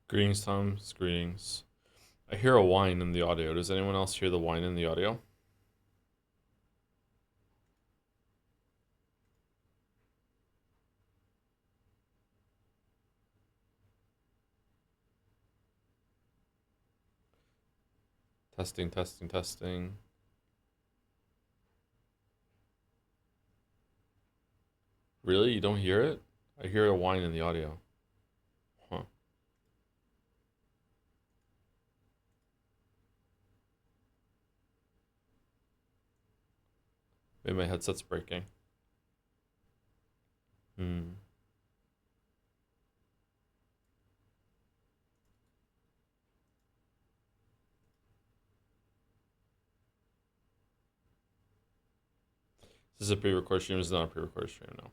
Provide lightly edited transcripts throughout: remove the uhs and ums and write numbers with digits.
Greetings, Tom. Greetings. I hear a whine in the audio. Does anyone else hear the whine in the audio? Testing, testing, testing. Really? You don't hear it? I hear a whine in the audio. Huh. Maybe my headset's breaking. Hmm. Is this a pre-recorded stream? This is not a pre-recorded stream, no.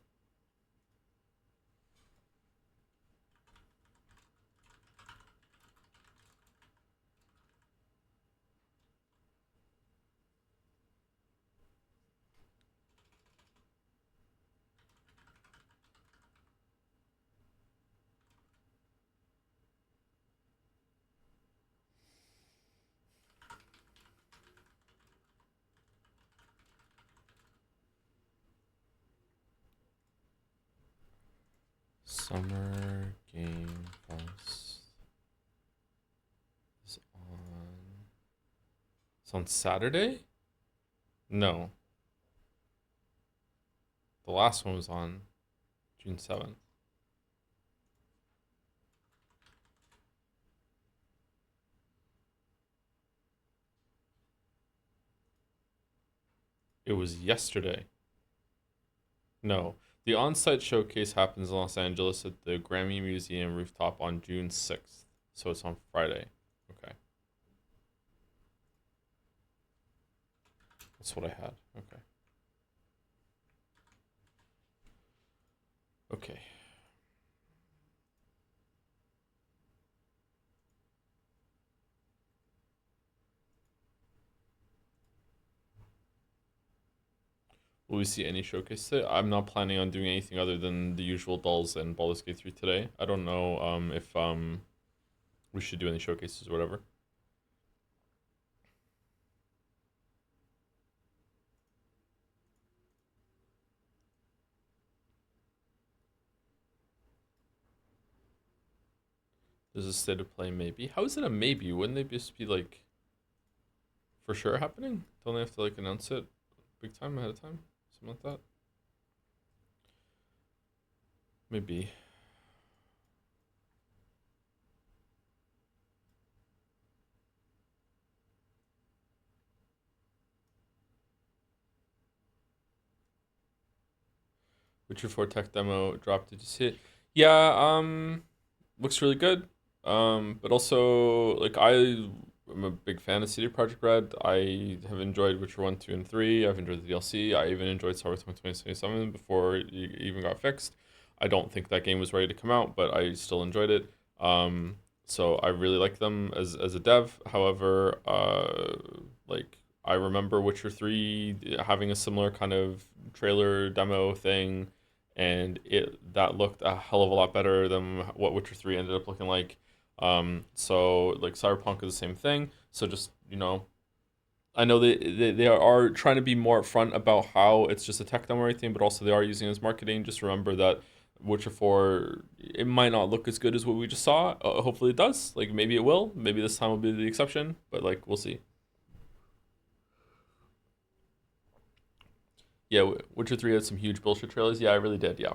Summer Game Fest is on. It's on Saturday? No. The last one was on June 7th. It was yesterday. No. The on-site showcase happens in Los Angeles at the Grammy Museum rooftop on June 6th. So it's on Friday. Okay. That's what I had. Okay. Okay. Will we see any showcase today? I'm not planning on doing anything other than the usual dolls and Baldur's Gate 3 today. I don't know if we should do any showcases or whatever. There's a state of play maybe. How is it a maybe? Wouldn't they just be like for sure happening? Don't they have to like announce it big time ahead of time? Something like that? Maybe. Witcher 4 tech demo dropped. Did you see it? Yeah, looks really good. But also like I'm a big fan of CD Projekt Red. I have enjoyed Witcher 1, 2, and 3. I've enjoyed the DLC. I even enjoyed Cyberpunk 2077 before it even got fixed. I don't think that game was ready to come out, but I still enjoyed it. So I really like them as a dev. However, like I remember Witcher 3 having a similar kind of trailer demo thing, and it that looked a hell of a lot better than what Witcher 3 ended up looking like. So like Cyberpunk is the same thing. So just I know they are trying to be more upfront about how it's just a tech demo or anything, but also they are using it as marketing. Just remember that Witcher 4, it might not look as good as what we just saw. Hopefully it does. Like maybe it will. Maybe this time will be the exception, but like we'll see. Yeah, Witcher 3 had some huge bullshit trailers. Yeah, I really did. Yeah.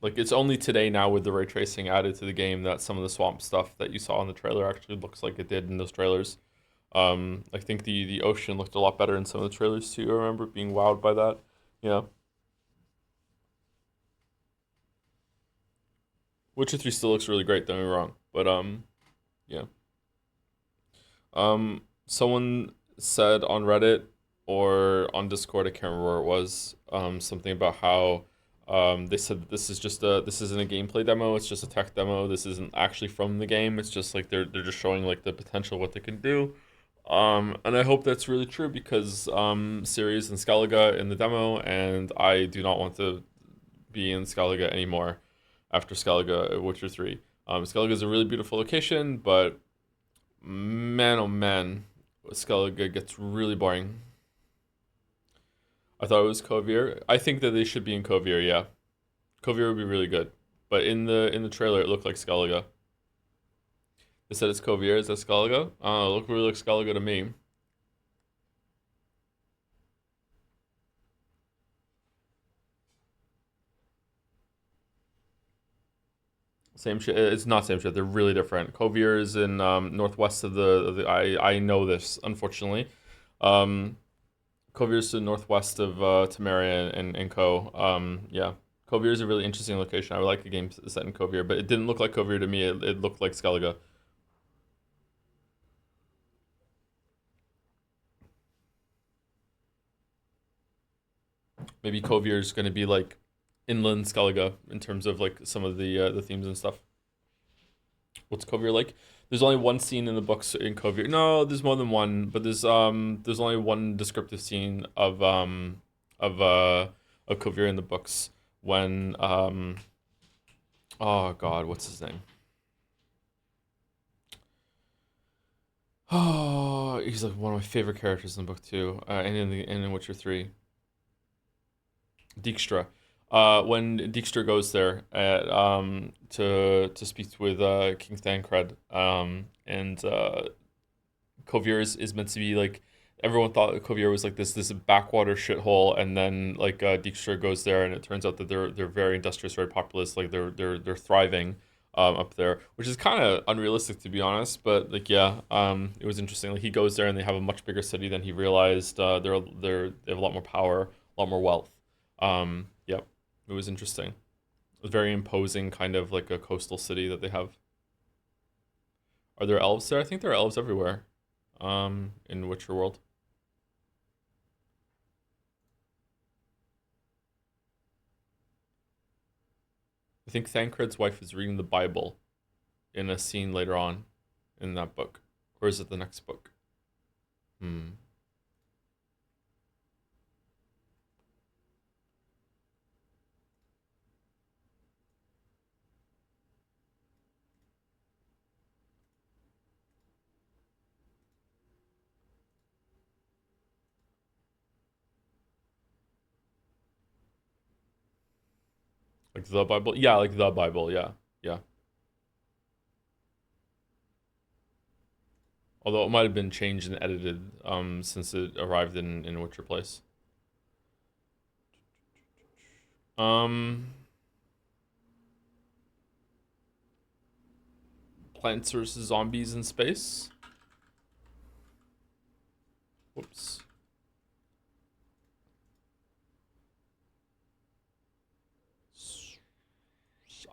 Like it's only today now with the ray tracing added to the game that some of the swamp stuff that you saw in the trailer actually looks like it did in those trailers. I think the ocean looked a lot better in some of the trailers too. I remember being wowed by that. Yeah. Witcher 3 still looks really great, don't get me wrong. But yeah. Someone said on Reddit or on Discord, I can't remember where it was, something about how they said that this isn't a gameplay demo, it's just a tech demo. This isn't actually from the game. It's just like they're just showing like the potential what they can do. And I hope that's really true because Sirius and Skellige in the demo, and I do not want to be in Skellige anymore after Skellige Witcher 3. Skellige is a really beautiful location, but man, oh man, Skellige gets really boring. I thought it was Kovir. I think that they should be in Kovir. Yeah, Kovir would be really good. But in the trailer, it looked like Skellige. They said it's Kovir. Is that Skellige? Look really like Skellige to me. Same shit. It's not same shit. They're really different. Kovir is in northwest of the. I know this unfortunately. Um, Kovir is to the northwest of Temeria and Co. Yeah, Kovir is a really interesting location. I would like a game set in Kovir, but it didn't look like Kovir to me. It looked like Skellige. Maybe Kovir is going to be like inland Skellige in terms of like some of the themes and stuff. What's Kovir like? There's only one scene in the books in Kovir. No, there's more than one, but there's only one descriptive scene of Kovir in the books when oh god, what's his name? Oh, he's like one of my favorite characters in the book too, and in Witcher 3. Dijkstra. When Dijkstra goes there to speak with King Thancred, and Kovir is meant to be like everyone thought Kovir was like this backwater shithole, and then like Dijkstra goes there, and it turns out that they're very industrious, very populous, like they're thriving up there, which is kind of unrealistic to be honest. But like yeah, it was interesting. Like he goes there, and they have a much bigger city than he realized. They have a lot more power, a lot more wealth. Yep, it was interesting. A very imposing kind of like a coastal city that they have. Are there elves there? I think there are elves everywhere. In Witcher World. I think Thancred's wife is reading the Bible in a scene later on in that book. Or is it the next book? Hmm. Like the Bible? Yeah, like the Bible, yeah. Yeah. Although it might have been changed and edited since it arrived in Witcher Place. Um Plants vs. Zombies in space. Whoops.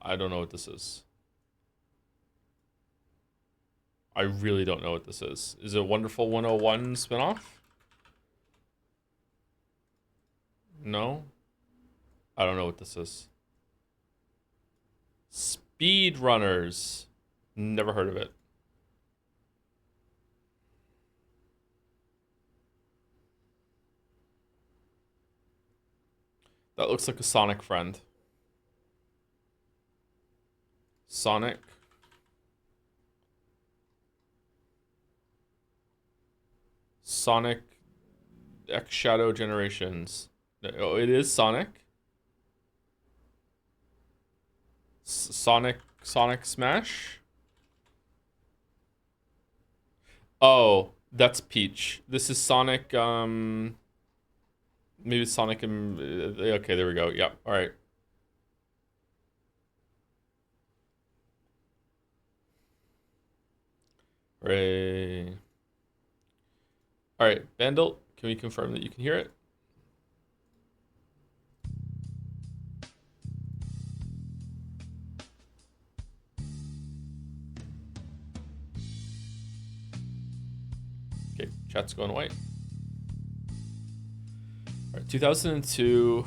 I don't know what this is. I really don't know what this is. Is it Wonderful 101 spinoff? No? I don't know what this is. Speed Runners. Never heard of it. That looks like a Sonic friend. Sonic. Sonic X Shadow Generations. Oh, it is Sonic. Sonic Smash. Oh, that's Peach. This is Sonic. Maybe Sonic and okay, there we go. Yep. All right. Hooray. All right, Vandal. Can we confirm that you can hear it? Okay, chat's going away. All right, 2002.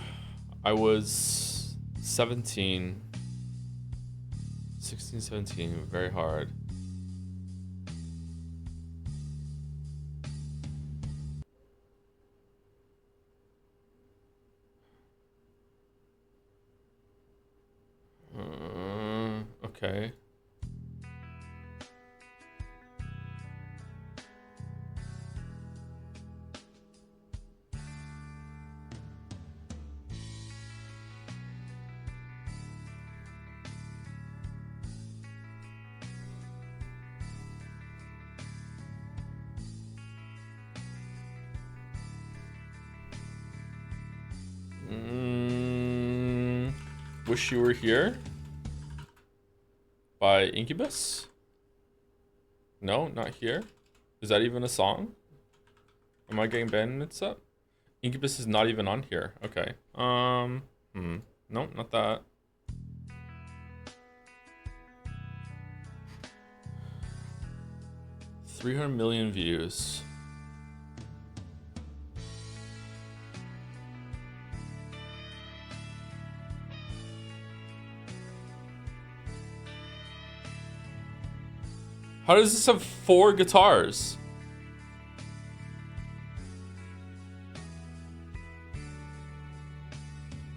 I was 17. 16, 17. Very hard. Okay. Wish You Were Here by Incubus. No, not here. Is that even a song? Am I getting banned mixed up? Incubus is not even on here. Okay. No, not that. $300 million views. How does this have 4 guitars?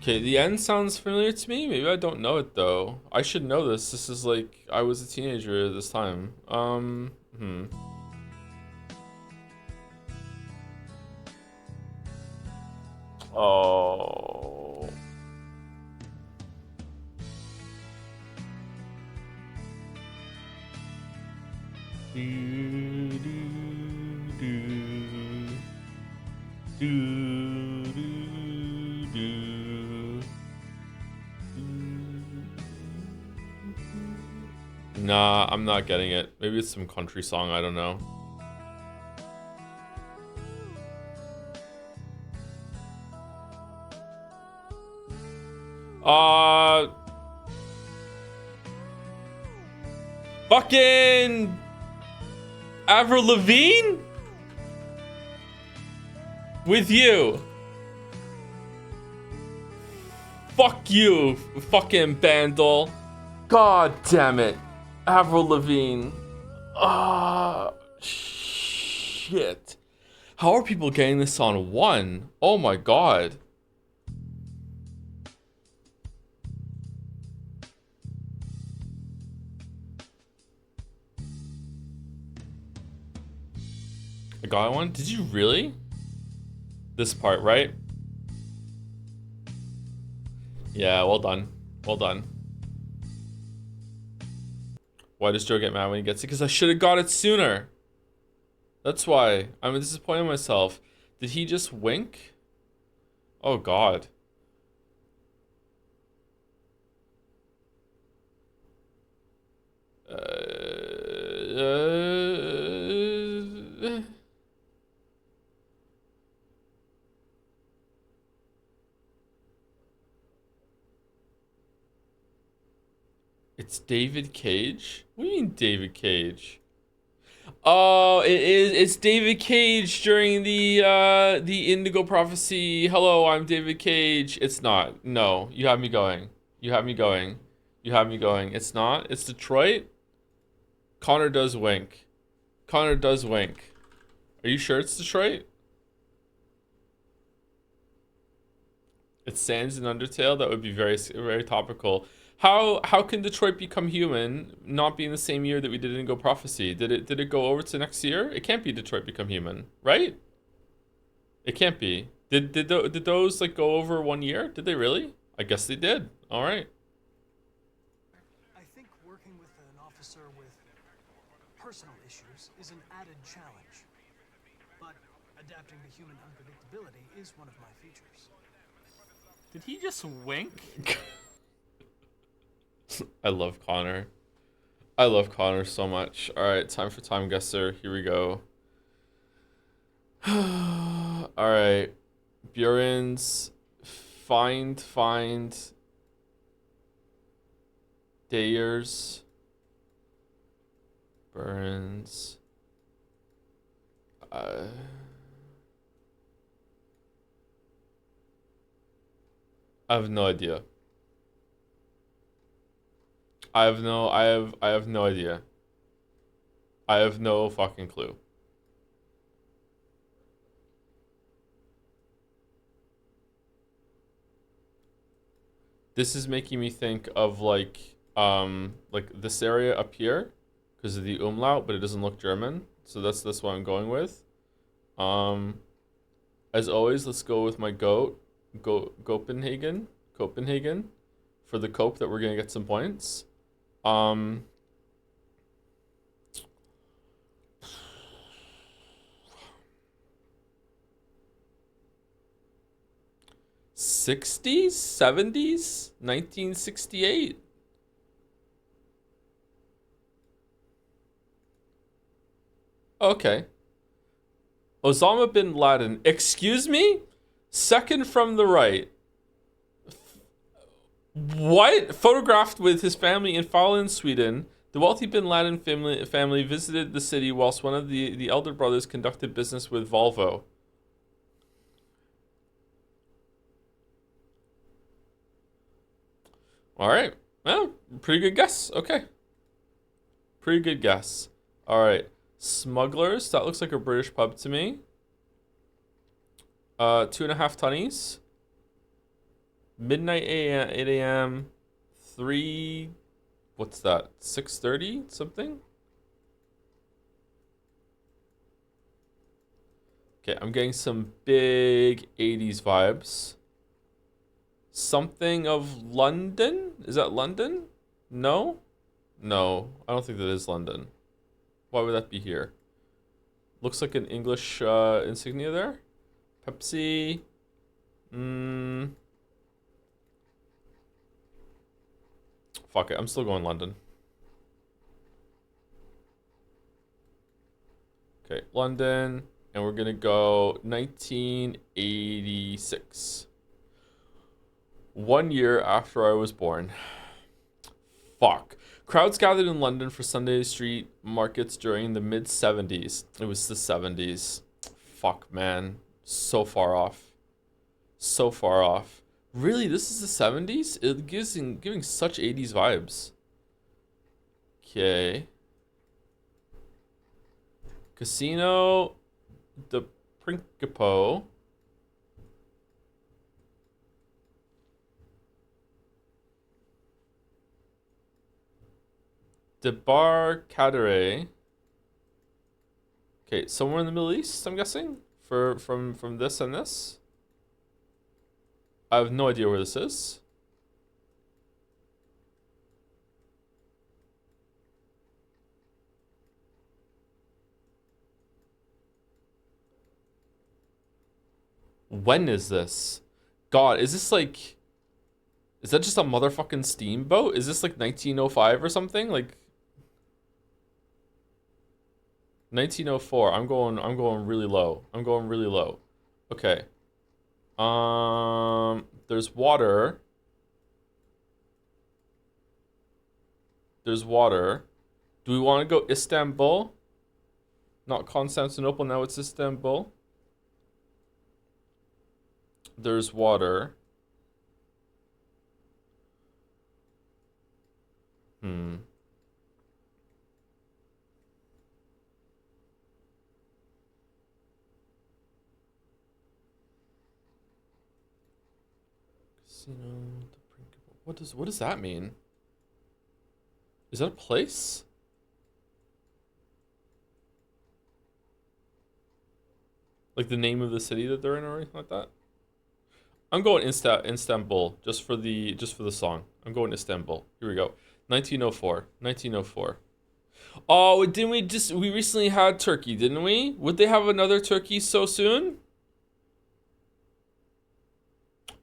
Okay, the end sounds familiar to me. Maybe I don't know it though. I should know this. This is like I was a teenager this time. Oh. Nah, I'm not getting it. Maybe it's some country song, I don't know. Fucking Avril Lavigne? With You. Fuck you, fucking Bandle. God damn it. Avril Lavigne. Shit. How are people getting this on 1? Oh my god. I got one? Did you really? This part, right? Yeah, well done. Well done. Why does Joe get mad when he gets it? Because I should have got it sooner. That's why. I'm disappointed in myself. Did he just wink? Oh god. It's David Cage? What do you mean David Cage? Oh, it is. It's David Cage during the Indigo Prophecy. Hello, I'm David Cage. It's not. No, you have me going. You have me going. You have me going. It's not. It's Detroit. Connor does wink. Connor does wink. Are you sure it's Detroit? It's Sans and Undertale. That would be very very topical. How can Detroit Become Human not be in the same year that we did Indigo Prophecy? Did it go over to next year? It can't be Detroit Become Human, right? It can't be. Did those like go over 1 year? Did they really? I guess they did. All right. I think working with an officer with personal issues is an added challenge, but adapting to human unpredictability is one of my features. Did he just wink? I love Connor. I love Connor so much. All right, time for time guesser. Here we go. All right, Buren's find Dayers. Burns. I have no idea. I have no idea. I have no fucking clue. This is making me think of like this area up here because of the umlaut, but it doesn't look German. So that's what I'm going with. As always, let's go with my goat, Copenhagen for the cope that we're gonna get some points. 60s, 70s, 1968. Okay. Osama bin Laden. Excuse me? Second from the right. What? Photographed with his family in Falun, Sweden. The wealthy bin Laden family visited the city whilst one of the elder brothers conducted business with Volvo. All right. Well, pretty good guess. Okay. Pretty good guess. All right. Smugglers. That looks like a British pub to me. 2.5 tonnies. Midnight AM, 8 a.m. 3. What's that? 6:30 something? Okay, I'm getting some big 80s vibes. Something of London? Is that London? No? No, I don't think that is London. Why would that be here? Looks like an English insignia there. Pepsi. Fuck it, I'm still going London. Okay, London. And we're gonna go 1986. 1 year after I was born. Fuck. Crowds gathered in London for Sunday street markets during the mid 70s. It was the 70s. Fuck, man. So far off. So far off. Really, this is the 70s? It gives giving such 80s vibes. Okay. Casino de Principo. Debarcadere. Okay, somewhere in the Middle East, I'm guessing, from this and this. I have no idea where this is. When is this? God, is this like... Is that just a motherfucking steamboat? Is this like 1905 or something? Like 1904. I'm going really low. I'm going really low. Okay. There's water. There's water. Do we want to go Istanbul? Not Constantinople, now it's Istanbul. There's water. Casino. What does that mean? Is that a place? Like the name of the city that they're in or anything like that? I'm going Istanbul just for the song. I'm going Istanbul. Here we go. 1904. 1904. Oh, didn't we recently had Turkey, didn't we? Would they have another Turkey so soon?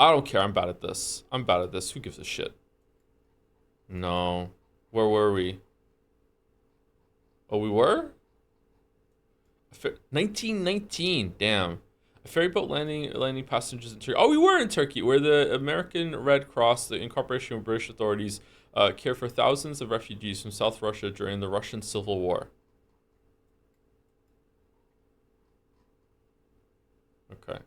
I don't care. I'm bad at this. I'm bad at this. Who gives a shit? No. Where were we? Oh, we were? 1919. Damn. A ferry boat landing passengers in Turkey. Oh, we were in Turkey, where the American Red Cross, the incorporation of British authorities, cared for thousands of refugees from South Russia during the Russian Civil War. Okay.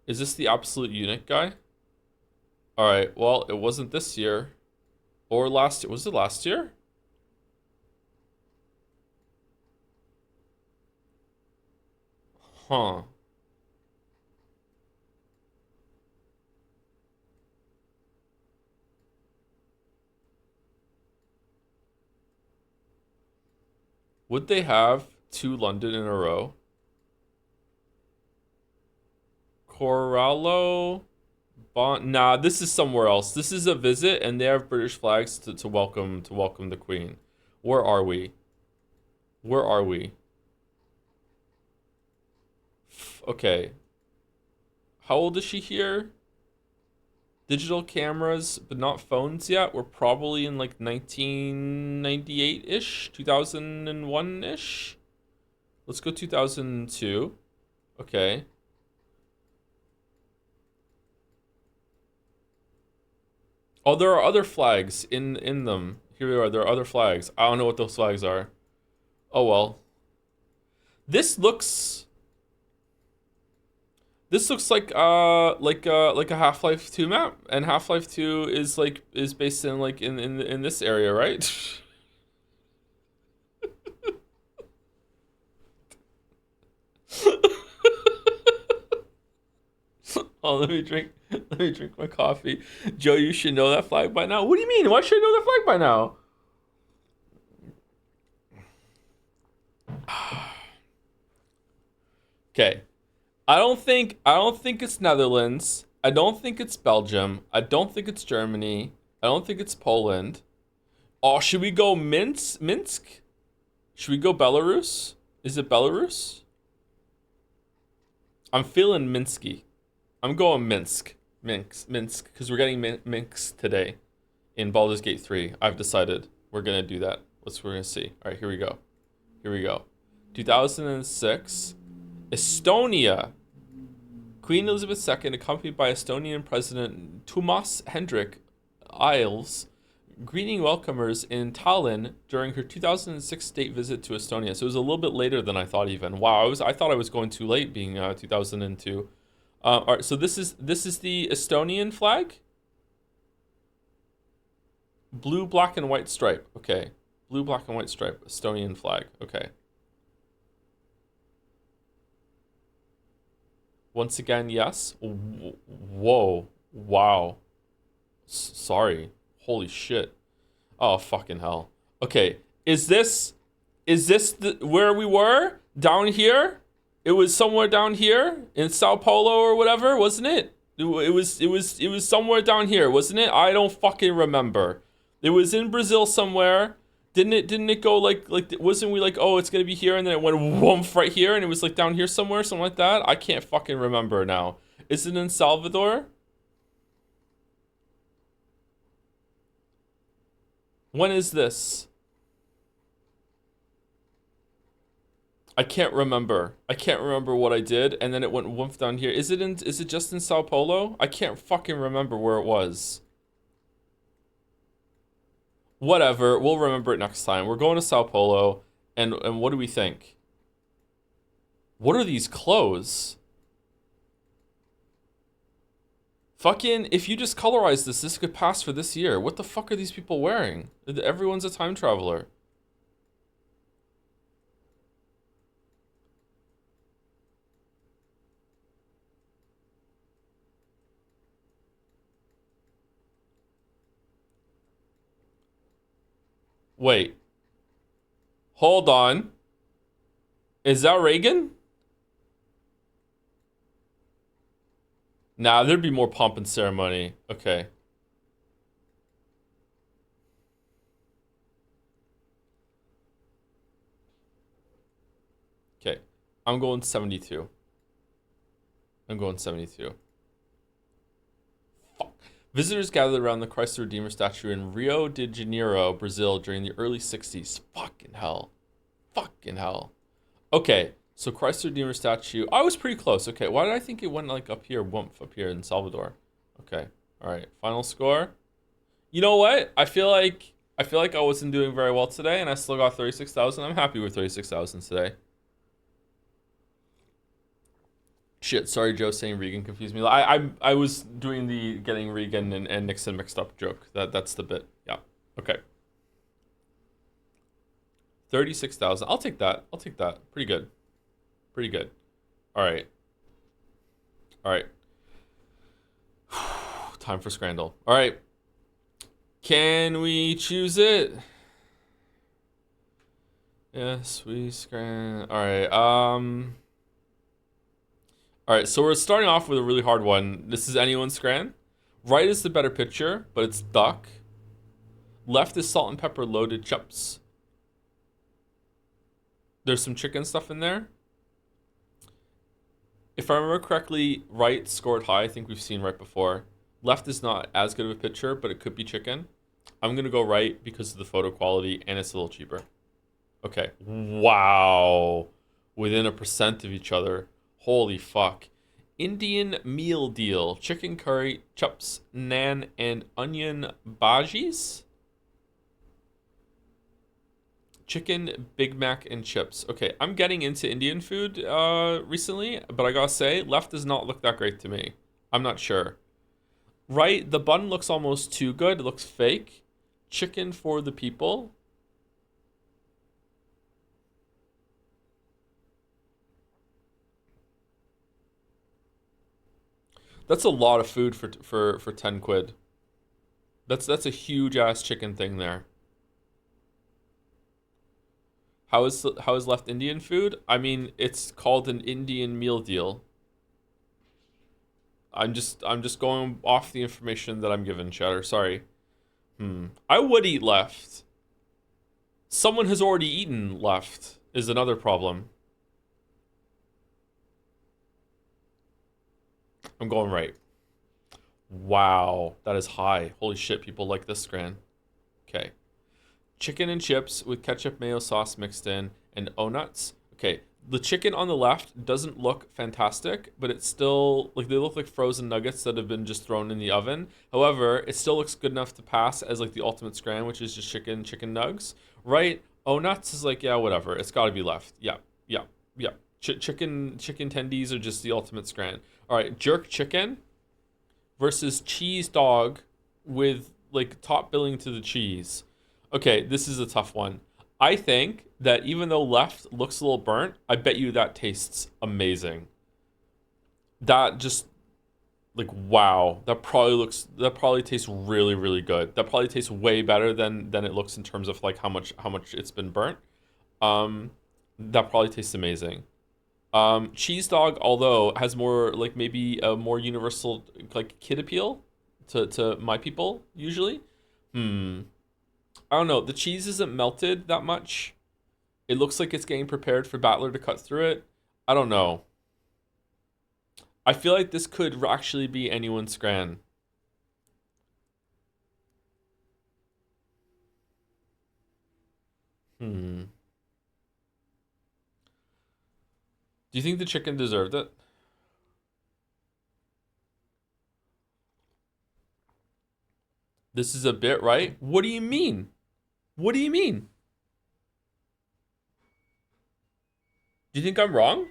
Is this the absolute unit guy? All right. Well, it wasn't this year or last year. Was it last year? Huh. Would they have two London in a row? Corallo, Nah, this is somewhere else. This is a visit, and they have British flags to welcome the Queen. Where are we? Where are we? Okay. How old is she here? Digital cameras, but not phones yet. We're probably in like 1998-ish, 2001-ish. Let's go 2002. Okay. Oh, there are other flags in them. Here we are. There are other flags. I don't know what those flags are. Oh well. This looks like a Half-Life 2 map, and Half-Life 2 is based in like in this area, right? Oh, let me drink my coffee. Joe, you should know that flag by now. What do you mean? Why should I know that flag by now? Okay. I don't think it's Netherlands. I don't think it's Belgium. I don't think it's Germany. I don't think it's Poland. Oh, should we go Minsk? Should we go Belarus? Is it Belarus? I'm feeling Minsky. I'm going Minsk, because we're getting Minsk today in Baldur's Gate 3. I've decided we're gonna do that. We're gonna see. All right, here we go. Here we go. 2006, Estonia. Queen Elizabeth II, accompanied by Estonian President Toomas Hendrik Ilves, greeting welcomers in Tallinn during her 2006 state visit to Estonia. So it was a little bit later than I thought. Even wow, I thought I was going too late, being 2002. All right, so this is the Estonian flag. Blue, black, and white stripe. Okay, blue, black, and white stripe. Estonian flag. Okay. Once again, yes. Whoa. Wow. Sorry. Holy shit. Oh, fucking hell. Okay. Is this where we were? Down here? It was somewhere down here in Sao Paulo or whatever, wasn't it? It was somewhere down here, wasn't it? I don't fucking remember. It was in Brazil somewhere. Didn't it go like wasn't we like, oh, it's gonna be here, and then it went whoomp right here, and it was like down here somewhere, something like that? I can't fucking remember now. Is it in Salvador? When is this? I can't remember. I can't remember what I did, and then it went whoomp down here. Is it just in Sao Paulo? I can't fucking remember where it was. Whatever, we'll remember it next time. We're going to Sao Paulo, and what do we think? What are these clothes? Fucking, if you just colorize this could pass for this year. What the fuck are these people wearing? Everyone's a time traveler. Wait. Hold on. Is that Reagan? Nah, there'd be more pomp and ceremony. Okay. Okay. I'm going 72. I'm going 72. Fuck. Visitors gathered around the Christ the Redeemer statue in Rio de Janeiro, Brazil during the early 60s. Fucking hell. Fucking hell. Okay. So Christ the Redeemer statue. I was pretty close. Okay. Why did I think it went like up here, woomph, up here in Salvador? Okay. All right. Final score. You know what? I feel like I wasn't doing very well today, and I still got 36,000. I'm happy with 36,000 today. Shit, sorry, Joe, saying Regan confused me. I was doing the getting Regan and Nixon mixed up joke. That's the bit. Yeah. Okay. 36,000. I'll take that. I'll take that. Pretty good. Pretty good. All right. All right. Time for Scrandal. All right. Can we choose it? Yes, we scran. All right. All right, so we're starting off with a really hard one. This is anyone's scran. Right is the better picture, but it's duck. Left is salt and pepper loaded chips. There's some chicken stuff in there. If I remember correctly, right scored high. I think we've seen right before. Left is not as good of a picture, but it could be chicken. I'm gonna go right because of the photo quality and it's a little cheaper. Okay. Wow. Within a percent of each other. Holy fuck. Indian meal deal. Chicken curry, chups, naan, and onion bhajis? Chicken, Big Mac, and chips. Okay, I'm getting into Indian food recently, but I gotta say, left does not look that great to me. I'm not sure. Right, the bun looks almost too good. It looks fake. Chicken for the people. That's a lot of food for 10 quid. That's a huge ass chicken thing there. How is left Indian food? I mean, it's called an Indian meal deal. I'm just going off the information that I'm given, Cheddar. Sorry. I would eat left. Someone has already eaten left is another problem. I'm going right. Wow, that is high. Holy shit, people like this Scran. Okay. Chicken and chips with ketchup mayo sauce mixed in and nuts. Okay, the chicken on the left doesn't look fantastic, but it's still like they look like frozen nuggets that have been just thrown in the oven. However, it still looks good enough to pass as like the ultimate scran, which is just chicken nugs, right? Nuts is like, yeah, whatever. It's got to be left. Yeah, yeah, yeah. Chicken tendies are just the ultimate scran. All right, jerk chicken versus cheese dog with like top billing to the cheese. Okay, this is a tough one. I think that even though left looks a little burnt, I bet you that tastes amazing. That just like wow, that probably tastes really really good. That probably tastes way better than it looks in terms of like how much it's been burnt. Um that probably tastes amazing. Cheese dog, although has more like maybe a more universal like kid appeal to my people usually. Hmm. I don't know. The cheese isn't melted that much. It looks like it's getting prepared for Battler to cut through it. I don't know. I feel like this could actually be anyone's scran. Hmm. Do you think the chicken deserved it? This is a bit, right? What do you mean? What do you mean? Do you think I'm wrong?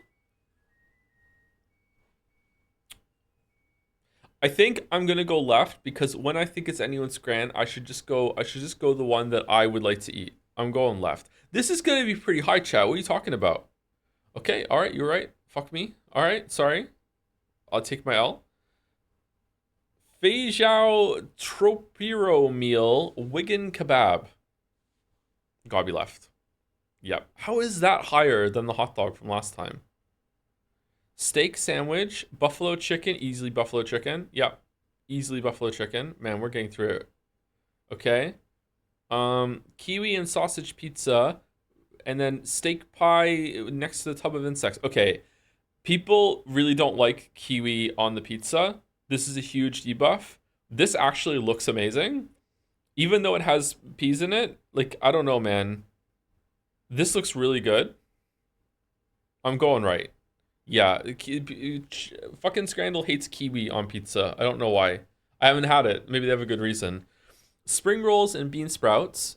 I think I'm gonna go left because when I think it's anyone's scran, I should just go the one that I would like to eat. I'm going left. This is gonna be pretty high, chat. What are you talking about? Okay, all right, you're right. Fuck me. All right, sorry. I'll take my L. Feijao Tropiro meal, Wigan kebab. Gotta be left. Yep. How is that higher than the hot dog from last time? Steak sandwich, buffalo chicken, easily buffalo chicken. Yep. Easily buffalo chicken. Man, we're getting through it. Okay. Kiwi and sausage pizza, and then steak pie next to the tub of insects. Okay. People really don't like kiwi on the pizza. This is a huge debuff. This actually looks amazing. Even though it has peas in it, like, I don't know, man. This looks really good. I'm going right. Yeah, fucking Scrandal hates kiwi on pizza. I don't know why. I haven't had it. Maybe they have a good reason. Spring rolls and bean sprouts,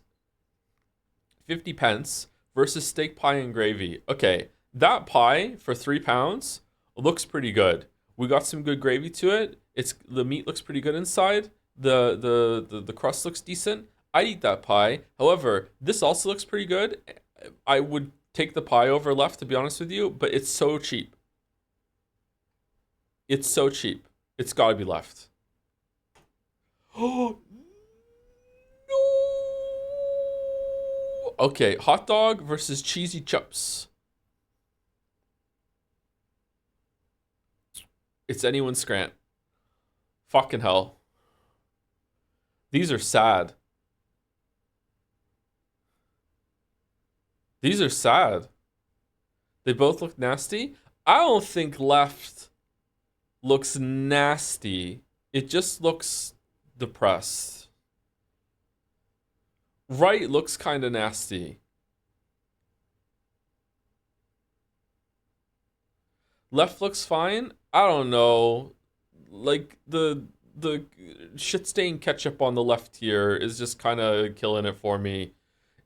50 pence versus steak pie and gravy. Okay, that pie for £3 looks pretty good. We got some good gravy to it. It's the meat looks pretty good inside. The crust looks decent. I'd eat that pie. However, this also looks pretty good. I would take the pie over left to be honest with you, but it's so cheap. It's so cheap. It's got to be left. Oh no. Okay, hot dog versus cheesy chips. It's anyone's scrant. Fucking hell. These are sad. These are sad. They both look nasty. I don't think left looks nasty. It just looks depressed. Right looks kind of nasty. Left looks fine. I don't know. Like the shit stained ketchup on the left here is just kind of killing it for me.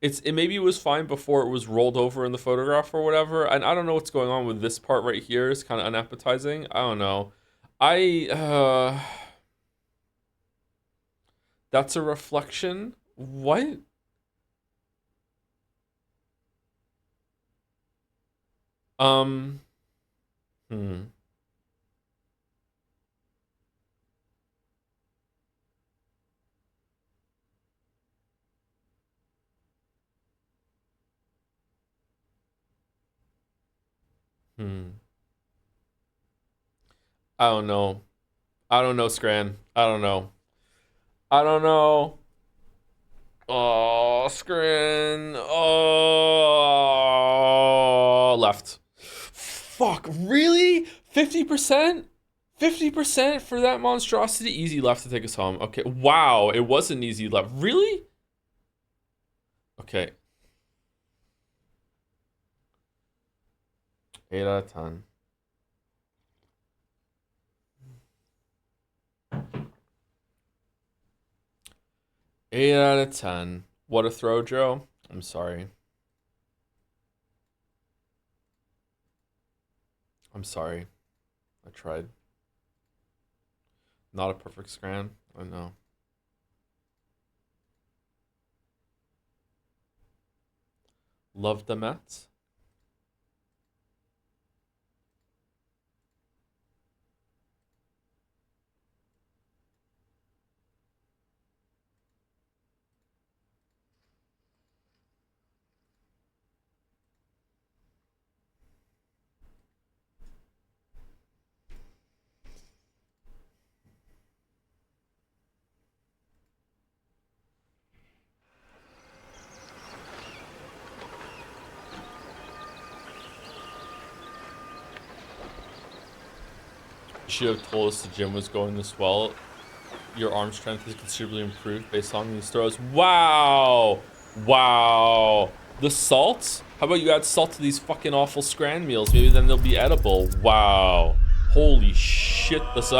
It maybe it was fine before it was rolled over in the photograph or whatever, and I don't know what's going on with this part right here. It's kind of unappetizing. I don't know. I That's a reflection. What? Um. Hmm. Hmm. I don't know. I don't know, Scran. I don't know. I don't know. Oh, Scran. Oh, left. Fuck, really? 50%? 50% for that monstrosity? Easy left to take us home. Okay, wow, it was an easy left. Really? Okay, 8 out of 10. 8 out of 10. What a throw, Joe. I'm sorry. I'm sorry. I tried. Not a perfect scran. I know. Love the Mets. You should have told us the gym was going this well. Your arm strength is considerably improved based on these throws. Wow. Wow. The salt? How about you add salt to these fucking awful scran meals? Maybe then they'll be edible. Wow. Holy shit, this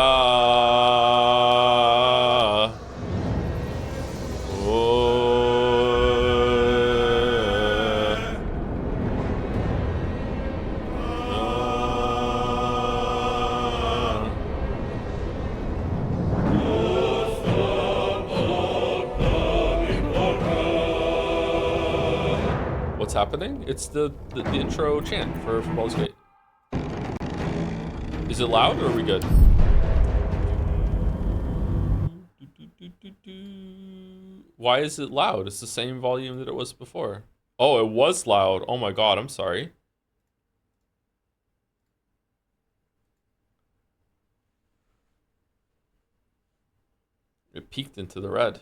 What's happening? It's the intro chant for Baldur's Gate. Is it loud or are we good? Why is it loud? It's the same volume that it was before. Oh, it was loud. Oh my god, I'm sorry. It peaked into the red.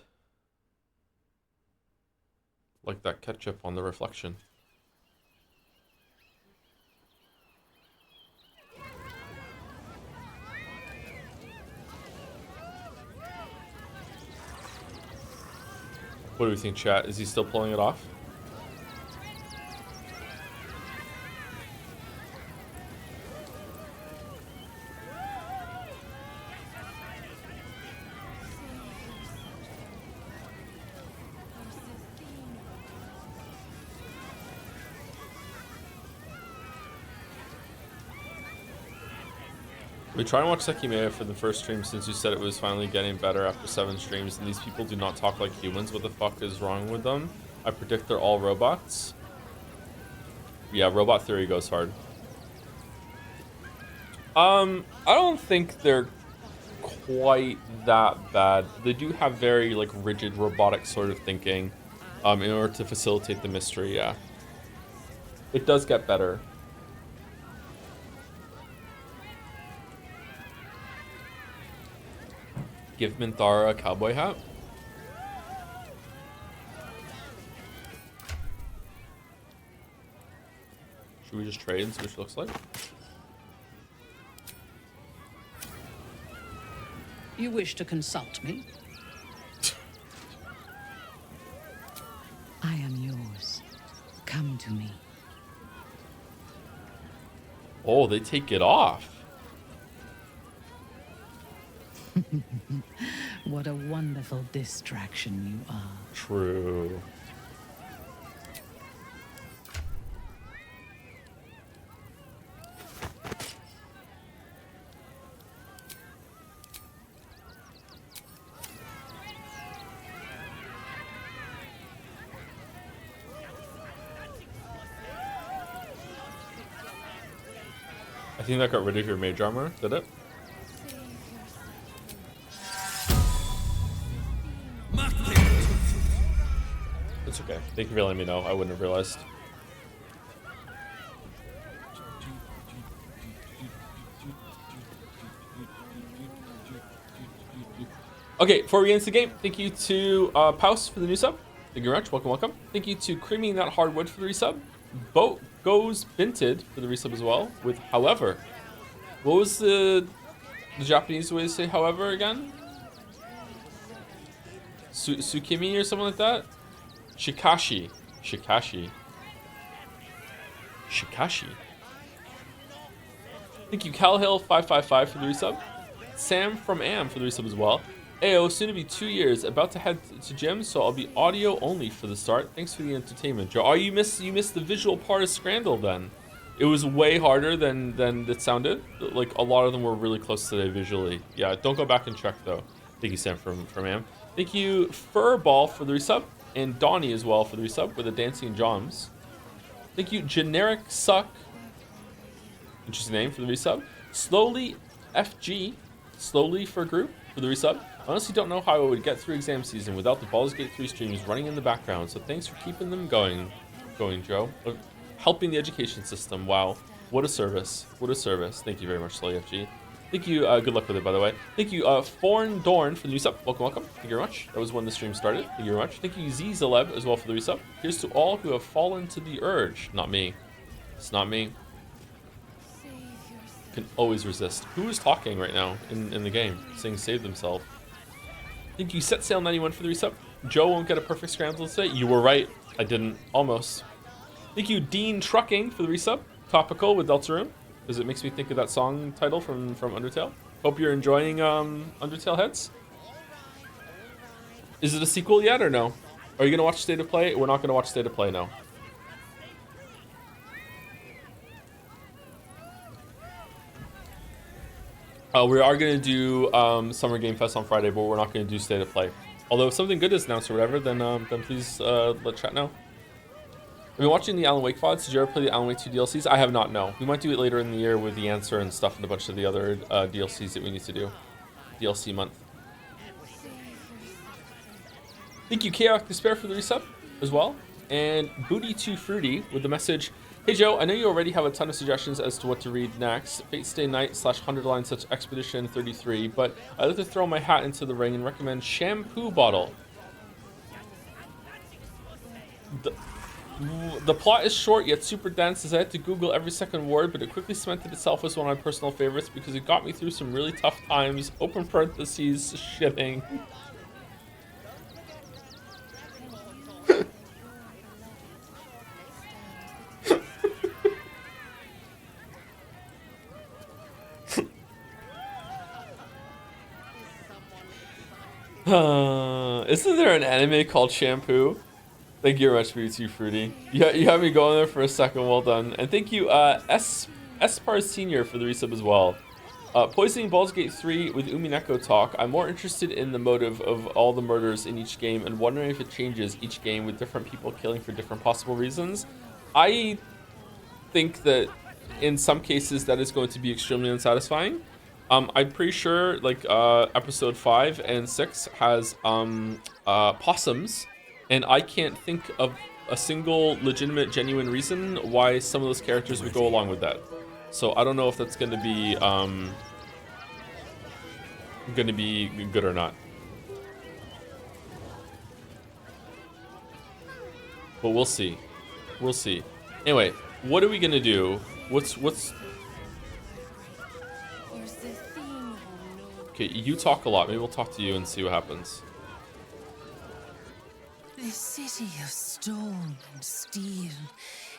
Like that ketchup on the reflection. What do we think, chat? Is he still pulling it off? We try and watch Sekimea for the first stream since you said it was finally getting better after 7 streams, and these people do not talk like humans. What the fuck is wrong with them? I predict they're all robots. Yeah, robot theory goes hard. I don't think they're quite that bad. They do have very like rigid robotic sort of thinking, in order to facilitate the mystery. Yeah, it does get better. Give Minthara a cowboy hat. Should we just trade and see what she looks like? You wish to consult me? I am yours. Come to me. Oh, they take it off. What a wonderful distraction you are. True. I think that got rid of your mage armor, did it? It's okay. Thank you for letting me know. I wouldn't have realized. Okay, before we get into the game, thank you to Paus for the new sub. Thank you very much. Welcome, welcome. Thank you to Creaming That Hardwood for the resub. Boat Goes Binted for the resub as well. With however, what was the Japanese way to say however again? Tsukimi or something like that? Shikashi. Shikashi. Shikashi. Thank you, CalHill555 for the resub. Sam from Am for the resub as well. AO, soon to be 2 years, about to head to gym, so I'll be audio only for the start. Thanks for the entertainment, Joe. Oh, you missed the visual part of Scrandal then. It was way harder than it sounded. Like, a lot of them were really close today visually. Yeah, don't go back and check though. Thank you, Sam from Am. Thank you, Furball for the resub, and Donnie as well for the resub with the Dancing Joms. Thank you, Generic Suck. Interesting name for the resub. Slowly FG, slowly for group for the resub. Honestly don't know how I would get through exam season without the Baldur's Gate 3 streams running in the background, so thanks for keeping them going, Joe. Helping the education system, wow. What a service, what a service. Thank you very much, Slowly FG. Thank you, good luck with it, by the way. Thank you, Forn Dorn for the new sub. Welcome, welcome. Thank you very much. That was when the stream started. Thank you very much. Thank you, Zaleb, as well for the resub. Here's to all who have fallen to the urge. Not me. It's not me. Can always resist. Who is talking right now in the game, saying save themselves? Thank you, Set Sail 91 for the resub. Joe won't get a perfect scramble today. You were right. I didn't. Almost. Thank you, Dean Trucking for the resub. Topical with Deltarune, because it makes me think of that song title from Undertale. Hope you're enjoying Undertale, heads. Is it a sequel yet or no? Are you gonna watch State of Play? We're not gonna watch State of Play, no. We are going to do Summer Game Fest on Friday, but we're not going to do State of Play. Although if something good is announced or whatever, then please let chat know. I've been watching the Alan Wake VODs. Did you ever play the Alan Wake 2 DLCs? I have not, no. We might do it later in the year with the answer and stuff and a bunch of the other DLCs that we need to do. DLC month. Thank you, Chaotic Despair, for the resub as well. And Booty Too Fruity with the message, hey Joe, I know you already have a ton of suggestions as to what to read next. Fate Stay Night / 100 Line Such Expedition 33, but I'd like to throw my hat into the ring and recommend Shampoo Bottle. The plot is short yet super dense as I had to Google every second word, but it quickly cemented itself as one of my personal favorites because it got me through some really tough times. Open parentheses, shitting. Isn't there an anime called Shampoo? Thank you very much, BT Fruity. You had me going there for a second. Well done. And thank you, Espar Senior, for the resub as well. Poisoning Baldur's Gate 3 with Umineko talk. I'm more interested in the motive of all the murders in each game and wondering if it changes each game with different people killing for different possible reasons. I think that in some cases that is going to be extremely unsatisfying. I'm pretty sure like episode 5 and 6 has possums, and I can't think of a single legitimate, genuine reason why some of those characters would go along with that. So I don't know if that's going to be good or not. But we'll see. We'll see. Anyway, what are we gonna do? What's Okay, you talk a lot. Maybe we'll talk to you and see what happens. This city of stone and steel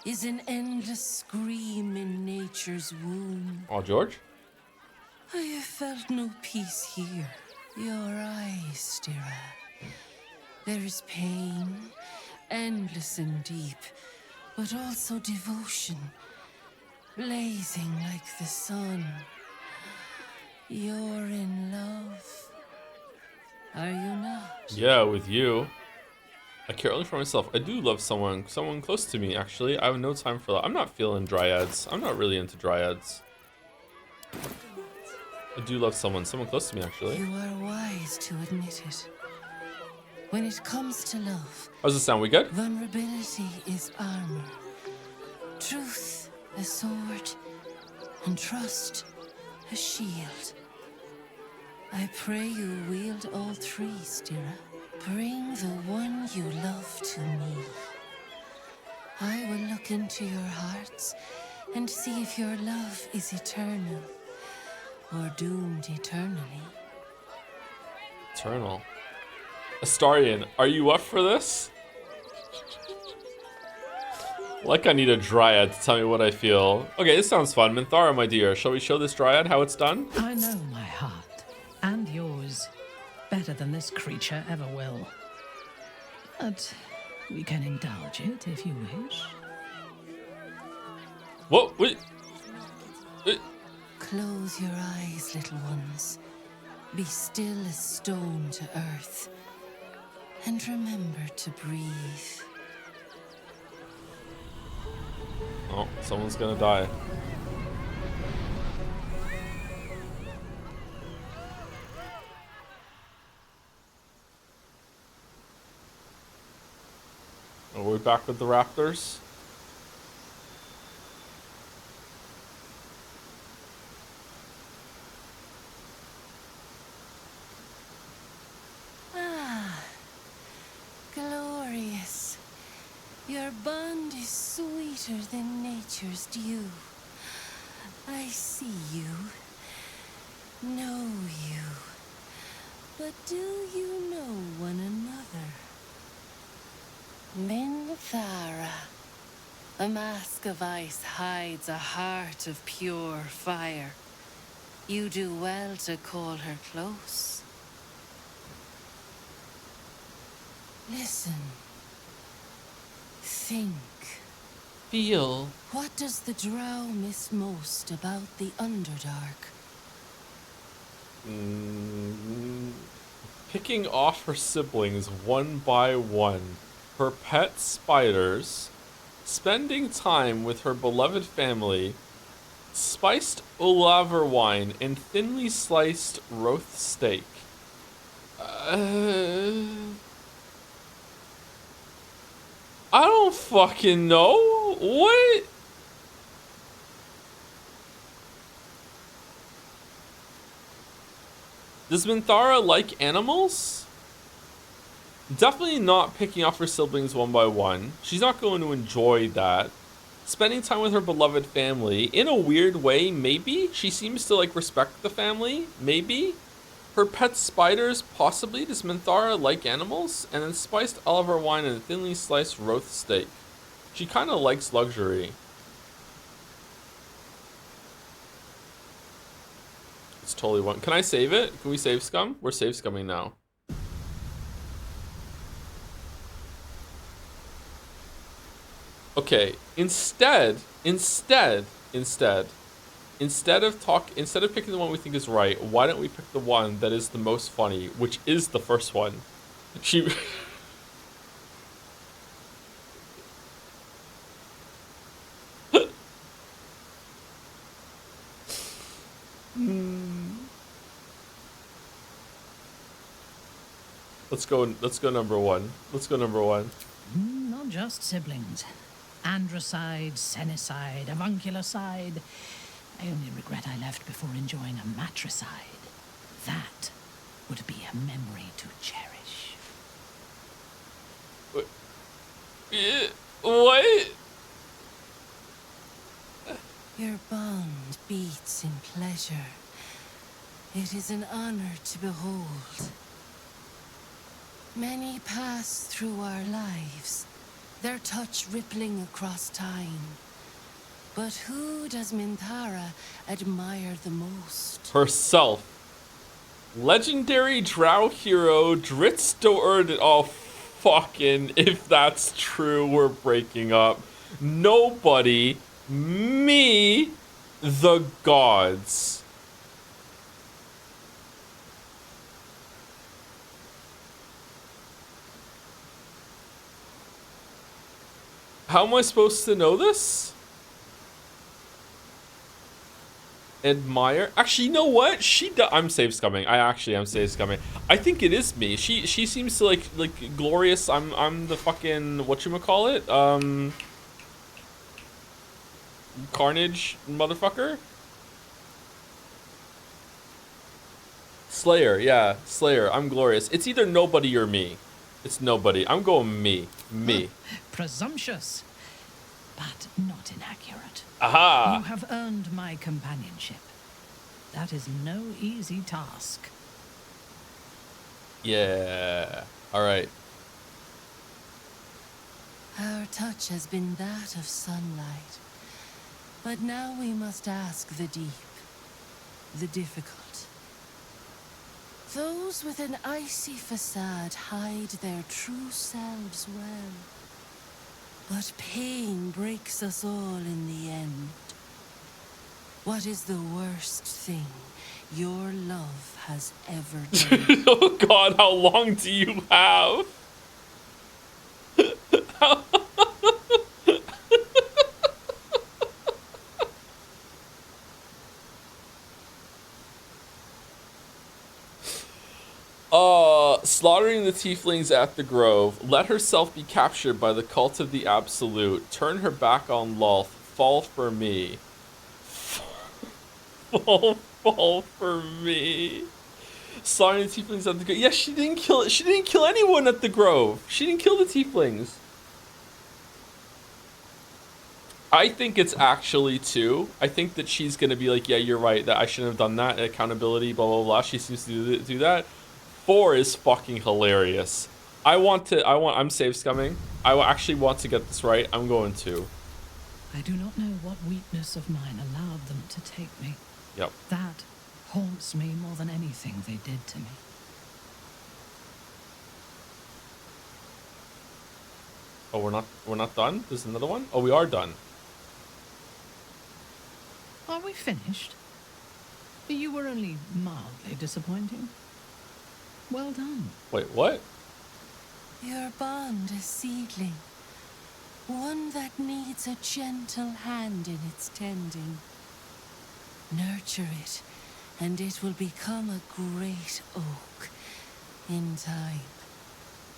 is an endless scream in nature's womb. Oh, George? I have felt no peace here. Your eyes, Stira. There is pain, endless and deep, but also devotion, blazing like the sun. You're in love. Are you not? Yeah, with you. I care only for myself. I do love someone close to me, actually. I have no time for that. I'm not feeling dryads. I'm not really into dryads. I do love someone close to me, actually. You are wise to admit it. When it comes to love, How's this sound? We good? vulnerability is armor. Truth, a sword, and trust, a shield. I pray you wield all three, Stira. Bring the one you love to me. I will look into your hearts and see if your love is eternal or doomed eternally. Eternal. Astarian, are you up for this? Like I need a dryad to tell me what I feel. Okay, this sounds fun. Minthara, my dear, shall we show this dryad how it's done? I know my heart, and yours, better than this creature ever will. But we can indulge it if you wish. Whoa, wait. Close your eyes, little ones. Be still as stone to earth. And remember to breathe. Oh, someone's gonna die. Are we back with the raptors? Glorious. Your bond is sweeter than nature's dew. I see you, know you. But do you know one another? Minthara. A mask of ice hides a heart of pure fire. You do well to call her close. Listen. Think. Feel. What does the drow miss most about the Underdark? Picking off her siblings one by one. Her pet spiders. Spending time with her beloved family. Spiced Olaver wine and thinly sliced roast steak. I don't fucking know. What? Does Minthara like animals? Definitely not picking off her siblings one by one. She's not going to enjoy that. Spending time with her beloved family. In a weird way, maybe. She seems to like respect the family. Maybe. Her pet spiders, possibly. Does Minthara like animals? And then spiced Oliver wine and thinly sliced roast steak. She kind of likes luxury. It's totally one. Can I save it? Can we save scum? We're save scumming now. Okay. Instead of picking the one we think is right, why don't we pick the one that is the most funny, which is the first one? She Let's go number one. Let's go number one. Not just siblings. Androcide, Senicide, Avuncularcide. I only regret I left before enjoying a matricide. That would be a memory to cherish. What? Your bond beats in pleasure, It is an honor to behold. Many pass through our lives, their touch rippling across time. But who does Minthara admire the most? Herself. Legendary drow hero Dritz. Oh, fucking, if that's true, we're breaking up. Nobody. Me. The gods. How am I supposed to know this? Admire. Actually, you know what? I'm safe scumming. I'm safe scumming. I think it is me. She seems to like glorious. I'm the fucking whatchamacallit? Carnage motherfucker. Slayer, yeah, Slayer. I'm glorious. It's either nobody or me. It's nobody. I'm going me. Me. Presumptuous, but not inaccurate. Aha! You have earned my companionship. That is no easy task. Yeah. Alright. Our touch has been that of sunlight. But now we must ask the deep, the difficult. Those with an icy facade hide their true selves well. But pain breaks us all in the end. What is the worst thing your love has ever done? Oh god, how long do you have? Slaughtering the tieflings at the grove. Let herself be captured by the cult of the absolute. Turn her back on Lolth. Fall for me. Fall for me. Slaughtering the tieflings at the grove. Yeah, she didn't kill it. She didn't kill anyone at the grove. She didn't kill the tieflings. I think it's actually 2. I think that she's gonna be like, yeah, you're right, that I shouldn't have done that. Accountability, blah blah blah. She seems to do that. 4 is fucking hilarious. I'm save scumming. I actually want to get this right. I'm going to. I do not know what weakness of mine allowed them to take me. Yep. That haunts me more than anything they did to me. Oh, we're not done? There's another one? Oh, we are done. Are we finished? You were only mildly disappointing. Well done. Wait, what? Your bond is seedling. One that needs a gentle hand in its tending. Nurture it, and it will become a great oak in time.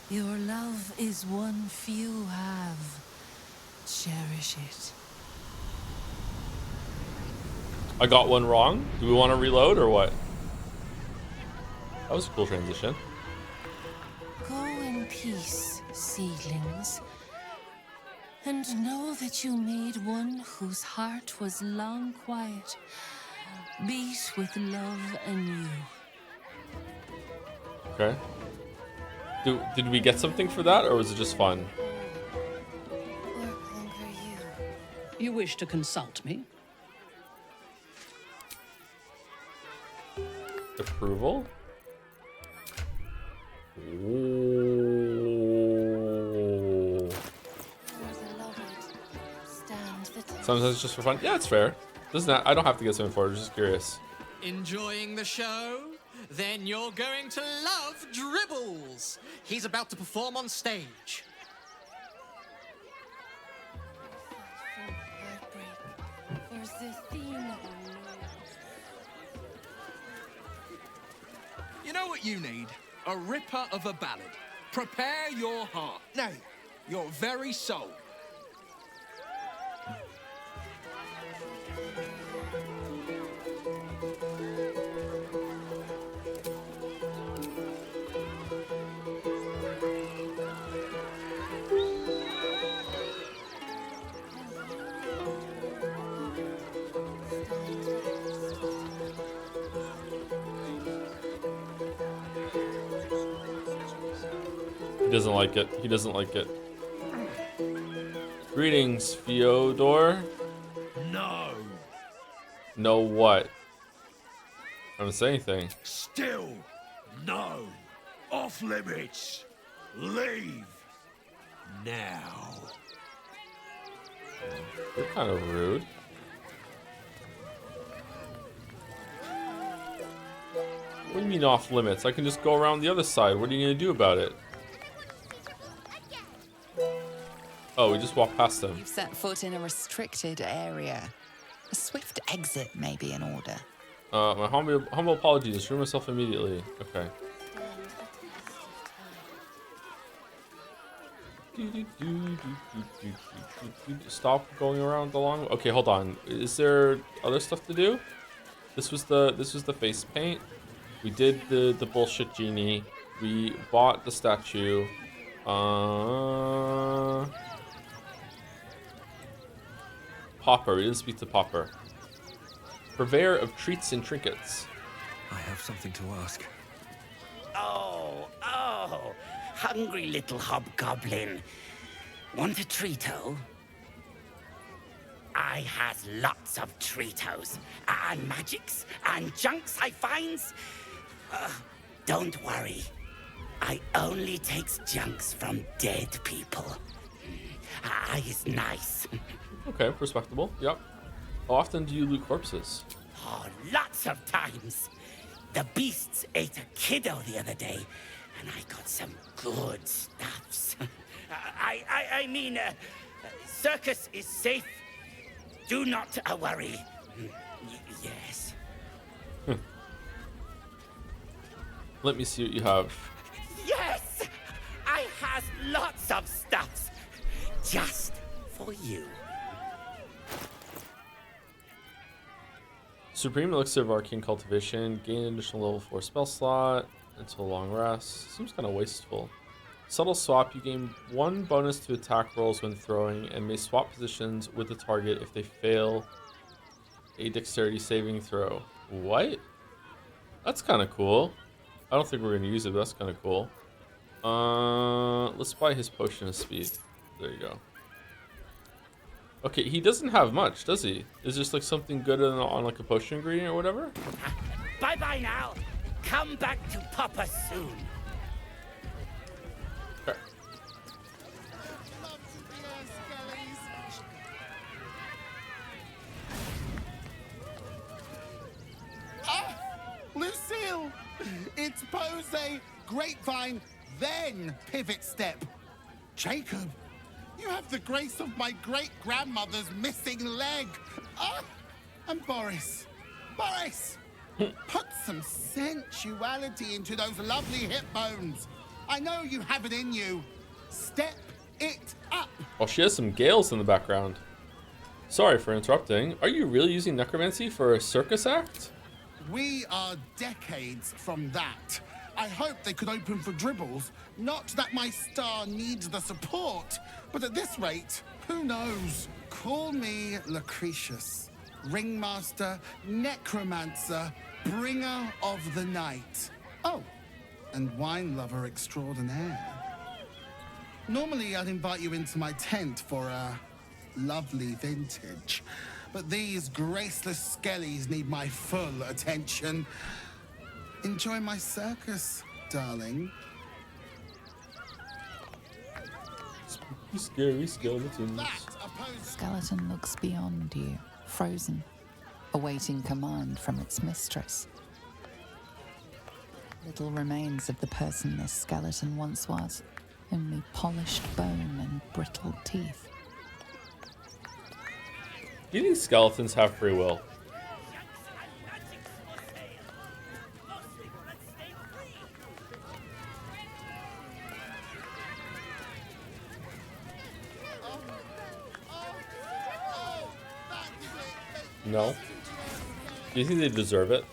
Your love is one few have. Cherish it. I got one wrong. Do we want to reload or what? That was a cool transition. Go in peace, seedlings, and know that you made one whose heart was long quiet, beat with love anew. Okay. Did we get something for that, or was it just fun? Or conquer you. You wish to consult me? Approval? Ooh. For the loved, stand the test. Sometimes it's just for fun. Yeah, it's fair. Doesn't that, I don't have to get something for it. I'm just curious. Enjoying the show? Then you're going to love Dribbles. He's about to perform on stage. Heartbreak, for the theme of You know what you need? A ripper of a ballad. Prepare your heart. No, your very soul. He doesn't like it. He doesn't like it. Greetings, Fyodor. No. No what? I don't say anything. Still no. Off limits. Leave. Now. You're kind of rude. What do you mean off limits? I can just go around the other side. What are you gonna do about it? Oh, we just walked past them. You've set foot in a restricted area. A swift exit may be in order. My humble apologies. Remove myself immediately. Okay. Stop going around the long. Okay, hold on. Is there other stuff to do? This was the face paint. We did the bullshit genie. We bought the statue. Popper. We didn't speak to Popper. Purveyor of treats and trinkets. I have something to ask. Oh, hungry little hobgoblin. Want a treato? I has lots of treatos, and magics, and junks I finds. Don't worry, I only takes junks from dead people. I is nice. Okay, respectable. Yep. How often do you loot corpses? Oh, lots of times. The beasts ate a kiddo the other day, and I got some good stuffs. I mean, circus is safe. Do not worry. Yes. Let me see what you have. Yes! I has lots of stuffs. Just for you. Supreme Elixir of Arcane Cultivation. Gain an additional level 4 spell slot until long rest. Seems kind of wasteful. Subtle Swap. You gain 1 bonus to attack rolls when throwing and may swap positions with the target if they fail a dexterity saving throw. What? That's kind of cool. I don't think we're going to use it, but that's kind of cool. Let's buy his Potion of Speed. There you go. Okay, he doesn't have much, does he? Is this like something good on like a potion ingredient or whatever? Bye-bye now. Come back to Papa soon. Okay. Lucille! It's pose, grapevine, then pivot step. Jacob, you have the grace of my great-grandmother's missing leg. And Boris. Boris! Put some sensuality into those lovely hip bones. I know you have it in you. Step it up. Oh, she has some gales in the background. Sorry for interrupting. Are you really using necromancy for a circus act? We are decades from that. I hope they could open for dribbles. Not that my star needs the support, but at this rate, who knows? Call me Lucretius, ringmaster, necromancer, bringer of the night. Oh, and wine lover extraordinaire. Normally, I'd invite you into my tent for a lovely vintage, but these graceless skellies need my full attention. Enjoy my circus, darling. Spooky, scary skeletons. Skeleton looks beyond you, frozen, awaiting command from its mistress. Little remains of the person this skeleton once was, only polished bone and brittle teeth. Do you think skeletons have free will? No. Do you think they deserve it?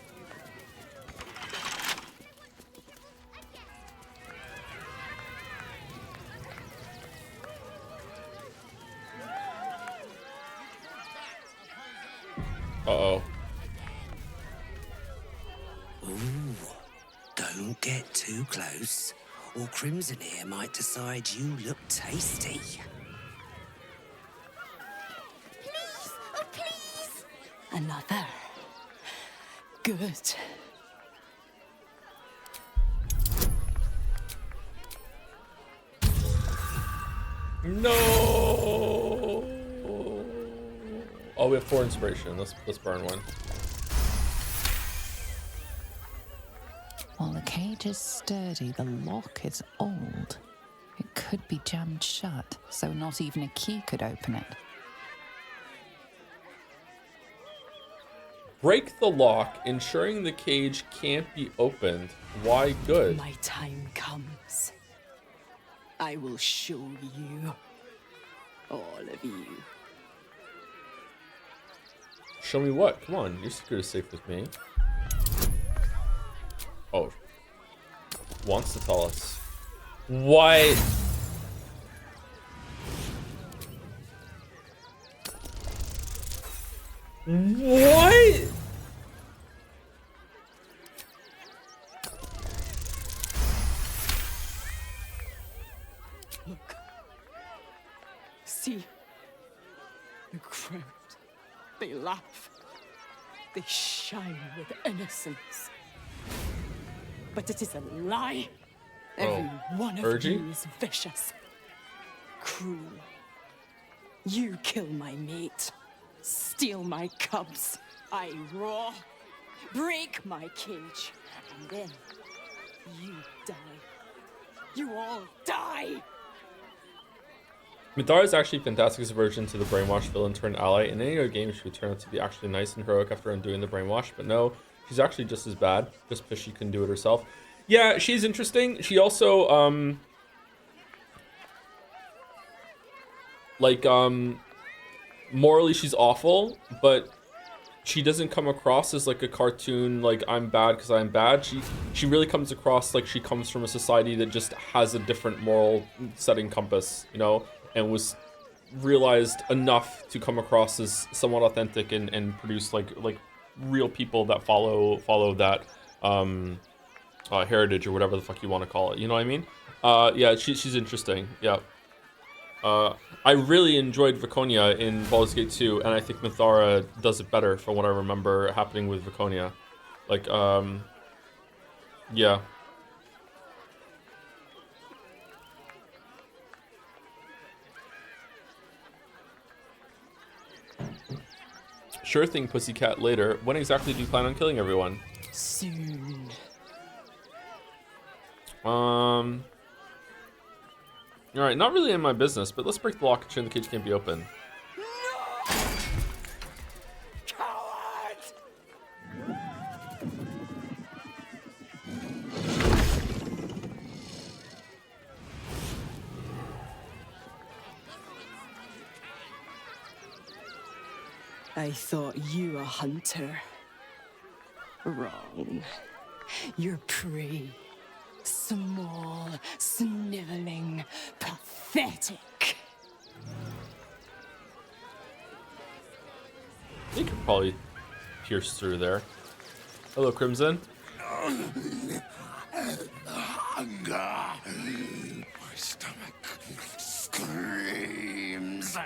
Uh-oh. Ooh, don't get too close, or Crimson here might decide you look tasty. Please, oh please! Another. Good. No. Oh, we have 4 inspiration. Let's burn one. While the cage is sturdy, the lock is old. It could be jammed shut, so not even a key could open it. Break the lock, ensuring the cage can't be opened. Why good? My time comes. I will show you. All of you. Show me what? Come on, your secret is safe with me. Oh. Wants to tell us. What? What? Look. See. The crowd. They laugh. They shine with innocence. But it is a lie. Every one of Urgy? you is vicious. Cruel. You kill my mate. Steal my cubs. I roar. Break my cage. And then you die. You all die. Madara is actually fantastic as a version to the brainwashed villain turned ally. In any other game, she would turn out to be actually nice and heroic after undoing the brainwash, but no, she's actually just as bad, just because she couldn't do it herself. Yeah, she's interesting. She also, morally she's awful, but she doesn't come across as like a cartoon, like I'm bad because I'm bad. She really comes across like she comes from a society that just has a different moral setting compass, you know, and was realized enough to come across as somewhat authentic and produce like real people that follow that heritage or whatever the fuck you want to call it. You know what I mean? Yeah, she's interesting. Yeah. I really enjoyed Viconia in Baldur's Gate 2, and I think Minthara does it better from what I remember happening with Viconia. Like, yeah. Sure thing, pussycat. Later. When exactly do you plan on killing everyone? Soon. Alright, not really in my business, but let's break the lock and ensure the cage can't be open. No! Coward! I thought you a hunter. Wrong. You're prey. Small, sniveling, pathetic. You could probably pierce through there. Hello, Crimson. Hunger. My stomach screams.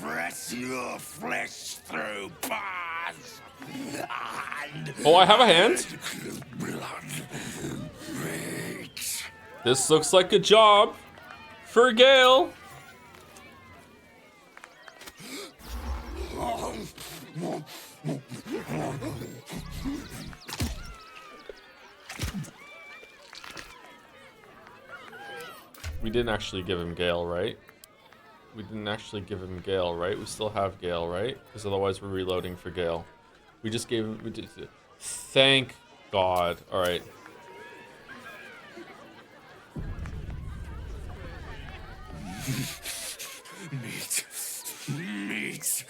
Press your flesh through bars. And Oh, I have a hand. blood reeks. This looks like a job for Gale. We didn't actually give him Gale, right? We didn't actually give him Gale, right? We still have Gale, right? Because otherwise we're reloading for Gale. We just gave him... Thank God. All right. Meat. Meat.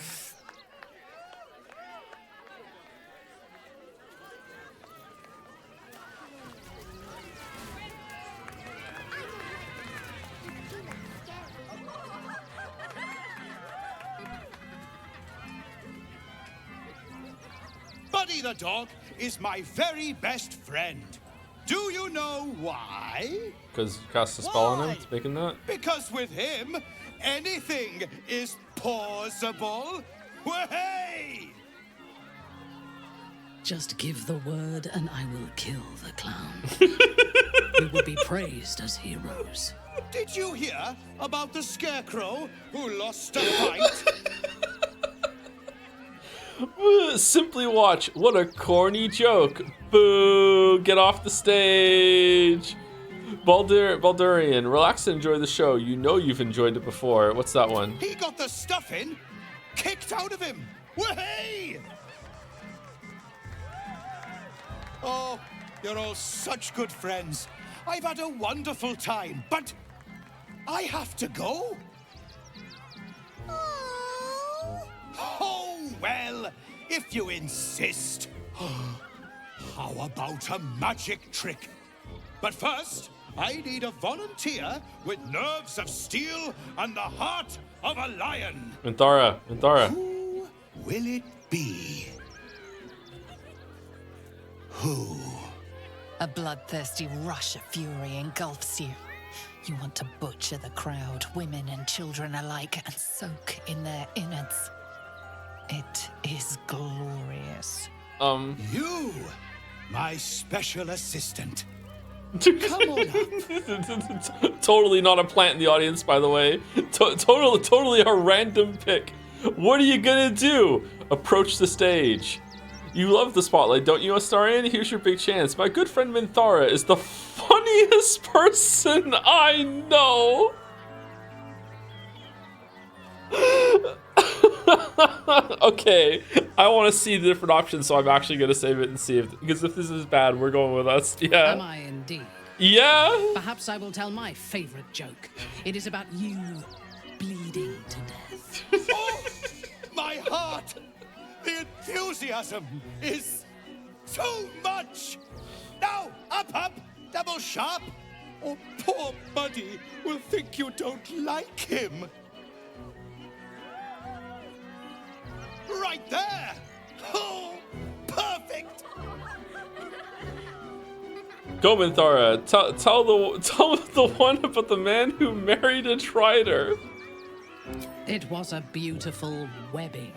Buddy the dog is my very best friend. Do you know why? Because you cast a spell on him, it's making that? Because with him, anything is plausible. Way! Just give the word and I will kill the clown. We will be praised as heroes. Did you hear about the scarecrow who lost a fight? Simply watch. What a corny joke. Boo! Get off the stage. Baldurian, relax and enjoy the show. You know you've enjoyed it before. What's that one? He got the stuffing kicked out of him. Way! Oh, you're all such good friends. I've had a wonderful time, but I have to go. Oh, well, if you insist. How about a magic trick? But first, I need a volunteer with nerves of steel and the heart of a lion. Minthara. Who will it be? Who? A bloodthirsty rush of fury engulfs you. You want to butcher the crowd, women and children alike, and soak in their innards. It is glorious. You, my special assistant. Come on up. Totally not a plant in the audience, by the way. Totally a random pick. What are you gonna do? Approach the stage. You love the spotlight, don't you, Astarion? Here's your big chance. My good friend Minthara is the funniest person I know. Okay, I want to see the different options, so I'm actually going to save it and see if... Because if this is bad, we're going with us. Yeah. Am I indeed? Yeah? Perhaps I will tell my favorite joke. It is about you bleeding to death. Oh, my heart! The enthusiasm is too much! Now, up, double sharp, or poor Buddy will think you don't like him. Right there! Oh, perfect! Go, Minthara. Tell the one about the man who married a Trider. It was a beautiful webbing.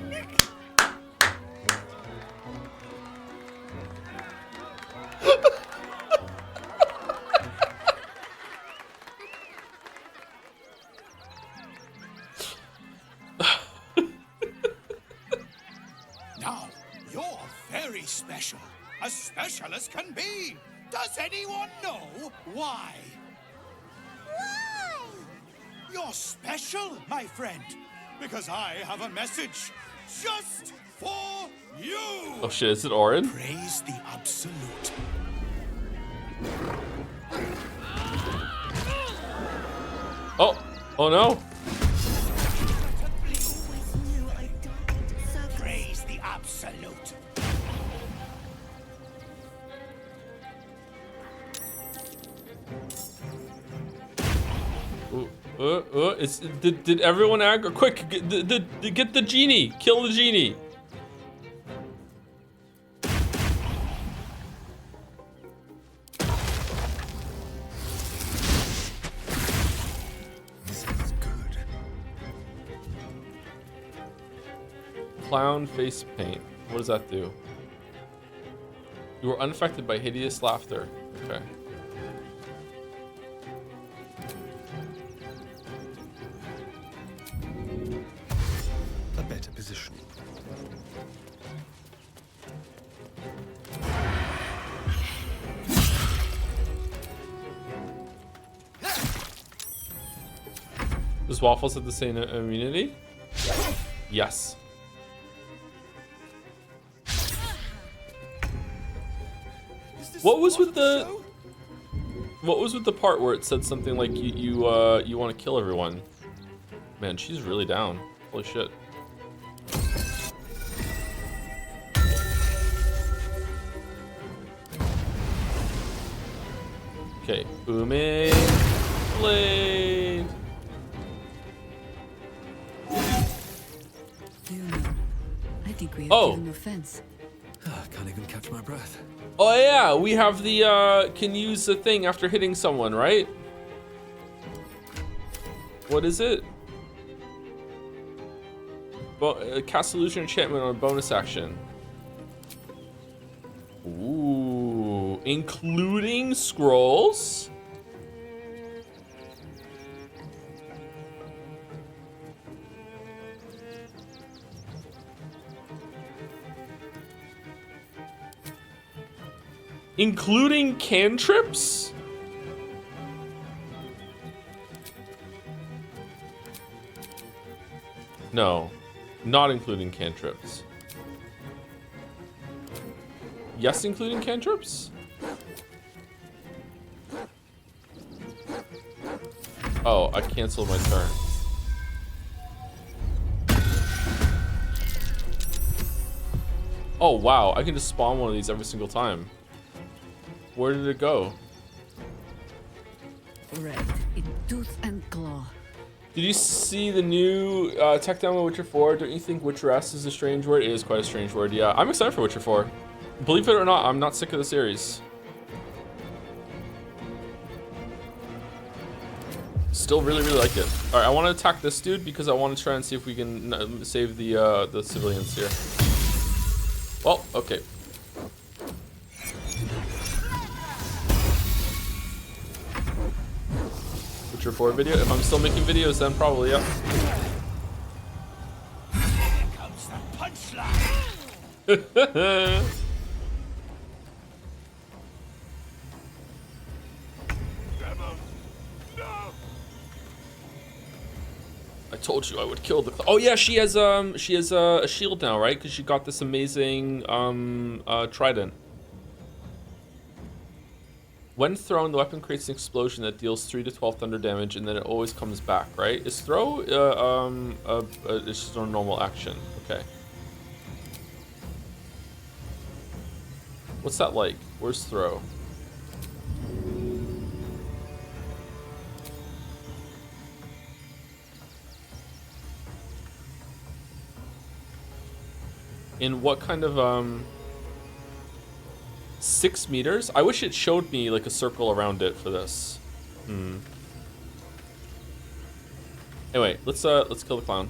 Now, you're very special. As special as can be. Does anyone know why? Why? You're special, my friend. Because I have a message just for you. Oh shit, is it Orin? Praise the absolute. Oh no. Praise the absolute. Did everyone aggro? Quick, get the genie. Kill the genie. This is good. Clown face paint. What does that do? You are unaffected by hideous laughter. Okay. A better position. Does Waffles have the same immunity? Yes. What was with the part where it said something like you want to kill everyone? Man, she's really down. Holy shit. Okay, booming blade. I think we have Oh. given offense. Can't even catch my breath. Oh yeah, we have the can use the thing after hitting someone, right? What is it? Cast illusion enchantment on a bonus action. Ooh, including scrolls. Including cantrips? No, not including cantrips. Yes, including cantrips? Oh, I canceled my turn. Oh, wow, I can just spawn one of these every single time. Where did it go? Red in tooth and claw. Did you see the new tech demo Witcher 4? Don't you think Witcheress is a strange word? It is quite a strange word, yeah. I'm excited for Witcher 4. Believe it or not, I'm not sick of the series. Still really, really like it. All right, I want to attack this dude because I want to try and see if we can save the civilians here. Well, okay. Witcher 4 video? If I'm still making videos, then probably, yeah. Here comes the punchline. I told you I would kill the. Oh yeah, she has a shield now, right? Because she got this amazing trident. When thrown, the weapon creates an explosion that deals 3 to 12 thunder damage, and then it always comes back, right? Is throw it's just a normal action? Okay. What's that like? Where's throw? In what kind of 6 meters? I wish it showed me like a circle around it for this. Anyway, let's kill the clown.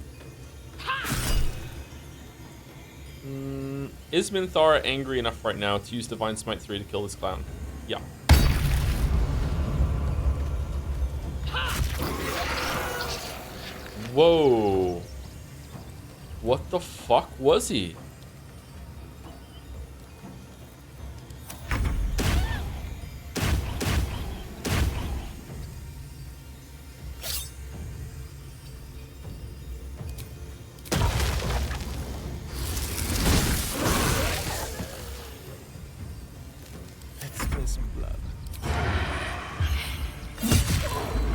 Is Minthara angry enough right now to use Divine Smite 3 to kill this clown? Yeah. Whoa. What the fuck was he?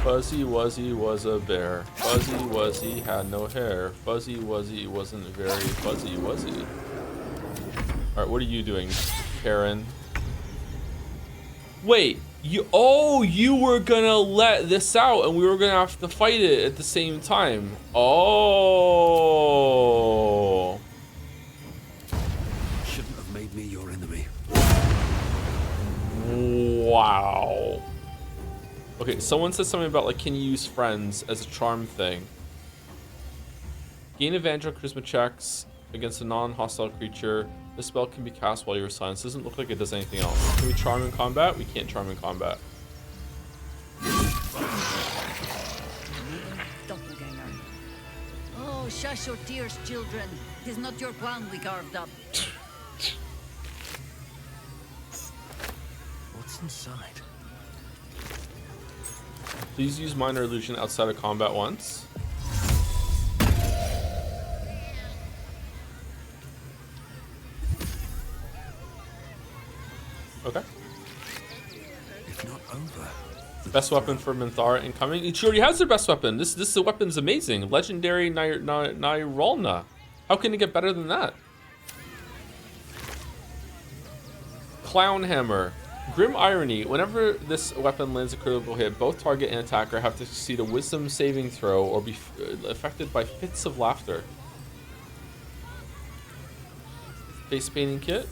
Fuzzy Wuzzy was a bear. Fuzzy Wuzzy had no hair. Fuzzy Wuzzy wasn't very fuzzy, was he? Alright, what are you doing, Karen? Wait, you were gonna let this out and we were gonna have to fight it at the same time. Oh. Shouldn't have made me your enemy. Wow. Okay, someone said something about like, can you use friends as a charm thing? Gain evangel charisma checks against a non-hostile creature. This spell can be cast while you're silenced. Doesn't look like it does anything else. Can we charm in combat? We can't charm in combat. Doppelganger. Oh, shush your tears, children. 'Tis not your clown we carved up. What's inside? Please use minor illusion outside of combat once. Okay. If not over. Best weapon for Minthara incoming. She already has their best weapon. This weapon's amazing. Legendary Nyralna. How can it get better than that? Clown Hammer. Grim Irony. Whenever this weapon lands a critical hit, both target and attacker have to succeed a wisdom saving throw or be affected by fits of laughter. Face painting kit.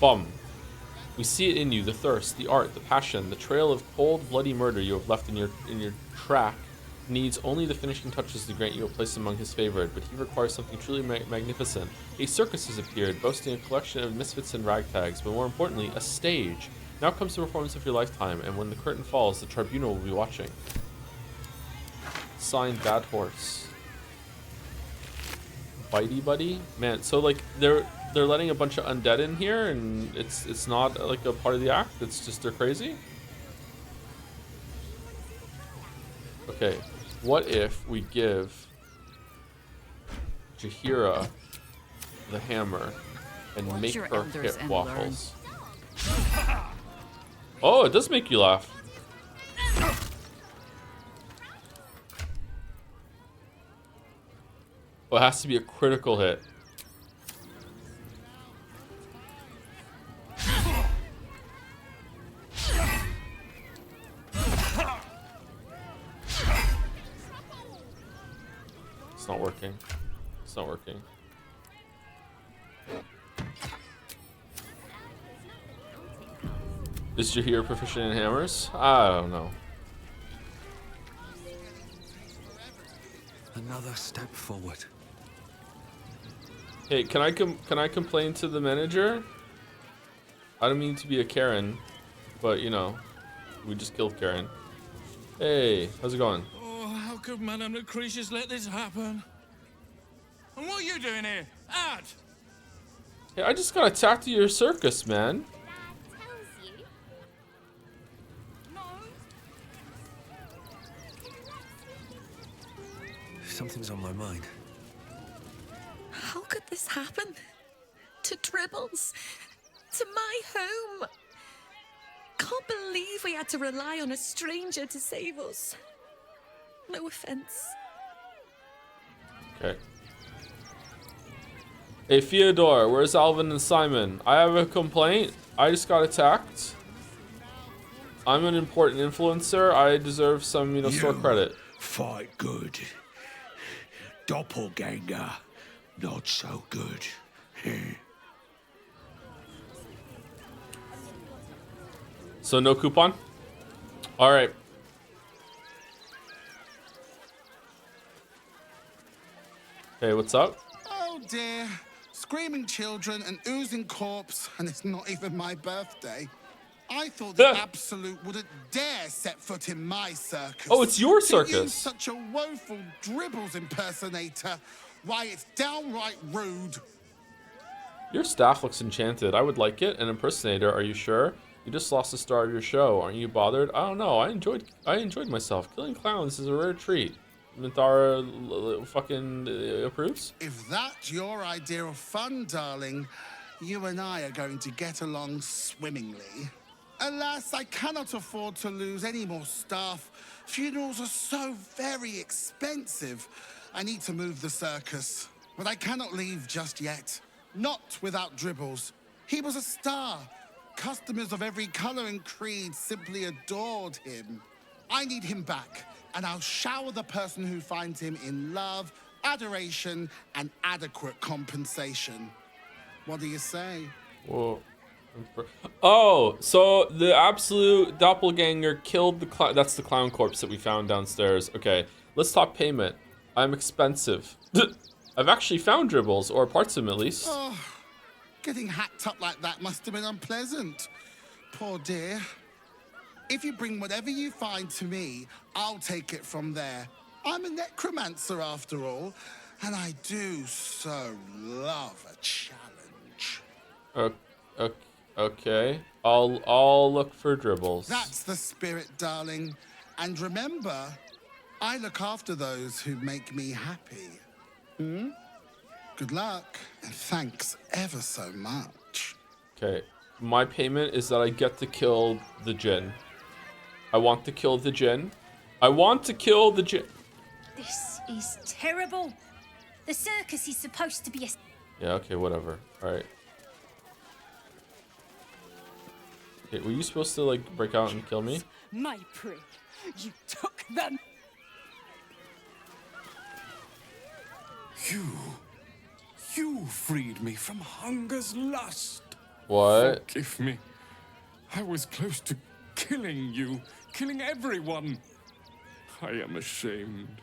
Bum. We see it in you, the thirst, the art, the passion, the trail of cold, bloody murder you have left in your track needs only the finishing touches to grant you a place among his favorite, but he requires something truly magnificent. A circus has appeared, boasting a collection of misfits and ragtags, but more importantly, a stage. Now comes the performance of your lifetime, and when the curtain falls, the tribunal will be watching. Signed, Bad Horse. Bitey buddy? Man, so like they're letting a bunch of undead in here, and it's not like a part of the act, it's just they're crazy? Okay, what if we give Jaheira the hammer and make her hit waffles? Oh, it does make you laugh. Oh, it has to be a critical hit. It's not working. It's not working. Is Jaheira proficient in hammers? I don't know. Another step forward. Hey, can I complain to the manager? I don't mean to be a Karen, but you know, we just killed Karen. Hey, how's it going? Oh, how could Madame Lucretius let this happen? And what are you doing here? Ad! Hey, I just got attacked at your circus, man. Something's on my mind. How could this happen? To Dribbles? To my home? Can't believe we had to rely on a stranger to save us. No offense. Okay. Hey, Theodore, where's Alvin and Simon? I have a complaint. I just got attacked. I'm an important influencer. I deserve some, you know, store credit. Fight good. Doppelganger, not so good. So no coupon? All right. Hey, what's up? Oh dear. Screaming children, an oozing corpse, and it's not even my birthday. I thought the Absolute wouldn't dare set foot in my circus. Oh, it's your To you, circus. such a woeful Dribbles impersonator. Why, it's downright rude. Your staff looks enchanted. I would like it. An impersonator, are you sure? You just lost the star of your show. Aren't you bothered? I don't know. I enjoyed myself. Killing clowns is a rare treat. Minthara fucking approves? If that's your idea of fun, darling, you and I are going to get along swimmingly. Alas, I cannot afford to lose any more staff. Funerals are so very expensive. I need to move the circus, but I cannot leave just yet. Not without Dribbles. He was a star. Customers of every color and creed simply adored him. I need him back, and I'll shower the person who finds him in love, adoration, and adequate compensation. What do you say? Whoa. Oh, so the Absolute doppelganger killed the clown. That's the clown corpse that we found downstairs. Okay, let's talk payment. I'm expensive. I've actually found Dribbles, or parts of him at least. Oh, getting hacked up like that must have been unpleasant. Poor dear. If you bring whatever you find to me, I'll take it from there. I'm a necromancer after all, and I do so love a challenge. Okay. I'll look for Dribbles. That's the spirit, darling. And remember, I look after those who make me happy. Good luck, and thanks ever so much. Okay. My payment is that I get to kill the djinn. I want to kill the djinn. I want to kill the djinn. This is terrible. The circus is supposed to be a... Yeah, okay, whatever. Alright. Okay, were you supposed to, like, break out and kill me? My prick, you took them. You freed me from hunger's lust. What? Forgive me. I was close to killing you, killing everyone. I am ashamed.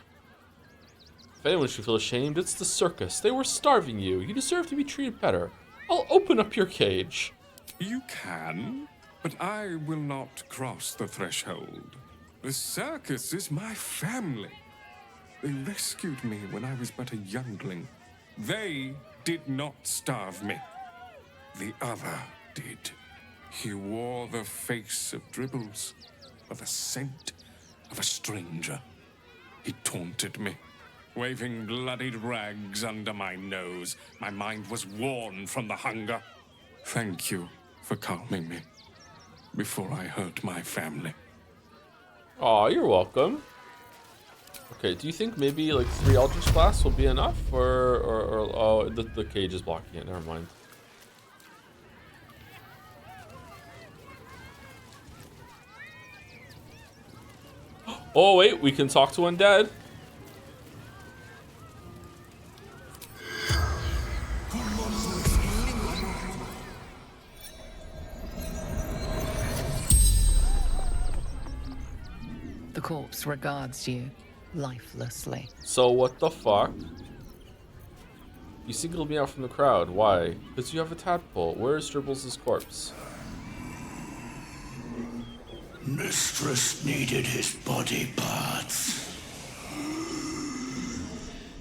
If anyone should feel ashamed, it's the circus. They were starving you. You deserve to be treated better. I'll open up your cage. You can, but I will not cross the threshold. The circus is my family. They rescued me when I was but a youngling. They did not starve me. The other did. He wore the face of Dribbles, or the scent of a stranger. He taunted me, waving bloodied rags under my nose. My mind was worn from the hunger. Thank you for calming me before I hurt my family. Aw, you're welcome. Okay, do you think maybe like 3 Eldritch Blasts will be enough? Or oh, the cage is blocking it, never mind. Oh wait, we can talk to undead. The corpse regards you lifelessly. So what the fuck? You singled me out from the crowd. Why? Because you have a tadpole. Where is Dribbles' corpse? Mistress needed his body parts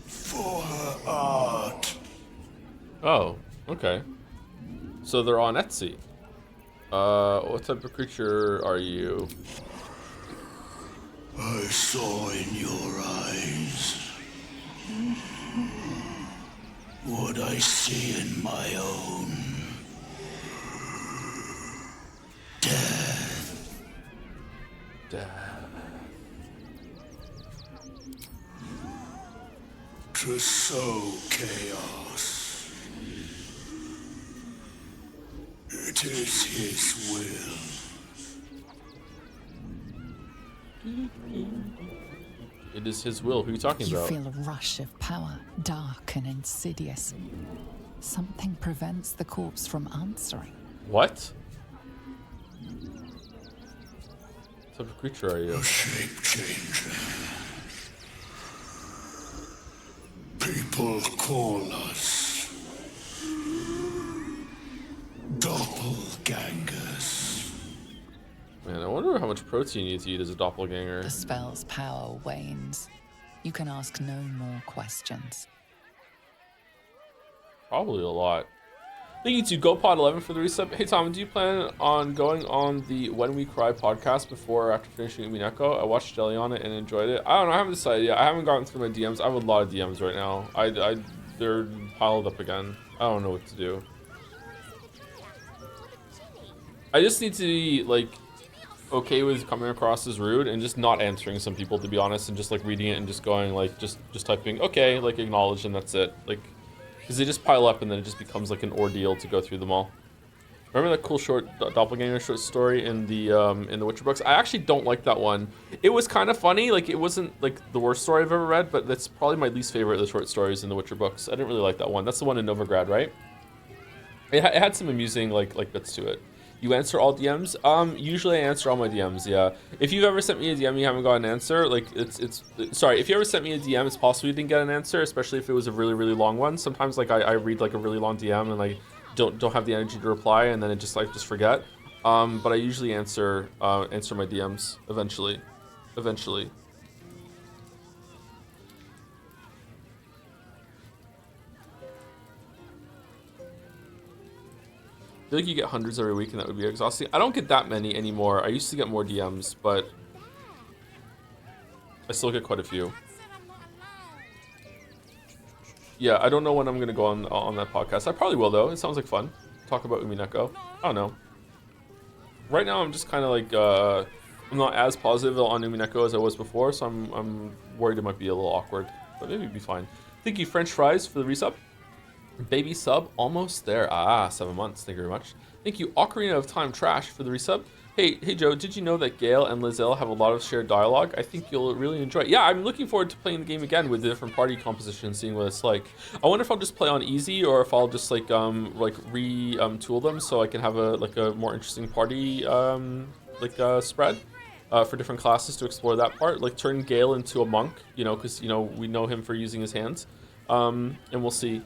for her art. Oh, okay. So they're on Etsy. What type of creature are you? I saw in your eyes what I see in my own. Death. To sow chaos. It is his will. It is his will. Who are you talking You about? feel a rush of power, dark and insidious. Something prevents the corpse from answering. What? What type of creature are you? A shape changer. People call us doppelgangers. Man, I wonder how much protein you need to eat as a doppelganger. The spell's power wanes. You can ask no more questions. Probably a lot. Thank you to GoPod11 for the resub. Hey Tom, do you plan on going on the When We Cry podcast before or after finishing Umineko? I watched Jelly on it and enjoyed it. I don't know, I haven't decided yet. I haven't gotten through my DMs. I have a lot of DMs right now. They're piled up again. I don't know what to do. I just need to be like okay with coming across as rude and just not answering some people, to be honest, and just like reading it and just going like just typing okay, like acknowledge, and that's it. Like, because they just pile up and then it just becomes like an ordeal to go through them all. Remember that cool short doppelganger short story in the Witcher books? I actually don't like that one. It was kind of funny, like it wasn't like the worst story I've ever read, but that's probably my least favorite of the short stories in the Witcher books. I didn't really like that one. That's the one in Novigrad, right? It had some amusing like bits to it. You answer all DMs? Usually I answer all my DMs, yeah. If you've ever sent me a DM and you haven't got an answer, like sorry, if you ever sent me a DM, it's possible you didn't get an answer, especially if it was a really, really long one. Sometimes like I read like a really long DM and like don't have the energy to reply, and then it just like just forget. But I usually answer my DMs eventually. I feel like you get hundreds every week and that would be exhausting. I don't get that many anymore. I used to get more DMs, but I still get quite a few. Yeah, I don't know when I'm going to go on that podcast. I probably will, though. It sounds like fun. Talk about Umineko. I don't know. Right now, I'm just kind of like, I'm not as positive on Umineko as I was before, so I'm worried it might be a little awkward, but maybe it'd be fine. Thank you, French Fries, for the resub. Baby sub, almost there. 7 months. Thank you very much. Thank you, Ocarina of Time Trash, for the resub. Hey Joe, did you know that Gale and Lizelle have a lot of shared dialogue? I think you'll really enjoy it. Yeah, I'm looking forward to playing the game again with the different party composition, seeing what it's like. I wonder if I'll just play on easy or if I'll just like tool them so I can have a more interesting party spread for different classes to explore that part. Like turn Gale into a monk, you know, because you know we know him for using his hands, and we'll see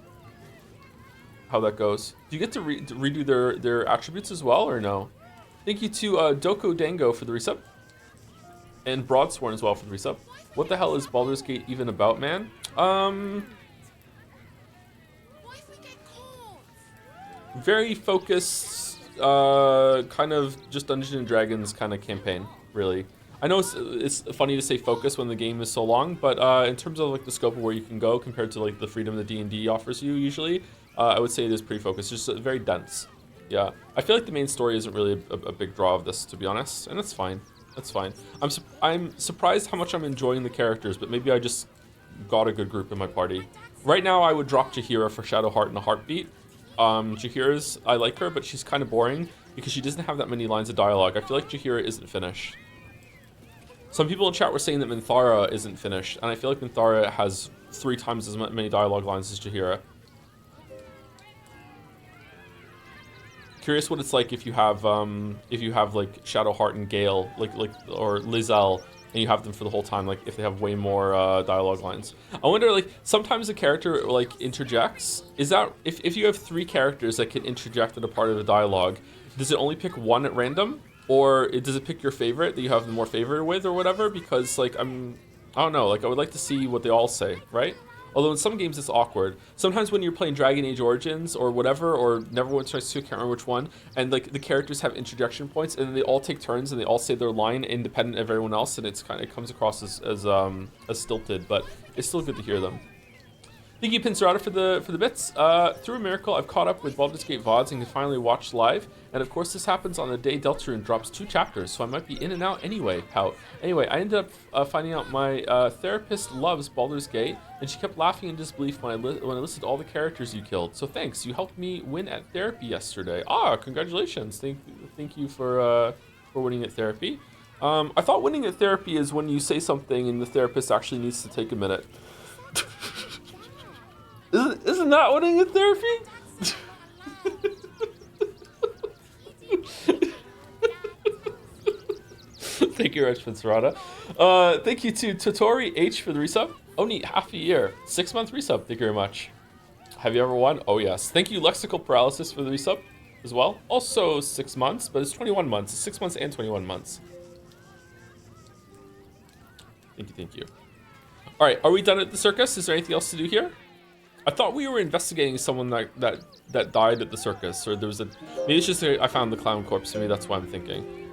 how that goes. Do you get to redo their attributes as well or no? Thank you to Doko Dango for the resub. And Broadsworn as well for the resub. What the hell is Baldur's Gate even about, man? Very focused, kind of just Dungeons and Dragons kind of campaign, really. I know it's funny to say focus when the game is so long, but in terms of like the scope of where you can go compared to like the freedom that D&D offers you usually, I would say it is pretty focused. It's just very dense. Yeah, I feel like the main story isn't really a big draw of this, to be honest, and that's fine. That's fine. I'm surprised how much I'm enjoying the characters, but maybe I just got a good group in my party. Right now, I would drop Jaheira for Shadowheart in a heartbeat. Jaheira's, I like her, but she's kind of boring because she doesn't have that many lines of dialogue. I feel like Jaheira isn't finished. Some people in chat were saying that Minthara isn't finished, and I feel like Minthara has 3 times as many dialogue lines as Jaheira. Curious what it's like if you have like Shadowheart and Gale, or Lizelle, and you have them for the whole time, like if they have way more dialogue lines. I wonder, like, sometimes a character like interjects. Is that if you have 3 characters that can interject at a part of the dialogue, does it only pick one at random, or does it pick your favorite that you have the more favorite with, or whatever? Because like I don't know, like I would like to see what they all say, right? Although in some games it's awkward. Sometimes when you're playing Dragon Age Origins or whatever, or Neverwinter Nights 2, I can't remember which one, and like the characters have interjection points, and then they all take turns and they all say their line independent of everyone else, and it comes across as stilted, but it's still good to hear them. Thank you, Pincerata, for the bits. Through a miracle, I've caught up with Baldur's Gate VODs and can finally watch live. And of course, this happens on the day Deltarune drops 2 chapters, so I might be in and out anyway. Anyway, I ended up finding out my therapist loves Baldur's Gate, and she kept laughing in disbelief when I listed all the characters you killed. So thanks, you helped me win at therapy yesterday. Congratulations! Thank you for winning at therapy. I thought winning at therapy is when you say something and the therapist actually needs to take a minute. Isn't that winning at therapy? Thank you, Rich Pincerata. Thank you to Totori H for the resub. Only half a year. 6-month resub. Thank you very much. Have you ever won? Oh, yes. Thank you, Lexical Paralysis, for the resub as well. Also 6 months, but it's 21 months. It's 6 months and 21 months. Thank you. All right, are we done at the circus? Is there anything else to do here? I thought we were investigating someone that died at the circus, or there was maybe it's just I found the clown corpse. Maybe that's why I'm thinking.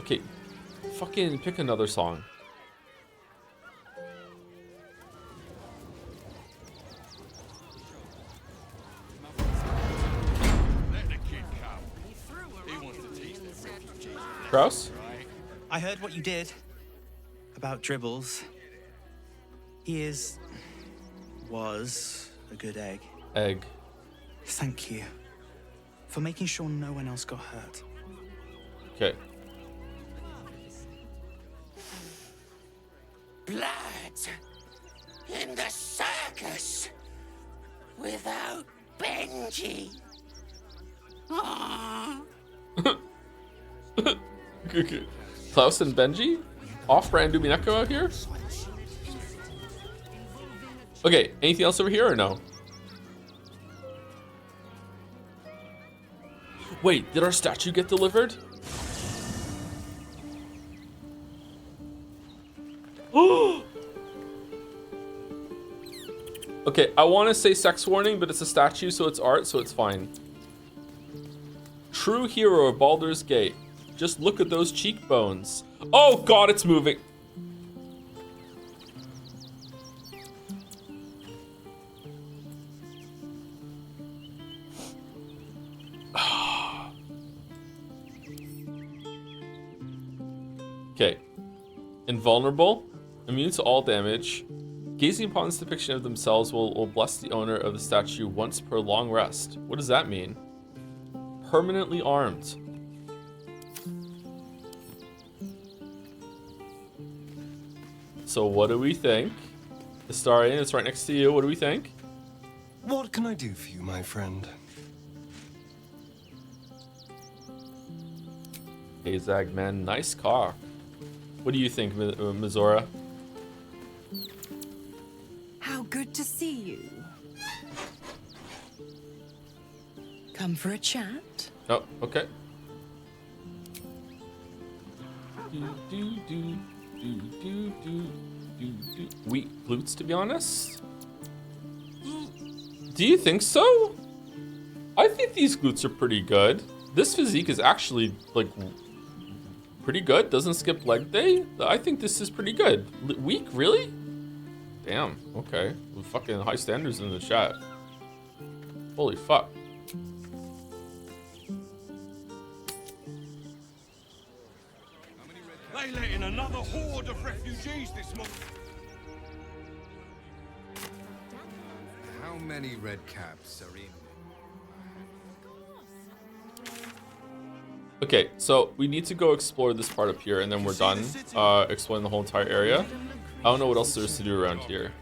Okay, fucking pick another song. Kraus? I heard what you did about Dribbles. He was a good egg. Egg. Thank you for making sure no one else got hurt. Okay. Blood in the circus without Benji. Aww. Klaus and Benji? Off-brand Dubineko out here? Okay, anything else over here or no? Wait, did our statue get delivered? Okay, I want to say sex warning, but it's a statue, so it's art, so it's fine. True hero of Baldur's Gate. Just look at those cheekbones. Oh god, it's moving. Okay. Invulnerable. Immune to all damage. Gazing upon this depiction of themselves will bless the owner of the statue once per long rest. What does that mean? Permanently armed. So what do we think? Astarion, it's right next to you. What do we think? What can I do for you, my friend? Hey, Zagman, nice car. What do you think, Mizora? How good to see you. Come for a chat? Oh, okay. Weak glutes, to be honest. Do you think so? I think these glutes are pretty good. This physique is actually, like, pretty good. Doesn't skip leg day. I think this is pretty good. Weak, really? Damn, okay. Fucking high standards in the chat. Holy fuck. They let in another horde of refugees this month. How many red caps are in? Okay, so we need to go explore this part up here, and then we're done exploring the whole entire area. I don't know what else there is to do around here.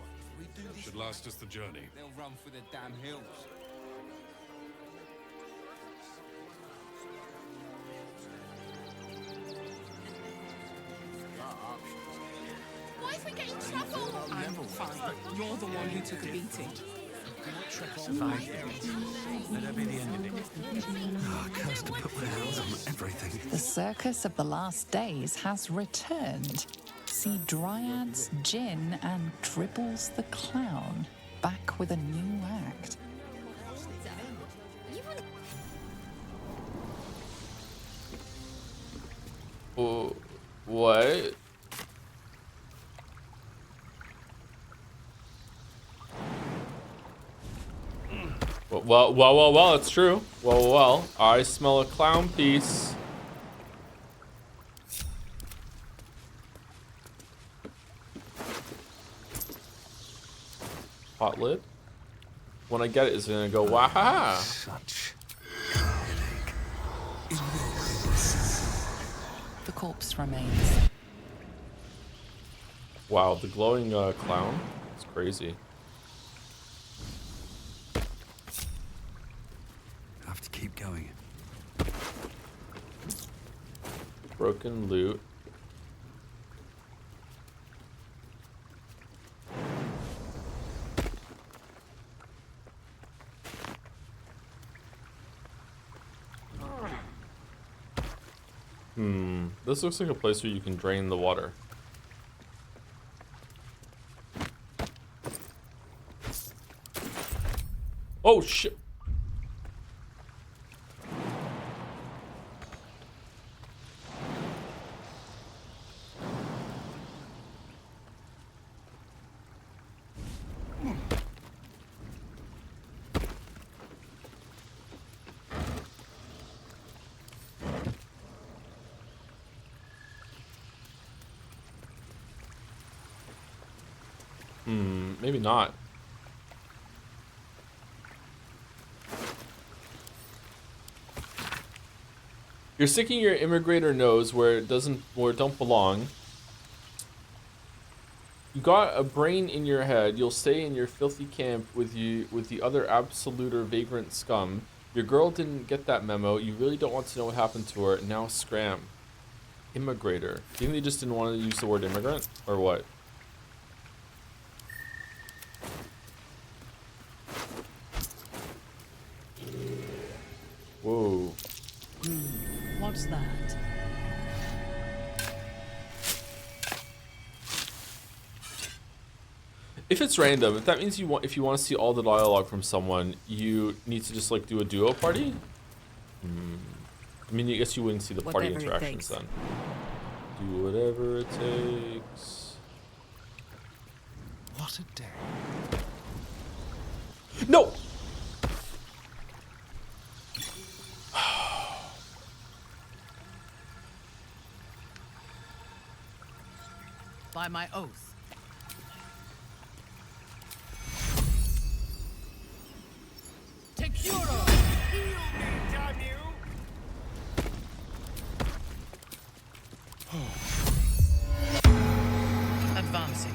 Should last us the journey. They'll run for the damn hills. Why is we getting trouble? I'm fine. You're the one who took a beating. Survive. Let that be the end of it. Oh, cursed to put my hands on everything. The circus of the last days has returned. See Dryads, Jin, and Dribbles the Clown back with a new act. Oh, what? Well, it's true. Well, I smell a clown piece. Hot lid. When I get it, it's gonna go wahaha. Such The corpse remains. Wow, the glowing clown. It's crazy. have to keep going. Broken loot. This looks like a place where you can drain the water. Oh shit. Maybe not. You're sticking your immigrator nose where it don't belong. You got a brain in your head. You'll stay in your filthy camp with the other absolute or vagrant scum. Your girl didn't get that memo. You really don't want to know what happened to her. Now scram. Immigrator. Do you think they just didn't want to use the word immigrant or what? Whoa. What's that? If it's random, if that means if you want to see all the dialogue from someone, you need to just like do a duo party. I mean, I guess you wouldn't see the party interactions then. Do whatever it takes. What a day. No! By my oath. Advancing.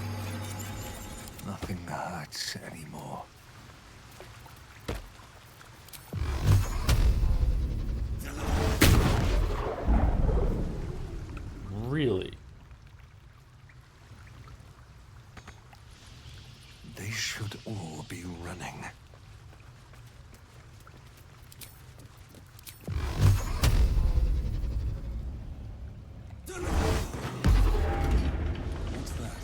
Nothing hurts anymore. Really? They should all be running. What's that?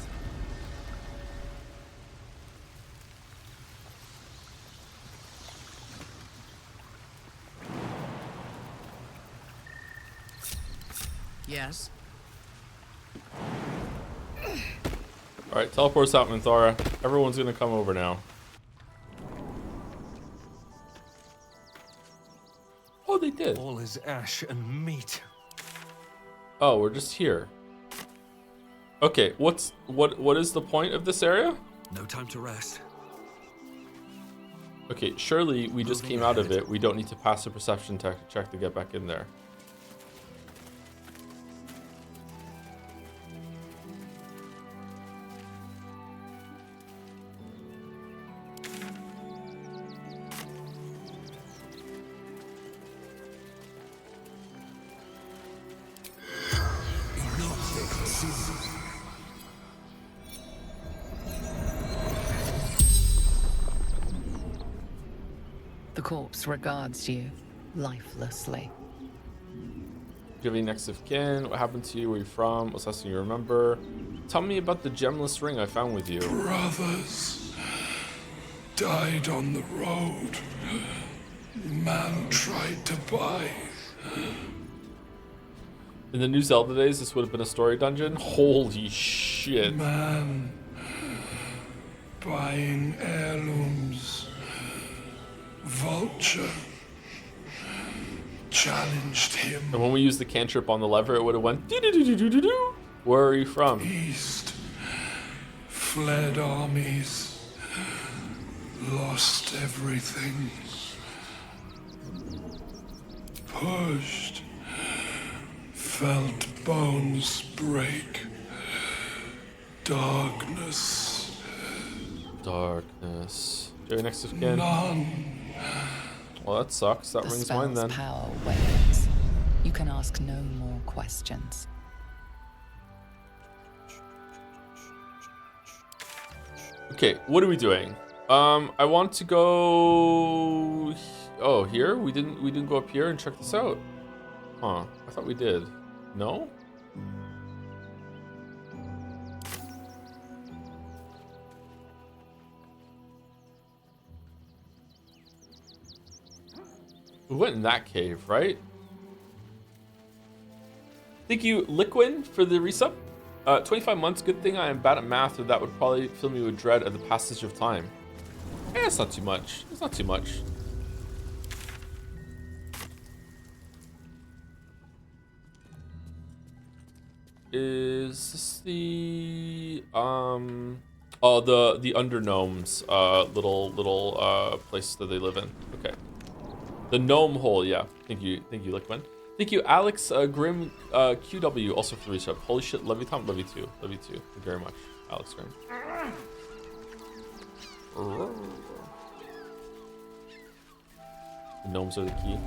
Yes. Alright, teleport's out, Minthara. Everyone's gonna come over now. Oh, they did. All is ash and meat. Oh, we're just here. Okay, what is the point of this area? No time to rest. Okay, surely we just came out of it. We don't need to pass a perception check to get back in there. The corpse regards you lifelessly. Do you have any next of kin? What happened to you? Where are you from? What's last thing you remember? Tell me about the gemless ring I found with you. Brothers died on the road. Man tried to buy. In the New Zelda days, this would have been a story dungeon. Holy shit. Man buying heirlooms. Vulture challenged him. And when we used the cantrip on the lever, it would have went doo-doo-doo-doo-doo-doo. Where are you from? East. Fled armies. Lost everything. Pushed. Felt bones break. Darkness. Darkness. Do you have next of kin? None. Well, that sucks. That The rings mine spell's then. power wanes. You can ask no more questions. Okay, what are we doing? I want to go. Oh, here? We didn't go up here and check this out. Huh? I thought we did. No? We went in that cave, right? Thank you, Liquin, for the resub. 25 months, good thing I am bad at math, or that would probably fill me with dread at the passage of time. Eh, it's not too much. It's not too much. Is this the oh, the under gnomes little place that they live in. Okay. The gnome hole, yeah. Thank you, Liquin. Thank you, Alex Grim QW, also for the resub. Holy shit, love you, Tom. Love you too. Love you too. Thank you very much, Alex Grim. The gnomes are the key.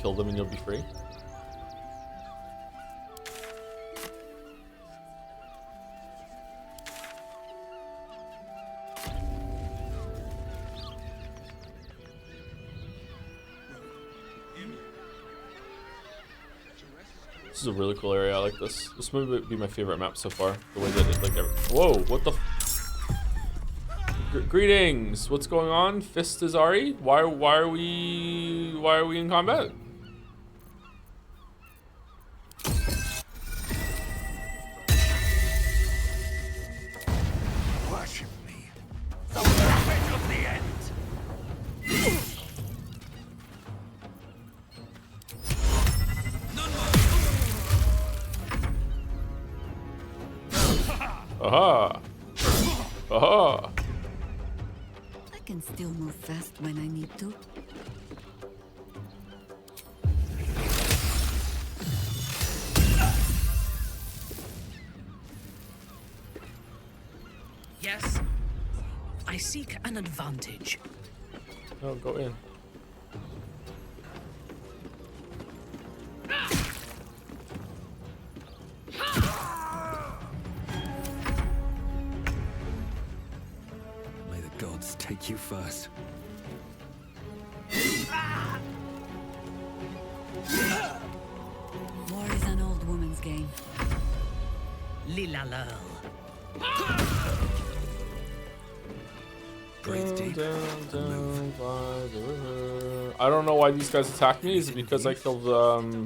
Kill them and you'll be free. This is a really cool area. I like this. This might be my favorite map so far. The way that it, like, whoa, what the? Greetings. What's going on, Fist Azari? Why are we in combat? Worship me. The prophet of the end. Aha! Aha! can still move fast when I need to. Yes, I seek an advantage. Oh, go in. May the gods take you first. War is an old woman's game. Lila Breathe deep. I don't know why these guys attacked me. Is it because I killed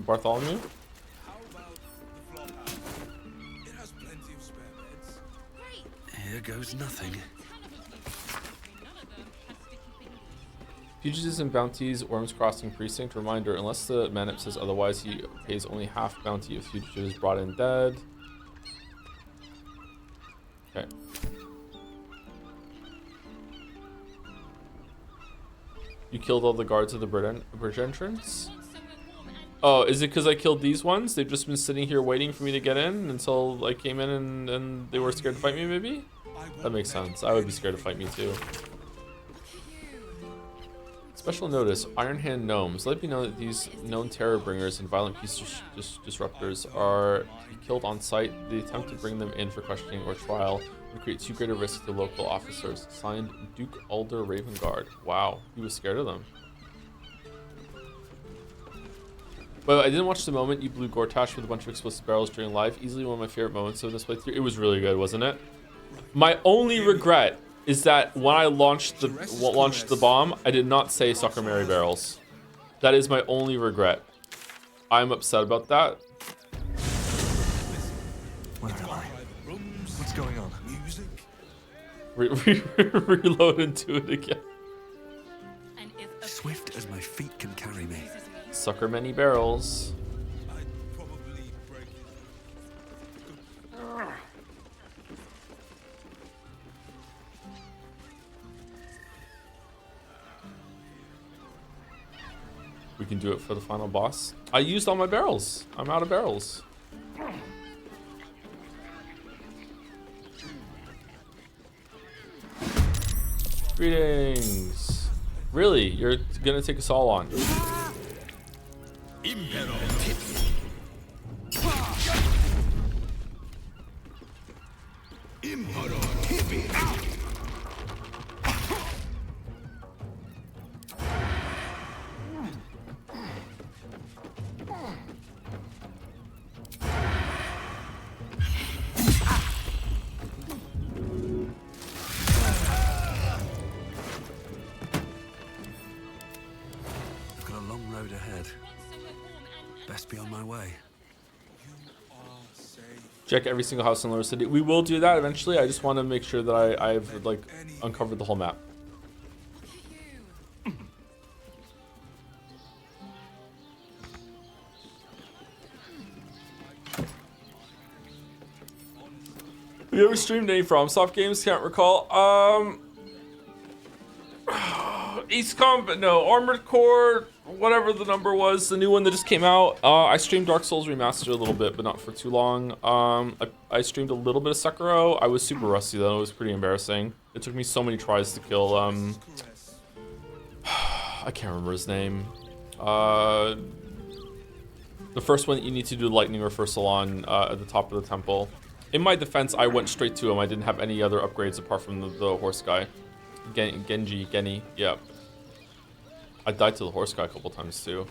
Bartholomew? Here goes nothing. Fugitives and bounties, Worms Crossing Precinct. Reminder, unless the manip says otherwise, he pays only half bounty if fugitives brought in dead. Okay. You killed all the guards of the bridge entrance? Oh, is it because I killed these ones? They've just been sitting here waiting for me to get in until I came in and they were scared to fight me, maybe? That makes sense. I would be scared to fight me too. Special notice, Iron Hand Gnomes. Let me know that these known terror bringers and violent peace disruptors are to be killed on sight. The attempt to bring them in for questioning or trial would create too great a risk to local officers. Signed, Duke Alder Ravengard. Wow, he was scared of them. But I didn't watch the moment you blew Gortash with a bunch of explosive barrels during live. Easily one of my favorite moments of this playthrough. It was really good, wasn't it? My only regret is that when I launched the bomb, I did not say Sucker Mary Barrels. That is my only regret. I'm upset about that. Where am I? What's going on? Reload and do it again. Swift as my feet can carry me. Sucker many barrels. We can do it for the final boss. I used all my barrels. I'm out of barrels. Greetings. Really? You're gonna take us all on? I've got a long road ahead. Best be on my way. Check every single house in Lower City. We will do that eventually. I just want to make sure that I've like uncovered the whole map. Have you ever streamed any FromSoft games? Can't recall. East Combat, no. Armored Core, whatever the number was, the new one that just came out. I streamed Dark Souls Remastered a little bit, but not for too long. I streamed a little bit of Sekiro. I was super rusty though. It was pretty embarrassing. It took me so many tries to kill. I can't remember his name. The first one that you need to do lightning reversal on at the top of the temple. In my defense, I went straight to him. I didn't have any other upgrades apart from the horse guy. Genji, yeah. I died to the horse guy a couple times too.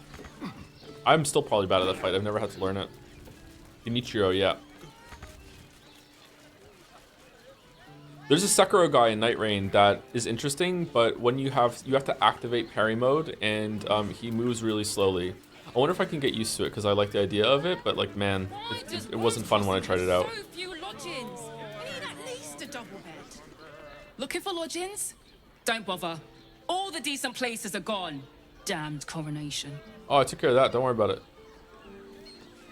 I'm still probably bad at that fight. I've never had to learn it. Genichiro, yeah. There's a Sekiro guy in Night Rain that is interesting, but when you have to activate parry mode, and he moves really slowly. I wonder if I can get used to it because I like the idea of it, but like, man, it wasn't fun when I tried it out. So few lodgings. We need at least a double bed. Looking for lodgings? Don't bother. All the decent places are gone. Damned coronation. Oh, I took care of that. Don't worry about it.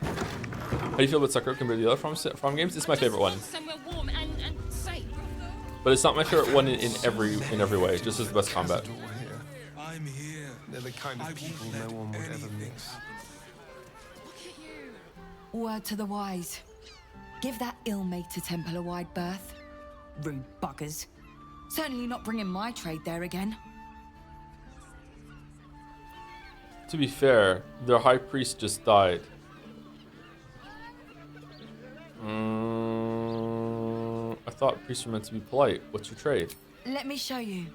How do you feel about Sekiro compared to the other From games? It's my favorite one. Somewhere warm and safe. but it's not my favorite one in every way. Just as the best combat. I'm here. They're the kind of people no one would ever miss. Word to the wise. Give that ill-mate a temple a wide berth. Rude buggers. Certainly not bringing my trade there again. To be fair, their high priest just died. I thought priests were meant to be polite. What's your trade? Let me show you.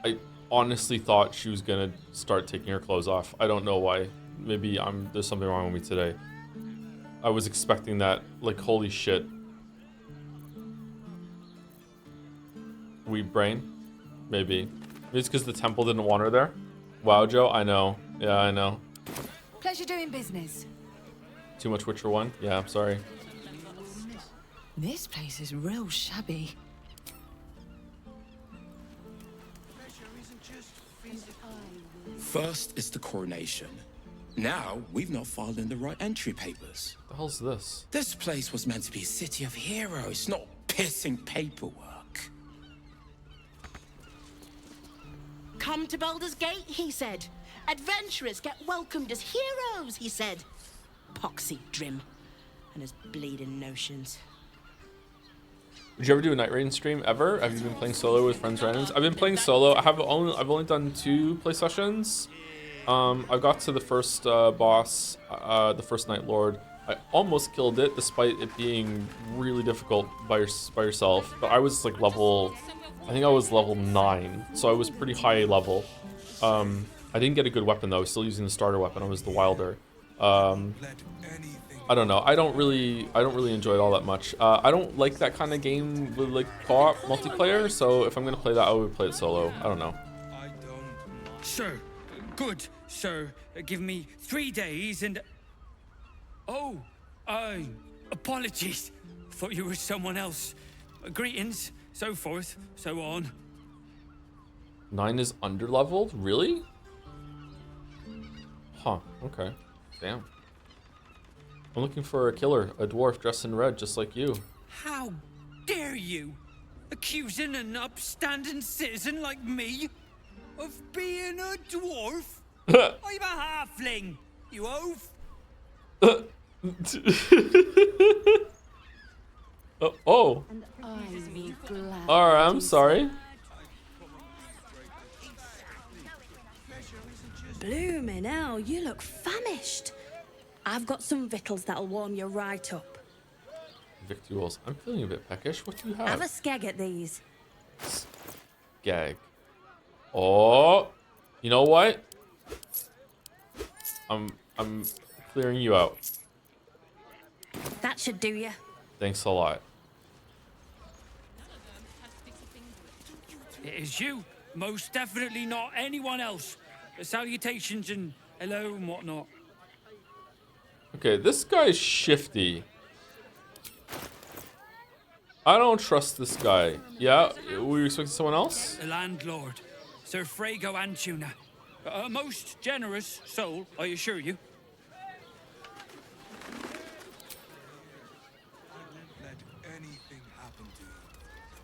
I honestly thought she was gonna start taking her clothes off. I don't know why. Maybe there's something wrong with me today. I was expecting that. Like, holy shit. Weeb brain? Maybe. Maybe it's because the temple didn't want her there. Wow, Joe. I know. Yeah, I know. Pleasure doing business. Too much Witcher 1? Yeah, I'm sorry. This place is real shabby. First is the coronation. Now, we've not filed in the right entry papers. What the hell's this? This place was meant to be a city of heroes, not pissing paperwork. Come to Baldur's Gate, he said. Adventurers get welcomed as heroes, he said. Poxy Drim and his bleeding notions. Did you ever do a Night Rain stream ever? Have you been playing solo with friends or enemies? I've been playing solo. I've only done 2 play sessions. I got to the first boss, the first Night Lord. I almost killed it, despite it being really difficult by yourself. But I was like I think I was level 9, so I was pretty high level. I didn't get a good weapon though. I was still using the starter weapon. I was the Wilder. I don't know. I don't really enjoy it all that much. I don't like that kind of game with like co-op multiplayer. So if I'm gonna play that, I would play it solo. I don't know. Sir, good, sir. Give me 3 days and... Oh, apologies. Thought you were someone else. Greetings, so forth, so on. 9 is underleveled? Really? Huh, okay. Damn. I'm looking for a killer, a dwarf dressed in red, just like you. How dare you? Accusing an upstanding citizen like me of being a dwarf? I'm a halfling, you oaf. Oh. Alright, I'm sorry. Bloomin' hell, you look famished. I've got some victuals that'll warm you right up. Victuals. I'm feeling a bit peckish. What do you have? Have a skeg at these. Gag. Oh, you know what? I'm clearing you out. That should do you. Thanks a lot. It is you. Most definitely not anyone else. Salutations and hello and whatnot. Okay, this guy's shifty. I don't trust this guy. Yeah, were you expecting someone else? The landlord, Sir Frago Antuna. A most generous soul, I assure you.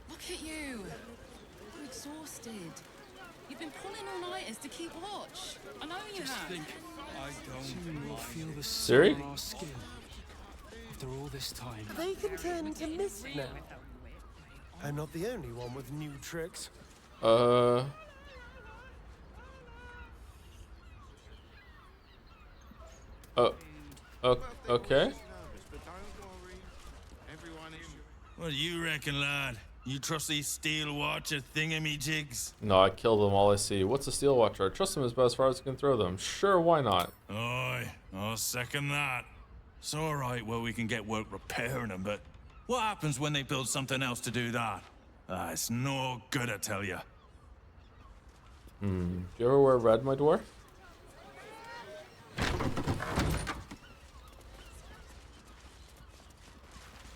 Look at you. You're exhausted. You've been pulling all-nighters to keep watch. I know you have. We'll feel the Siri? sun on our skin after all this time. They can turn into mist now. I'm not the only one with new tricks. Okay. What do you reckon, lad? You trust these steel watcher thingamajigs? No, I kill them all I see. What's a steel watcher? I trust them as best as far as I can throw them. Sure, why not? Aye, I'll second that. It's alright, well, we can get work repairing them, but what happens when they build something else to do that? It's no good, I tell ya. Do you ever wear red, my dwarf?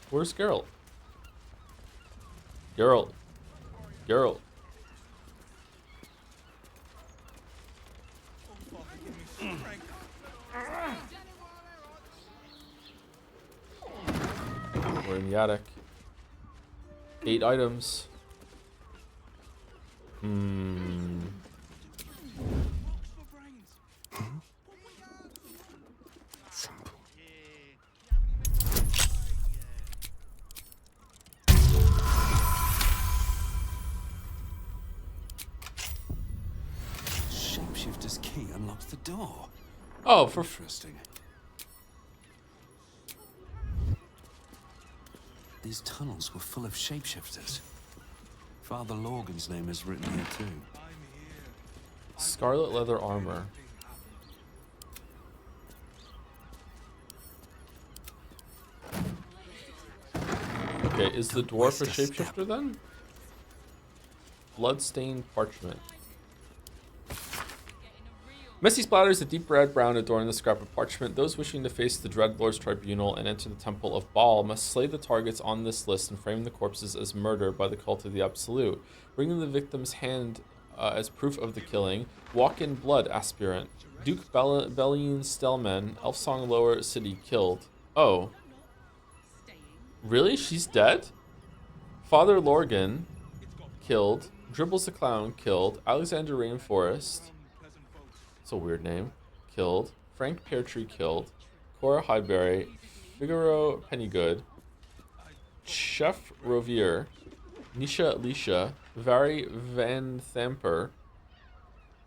Where's Geralt? Geralt. Geralt. We're in the attic. 8 items. Hmm. Shapeshifter's key unlocks the door. Oh, for interesting. These tunnels were full of shapeshifters. Father Lorgan's name is written here too. Scarlet leather armor. Okay, is the dwarf a shapeshifter then? Bloodstained parchment. Messy splatters of deep red brown adorn the scrap of parchment. Those wishing to face the Dreadlord's tribunal and enter the Temple of Baal must slay the targets on this list and frame the corpses as murder by the cult of the Absolute. Bring the victim's hand as proof of the killing. Walk in blood aspirant. Duke Bellion Stellman, Elfsong Lower City killed. Oh. Really? She's dead? Father Lorgan killed. Dribbles the Clown killed. Alexander Rainforest. That's a weird name. Killed. Frank Peartree killed. Cora Highbury. Figaro Pennygood. Chef Rovier. Nisha Alicia. Vary Van Thamper.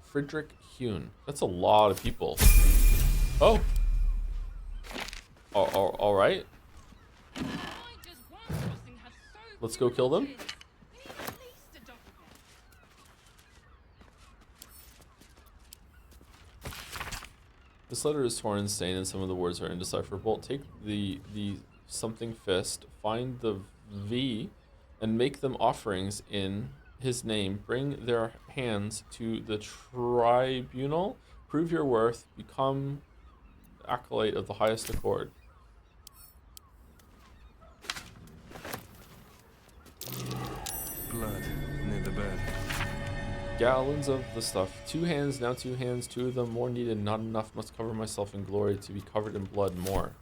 Friedrich Hune. That's a lot of people. Oh. All right. Let's go kill them. This letter is torn and stained, and some of the words are indecipherable. Take the something fist, find the V, and make them offerings in his name. Bring their hands to the tribunal. Prove your worth. Become acolyte of the highest accord. Blood near the bed. Gallons of the stuff. 2 hands, now 2 hands. 2 of them more needed, not enough. Must cover myself in glory to be covered in blood more.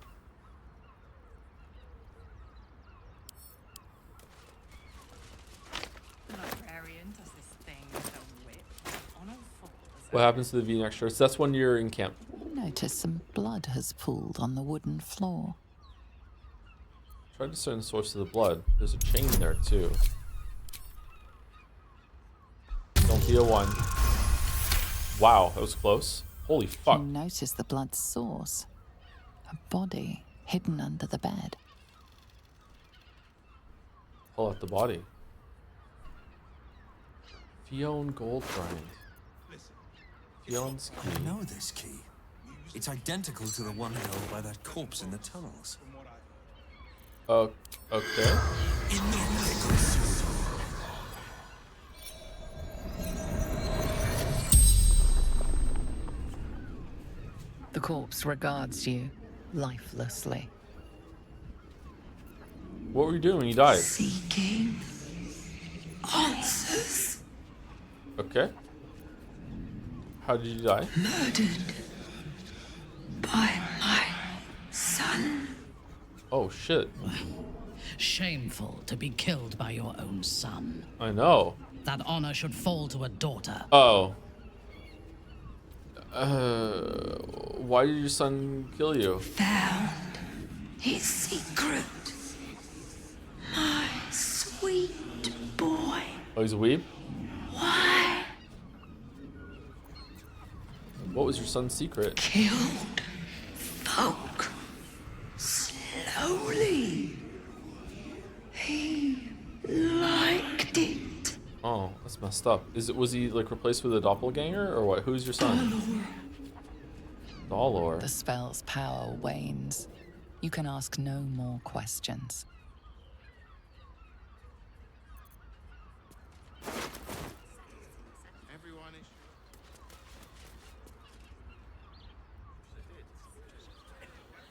What happens to the V-neck shirts? That's when you're in camp. Notice some blood has pooled on the wooden floor. Try to discern the source of the blood. There's a chain there too. Don't be a 1. Wow, that was close. Holy fuck. You notice the blood's source. A body hidden under the bed. Pull out the body. Fionn Goldrind. Fionn's key. I know this key. It's identical to the one held by that corpse in the tunnels. Okay. The corpse regards you lifelessly. What were you doing when you died? Seeking answers. Okay. How did you die? Murdered by my son. Oh shit. Shameful to be killed by your own son. I know. That honor should fall to a daughter. Oh. Why did your son kill you? Found his secret. My sweet boy. Oh, he's a weeb? Why? What was your son's secret? Killed folk slowly. He liked it. Oh, that's messed up. Was he like replaced with a doppelganger or what? Who's your son? Baldur. The spell's power wanes. You can ask no more questions.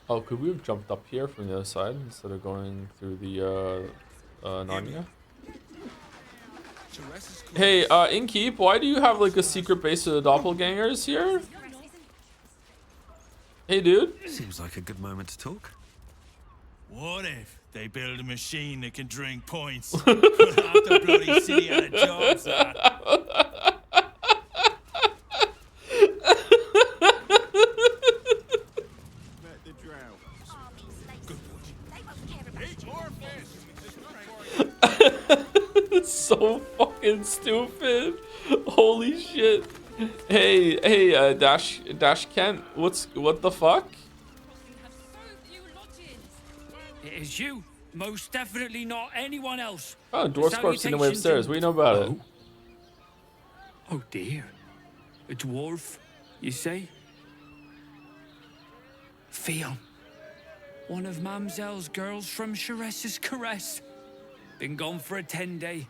Oh, could we have jumped up here from the other side instead of going through the Narnia? Hey, Inkeep, why do you have like a secret base of the doppelgangers here? Hey, dude. Seems like a good moment to talk. What if They build a machine that can drink points. We'll have the bloody city out of jobs, It's so fucking stupid. Holy shit. Hey, Dash Kent, what the fuck? It is you. Most definitely not anyone else. Oh, Dwarf's corpse in the way upstairs. What do you know about it? Oh dear. A dwarf, you say? Fion. One of Mamselle's girls from Chares's Caress. Been gone for a 10-day.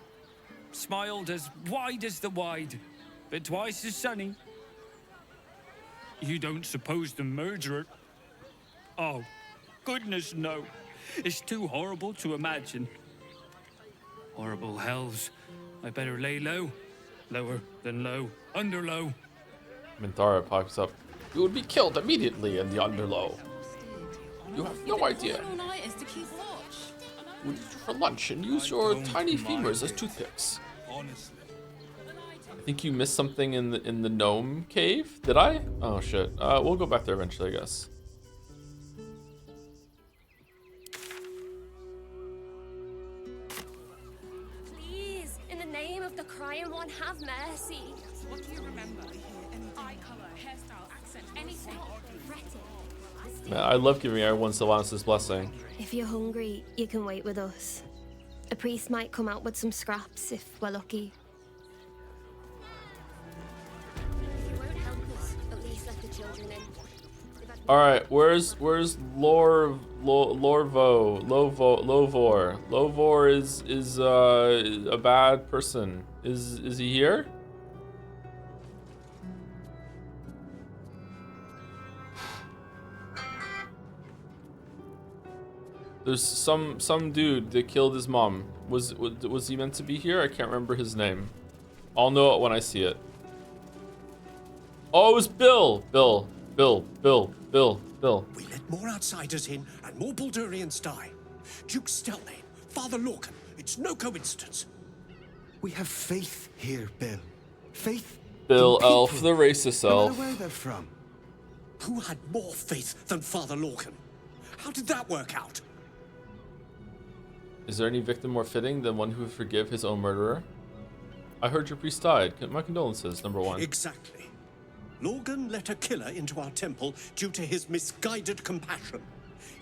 Smiled as wide as the wide, but twice as sunny. You don't suppose the murderer? Oh, goodness no. It's too horrible to imagine. Horrible hells. I better lay low. Lower than low. Under low. Minthara pops up. You would be killed immediately in the underlow. You have no idea. We'll eat you for lunch and use your tiny femurs as toothpicks. I think you missed something in the gnome cave. Did I? Oh shit. We'll go back there eventually, I guess. Please, in the name of the crying one, have mercy. What do you remember? Eye color, hairstyle, accent, anything. Man, I love giving everyone Sylvanas' blessing. If you're hungry, you can wait with us. A priest might come out with some scraps if we're lucky. If you won't help us, at least let the children in. All right, where's Lovor? Lovor is a bad person. Is he here? There's some dude that killed his mom. Was he meant to be here? I can't remember his name. I'll know it when I see it. Oh, it was Bill. Bill. We let more outsiders in and more Baldurians die. Duke Stelnane, Father Lorcan, it's no coincidence. We have faith here, Bill. Faith. Bill Elf, the racist No elf. matter where they're from. Who had more faith than Father Lorcan? How did that work out? Is there any victim more fitting than one who would forgive his own murderer? I heard your priest died. My condolences, number one. Exactly. Lorgan let a killer into our temple due to his misguided compassion.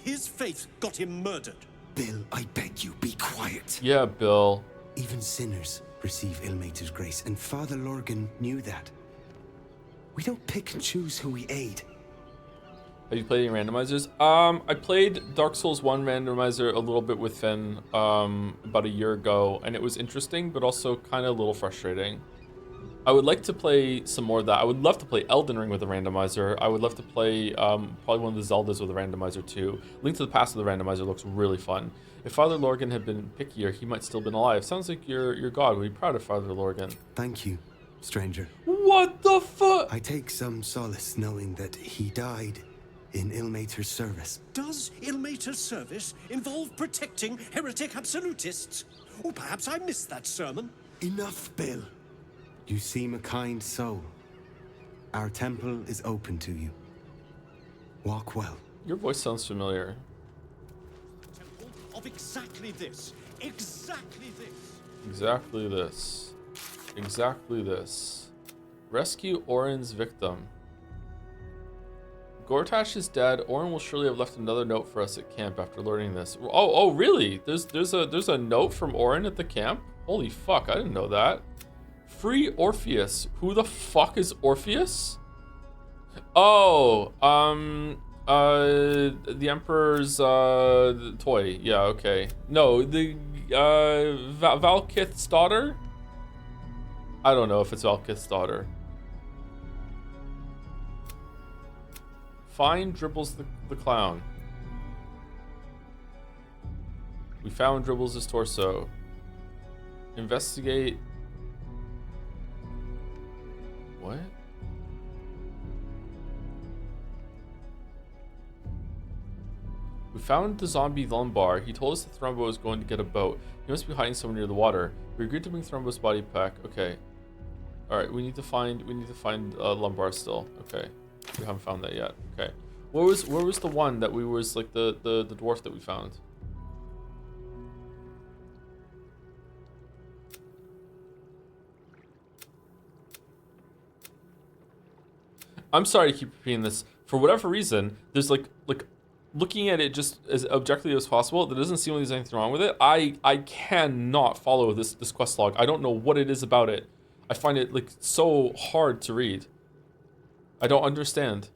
His faith got him murdered. Bill, I beg you, be quiet. Yeah, Bill. Even sinners receive Ilmater's grace, and Father Lorgan knew that. We don't pick and choose who we aid. Have you played any randomizers? I played Dark Souls 1 randomizer a little bit with Finn about a year ago, and it was interesting, but also kind of a little frustrating. I would like to play some more of that. I would love to play Elden Ring with a randomizer. I would love to play probably one of the Zeldas with a randomizer too. Link to the Past with the randomizer looks really fun. If Father Lorgan had been pickier, he might still been alive. Sounds like your god would be proud of Father Lorgan. Thank you, stranger. What the fuck? I take some solace knowing that he died in Ilmater's service. Does Ilmater's service involve protecting heretic absolutists? Or perhaps I missed that sermon. Enough, Bill. You seem a kind soul. Our temple is open to you. Walk well. Your voice sounds familiar. Of exactly this. Exactly this. Exactly this. Exactly this. Rescue Orin's victim. Gortash is dead. Orin will surely have left another note for us at camp after learning this. Oh, really? There's a note from Orin at the camp? Holy fuck, I didn't know that. Free Orpheus. Who the fuck is Orpheus? Oh, the Emperor's toy. Yeah, okay. No, the Valkith's daughter? I don't know if it's Valkith's daughter. Find Dribbles the clown. We found Dribbles' torso. Investigate. What? We found the zombie Lumbar. He told us that Thrumbo was going to get a boat. He must be hiding somewhere near the water. We agreed to bring Thrumbo's body back. Okay. Alright, we need to find Lumbar still. Okay. We haven't found that yet. Okay. Where was the one that we was like the dwarf that we found? I'm sorry to keep repeating this. For whatever reason, there's like looking at it just as objectively as possible, there doesn't seem like there's anything wrong with it. I cannot follow this quest log. I don't know what it is about it. I find it like so hard to read. I don't understand.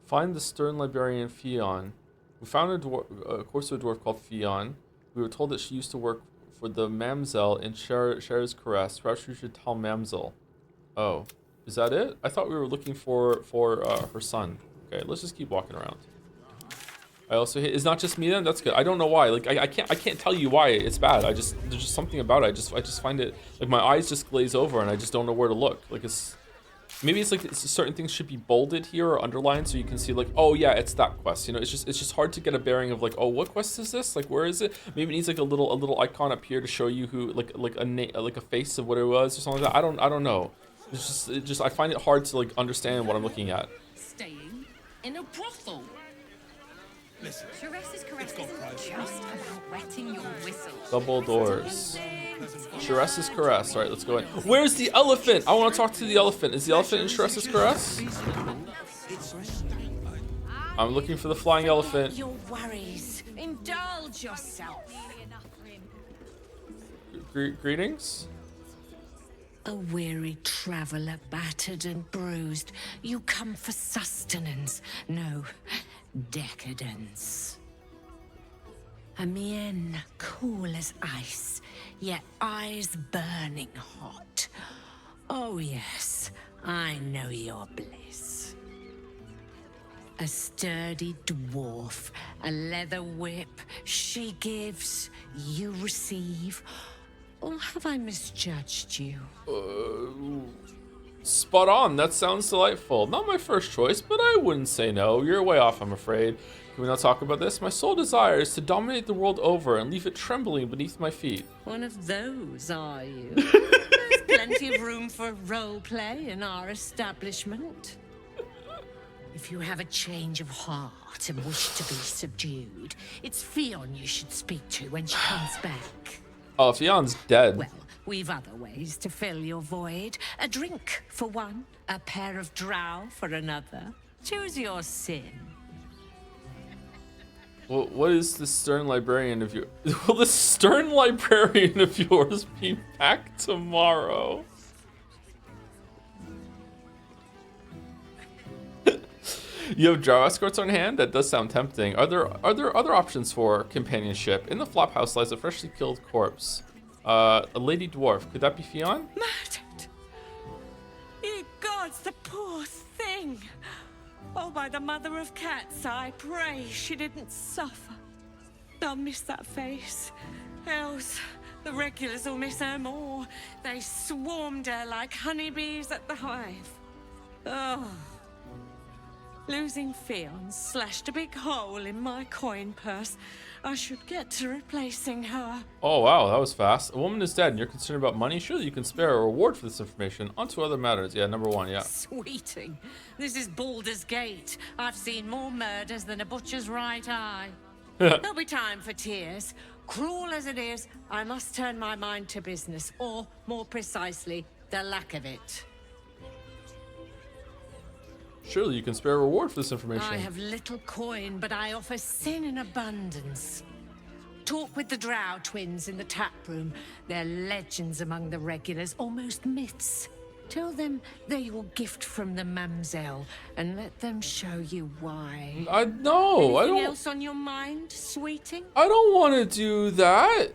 Find the stern librarian Fionn. We found a dwarf called Fionn. We were told that she used to work for the Mamselle in Cher's Caress. Perhaps we should tell Mamselle. Oh, is that it? I thought we were looking for her son. Okay, let's just keep walking around. I also hit. It's not just me then. That's good. I don't know why. Like I can't tell you why it's bad. There's just something about it. I just find it like my eyes just glaze over and I just don't know where to look. Like maybe it's like certain things should be bolded here or underlined so you can see like, oh yeah, it's that quest. You know, it's just hard to get a bearing of like, oh, what quest is this? Like, where is it? Maybe it needs like a little icon up here to show you who like a face of what it was or something like that. I don't know. It's just I find it hard to like understand what I'm looking at. Staying in a brothel. Listen. Cheress's Caress isn't just about wetting your whistle. Double doors. Cheress's Caress. All right, let's go in. Where's the elephant? I want to talk to the elephant. Is the elephant in Cheress's Caress? I'm looking for the flying elephant. Your worries. Indulge yourself. Greetings. A weary traveller, battered and bruised, you come for sustenance, no, decadence. A mien cool as ice, yet eyes burning hot. Oh yes, I know your bliss. A sturdy dwarf, a leather whip, she gives, you receive. Or have I misjudged you? Spot on. That sounds delightful. Not my first choice, but I wouldn't say no. You're way off, I'm afraid. Can we not talk about this? My sole desire is to dominate the world over and leave it trembling beneath my feet. One of those, are you? There's plenty of room for role play in our establishment. If you have a change of heart and wish to be subdued, it's Fionn you should speak to when she comes back. Oh, Fionn's dead. Well, we've other ways to fill your void. A drink for one, a pair of drow for another. Choose your sin. Well, what is the stern librarian of yours? Will the stern librarian of yours be back tomorrow? You have drow escorts on hand? That does sound tempting. Are there other options for companionship? In the flophouse lies a freshly killed corpse. A lady dwarf. Could that be Fionn? Murdered! Ye gods, the poor thing! Oh, by the mother of cats, I pray she didn't suffer. I'll miss that face. Else, the regulars will miss her more. They swarmed her like honeybees at the hive. Oh. Losing Fionn slashed a big hole in my coin purse. I should get to replacing her. Oh wow, that was fast. A woman is dead and you're concerned about money? Surely you can spare a reward for this information. On to other matters. Yeah, number one, yeah. Sweeting. This is Baldur's Gate. I've seen more murders than a butcher's right eye. There'll be time for tears. Cruel as it is, I must turn my mind to business, or more precisely, the lack of it. Surely you can spare a reward for this information. I have little coin, but I offer sin in abundance. Talk with the Drow twins in the tap room. They're legends among the regulars, almost myths. Tell them they're your gift from the Mamselle, and let them show you why. Anything else on your mind, sweeting? I don't want to do that.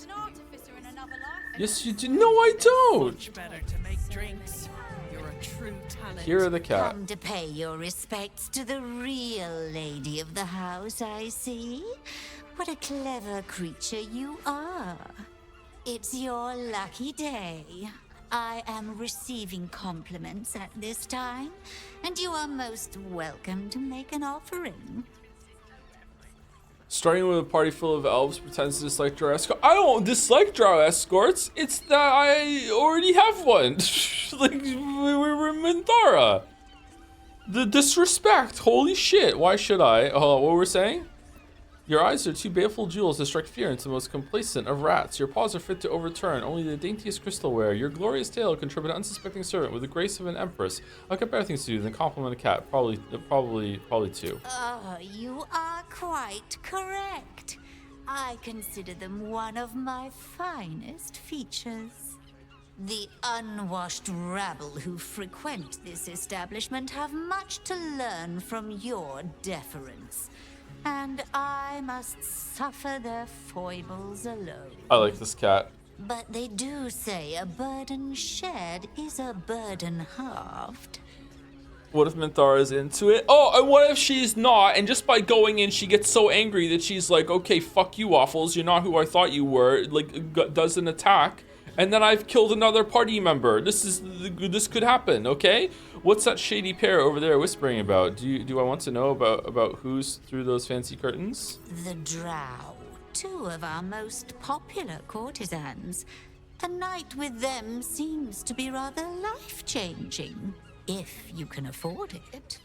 An artificer in another life. Yes, you do. No, I don't. Much better to make drinks. You're a true talent. Here are the cat. Come to pay your respects to the real lady of the house, I see. What a clever creature you are. It's your lucky day. I am receiving compliments at this time, and you are most welcome to make an offering. Starting with a party full of elves pretends to dislike drow escorts. I don't dislike drow escorts. It's that I already have one. Like, we were in Minthara. The disrespect. Holy shit. Why should I? Oh, what were we saying? Your eyes are two baleful jewels that strike fear into the most complacent of rats. Your paws are fit to overturn only the daintiest crystalware. Your glorious tail can trip an unsuspecting servant with the grace of an empress. I've got better things to do than compliment a cat. Probably two. You are quite correct. I consider them one of my finest features. The unwashed rabble who frequent this establishment have much to learn from your deference. And I must suffer their foibles alone. I like this cat. But they do say a burden shared is a burden halved. What if Minthara is into it? Oh, and what if she's not? And just by going in, she gets so angry that she's like, okay, fuck you, Waffles. You're not who I thought you were. Like, does an attack. And then I've killed another party member. This could happen, okay? What's that shady pair over there whispering about? Do I want to know about who's through those fancy curtains? The Drow, two of our most popular courtesans. A night with them seems to be rather life-changing, if you can afford it.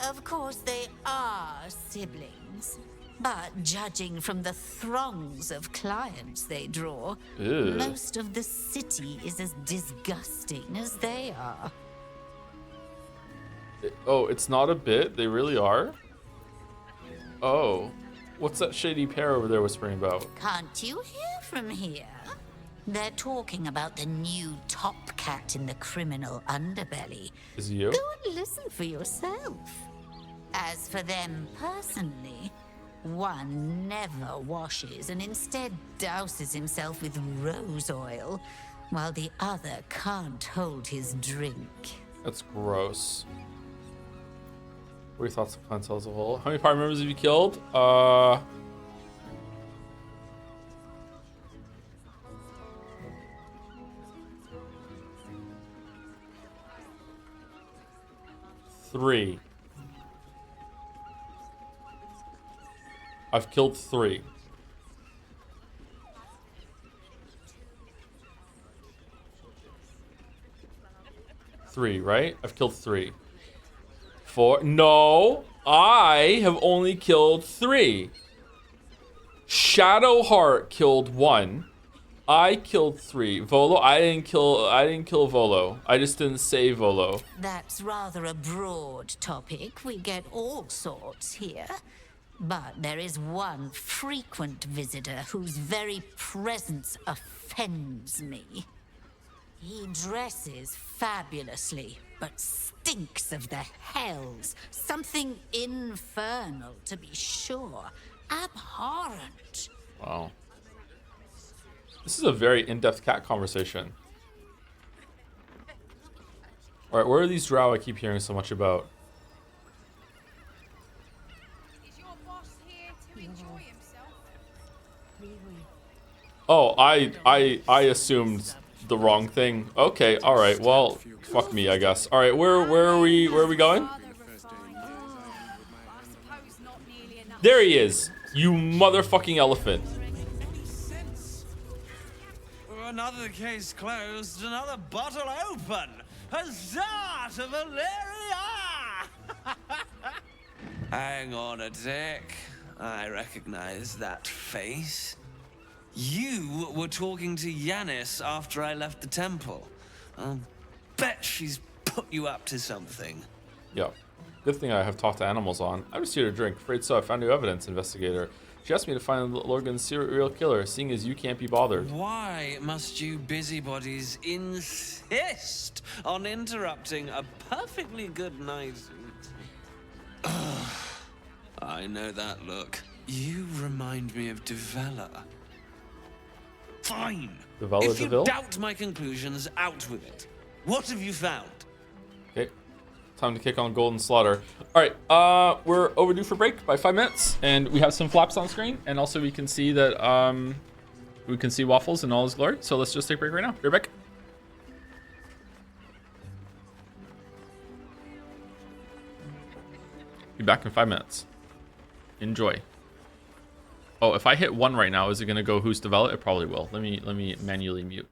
Of course, they are siblings. But judging from the throngs of clients they draw, Ew. most of the city is as disgusting as they are. Oh, it's not a bit? They really are? Oh. What's that shady pair over there whispering about? Can't you hear from here? They're talking about the new top cat in the criminal underbelly. Is it you? Go and listen for yourself. As for them personally, one never washes and instead douses himself with rose oil, while the other can't hold his drink. That's gross. What are your thoughts on Clientele as a whole? How many party members have you killed? 3. I've killed 3. Right? I've killed 3. 4. No, I have only killed 3. Shadowheart killed 1. I killed 3. Volo, I didn't kill Volo. I just didn't say Volo. That's rather a broad topic. We get all sorts here. But there is one frequent visitor whose very presence offends me. He dresses fabulously, but stinks of the hells. Something infernal, to be sure. Abhorrent. Wow. This is a very in-depth cat conversation. Alright, where are these drow I keep hearing so much about? Oh, I assumed the wrong thing. Okay, alright, well, fuck me, I guess. Alright, where are we going? There he is, you motherfucking elephant. Another case closed, another bottle open. Huzzah to Valeria! Hang on a tick. I recognize that face. You were talking to Yanis after I left the temple. I'll bet she's put you up to something. Yeah. Good thing I have talked to animals on. I'm just here to drink. Afraid so. I found new evidence, investigator. She asked me to find Logan's serial killer, seeing as you can't be bothered. Why must you busybodies insist on interrupting a perfectly good night? I know that look. You remind me of Devella. Fine. Devella If you Deville? doubt my conclusions, out with it. What have you found? Time to kick on Golden Slaughter. All right, we're overdue for break by 5 minutes, and we have some flaps on screen, and also we can see that we can see Waffles in all his glory. So let's just take a break right now. Be right back. Be back in 5 minutes. Enjoy. Oh, if I hit 1 right now, is it gonna go who's developed? It probably will. Let me manually mute.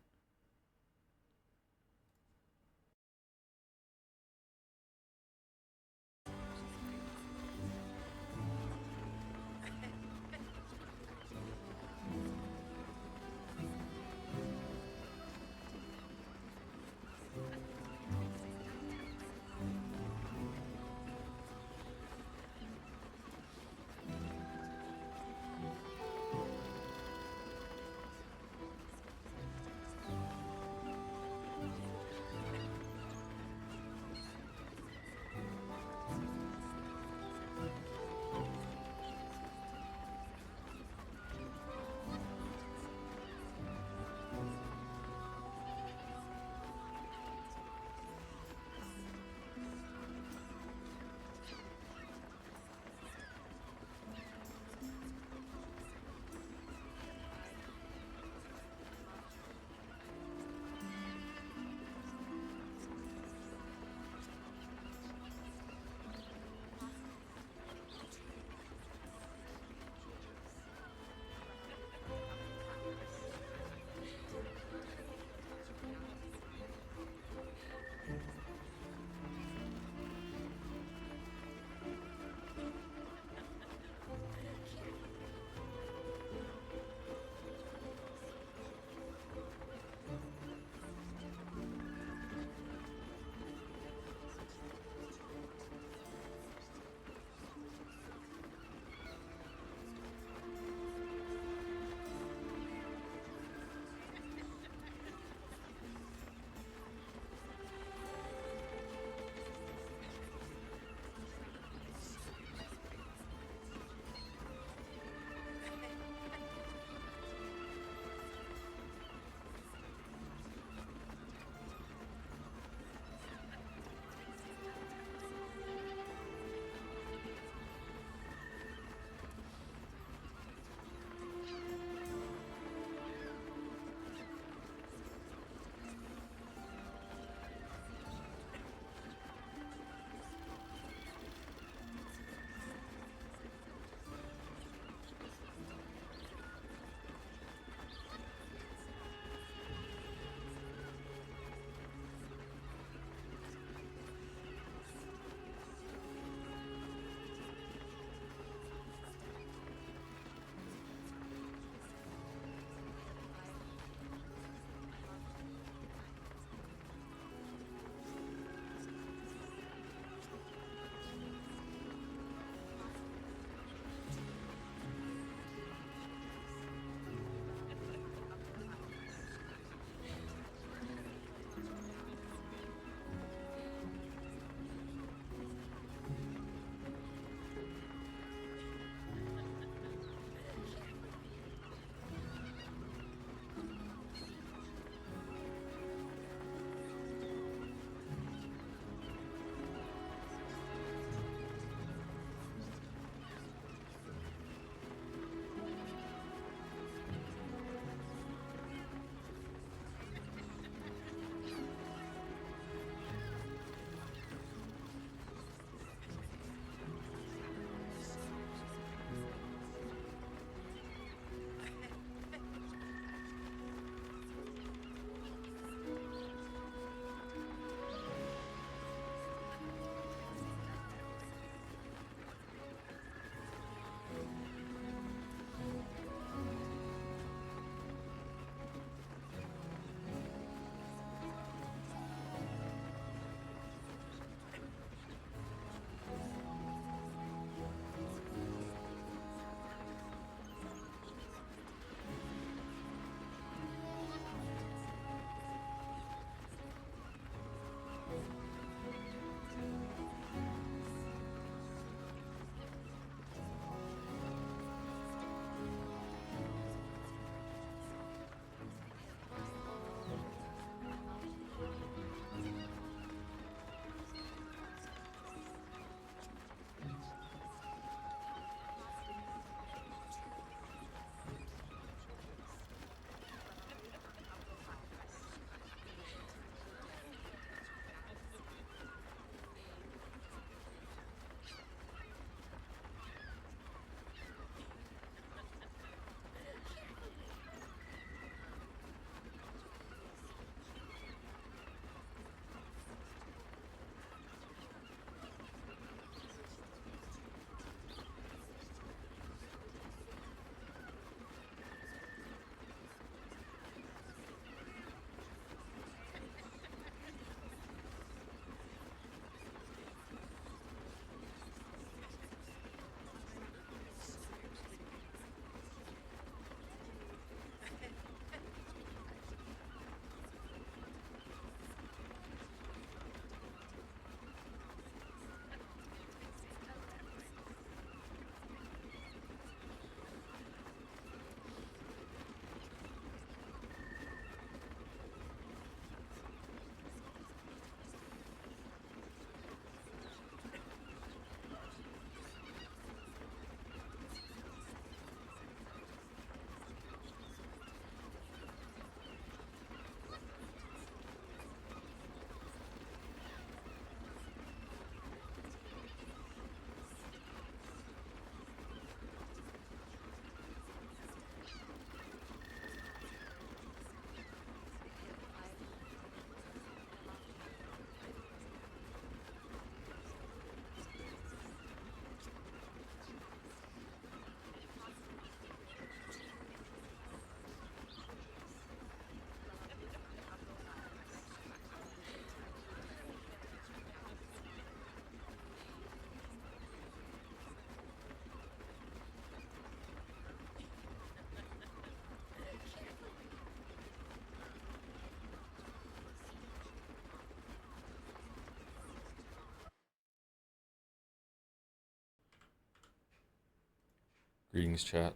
Greetings, chat.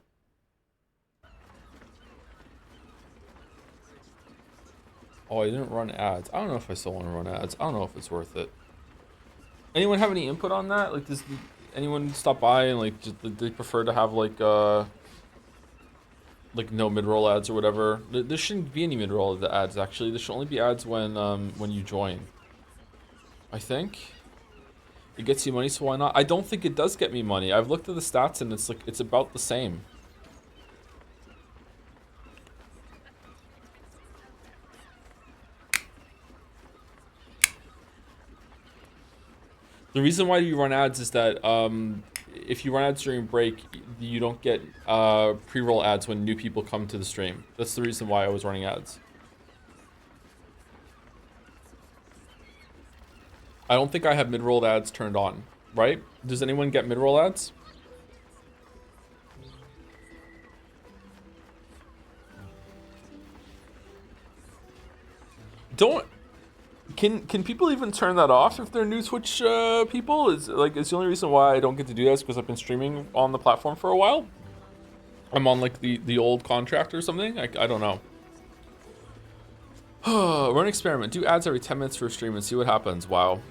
Oh, I didn't run ads. I don't know if I still want to run ads. I don't know if it's worth it. Anyone have any input on that? Like, does anyone stop by and like just, they prefer to have like no mid-roll ads or whatever? There shouldn't be any mid-roll ads actually. There should only be ads when you join. I think it gets you money, so why not? I don't think it does get me money. I've looked at the stats and it's like it's about the same. The reason why you run ads is that if you run ads during break, you don't get pre-roll ads when new people come to the stream. That's the reason why I was running ads. I don't think I have mid-rolled ads turned on, right? Does anyone get mid-roll ads? Can people even turn that off if they're new Twitch people? Is the only reason why I don't get to do that is because I've been streaming on the platform for a while. I'm on like the old contract or something. I don't know. Run an experiment. Do ads every 10 minutes for a stream and see what happens. Wow.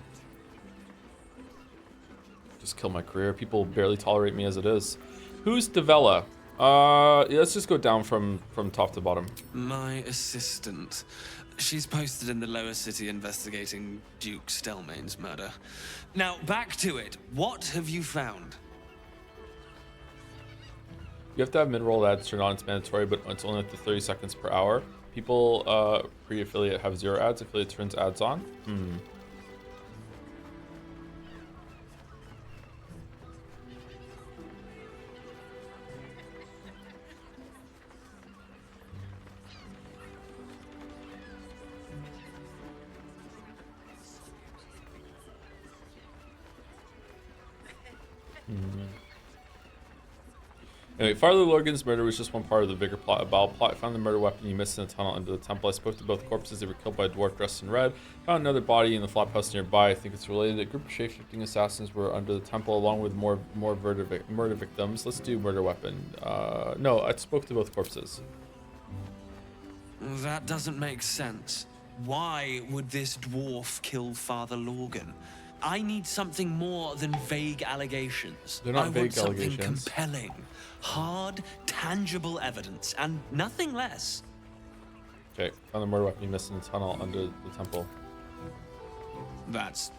Just kill my career. People barely tolerate me as it is. Who's Devella? Let's just go down from top to bottom. My assistant. She's posted in the lower city investigating Duke Stelmane's murder. Now, back to it. What have you found? You have to have mid-roll ads turned on. It's mandatory, but it's only up to 30 seconds per hour. People pre-affiliate have 0 ads. Affiliate turns ads on. Anyway, Father Logan's murder was just one part of the bigger plot. A battle plot. I found the murder weapon you missed in a tunnel under the temple. I spoke to both corpses. They were killed by a dwarf dressed in red. Found another body in the flop house nearby. I think it's related. A group of shape-shifting assassins were under the temple along with more murder victims. Let's do murder weapon. No, I spoke to both corpses. That doesn't make sense. Why would this dwarf kill Father Logan? I need something more than vague allegations. They're not vague I want something allegations. compelling, hard, tangible evidence, and nothing less. Okay, found the murder weapon you missed in the tunnel under the temple. That's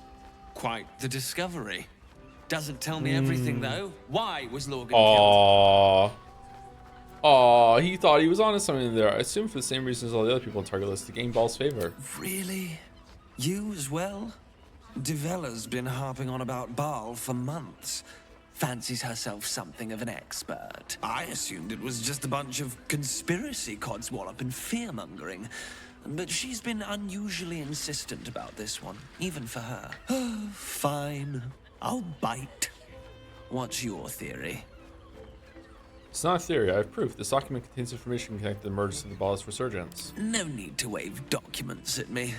quite the discovery. Doesn't tell me everything, though. Why was Logan killed? Aww, he thought he was onto something there. I assume for the same reasons as all the other people on target list, to gain Ball's favor. Really? You as well? Devella's been harping on about Baal for months. Fancies herself something of an expert. I assumed it was just a bunch of conspiracy codswallop and fear-mongering. But she's been unusually insistent about this one, even for her. Fine, I'll bite. What's your theory? It's not a theory, I have proof. This document contains information connected to the murders of the Ball's resurgence. No need to wave documents at me.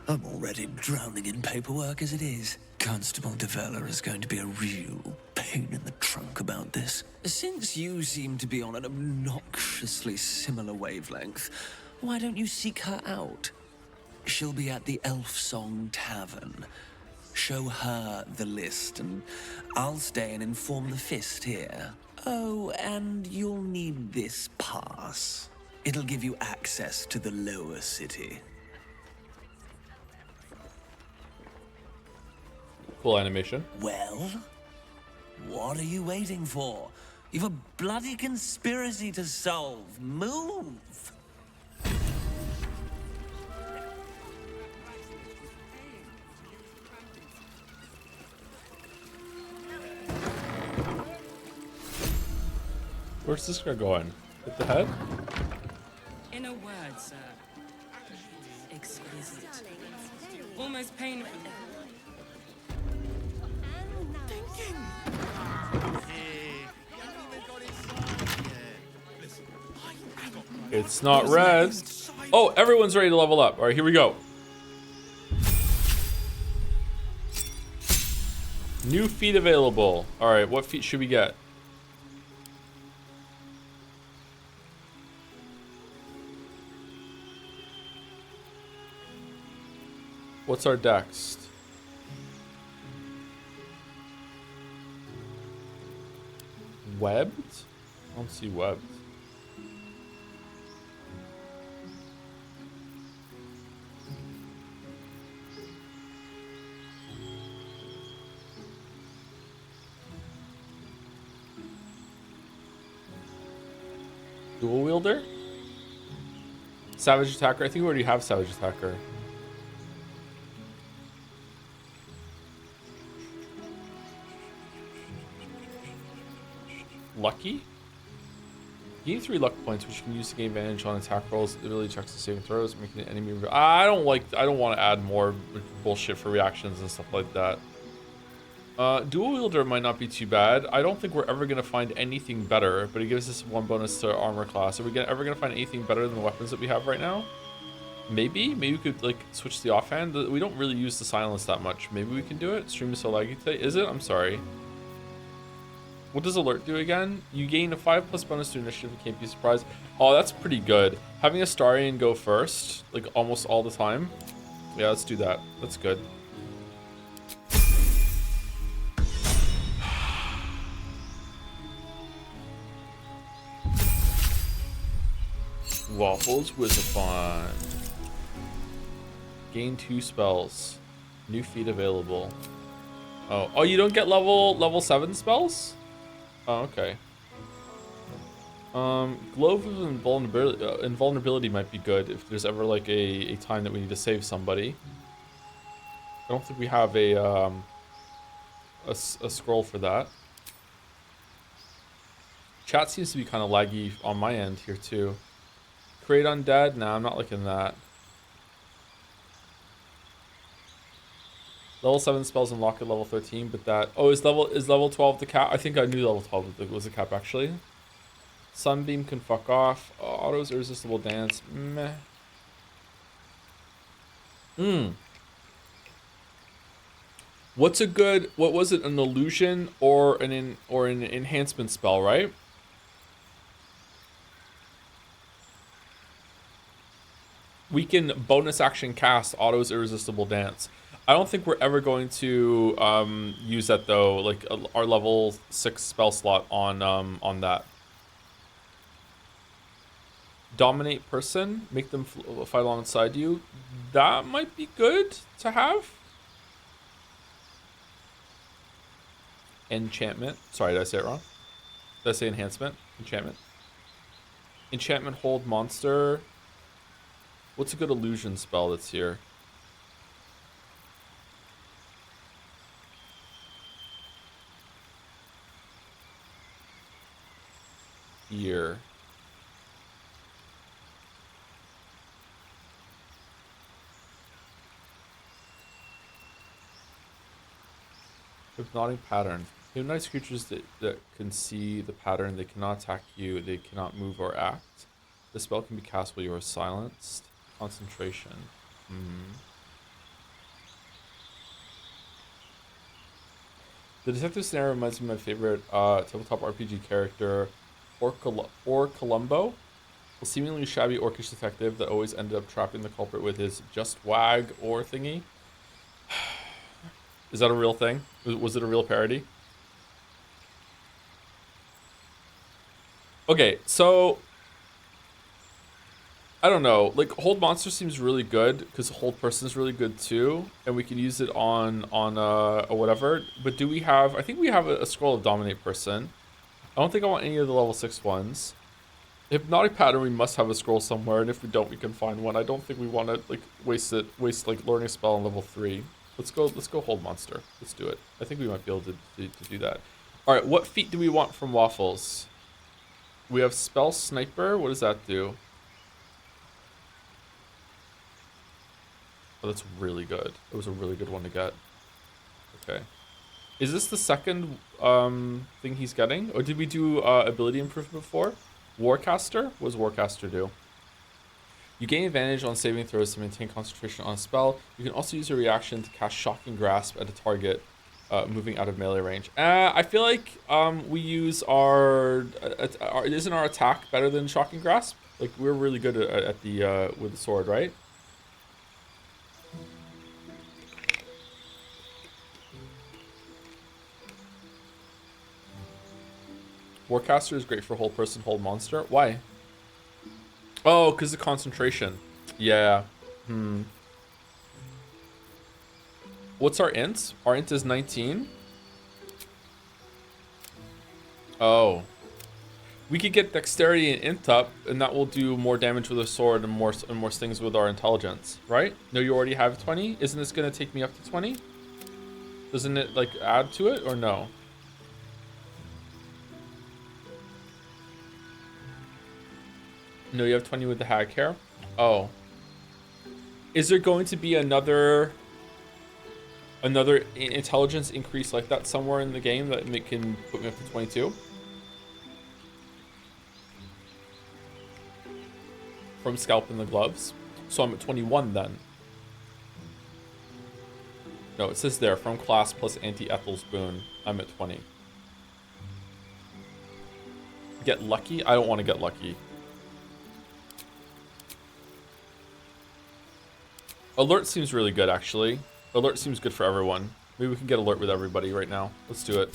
I'm already drowning in paperwork as it is. Constable Devella is going to be a real pain in the trunk about this. Since you seem to be on an obnoxiously similar wavelength, why don't you seek her out? She'll be at the Elf Song Tavern. Show her the list, and I'll stay and inform the Fist here. Oh, and you'll need this pass. It'll give you access to the lower city. Cool animation. Well, what are you waiting for? You've a bloody conspiracy to solve. Move! Where's this guy going? Hit the head? In a word, sir. Exquisite. Almost painful. It's not red. Oh, everyone's ready to level up. All right, here we go. New feat available. All right, what feat should we get? What's our dex? Webbed? I don't see webbed. Dual wielder? Savage attacker? I think we already have savage attacker. Lucky? Gain 3 luck points, which you can use to gain advantage on attack rolls. It really checks the saving throws, making an enemy. I don't want to add more bullshit for reactions and stuff like that. Dual wielder might not be too bad. I don't think we're ever gonna find anything better, but it gives us 1 bonus to armor class. Are we ever gonna find anything better than the weapons that we have right now? Maybe we could like switch the offhand. We don't really use the silence that much. Maybe we can do it. Stream is so laggy today. Is it? I'm sorry. What does alert do again? You gain a 5+ bonus to initiative and can't be surprised. Oh, that's pretty good. Having a Starian go first, like almost all the time. Yeah, let's do that. That's good. Waffles Wizafon. Gain 2 spells. New feat available. Oh, you don't get level 7 spells? Oh, okay. Glove of invulnerability might be good if there's ever like a time that we need to save somebody. I don't think we have a scroll for that. Chat seems to be kind of laggy on my end here too. Create undead? Nah, I'm not liking that. Level 7 spells unlock at level 13, but that... Oh, is level 12 the cap? I think I knew level 12 was the cap, actually. Sunbeam can fuck off. Auto's irresistible dance. Meh. What's a good... What was it? An illusion or an enhancement spell, right? We can bonus action cast Auto's irresistible dance. I don't think we're ever going to use that though, like our level 6 spell slot on that. Dominate person, make them fight alongside you. That might be good to have. Enchantment. Sorry, did I say it wrong? Did I say enhancement? Enchantment. Enchantment hold monster. What's a good illusion spell that's here? Here. Hypnotic pattern. Hypnotize creatures that can see the pattern. They cannot attack you. They cannot move or act. The spell can be cast while you are silenced. Concentration. The detective scenario reminds me of my favorite tabletop RPG character, Or Columbo, a seemingly shabby orcish detective that always ended up trapping the culprit with his just wag or thingy. Is that a real thing? Was it a real parody? Okay, so I don't know. Like hold monster seems really good because hold person is really good too, and we can use it on whatever. But do we have? I think we have a scroll of dominate person. I don't think I want any of the level 6 ones. Hypnotic pattern, we must have a scroll somewhere, and if we don't, we can find one. I don't think we want to like waste like learning a spell on level 3. Let's go hold monster. Let's do it. I think we might be able to do that. All right, what feat do we want from Waffles? We have spell sniper. What does that do? Oh, that's really good. It was a really good one to get. Okay. Is this the second thing he's getting? Or did we do ability improvement before? Warcaster? What does Warcaster do? You gain advantage on saving throws to maintain concentration on a spell. You can also use a reaction to cast Shocking Grasp at a target moving out of melee range. I feel like we use our... Isn't our attack better than Shocking Grasp? Like, we're really good at the with the sword, right? Warcaster is great for whole person, hold monster. Why? Oh, because of concentration. Yeah. What's our int? Our int is 19. Oh. We could get dexterity and int up, and that will do more damage with a sword and more things with our intelligence, right? No, you already have 20. Isn't this gonna take me up to 20? Doesn't it like add to it or no? No, you have 20 with the hag hair. Oh. Is there going to be another intelligence increase like that somewhere in the game that can put me up to 22? From scalping the gloves. So I'm at 21 then. No, it says there, from class plus anti-Ethel's boon, I'm at 20. Get lucky? I don't want to get lucky. Alert seems really good, actually. Alert seems good for everyone. Maybe we can get alert with everybody right now. Let's do it.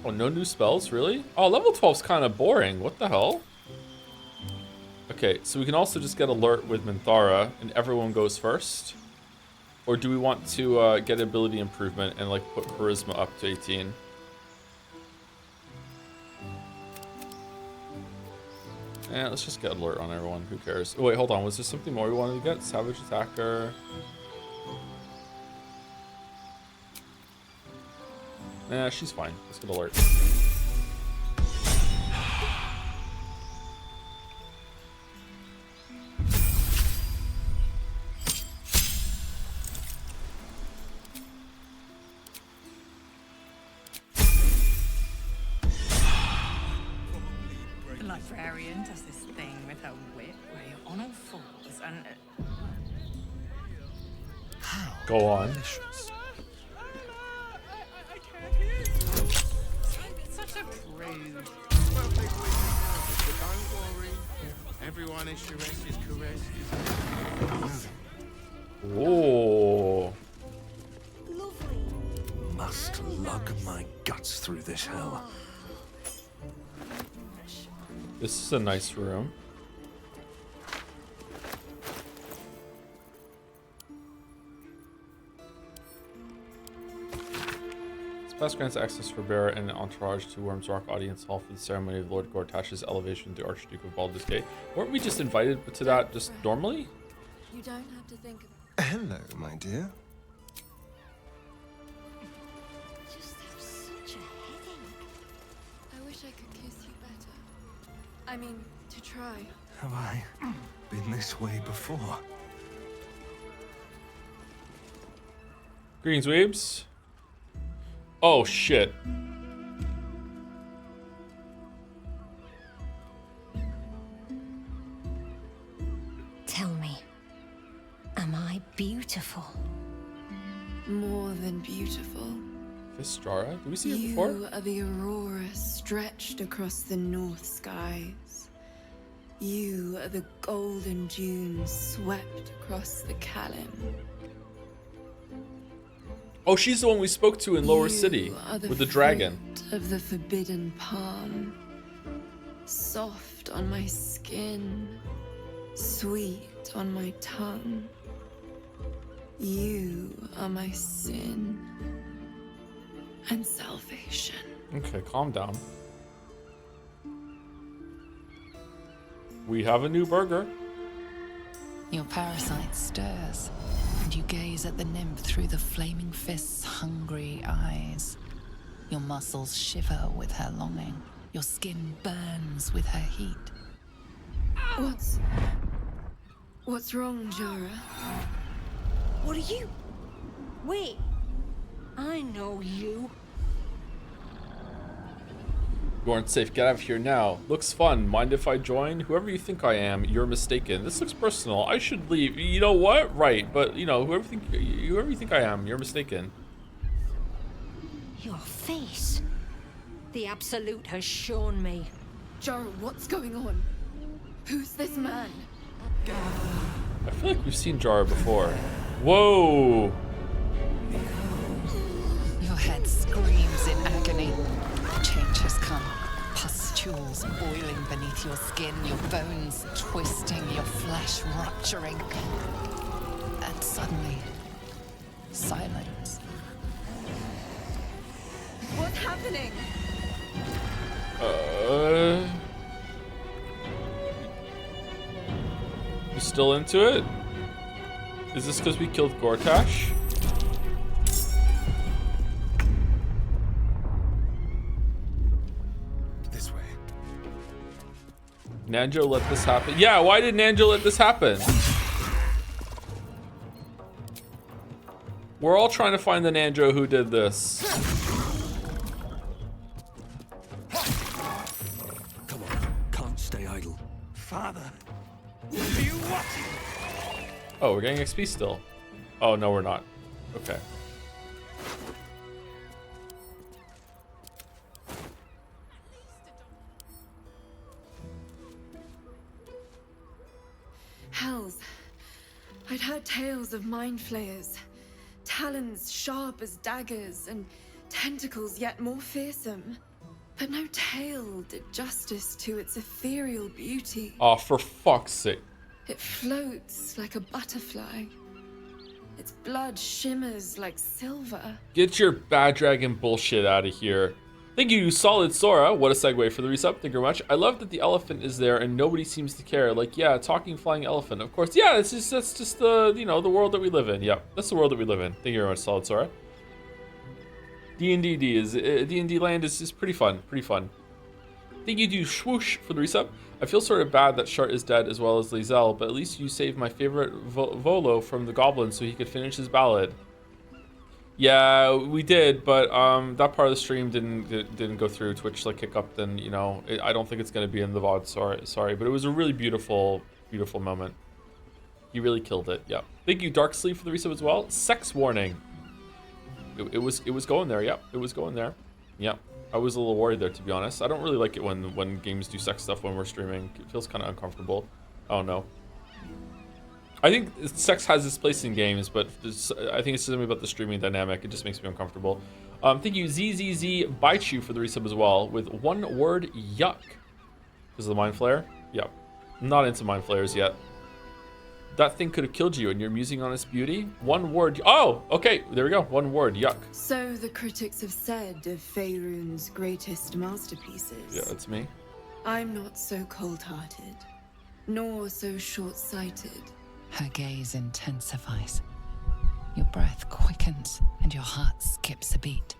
Oh, no new spells? Really? Oh, level 12's kind of boring. What the hell? Okay, so we can also just get alert with Minthara, and everyone goes first. Or do we want to get ability improvement and like put charisma up to 18? Let's just get alert on everyone. Who cares? Oh, wait, hold on. Was there something more we wanted to get? Savage attacker. Nah, she's fine. Let's get alert. The librarian does this thing with her whip where you're on all fours and... Go on. Such a prude. Don't worry. Everyone in Sharess is caressed. Oh. Must lug my guts through this hell. This is a nice room. This pass grants access for Bear and an entourage to Worm's Rock Audience Hall for the ceremony of Lord Gortash's elevation to Archduke of Baldur's Gate. Weren't we just invited to that just normally? You don't have to think of... Hello, my dear. Just have such a headache. I wish I could kiss you better. I mean, to try. Have I been this way before? Greetings, weebs. Oh, shit. Tell me, am I beautiful? More than beautiful. Fistrara? Did we see her You before? are the aurora stretched across the north skies. You are the golden dunes swept across the Kalim. Oh, she's the one we spoke to in Lower You City are with the dragon. fruit of the forbidden palm, soft on my skin, sweet on my tongue. You are my sin and salvation. Okay, calm down. We have a new burger. Your parasite stirs, and you gaze at the nymph through the flaming fist's hungry eyes. Your muscles shiver with her longing. Your skin burns with her heat. What's wrong, Jara? What are you? Wait. I know you. You aren't safe. Get out of here now. Looks fun. Mind if I join? Whoever you think I am, you're mistaken. This looks personal. I should leave. You know what? Right. But, you know, whoever you think I am, you're mistaken. Your face. The Absolute has shown me. Jara, what's going on? Who's this man? I feel like we've seen Jara before. Whoa! Your head screams in agony. Change has come. Pustules boiling beneath your skin, your bones twisting, your flesh rupturing. And suddenly, silence. What's happening? You still into it? Is this because we killed Gortash? This way. Nanjo let this happen? Yeah, why did Nanjo let this happen? We're all trying to find the Nanjo who did this. Come on, can't stay idle. Father, what are you watching? Oh, we're getting XP still. Oh, no, we're not. Okay. Hells. I'd heard tales of mind flayers. Talons sharp as daggers and tentacles yet more fearsome. But no tale did justice to its ethereal beauty. Oh, for fuck's sake. It floats like a butterfly. Its blood shimmers like silver. Get your bad dragon bullshit out of here. Thank you, Solid Sora. What a segue for the resub. Thank you very much. I love that the elephant is there and nobody seems to care. Like, yeah, talking flying elephant. Of course, yeah, that's just the, you know, the world that we live in. Yep, that's the world that we live in. Thank you very much, Solid Sora. D&D land is pretty fun. Pretty fun. Thank you to Swoosh for the resub. I feel sort of bad that Shart is dead as well as Lizelle, but at least you saved my favorite Volo from the goblin so he could finish his ballad. Yeah, we did, but that part of the stream didn't go through. Twitch like hiccuped, and you know, I don't think it's gonna be in the VOD. Sorry, but it was a really beautiful moment. He really killed it. Yeah. Thank you, Dark Sleep, for the resub as well. Sex warning. It was going there. Yep, it was going there. Yep. I was a little worried there, to be honest. I don't really like it when games do sex stuff when we're streaming. It feels kind of uncomfortable. Oh no. I think sex has its place in games, but I think it's something about the streaming dynamic. It just makes me uncomfortable. Thank you, ZZZ Bite You, for the resub as well, with one word, yuck. Because of the Mind Flayer? Yep. I'm not into Mind Flayers yet. That thing could have killed you, and you're musing on its beauty? One word. Oh, okay. There we go. One word, yuck. So the critics have said of Faerun's greatest masterpieces. Yeah, that's me. I'm not so cold-hearted, nor so short-sighted. Her gaze intensifies. Your breath quickens and your heart skips a beat.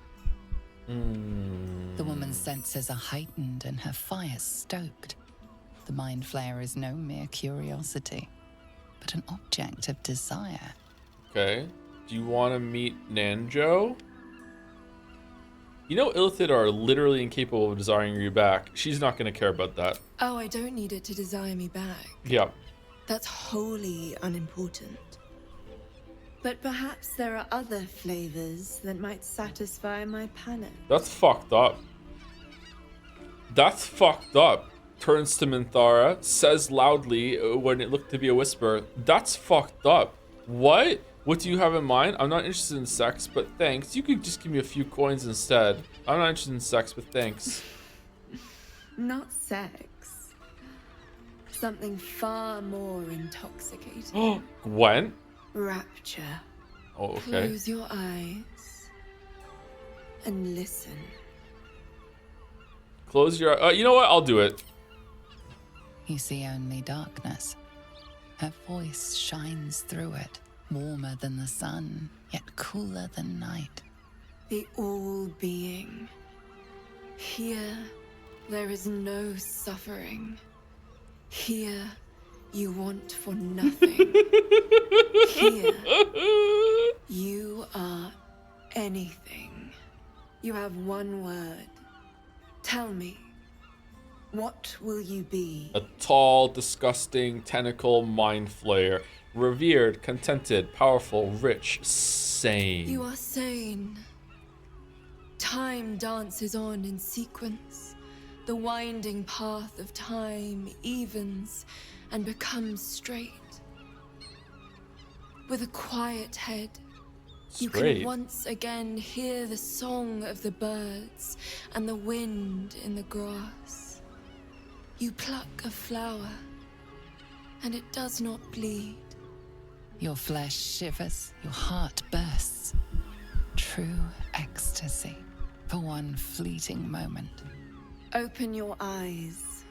The woman's senses are heightened and her fire stoked. The Mind Flayer is no mere curiosity, but an object of desire. Okay. Do you want to meet Nanjo? You know Illithid are literally incapable of desiring you back. She's not going to care about that. Oh, I don't need it to desire me back. Yeah. That's wholly unimportant. But perhaps there are other flavors that might satisfy my palate. That's fucked up. That's fucked up. Turns to Minthara, says loudly when it looked to be a whisper. That's fucked up. What? What do you have in mind? I'm not interested in sex, but thanks. You could just give me a few coins instead. I'm not interested in sex, but thanks. Not sex. Something far more intoxicating. Oh, Gwen? Rapture. Oh, okay. Close your eyes and listen. Close your... you know what? I'll do it. You see only darkness. Her voice shines through it, warmer than the sun, yet cooler than night. The all-being. Here, there is no suffering. Here, you want for nothing. Here, you are anything. You have one word. Tell me, what will you be? A tall, disgusting, tentacle mind flayer. Revered, contented, powerful, rich, sane. You are sane. Time dances on in sequence. The winding path of time evens and become straight. With a quiet head, you can Straight. once again hear the song of the birds and the wind in the grass. You pluck a flower, and it does not bleed. Your flesh shivers, your heart bursts. True ecstasy for one fleeting moment. Open your eyes.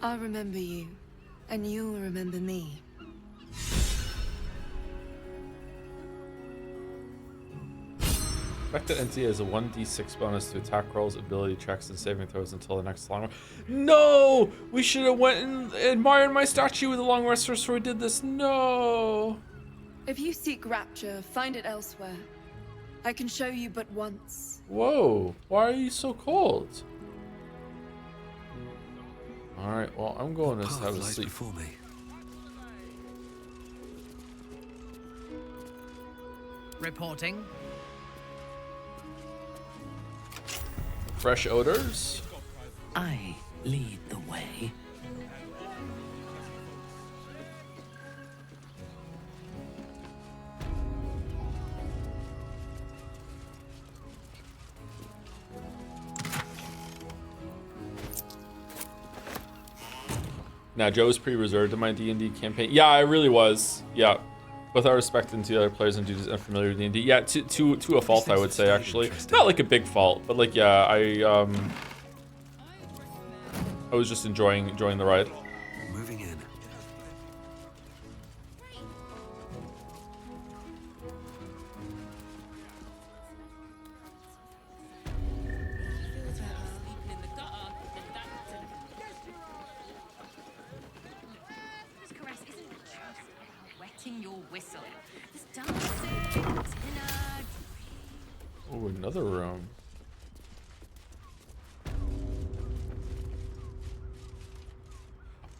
I'll remember you, and you'll remember me. Affected entity has a 1d6 bonus to attack rolls, ability checks, and saving throws until the next long rest. No! We should have went and admired my statue with a long rest before we did this. No! If you seek rapture, find it elsewhere. I can show you but once. Whoa, why are you so cold? Alright, well, I'm going to have a sleep. Before me. Reporting. Fresh odors. I lead the way. Now, Joe's pretty reserved in my D&D campaign. Yeah, I really was. Yeah. With our respect to the other players and dudes unfamiliar with D&D. Yeah, to a fault, I would say, actually. Not like a big fault, but like, yeah, I was just enjoying the ride. Moving in. Your whistle. There's dancing, tenor. Oh, another room.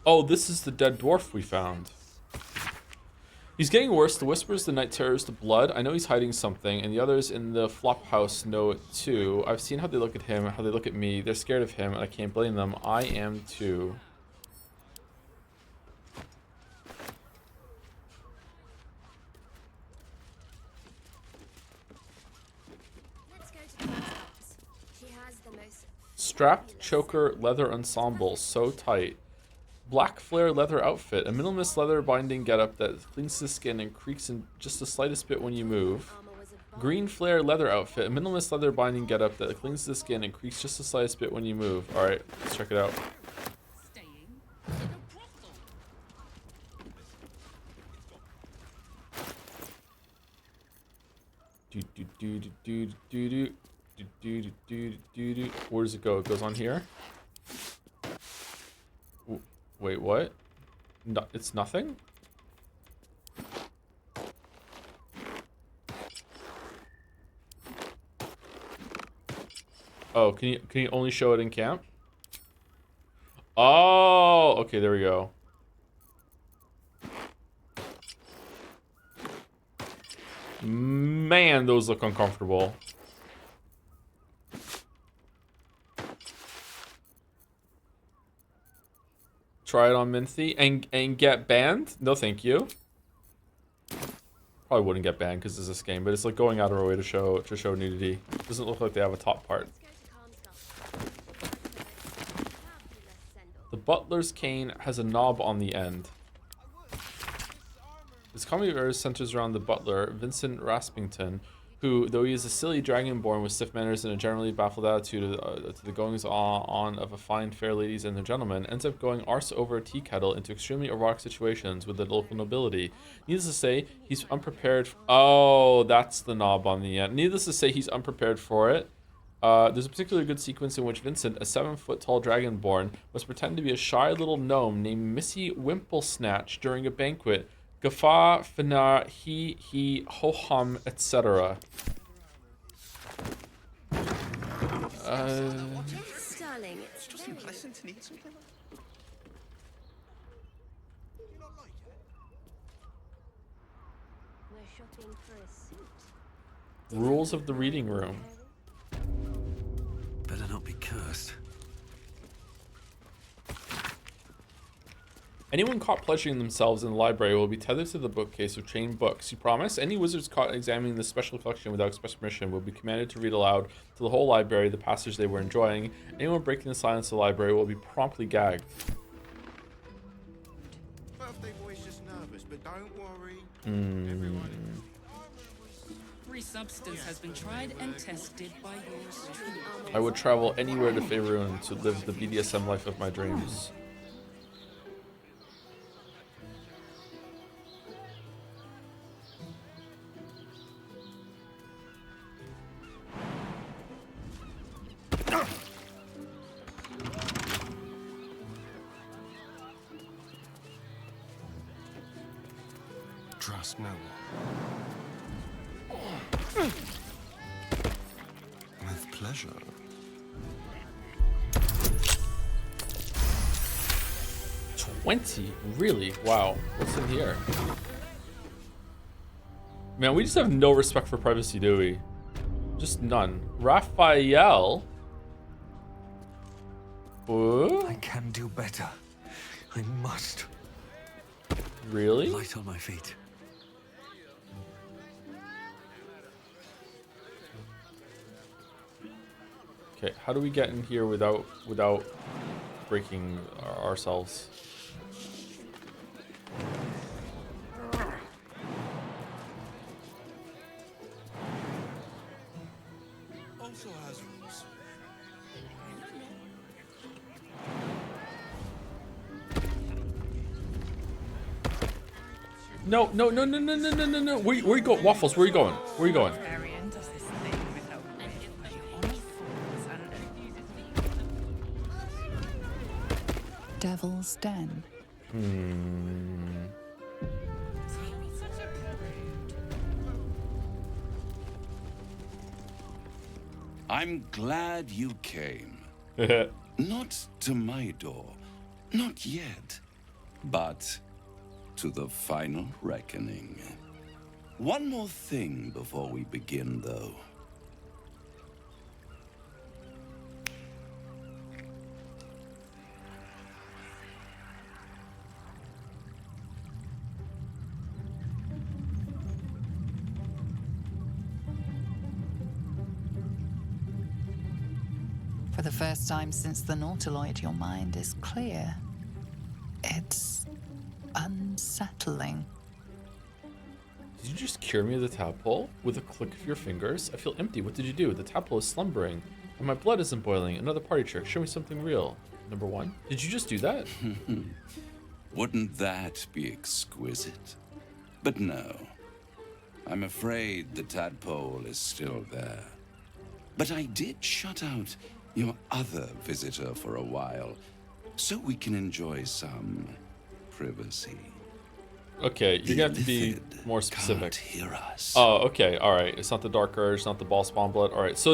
Oh, this is the dead dwarf we found. He's getting worse. The whispers, the night terrors, the blood. I know he's hiding something, and the others in the flop house know it too. I've seen how they look at him, how they look at me. They're scared of him, and I can't blame them. I am too. Strapped choker leather ensemble, so tight. Black flare leather outfit, a minimalist leather binding getup that clings to the skin and creaks in just the slightest bit when you move. Green flare leather outfit, a minimalist leather binding getup that clings to the skin and creaks just the slightest bit when you move. Alright, let's check it out. Where does it go? It goes on here? Wait, what? No, it's nothing? Oh, can you only show it in camp? Oh, okay, there we go. Man, those look uncomfortable. Try it on Minthy and get banned? No, thank you. Probably wouldn't get banned because it's this game, but it's like going out of our way to show nudity. Doesn't look like they have a top part. The butler's cane has a knob on the end. This comedy of errors centers around the butler, Vincent Raspington, who, though he is a silly dragonborn with stiff manners and a generally baffled attitude to the goings-on of a fine fair ladies and their gentlemen, ends up going arse over a tea kettle into extremely erotic situations with the local nobility. Needless to say, he's unprepared. Oh, that's the knob on the end. Needless to say, he's unprepared for it. There's a particularly good sequence in which Vincent, a 7-foot-tall dragonborn, must pretend to be a shy little gnome named Missy Wimplesnatch during a banquet. Gaffa, Finar, he, ho-hum, etc. Darling, it's just pleasant to eat something like that. We're shopping for a suit. Rules of the reading room. Better not be cursed. Anyone caught pleasuring themselves in the library will be tethered to the bookcase with chained books. You promise? Any wizards caught examining this special collection without express permission will be commanded to read aloud to the whole library the passage they were enjoying. Anyone breaking the silence of the library will be promptly gagged. Birthday boy's just nervous, but don't worry. Every substance has been tried and tested by yours truly. I would travel anywhere to Faerun to live the BDSM life of my dreams. Trust no one. With pleasure. Really? Wow. What's in here? Man, we just have no respect for privacy, do we? Just none. Raphael? I can do better. I must. Really? Light on my feet. Okay, how do we get in here without breaking ourselves? Also has rules. No. Where you go? Waffles, where you going? Where you going? Arian does this thing without wit, where you on all fours and Devil's Den. I'm glad you came. Not to my door, not yet, but to the final reckoning. One more thing before we begin, though. For the first time since the Nautiloid, your mind is clear. It's unsettling. Did you just cure me of the tadpole? With a click of your fingers? I feel empty. What did you do? The tadpole is slumbering. And my blood isn't boiling. Another party trick. Show me something real. Number one. Did you just do that? Wouldn't that be exquisite? But no. I'm afraid the tadpole is still there. But I did shut out your other visitor for a while, so we can enjoy some privacy. Okay, you're gonna have to be more specific. Hear us. Oh, okay, all right. It's not the Dark Urge, not the Ball Spawn Blood. All right, so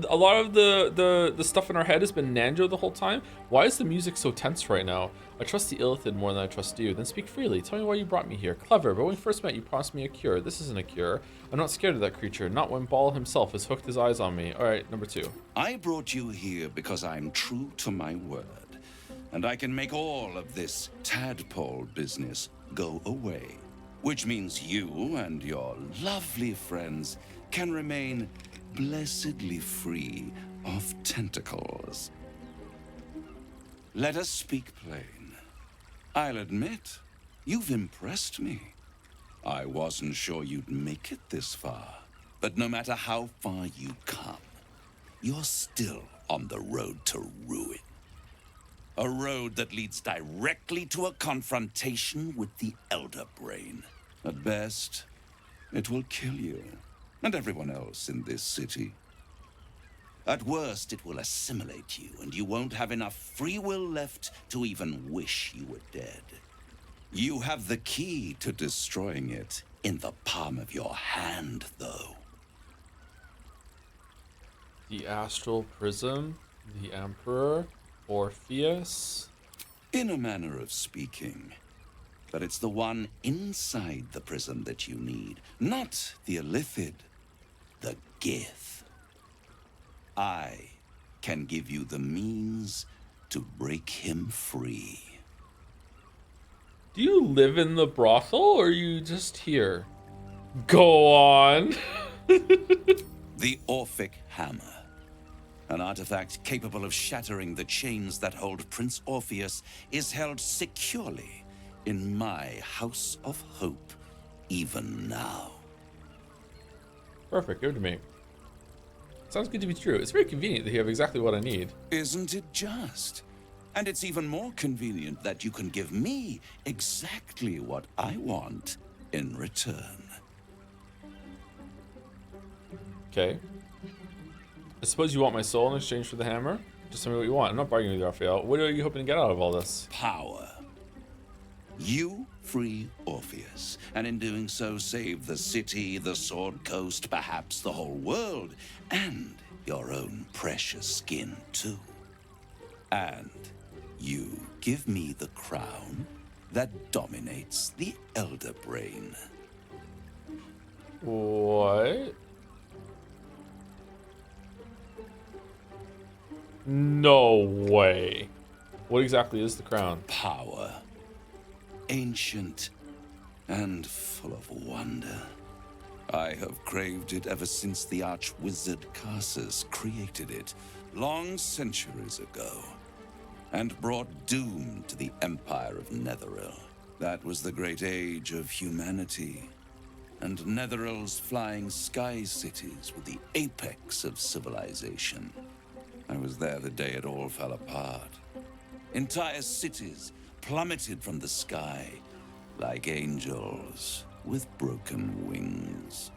a lot of the stuff in our head has been Nanjo the whole time. Why is the music so tense right now? I trust the Illithid more than I trust you. Then speak freely. Tell me why you brought me here. Clever, but when we first met, you promised me a cure. This isn't a cure. I'm not scared of that creature. Not when Ball himself has hooked his eyes on me. All right, number two. I brought you here because I'm true to my word, and I can make all of this tadpole business go away. Which means you and your lovely friends can remain blessedly free of tentacles. Let us speak plain. I'll admit, you've impressed me. I wasn't sure you'd make it this far, but no matter how far you come, you're still on the road to ruin. A road that leads directly to a confrontation with the Elder Brain. At best, it will kill you, and everyone else in this city. At worst, it will assimilate you, and you won't have enough free will left to even wish you were dead. You have the key to destroying it in the palm of your hand, though. The Astral Prism, the Emperor, Orpheus. In a manner of speaking. But it's the one inside the prism that you need, not the Illithid, the Gith. I can give you the means to break him free. Do you live in the brothel, or are you just here? Go on. The Orphic Hammer. An artifact capable of shattering the chains that hold Prince Orpheus is held securely in my House of Hope, even now. Perfect, give it to me. Sounds good to be true. It's very convenient that you have exactly what I need. Isn't it just? And it's even more convenient that you can give me exactly what I want in return. Okay. I suppose you want my soul in exchange for the hammer? Just tell me what you want. I'm not bargaining with you, Raphael. What are you hoping to get out of all this? Power. You free Orpheus, and in doing so save the city, the Sword Coast, perhaps the whole world, and your own precious skin too. And you give me the crown that dominates the Elder Brain. What? No way. What exactly is the crown? Power. Ancient and full of wonder. I have craved it ever since the arch-wizard Carsus created it, long centuries ago, and brought doom to the Empire of Netheril. That was the great age of humanity, and Netheril's flying sky cities were the apex of civilization. I was there the day it all fell apart. Entire cities plummeted from the sky like angels with broken wings.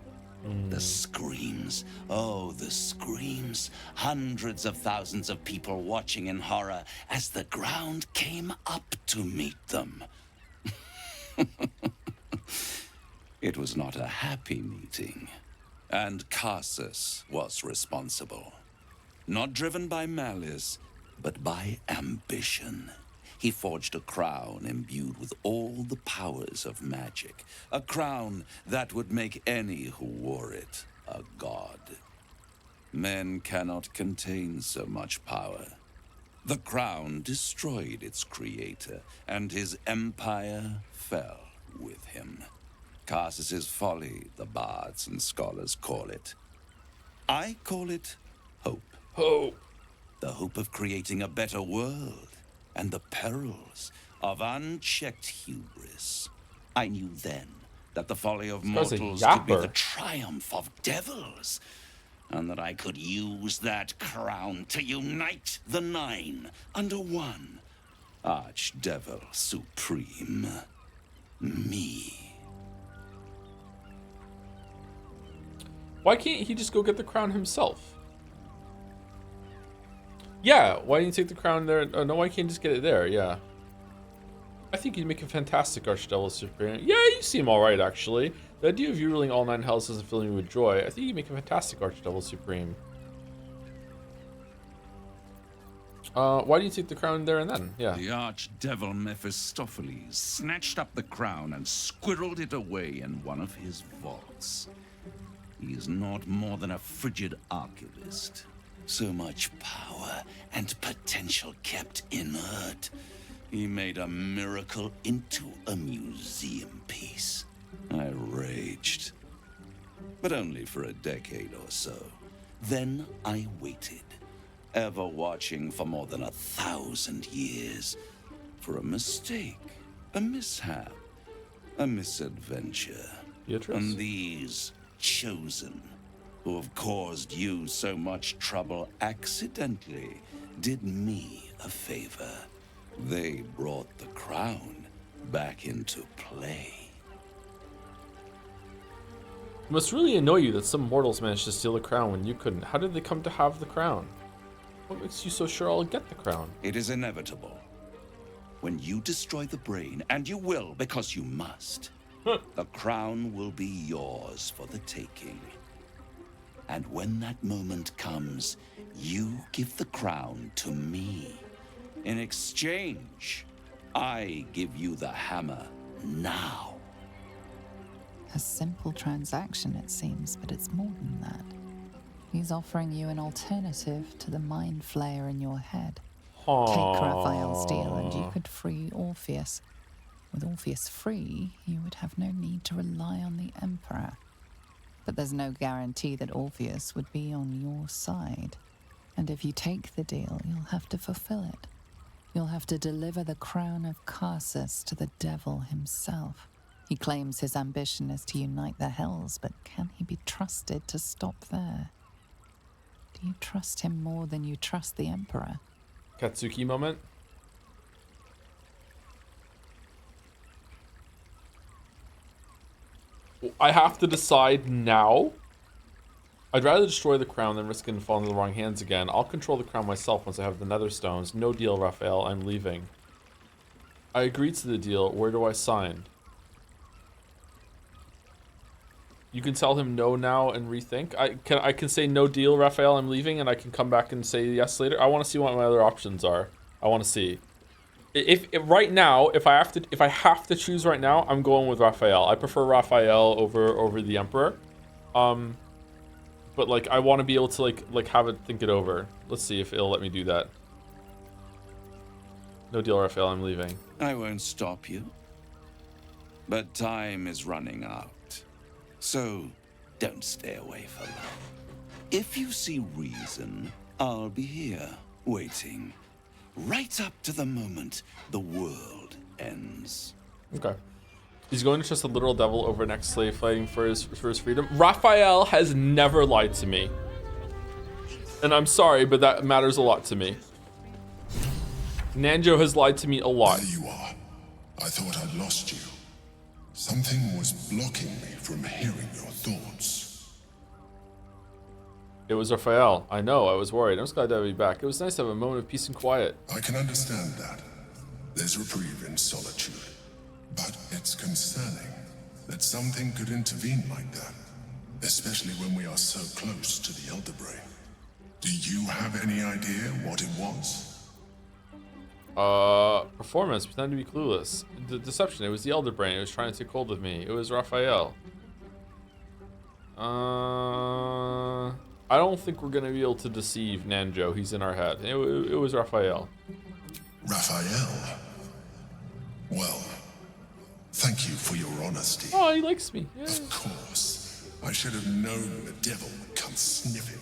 The screams, oh, the screams. Hundreds of thousands of people watching in horror as the ground came up to meet them. It was not a happy meeting, and Carsus was responsible. Not driven by malice, but by ambition. He forged a crown imbued with all the powers of magic. A crown that would make any who wore it a god. Men cannot contain so much power. The crown destroyed its creator, and his empire fell with him. Carsus's folly, the bards and scholars call it. I call it hope. Hope. The hope of creating a better world, and the perils of unchecked hubris. I knew then that the folly of mortals could be the triumph of devils, and that I could use that crown to unite the Nine under one Archdevil Supreme. Me. Why can't he just go get the crown himself? Yeah, why didn't you take the crown there? Oh, no, why can't you just get it there? Yeah. I think you'd make a fantastic Archdevil Supreme. Yeah, you seem alright, actually. The idea of you ruling all 9 hells doesn't fill me with joy. I think you'd make a fantastic Archdevil Supreme. Why do you take the crown there and then? Yeah. The Archdevil Mephistopheles snatched up the crown and squirreled it away in one of his vaults. He is not more than a frigid archivist. So much power and potential kept inert. He made a miracle into a museum piece. I raged. But only for a decade or so. Then I waited, ever watching for more than 1,000 years, for a mistake, a mishap, a misadventure. Beatrice? And these chosen, who have caused you so much trouble accidentally, did me a favor. They brought the crown back into play. It must really annoy you that some mortals managed to steal the crown when you couldn't. How did they come to have the crown? What makes you so sure I'll get the crown? It is inevitable. When you destroy the brain, and you will because you must, the crown will be yours for the taking. And when that moment comes, you give the crown to me. In exchange, I give you the hammer now. A simple transaction, it seems, but it's more than that. He's offering you an alternative to the mind flayer in your head. Take Raphael's deal and you could free Orpheus. With Orpheus free, you would have no need to rely on the Emperor. But there's no guarantee that Orpheus would be on your side. And if you take the deal, you'll have to fulfill it. You'll have to deliver the crown of Carsus to the devil himself. He claims his ambition is to unite the Hells, but can he be trusted to stop there? Do you trust him more than you trust the Emperor? Katsuki moment. I have to decide now. I'd rather destroy the crown than risk it and fall into the wrong hands again. I'll control the crown myself once I have the nether stones. No deal, Raphael. I'm leaving. I agreed to the deal. Where do I sign? You can tell him no now and rethink. I can say no deal, Raphael. I'm leaving, and I can come back and say yes later. I want to see what my other options are. I want to see. If right now, if I have to choose right now, I'm going with Raphael. I prefer Raphael over the Emperor. But like I want to be able to like have it think it over. Let's see if it'll let me do that. No deal, Raphael. I'm leaving. I won't stop you. But time is running out. So don't stay away for long. If you see reason, I'll be here, waiting. Right up to the moment the world ends. Okay. He's going to trust a literal devil over an ex-slave fighting for his freedom. Raphael has never lied to me. And I'm sorry, but that matters a lot to me. Nanjo has lied to me a lot. There you are. I thought I'd lost you. Something was blocking me from hearing your thoughts. It was Raphael. I know, I was worried. I'm just glad to have you back. It was nice to have a moment of peace and quiet. I can understand that. There's reprieve in solitude. But it's concerning that something could intervene like that. Especially when we are so close to the Elder Brain. Do you have any idea what it was? Performance. Pretend to be clueless. The deception. It was the Elder Brain. It was trying to take hold of me. It was Raphael. I don't think we're going to be able to deceive Nanjo. He's in our head. It was Raphael. Raphael? Well, thank you for your honesty. Oh, he likes me. Yeah. Of course. I should have known the devil would come sniffing.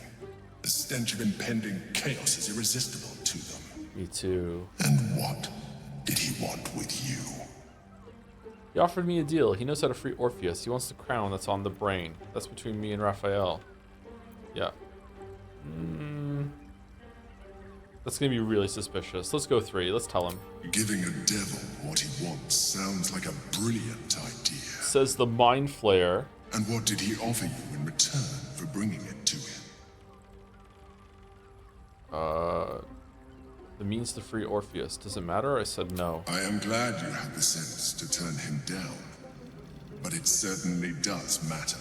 The stench of impending chaos is irresistible to them. Me too. And what did he want with you? He offered me a deal. He knows how to free Orpheus. He wants the crown that's on the brain. That's between me and Raphael. Yeah. That's gonna be really suspicious. Let's go 3. Let's tell him. Giving a devil what he wants sounds like a brilliant idea. Says the Mind Flayer. And what did he offer you in return for bringing it to him? The means to free Orpheus. Does it matter? I said no. I am glad you had the sense to turn him down. But it certainly does matter.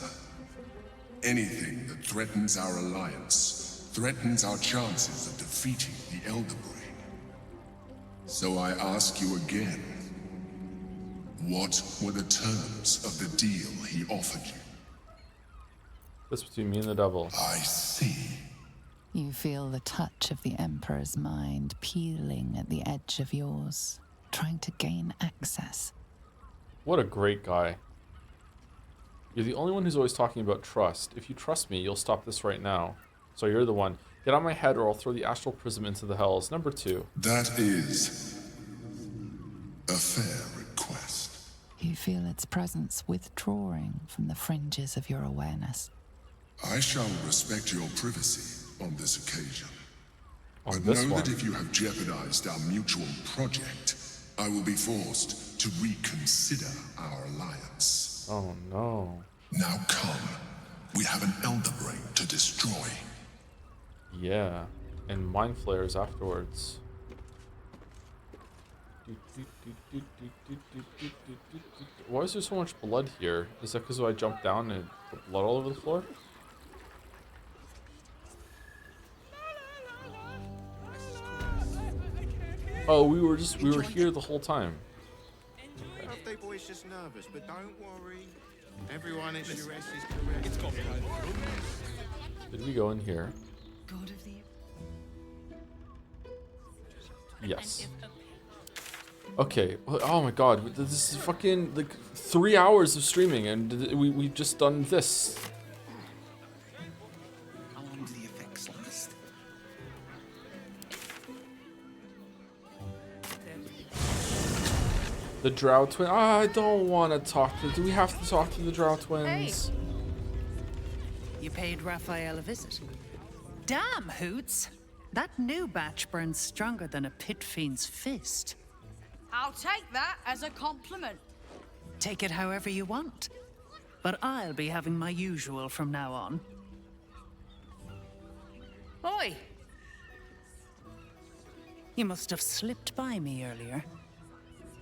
Anything that threatens our alliance threatens our chances of defeating the Elder Brain. So I ask you again, what were the terms of the deal he offered you? That's between me and the devil. I see. You feel the touch of the Emperor's mind peeling at the edge of yours, trying to gain access. What a great guy. You're the only one who's always talking about trust. If you trust me, you'll stop this right now. So you're the one. Get on my head or I'll throw the astral prism into the hells. Number 2. That is a fair request. You feel its presence withdrawing from the fringes of your awareness. I shall respect your privacy on this occasion. But know that if you have jeopardized our mutual project, I will be forced to reconsider our alliance. Oh no. Now come. We have an Elder Brain to destroy. Yeah. And Mind Flayers afterwards. Why is there so much blood here? Is that because I jumped down and put blood all over the floor? Oh, we were here the whole time. Birthday boy's just nervous, but don't worry. Everyone at Shires is correct. It's got Did we go in here? God of the... Yes. Okay. Oh my god. This is fucking like 3 hours of streaming and we've just done this. How long do the effects last? The Drow twin. I don't want to talk to. Do we have to talk to the Drow twins? You paid Raphael a visit. Damn, Hoots! That new batch burns stronger than a pit fiend's fist. I'll take that as a compliment. Take it however you want. But I'll be having my usual from now on. Oi! You must have slipped by me earlier.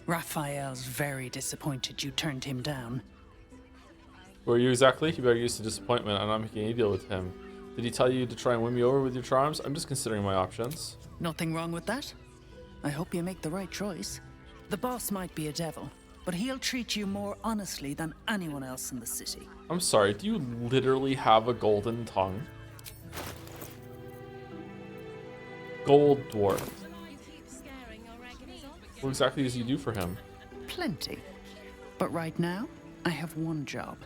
Raphael's very disappointed you turned him down. Where are you exactly? You better use the disappointment. I'm not making any deal with him. Did he tell you to try and win me over with your charms? I'm just considering my options. Nothing wrong with that. I hope you make the right choice. The boss might be a devil, but he'll treat you more honestly than anyone else in the city. I'm sorry, do you literally have a golden tongue? Gold dwarf. What exactly does he do for him? Plenty. But right now, I have one job.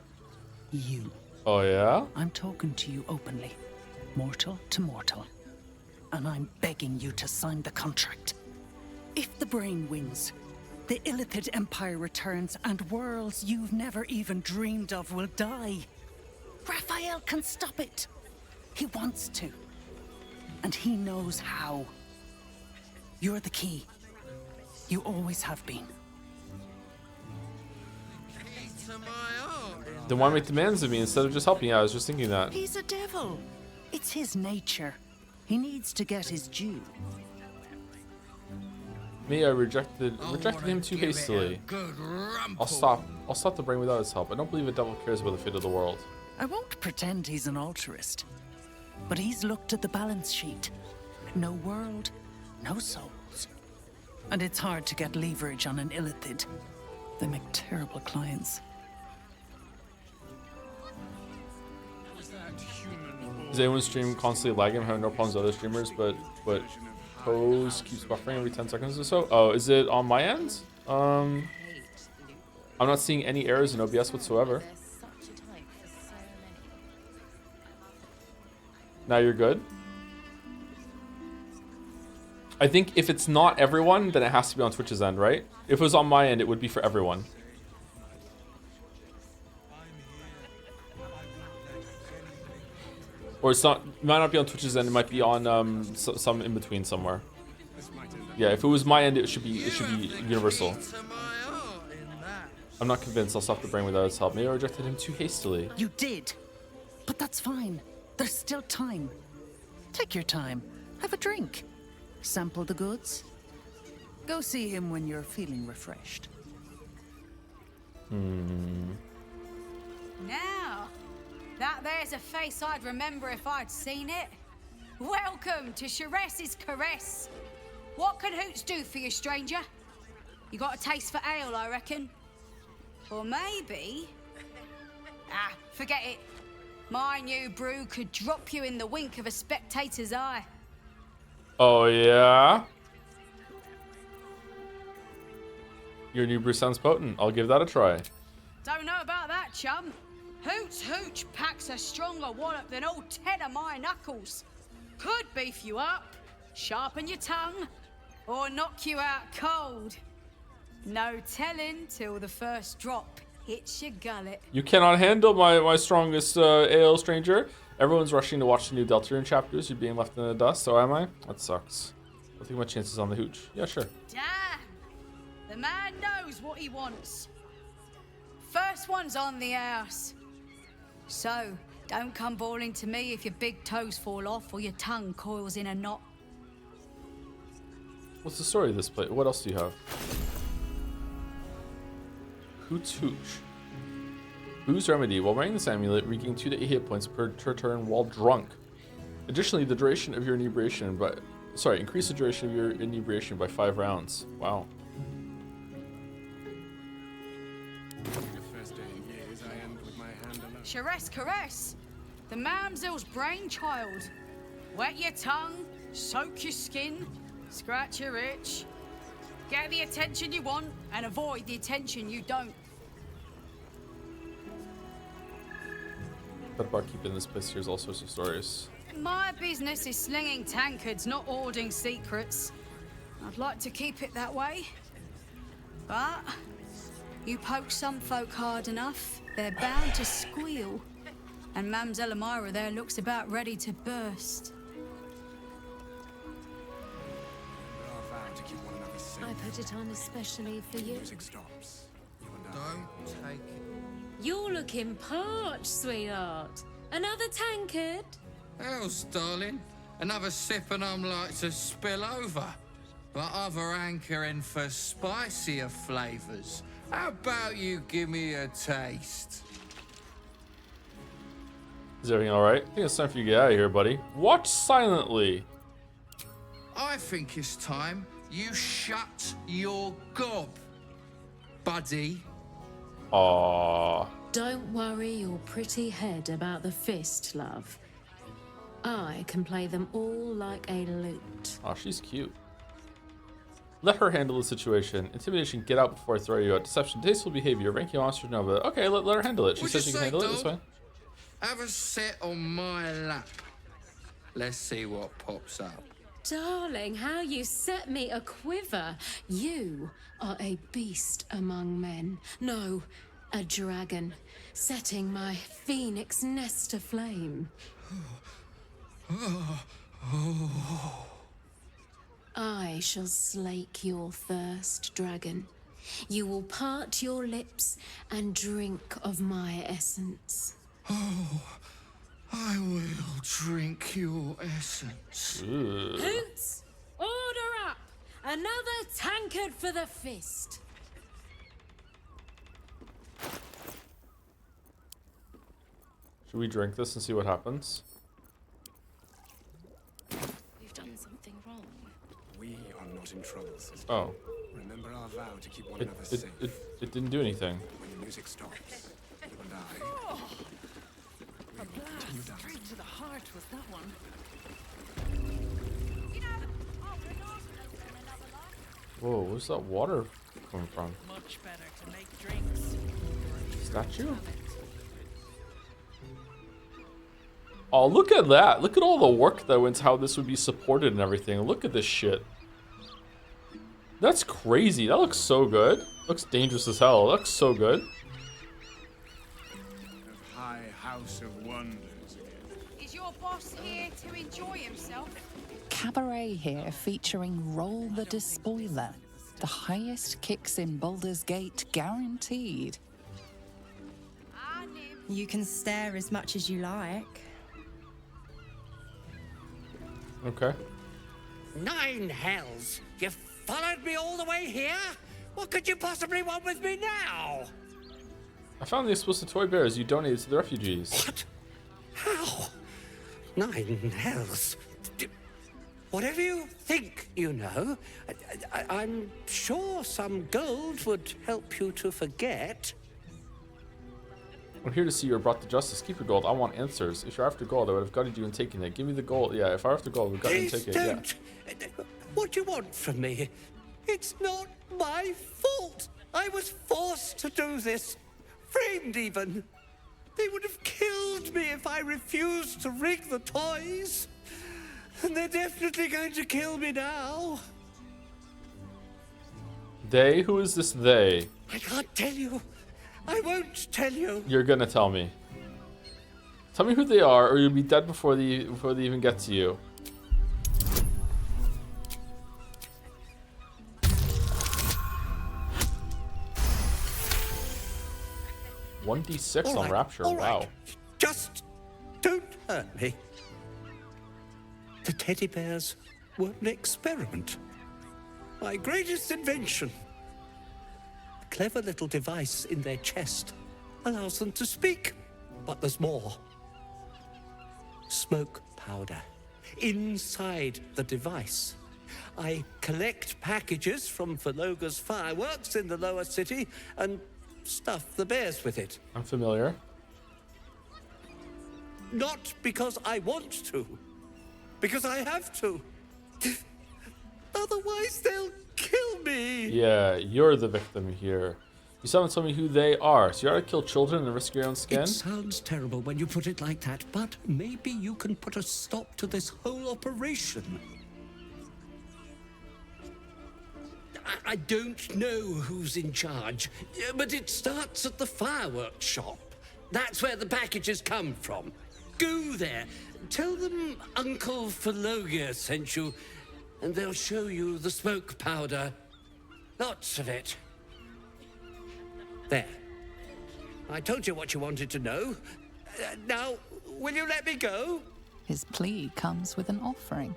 You. Oh yeah? I'm talking to you openly. Mortal to mortal. And I'm begging you to sign the contract. If the brain wins, the Illithid Empire returns and worlds you've never even dreamed of will die. Raphael can stop it. He wants to. And he knows how. You're the key. You always have been. Then why make demands of me instead of just helping? Yeah, I was just thinking that. He's a devil. It's his nature. He needs to get his due. Me, I rejected him too hastily. I'll stop the brain without his help. I don't believe a devil cares about the fate of the world. I won't pretend he's an altruist, but he's looked at the balance sheet. No world, no souls. And it's hard to get leverage on an Illithid. They make terrible clients. Is anyone's stream constantly lagging? I'm having no problems with other streamers, but Pose keeps buffering every 10 seconds or so. Oh, is it on my end? I'm not seeing any errors in OBS whatsoever. Now you're good? I think if it's not everyone, then it has to be on Twitch's end, right? If it was on my end, it would be for everyone. Or it's not, it might not be on Twitch's end, it might be on some in between somewhere. Yeah, if it was my end, it should be universal. I'm not convinced. I'll stop the brain without its help. Maybe I rejected him too hastily. You did. But that's fine. There's still time. Take your time. Have a drink. Sample the goods. Go see him when you're feeling refreshed. Now, that there's a face I'd remember if I'd seen it. Welcome to Sharess's Caress. What can Hoots do for you, stranger? You got a taste for ale, I reckon. Or maybe... forget it. My new brew could drop you in the wink of a spectator's eye. Oh, yeah? Your new brew sounds potent. I'll give that a try. Don't know about that, chum. Hoots Hooch packs a stronger wallop than all 10 of my knuckles. Could beef you up, sharpen your tongue, or knock you out cold. No telling till the first drop hits your gullet. You cannot handle my strongest ale, stranger. Everyone's rushing to watch the new Deltarune chapters. You're being left in the dust, so am I? That sucks. I'll take my chances on the hooch. Yeah, sure. Damn! The man knows what he wants. First one's on the house. So, don't come bawling to me if your big toes fall off or your tongue coils in a knot. What's the story of this plate? What else do you have? Hoots Hooch. Booze remedy. While wearing this amulet, regain 2 to 8 hit points per turn while drunk. Additionally, the duration of your inebriation increase the duration of your inebriation by 5 rounds. Wow. Sharess Caress, the mamsel's brainchild. Wet your tongue, soak your skin, scratch your itch. Get the attention you want and avoid the attention you don't. That barkeep in this place hears all sorts of stories. My business is slinging tankards, not hoarding secrets. I'd like to keep it that way. But you poke some folk hard enough, they're bound to squeal. And Mamselle Elmira there looks about ready to burst. I put it on especially for you. Don't take it. You're looking parched, sweetheart. Another tankard? Else, darling. Another sip and I'm like to spill over. But other hankering for spicier flavours. How about you give me a taste? Is everything alright? I think it's time for you to get out of here, buddy. Watch silently. I think it's time you shut your gob, buddy. Aww. Don't worry your pretty head about the fist, love. I can play them all like a lute. Aw, she's cute. Let her handle the situation. Intimidation, get out before I throw you out. Deception, tasteful behavior, ranking monster, no, but okay, let her handle it. She says she can handle it, that's fine. Have a sit on my lap. Let's see what pops up. Darling, how you set me a quiver. You are a beast among men. No, a dragon, setting my phoenix nest aflame. I shall slake your thirst, dragon. You will part your lips and drink of my essence. Oh, I will drink your essence. Hoots, order up! Another tankard for the fist. Should we drink this and see what happens? We've done something wrong. We are not in trouble, sister. Oh. Remember our vow to keep one another safe. It didn't do anything. When the music stops, you and I... Oh, a blast straight to the heart was that one. Whoa, where's that water coming from? Much better to make drinks. Statue? Oh, look at that. Look at all the work that went, how this would be supported and everything. Look at this shit. That's crazy. That looks so good. Looks dangerous as hell. That looks so good. High House of Wonders. Is your boss here to enjoy himself? Cabaret here featuring Roll the Despoiler. The highest kicks in Baldur's Gate guaranteed. You can stare as much as you like. Okay. 9 hells! You followed me all the way here? What could you possibly want with me now? I found the explosive toy bears you donated to the refugees. What? How? 9 hells? Whatever you think you know, I'm sure some gold would help you to forget. I'm here to see you are brought to justice. Keep your gold. I want answers. If you're after gold, I would have gutted you and taken it. Give me the gold. Yeah, if I'm after gold, I would have gutted you and Please taken it. Yeah. don't. What do you want from me? It's not my fault. I was forced to do this. Framed even. They would have killed me if I refused to rig the toys. And they're definitely going to kill me now. They? Who is this they? I can't tell you. I won't tell you. You're gonna tell me. Tell me who they are, or you'll be dead before they even get to you. $1d6 on All right, Rapture. all right. Wow. Just don't hurt me. The teddy bears were an experiment. My greatest invention. A clever little device in their chest allows them to speak. But there's more. Smoke powder inside the device. I collect packages from Verloga's fireworks in the lower city and stuff the bears with it. I'm familiar. Not because I want to, because I have to. Otherwise, they'll kill me. Yeah, you're the victim here. You still haven't told me who they are, so you ought to kill children and risk your own skin? It sounds terrible when you put it like that, but maybe you can put a stop to this whole operation. I don't know who's in charge, but it starts at the fireworks shop. That's where the packages come from. Go there, tell them Uncle Philogia sent you, and they'll show you the smoke powder. Lots of it. There. I told you what you wanted to know. Now, will you let me go? His plea comes with an offering.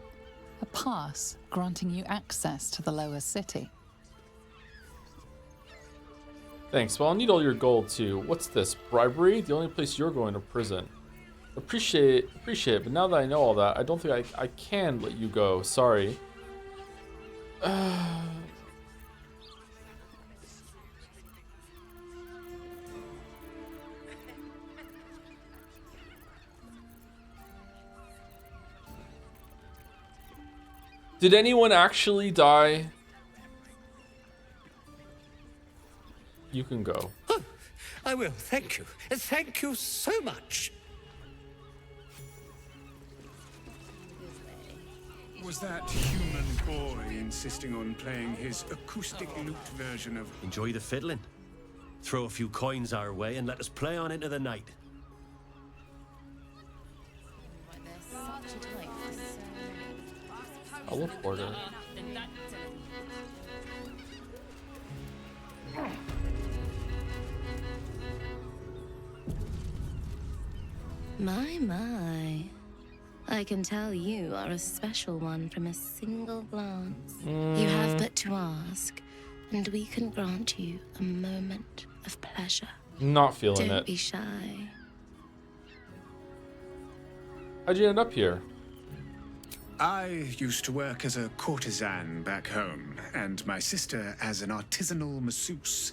A pass granting you access to the lower city. Thanks, well I'll need all your gold too. What's this, bribery? The only place you're going to prison. Appreciate it, but now that I know all that, I don't think I can let you go, sorry. Did anyone actually die? You can go. Oh, I will, thank you. Thank you so much. Was that human boy insisting on playing his acoustic lute version of... Enjoy the fiddling. Throw a few coins our way and let us play on into the night. I'll look for her. My. I can tell you are a special one from a single glance. You have but to ask, and we can grant you a moment of pleasure. Not feeling Don't it. be shy. How'd you end up here? I used to work as a courtesan back home, and my sister as an artisanal masseuse.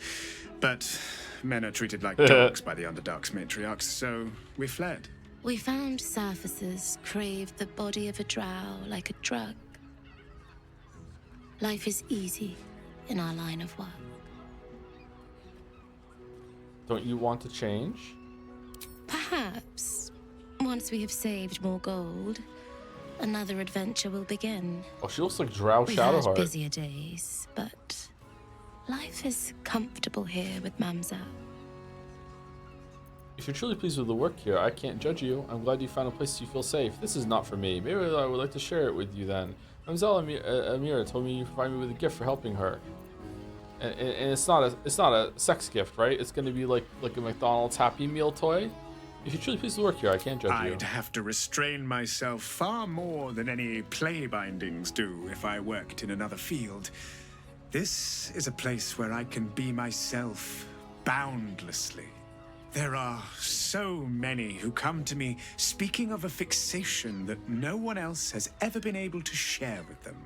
But men are treated like dogs by the Underdark's matriarchs, so we fled. We found surfacers craved the body of a drow like a drug. Life is easy in our line of work. Don't you want to change? Perhaps, once we have saved more gold, another adventure will begin. Oh, she looks like Drow We've had Shadowheart. busier days, but life is comfortable here with Mamza. If you're truly pleased with the work here, I can't judge you. I'm glad you found a place you feel safe. This is not for me. Maybe I would like to share it with you then. Mamzelle Amira told me you provide me with a gift for helping her. And it's not a sex gift, right? It's going to be like a McDonald's Happy Meal toy. If you're truly pleased with the work here, I can't judge you. I'd have to restrain myself far more than any play bindings do if I worked in another field. This is a place where I can be myself boundlessly. There are so many who come to me speaking of a fixation that no one else has ever been able to share with them,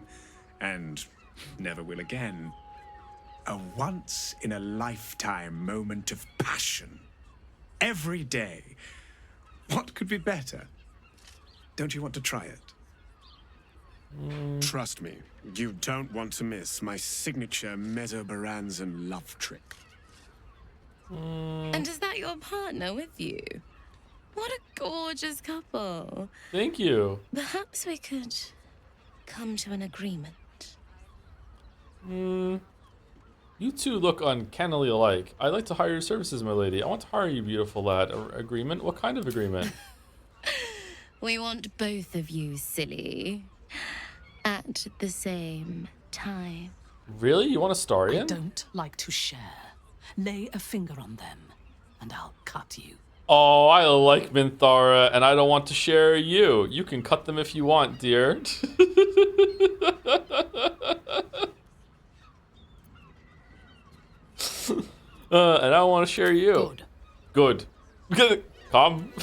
and never will again. A once-in-a-lifetime moment of passion. Every day. What could be better? Don't you want to try it? Trust me, you don't want to miss my signature Mesobaranzan love trick. And is that your partner with you? What a gorgeous couple. Thank you. Perhaps we could come to an agreement. You two look uncannily alike. I'd like to hire your services, my lady. I want to hire you, beautiful lad. Agreement? What kind of agreement? We want both of you, silly. At the same time. Really? You want a Starian? I don't like to share. Lay a finger on them, and I'll cut you. Oh, I like Minthara, and I don't want to share you. You can cut them if you want, dear. And I don't want to share you. Good. Come.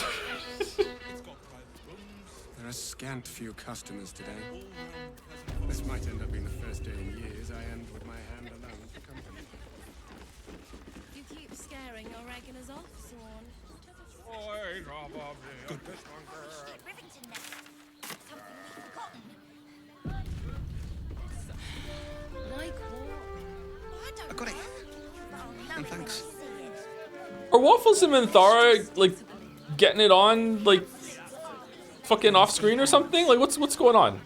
There are scant few customers today. This might end up being the first day in years I end with my hand alone for company. You keep scaring your regulars off, Swan. Good. Are Waffles and Minthara like getting it on like fucking off screen or something? Like what's going on?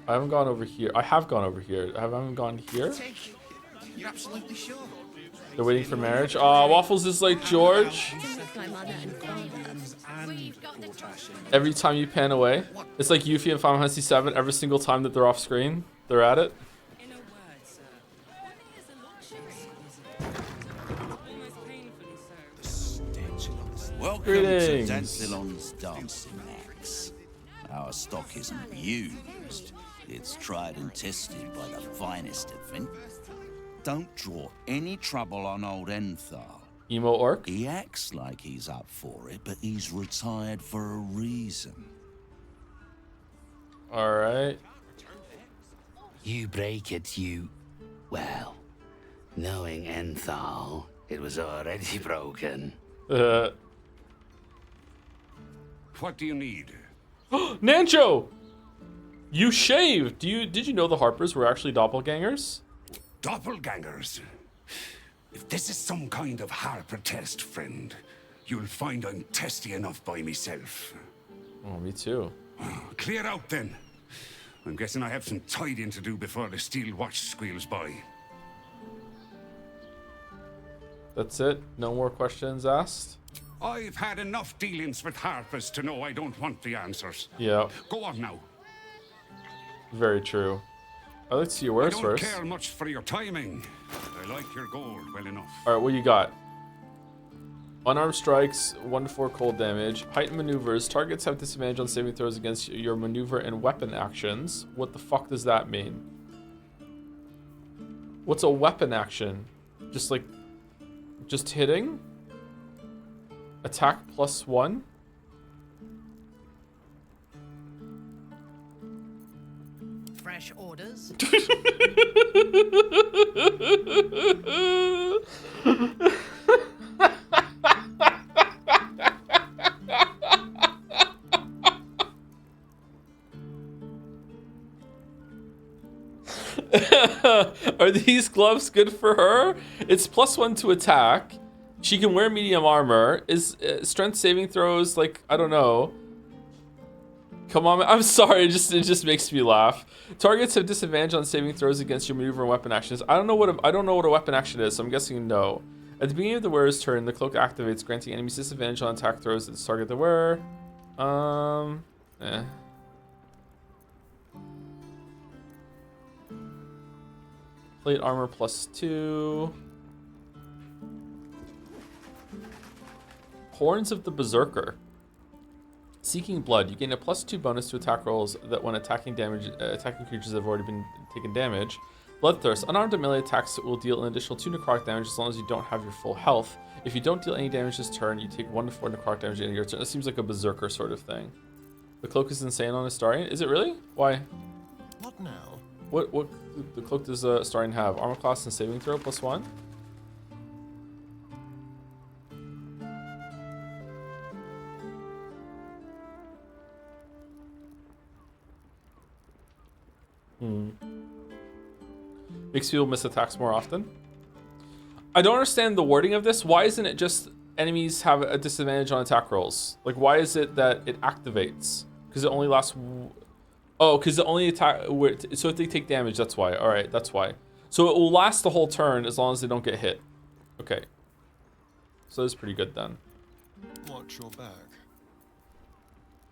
I haven't gone over here. I have gone over here. I haven't gone here. You're absolutely sure? They're waiting for marriage. Waffles is like George. Every time you pan away, it's like Yuffie and Final Fantasy VII. Every single time that they're off screen, they're at it. Welcome Greetings. to Dantilon's Dancing Axe. Our stock isn't used. It's tried and tested by the finest of men. Don't draw any trouble on old Enthal. Emo orc? He acts like he's up for it, but he's retired for a reason. Alright. You break it, you... Well, knowing Enthal, it was already broken. What do you need? Nancho! You shaved! Did you know the Harpers were actually doppelgangers? Doppelgangers? If this is some kind of Harper test, friend, you'll find I'm testy enough by myself. Oh, me too. Clear out then. I'm guessing I have some tidying to do before the steel watch squeals by. That's it? No more questions asked? I've had enough dealings with Harpers to know I don't want the answers. Yeah. Go on now. Very true. I'd like to see your wares I don't first. care much for your timing, but I like your gold well enough. Alright, what you got? Unarmed strikes, 1 to 4 cold damage. Heightened maneuvers. Targets have disadvantage on saving throws against your maneuver and weapon actions. What the fuck does that mean? What's a weapon action? Just like... just hitting? Attack +1? Fresh orders. Are these gloves good for her? It's +1 to attack. She can wear medium armor. Is strength saving throws like, I don't know. Come on, I'm sorry, it just makes me laugh. Targets have disadvantage on saving throws against your maneuver and weapon actions. I don't know what a weapon action is, so I'm guessing no. At the beginning of the wearer's turn, the cloak activates, granting enemies disadvantage on attack throws that target the wearer. Plate armor +2. Horns of the Berserker. Seeking blood. You gain a +2 bonus to attack rolls that when attacking creatures that have already been taken damage. Bloodthirst. Unarmed and melee attacks will deal an additional 2 necrotic damage as long as you don't have your full health. If you don't deal any damage this turn, you take 1 to 4 necrotic damage in your turn. That seems like a berserker sort of thing. The cloak is insane on Astarion. Is it really? Why? What now? What the cloak does Astarion have? Armor class and saving throw +1? Makes people miss attacks more often. I don't understand the wording of this. Why isn't it just enemies have a disadvantage on attack rolls? Like, why is it that it activates? Because it only lasts... Oh, because it only attack... So if they take damage, that's why. Alright, that's why. So it will last the whole turn as long as they don't get hit. Okay. So that's pretty good then. Watch your back.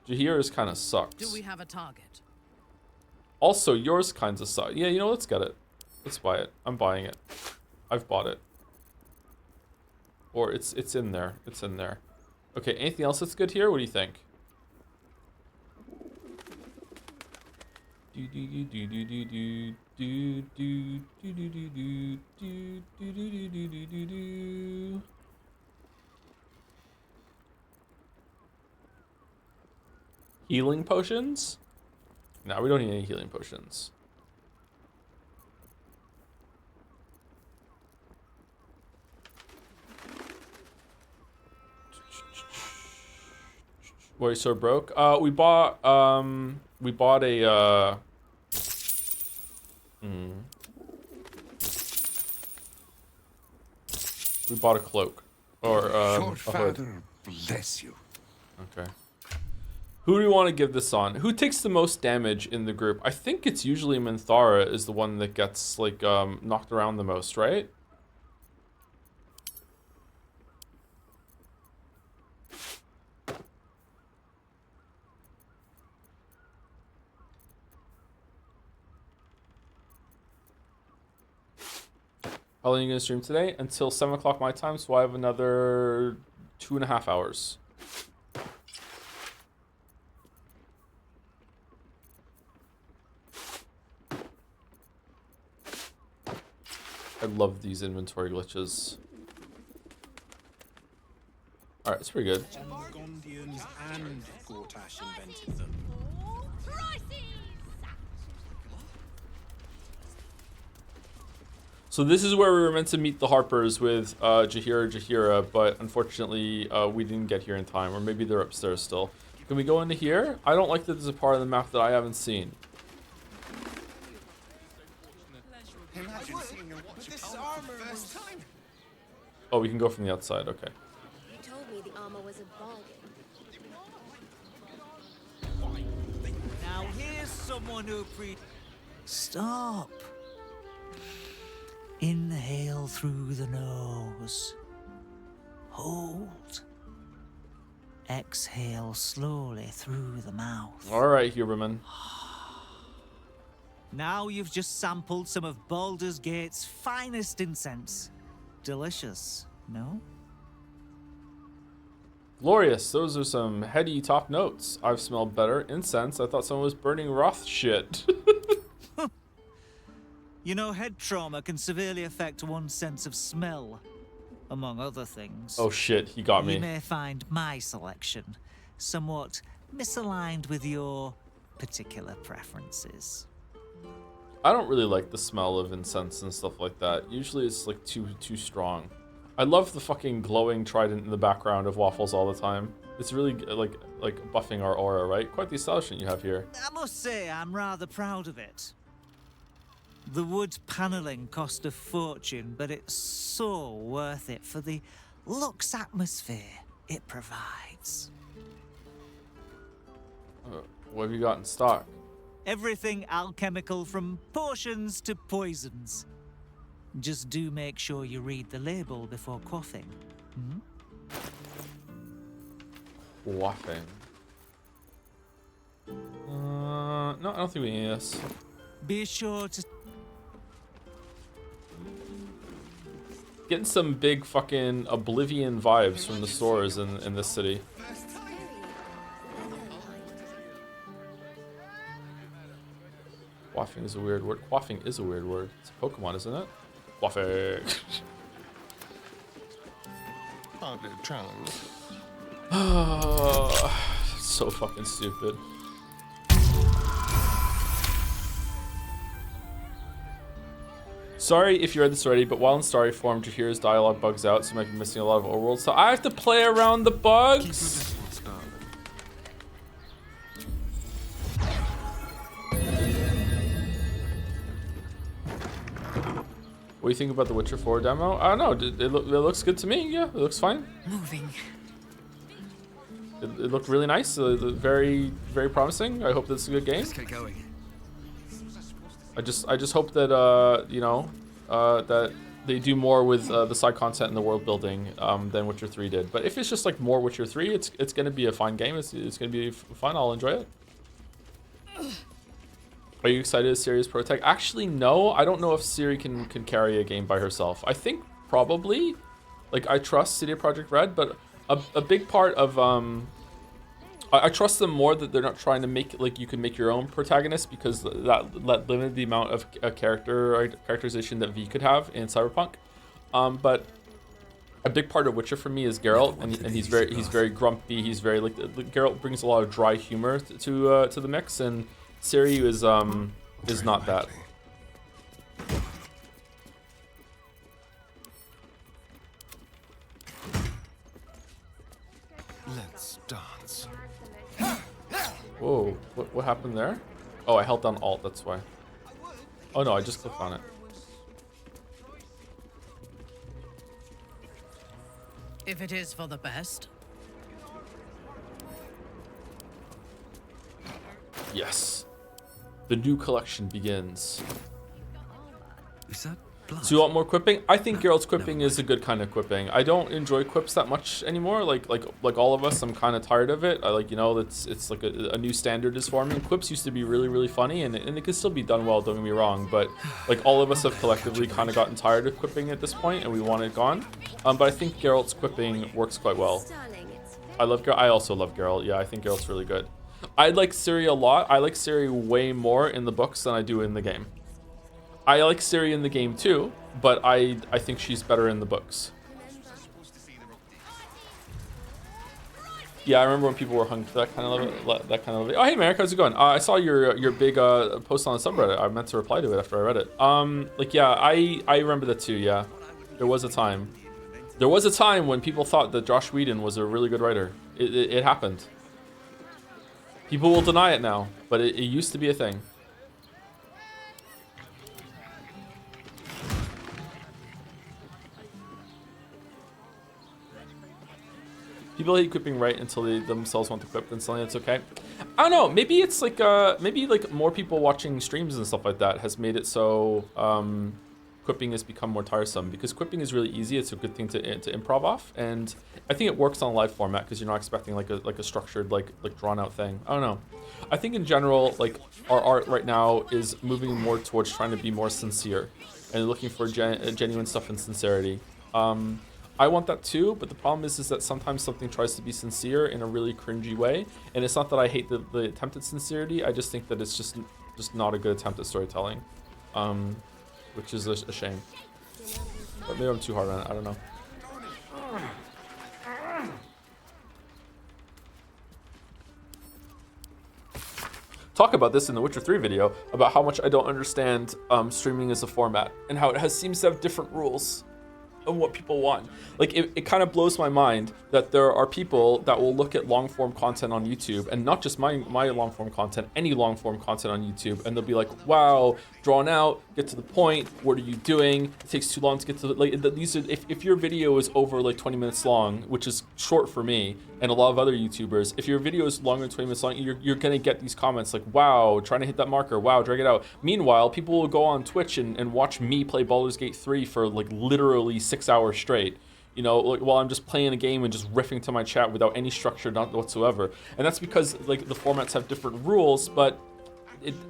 Jahir's kind of sucks. Do we have a target? Also, yours kinds of suck. Yeah, you know, let's get it. Let's buy it. I'm buying it. I've bought it. Or it's in there. It's in there. Okay, anything else that's good here? What do you think? Healing potions? No, we don't need any healing potions. Why are you so broke? We bought a We bought a cloak. Or Your a hood. father bless you. Okay. Who do we want to give this on? Who takes the most damage in the group? I think it's usually Minthara is the one that gets like knocked around the most, right? How long are you going to stream today? Until 7 o'clock my time, so I have another 2.5 hours. I love these inventory glitches. Alright, it's pretty good. Gondians and Gortash invented them. So this is where we were meant to meet the Harpers with Jahira, but unfortunately we didn't get here in time, or maybe they're upstairs still. Can we go into here? I don't like that there's a part of the map that I haven't seen. Imagine seeing and watching this armor for the first time. Oh, we can go from the outside, okay. You told me the armor was a bargain. Now here's someone who Stop. Inhale through the nose. Hold. Exhale slowly through the mouth. Alright, Huberman. Now you've just sampled some of Baldur's Gate's finest incense. Delicious, no? Glorious, those are some heady top notes. I've smelled better. Incense, I thought someone was burning Roth shit. You know, head trauma can severely affect one's sense of smell, among other things. Oh shit, he got me. You may find my selection somewhat misaligned with your particular preferences. I don't really like the smell of incense and stuff like that. Usually it's like too strong. I love the fucking glowing trident in the background of Waffles all the time. It's really like buffing our aura, right? Quite the establishment you have here. I must say, I'm rather proud of it. The wood paneling cost a fortune, but it's so worth it for the luxe atmosphere it provides. What have you got in stock? Everything alchemical from potions to poisons. Just do make sure you read the label before quaffing. Hmm? Quaffing. No, I don't think we need this. Be sure to... Getting some big fucking Oblivion vibes from the stores in this city. Quaffing is a weird word. Quaffing is a weird word. It's a Pokemon, isn't it? Quaffing. Hardly a challenge. So fucking stupid. Sorry if you read this already, but while in story form, Jahir's dialogue bugs out, so you might be missing a lot of overworld. So I have to play around the bugs. What do you think about the Witcher 4 demo? I don't know. It looks good to me. Yeah, it looks fine. Moving. It looked really nice. Very, very promising. I hope that's a good game. Let's get going. I just hope that you know that they do more with the side content and the world building than Witcher 3 did. But if it's just like more Witcher 3, it's gonna be a fun game. It's gonna be fun. I'll enjoy it. Are you excited as Ciri's Protect? Actually, no. I don't know if Ciri can carry a game by herself. I think probably. Like, I trust CD Projekt Red, but a big part of I trust them more that they're not trying to make like you can make your own protagonist, because that limited the amount of characterization that V could have in Cyberpunk. But a big part of Witcher for me is Geralt, and he's very grumpy. He's very like Geralt brings a lot of dry humor to the mix, and Ciri is not that. Let's dance. Whoa, what happened there? Oh, I held down Alt, that's why. Oh no, I just clicked on it. If it is for the best. Yes. The new collection begins. Is that blood? So you want more quipping? I think Geralt's quipping is a good kind of quipping. I don't enjoy quips that much anymore. Like all of us, I'm kind of tired of it. I like, you know, it's like a new standard is forming. Quips used to be really, really funny, and it can still be done well, don't get me wrong. But like all of us have collectively kind of gotten tired of quipping at this point, and we want it gone. But I think Geralt's quipping works quite well. I also love Geralt. Yeah, I think Geralt's really good. I like Ciri a lot. I like Ciri way more in the books than I do in the game. I like Ciri in the game too, but I think she's better in the books. Yeah, I remember when people were hung for that kind of it. Oh, hey, Merrick, how's it going? I saw your big post on the subreddit. I meant to reply to it after I read it. Like, yeah, I remember that too. Yeah, there was a time. There was a time when people thought that Josh Whedon was a really good writer. It happened. People will deny it now, but it used to be a thing. People hate quipping right until they themselves want to quip, then suddenly it's okay. I don't know. Maybe it's like maybe like more people watching streams and stuff like that has made it so quipping has become more tiresome, because quipping is really easy. It's a good thing to improv off, and I think it works on a live format because you're not expecting like a structured like drawn out thing. I don't know. I think in general, like, our art right now is moving more towards trying to be more sincere and looking for genuine stuff and sincerity. I want that too, but the problem is that sometimes something tries to be sincere in a really cringy way, and it's not that I hate the attempt at sincerity. I just think that it's just not a good attempt at storytelling, which is a shame. But maybe I'm too hard on it. I don't know. Talk about this in the Witcher 3 video about how much I don't understand streaming as a format and how it seems to have different rules of what people want. Like, it kind of blows my mind that there are people that will look at long form content on YouTube, and not just my long form content, any long form content on YouTube, and they'll be like, wow, drawn out, get to the point, what are you doing? It takes too long to get to the, like, these are, if your video is over like 20 minutes long, which is short for me and a lot of other YouTubers, if your video is longer than 20 minutes long, you're gonna get these comments like, wow, trying to hit that marker, wow, drag it out. Meanwhile, people will go on Twitch and watch me play Baldur's Gate 3 for like literally 6 hours straight, you know, like, while I'm just playing a game and just riffing to my chat without any structure, not whatsoever. And that's because like the formats have different rules, but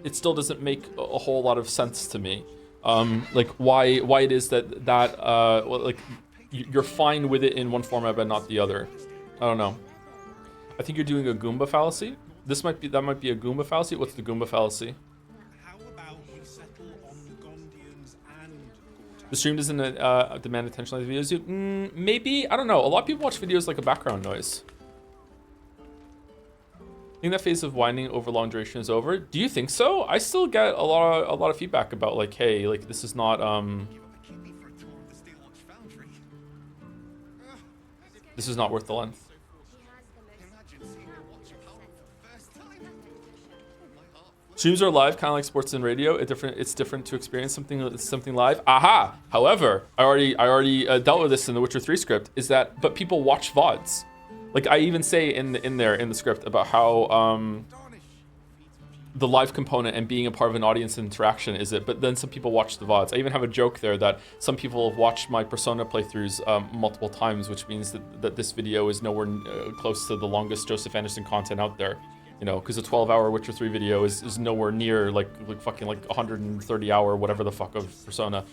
it still doesn't make a whole lot of sense to me. Like why it is that like you're fine with it in one format but not the other. I don't know. I think you're doing a Goomba fallacy. That might be a Goomba fallacy. What's the Goomba fallacy? The stream doesn't demand attention like the videos do. Maybe, I don't know. A lot of people watch videos like a background noise. I think that phase of whining over long duration is over. Do you think so? I still get a lot of feedback about like, hey, like this is not this is not worth the length. Streams are live, kind of like sports and radio. It's different to experience something live. Aha! However, I already dealt with this in the Witcher 3 script. But people watch VODs. Like I even say in the script about how the live component and being a part of an audience interaction is it. But then some people watch the VODs. I even have a joke there that some people have watched my Persona playthroughs multiple times, which means that this video is nowhere close to the longest Joseph Anderson content out there. You know, because a 12-hour Witcher 3 video is nowhere near like fucking like 130-hour whatever the fuck of Persona.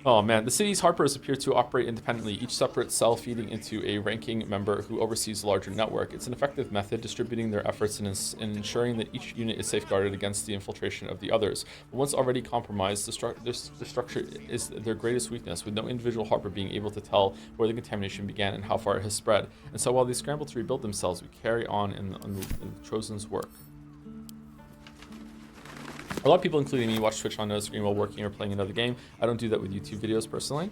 Oh man, the city's Harpers appear to operate independently, each separate cell feeding into a ranking member who oversees the larger network. It's an effective method distributing their efforts and ensuring that each unit is safeguarded against the infiltration of the others. But once already compromised, the structure is their greatest weakness, with no individual Harper being able to tell where the contamination began and how far it has spread. And so while they scramble to rebuild themselves, we carry on in the Chosen's work. A lot of people, including me, watch Twitch on no screen while working or playing another game. I don't do that with YouTube videos personally.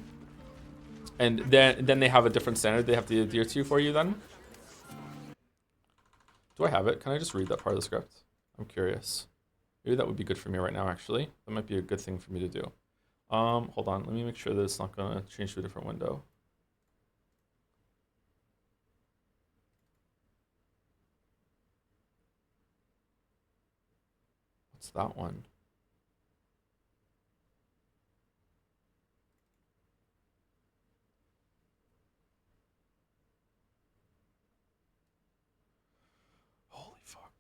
And then they have a different standard they have to adhere to for you then. Do I have it? Can I just read that part of the script? I'm curious. Maybe that would be good for me right now, actually. That might be a good thing for me to do. Hold on. Let me make sure that it's not going to change to a different window. It's that one. Holy fuck.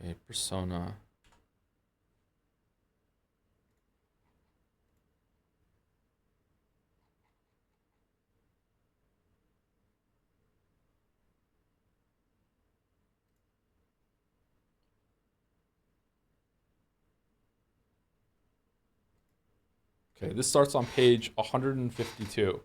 Okay, Persona. Okay, this starts on page 152.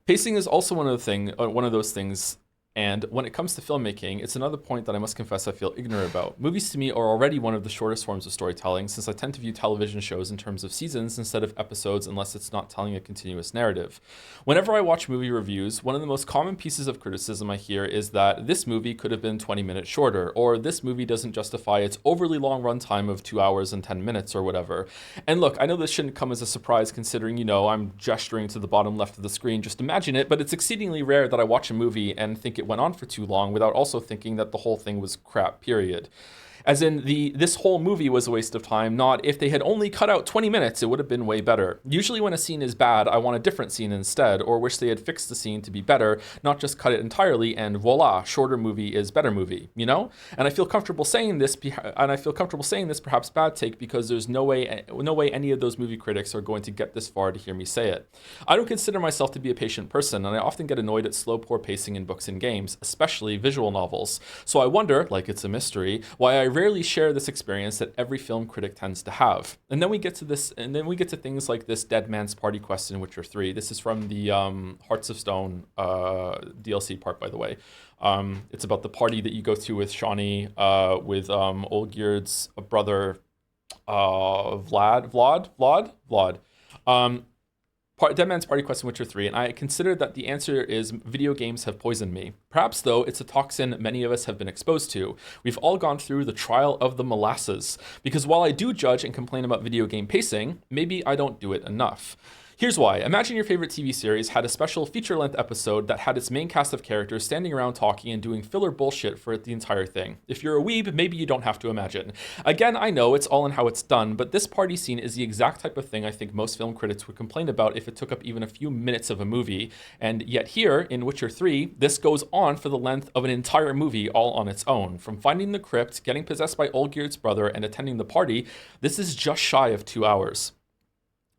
Pacing is also one of those things, and when it comes to filmmaking, it's another point that I must confess I feel ignorant about. Movies to me are already one of the shortest forms of storytelling, since I tend to view television shows in terms of seasons instead of episodes unless it's not telling a continuous narrative. Whenever I watch movie reviews, one of the most common pieces of criticism I hear is that this movie could have been 20 minutes shorter, or this movie doesn't justify its overly long runtime of 2 hours and 10 minutes or whatever. And look, I know this shouldn't come as a surprise considering, I'm gesturing to the bottom left of the screen, just imagine it, but it's exceedingly rare that I watch a movie and think it went on for too long without also thinking that the whole thing was crap, period. As in, this whole movie was a waste of time, not if they had only cut out 20 minutes, it would have been way better. Usually when a scene is bad, I want a different scene instead, or wish they had fixed the scene to be better, not just cut it entirely and voila, shorter movie is better movie, And I feel comfortable saying this, perhaps bad take, because there's no way any of those movie critics are going to get this far to hear me say it. I don't consider myself to be a patient person, and I often get annoyed at slow, poor pacing in books and games, especially visual novels. So I wonder, like it's a mystery, why I rarely share this experience that every film critic tends to have. And then we get to things like this Dead Man's Party quest in Witcher 3. This is from the Hearts of Stone DLC part, by the way. It's about the party that you go to with Shawnee, with Olgierd's brother, Vlad. Dead Man's Party quest in Witcher 3, and I consider that the answer is video games have poisoned me. Perhaps, though, it's a toxin many of us have been exposed to. We've all gone through the trial of the molasses. Because while I do judge and complain about video game pacing, maybe I don't do it enough. Here's why. Imagine your favorite TV series had a special feature-length episode that had its main cast of characters standing around talking and doing filler bullshit for the entire thing. If you're a weeb, maybe you don't have to imagine. Again, I know it's all in how it's done, but this party scene is the exact type of thing I think most film critics would complain about if it took up even a few minutes of a movie. And yet here, in Witcher 3, this goes on for the length of an entire movie all on its own. From finding the crypt, getting possessed by Olgierd's brother, and attending the party, this is just shy of 2 hours.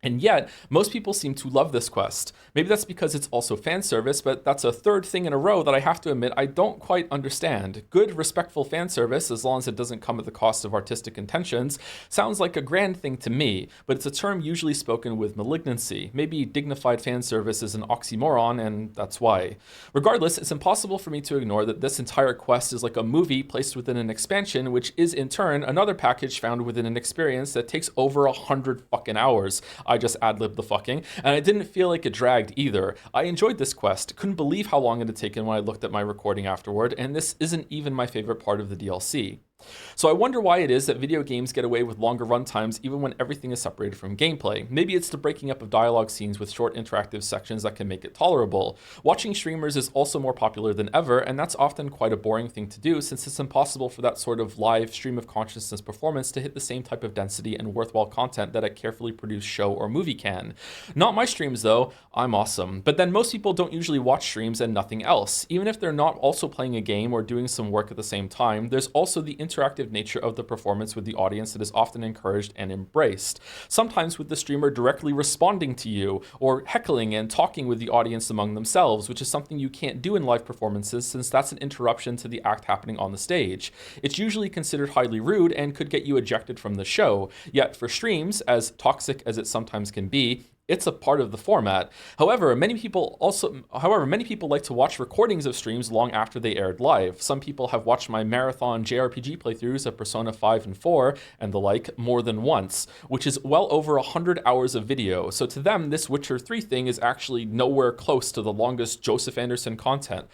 And yet, most people seem to love this quest. Maybe that's because it's also fan service, but that's a third thing in a row that I have to admit I don't quite understand. Good, respectful fan service, as long as it doesn't come at the cost of artistic intentions, sounds like a grand thing to me, but it's a term usually spoken with malignancy. Maybe dignified fan service is an oxymoron, and that's why. Regardless, it's impossible for me to ignore that this entire quest is like a movie placed within an expansion, which is in turn another package found within an experience that takes over 100 fucking hours. I just ad-libbed the fucking, and I didn't feel like it dragged either. I enjoyed this quest, couldn't believe how long it had taken when I looked at my recording afterward, and this isn't even my favorite part of the DLC. So I wonder why it is that video games get away with longer runtimes even when everything is separated from gameplay. Maybe it's the breaking up of dialogue scenes with short interactive sections that can make it tolerable. Watching streamers is also more popular than ever, and that's often quite a boring thing to do since it's impossible for that sort of live stream of consciousness performance to hit the same type of density and worthwhile content that a carefully produced show or movie can. Not my streams though, I'm awesome. But then most people don't usually watch streams and nothing else. Even if they're not also playing a game or doing some work at the same time, there's also the interactive nature of the performance with the audience that is often encouraged and embraced. Sometimes with the streamer directly responding to you, or heckling and talking with the audience among themselves, which is something you can't do in live performances since that's an interruption to the act happening on the stage. It's usually considered highly rude and could get you ejected from the show, yet for streams, as toxic as it sometimes can be, it's a part of the format. However, many people like to watch recordings of streams long after they aired live. Some people have watched my marathon JRPG playthroughs of Persona 5 and 4 and the like more than once, which is well over 100 hours of video. So to them, this Witcher 3 thing is actually nowhere close to the longest Joseph Anderson content.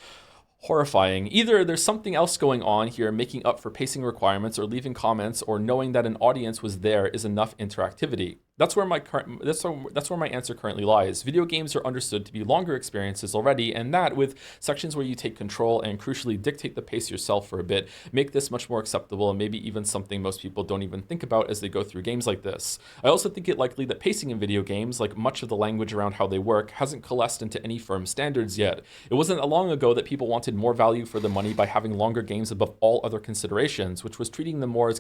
Horrifying. Either there's something else going on here making up for pacing requirements, or leaving comments, or knowing that an audience was there is enough interactivity. That's where my answer currently lies. Video games are understood to be longer experiences already, and that, with sections where you take control and crucially dictate the pace yourself for a bit, make this much more acceptable, and maybe even something most people don't even think about as they go through games like this. I also think it likely that pacing in video games, like much of the language around how they work, hasn't coalesced into any firm standards yet. It wasn't long ago that people wanted more value for the money by having longer games above all other considerations, which was treating them more as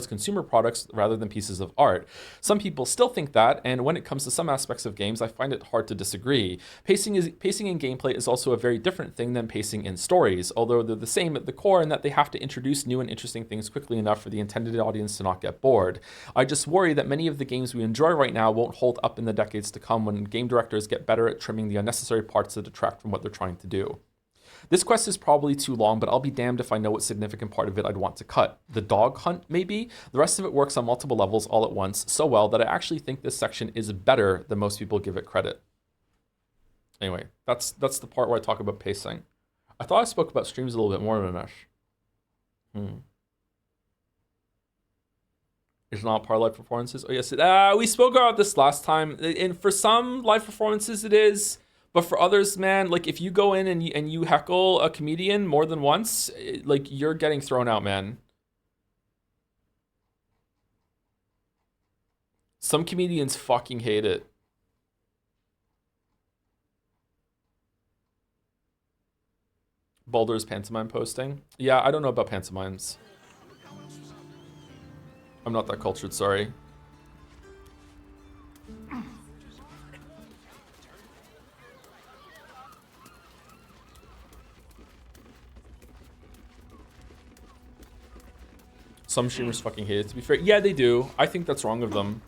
consumer products rather than pieces of art. Some people still think that, and when it comes to some aspects of games, I find it hard to disagree. Pacing in gameplay is also a very different thing than pacing in stories, although they're the same at the core in that they have to introduce new and interesting things quickly enough for the intended audience to not get bored. I just worry that many of the games we enjoy right now won't hold up in the decades to come when game directors get better at trimming the unnecessary parts that detract from what they're trying to do. This quest is probably too long, but I'll be damned if I know what significant part of it I'd want to cut. The dog hunt, maybe? The rest of it works on multiple levels all at once so well that I actually think this section is better than most people give it credit. Anyway, that's the part where I talk about pacing. I thought I spoke about streams a little bit more, Ramesh. It's not part of live performances? Oh, yes. We spoke about this last time. And for some live performances, it is. But for others, man, like if you go in and you heckle a comedian more than once, like you're getting thrown out, man. Some comedians fucking hate it. Baldur's pantomime posting. Yeah, I don't know about pantomimes. I'm not that cultured, sorry. Some streamers fucking hate it, to be fair. Yeah, they do. I think that's wrong of them.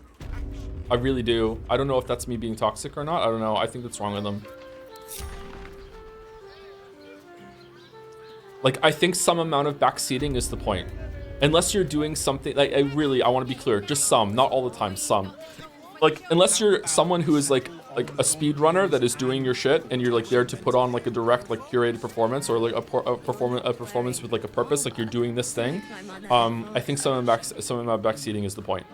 I really do. I don't know if that's me being toxic or not. I don't know. I think that's wrong of them. Like, I think some amount of backseating is the point. Unless you're doing something, like, I want to be clear. Just some, not all the time, some. Like, unless you're someone who is like a speedrunner that is doing your shit and you're like there to put on like a direct like curated performance or like a performance with like a purpose, like you're doing this thing. I think some amount of backseating is the point.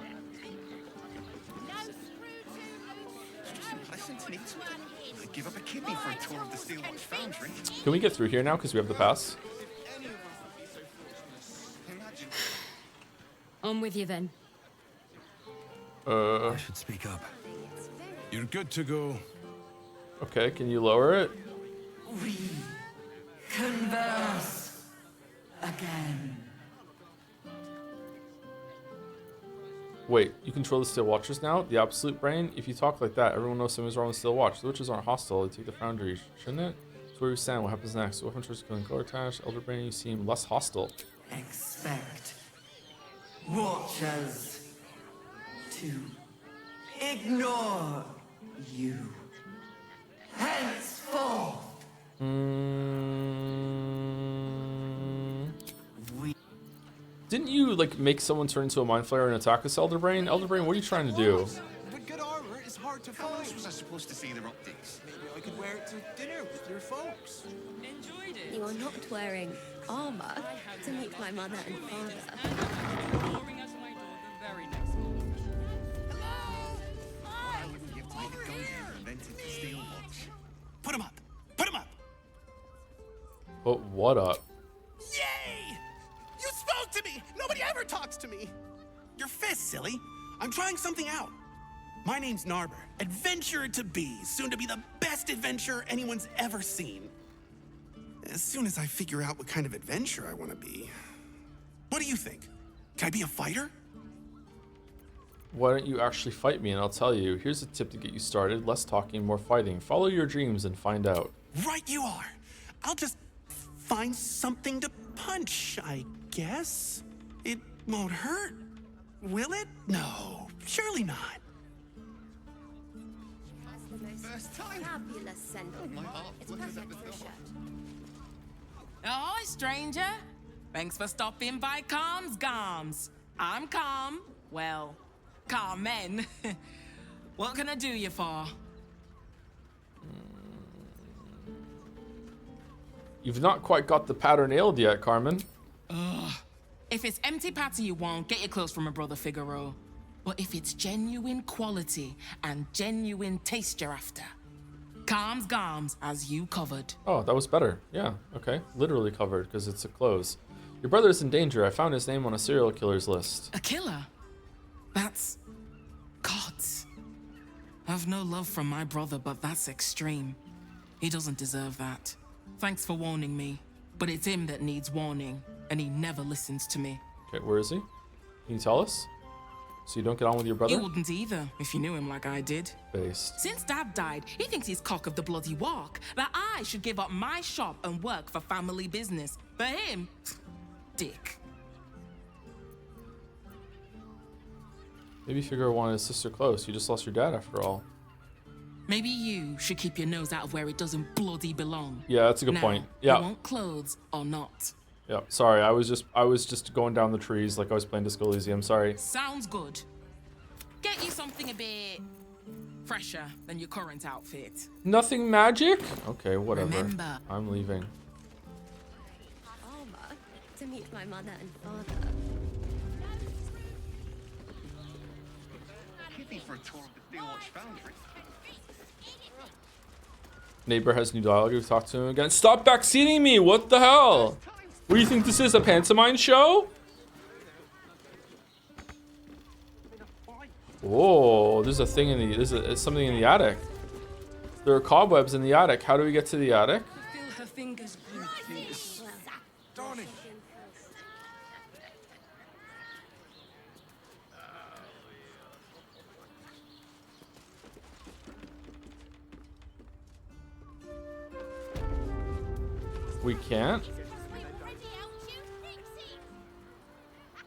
Can we get through here now because we have the pass? On with you then. I should speak up. You're good to go. Okay, can you lower it? We converse again. Wait, you control the Steel Watchers now? The Absolute Brain? If you talk like that, everyone knows something's wrong with Steel Watch. The witches aren't hostile, they take the Foundry, shouldn't it? So where we stand, what happens next? Weapon choice killing Gortash, Elder Brain, you seem less hostile. Expect Watchers to ignore you. Henceforth. Didn't you like make someone turn into a Mind Flayer and attack us, Elder Brain? Elder Brain, what are you trying to do? But good armor is hard to find. How else was I supposed to see their optics? Maybe I could wear it to dinner with your folks. Enjoyed it. You are not wearing armor to meet my mother and father. Put him up! Put him up! But what up? Yay! You spoke to me! Nobody ever talks to me! Your fist, silly. I'm trying something out. My name's Narber, adventurer to be, soon to be the best adventurer anyone's ever seen. As soon as I figure out what kind of adventurer I want to be. What do you think? Can I be a fighter? Why don't you actually fight me and I'll tell you. Here's a tip to get you started. Less talking, more fighting. Follow your dreams and find out. Right you are. I'll just find something to punch, I guess. It won't hurt, will it? No, surely not. First time. Fabulous send-off. It's perfect for a shirt. Oh, stranger. Thanks for stopping by Calm's Gums. I'm Calm. Well, Carmen. What can I do you for? You've not quite got the pattern nailed yet, Carmen. Ugh. If it's empty patty you want, get your clothes from my brother Figaro. But if it's genuine quality and genuine taste you're after, calms garms as you covered. Oh, that was better. Yeah, okay. Literally covered, because it's a close. Your brother is in danger. I found his name on a serial killer's list. A killer? That's... gods. I've no love from my brother, but that's extreme. He doesn't deserve that. Thanks for warning me, but it's him that needs warning, and he never listens to me. Okay, where is he? Can you tell us? So you don't get on with your brother? You wouldn't either, if you knew him like I did. Based. Since Dad died, he thinks he's cock of the bloody walk, that I should give up my shop and work for family business. For him, dick. Maybe Figaro wanted his sister close. You just lost your dad after all. Maybe you should keep your nose out of where it doesn't bloody belong. Yeah, that's a good now, point. Yeah. You want clothes or not? Yeah, sorry. I was just going down the trees like I was playing Disco Elysium. Sorry. Sounds good. Get you something a bit fresher than your current outfit. Nothing magic? Okay, whatever. Remember. I'm leaving. Armor to meet my mother and father. For a tour of the Baywatch Foundry. Neighbor has new dialogue. We've talked to him again. Stop backseating me! What the hell? What do you think this is? A pantomime show? Whoa! There's a thing in the. There's something in the attic. There are cobwebs in the attic. How do we get to the attic? Feel her fingers Darling. We can't.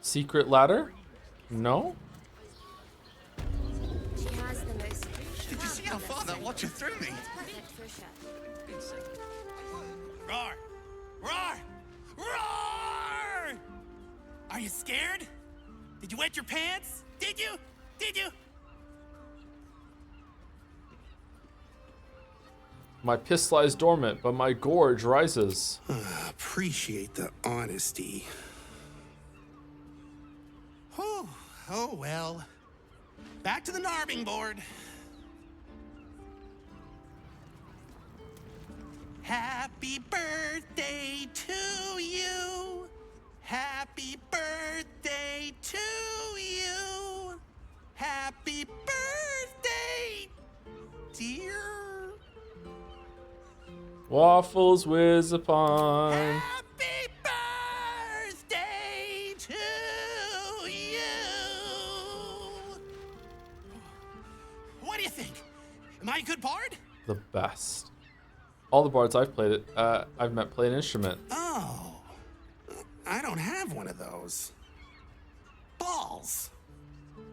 Secret ladder? No. She has the most. Did you see how far that watcher threw me? Roar! Roar! Roar! Are you scared? Did you wet your pants? Did you? Did you? My piss lies dormant, but my gorge rises. Appreciate the honesty. Whew. Oh well. Back to the Narbing board. Happy birthday to you. Happy birthday to you. Happy birthday, dear. Waffles whiz upon. Happy birthday to you. What do you think? Am I a good bard? The best. All the bards I've played it, I've met play an instrument. Oh, I don't have one of those. Balls.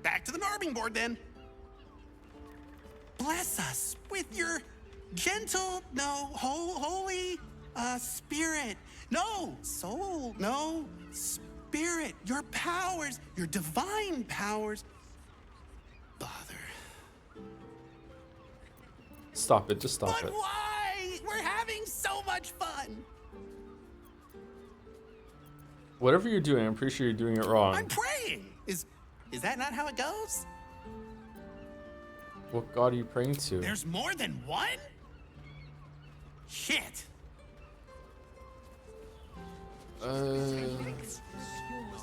Back to the Narbing board then. Bless us with your gentle, no, holy, spirit. No, soul, no, spirit. Your powers, your divine powers. Bother. Stop it, just stop But it. why? We're having so much fun. Whatever you're doing, I'm pretty sure you're doing it wrong. I'm praying. Is that not how it goes? What god are you praying to? There's more than one? Shit.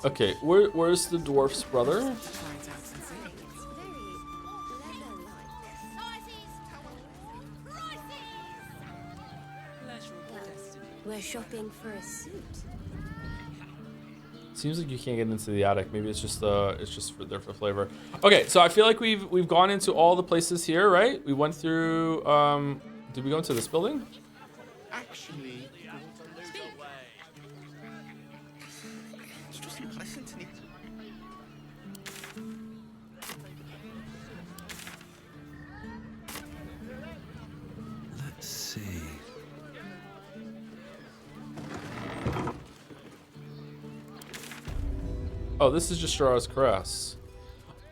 Okay, where's the dwarf's brother? We're shopping for a suit. Seems like you can't get into the attic. Maybe it's just there for flavor. Okay, so I feel like we've gone into all the places here, right? We went through. Did we go into this building? Actually, it's just pleasant to Let's see. Oh, this is just Shara's Caress.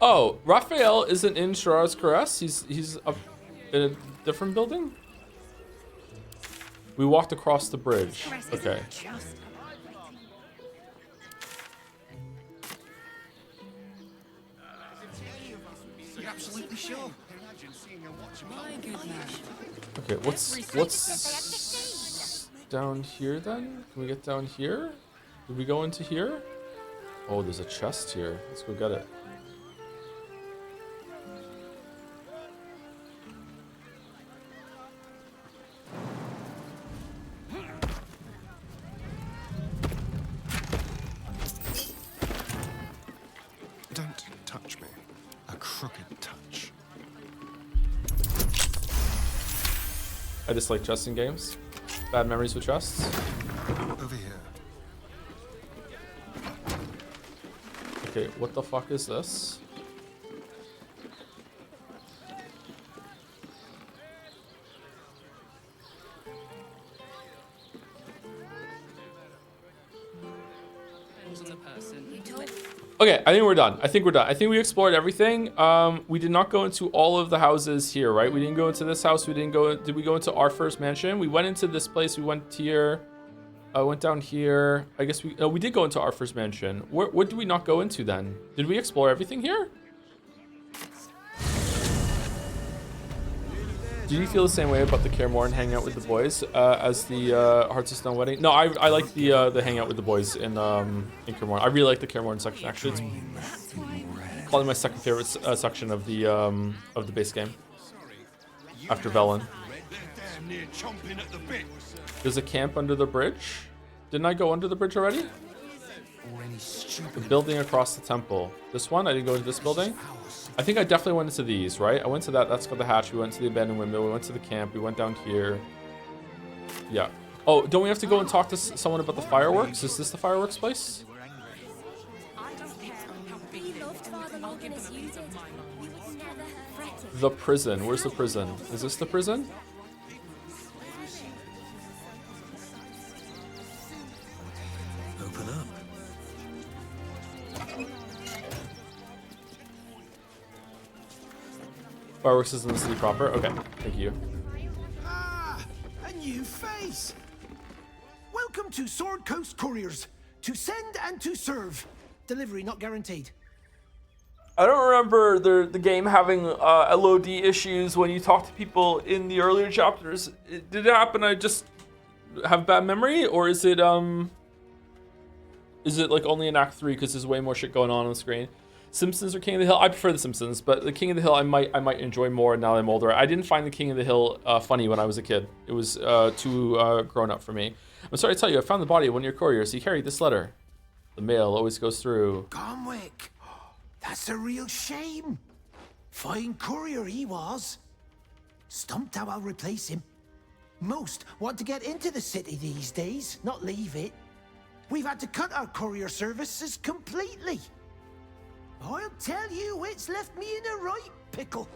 Oh, Raphael isn't in Shara's Caress. He's up in a different building. We walked across the bridge. Okay. You're absolutely sure? Okay, what's down here then? Can we get down here? Did we go into here? Oh, there's a chest here. Let's go get it. Don't touch me. A crooked touch. I dislike chests in games. Bad memories with chests. Over here. Okay, what the fuck is this? Okay, I think we're done. I think we explored everything. We did not go into all of the houses here, right? We didn't go into this house. We didn't go. Did we go into our first mansion? We went into this place. We went here. Went down here. I guess we did go into our first mansion. What did we not go into then? Did we explore everything here? Do you feel the same way about the Kaer and hanging out with the boys as the Hearts of Stone wedding? No, I like the hangout with the boys in Kaer. I really like the Kaer section. Actually, it's probably my second favorite section of the base game after Velen. There's a camp under the bridge. Didn't I go under the bridge already? The building across the temple. This one? I didn't go into this building? I think I definitely went into these, right? I went to that. That's called the hatch. We went to the abandoned windmill. We went to the camp. We went down here. Yeah. Oh, don't we have to go and talk to someone about the fireworks? Is this the fireworks place? The prison. Where's the prison? Is this the prison? Open up. Fireworks is in the city proper. Okay, thank you. Ah, a new face. Welcome to Sword Coast Couriers. To send and to serve. Delivery not guaranteed. I don't remember the game having LOD issues when you talk to people in the earlier chapters. Did it happen? I just have bad memory, or is it like only in Act 3 because there's way more shit going on the screen? Simpsons or King of the Hill? I prefer the Simpsons, but the King of the Hill I might enjoy more now that I'm older. I didn't find the King of the Hill funny when I was a kid. It was too grown up for me. I'm sorry to tell you, I found the body of one of your couriers. He carried this letter. The mail always goes through. Comwick. That's a real shame. Fine courier he was. Stumped how I'll replace him. Most want to get into the city these days, not leave it. We've had to cut our courier services completely. I'll tell you, it's left me in a right pickle.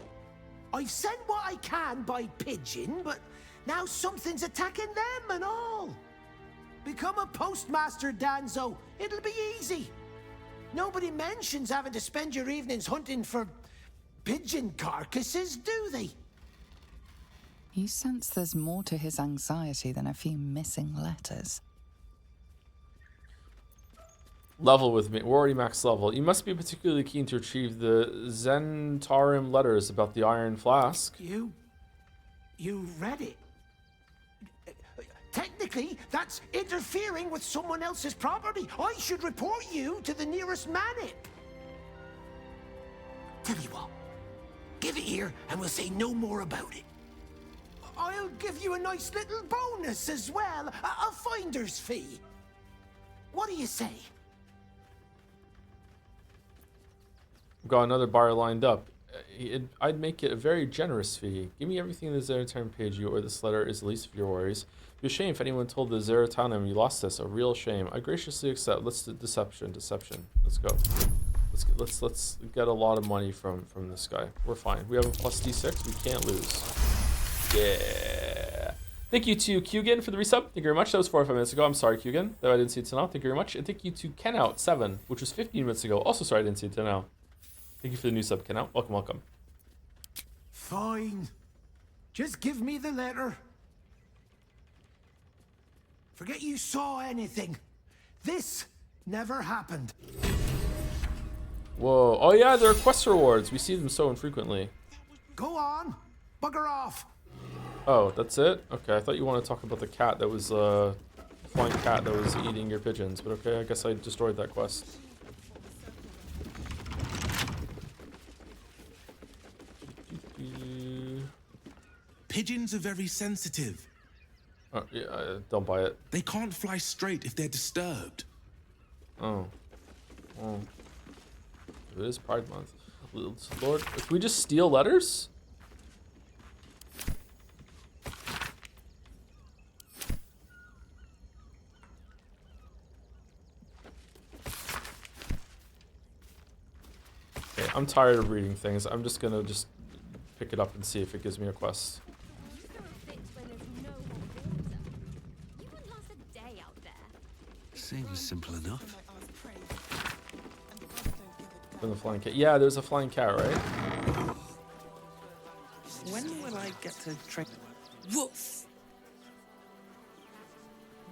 I've sent what I can by pigeon, but now something's attacking them and all. Become a postmaster, Danzo. It'll be easy. Nobody mentions having to spend your evenings hunting for pigeon carcasses, do they? You sense there's more to his anxiety than a few missing letters. Level with me. We're already max level. You must be particularly keen to retrieve the Zentarim letters about the Iron Flask. You read it. Technically, that's interfering with someone else's property. I should report you to the nearest manic. Tell you what, give it here and we'll say no more about it. I'll give you a nice little bonus as well, a finder's fee. What do you say? I've got another buyer lined up. I'd make it a very generous fee. Give me everything the Zeratanum paid you, or this letter is the least of your worries. It'd be a shame if anyone told the Zeratanum you lost this. A real shame. I graciously accept. Let's do deception. Let's go. Let's get a lot of money from this guy. We're fine. We have a plus D6. We can't lose. Yeah. Thank you to Kugan for the resub. Thank you very much. That was 4 or 5 minutes ago. I'm sorry, Kugan, that I didn't see it till now. Thank you very much. And thank you to Kenout7, which was 15 minutes ago. Also sorry I didn't see it till now. Thank you for the new sub, Kenout. Welcome, welcome. Fine. Just give me the letter. Forget you saw anything. This never happened. Whoa. Oh yeah, there are quest rewards. We see them so infrequently. Go on. Bugger off. Oh, that's it? Okay, I thought you wanted to talk about the cat that was, flying cat that was eating your pigeons. But okay, I guess I destroyed that quest. Pigeons are very sensitive. Yeah, don't buy it. They can't fly straight if they're disturbed. Oh. Oh. It is Pride Month. Lord, can we just steal letters? Okay, I'm tired of reading things. I'm just gonna pick it up and see if it gives me a quest. Seems simple enough. From the flying cat. Yeah, there's a flying cat, right? When will I get to train? Woof.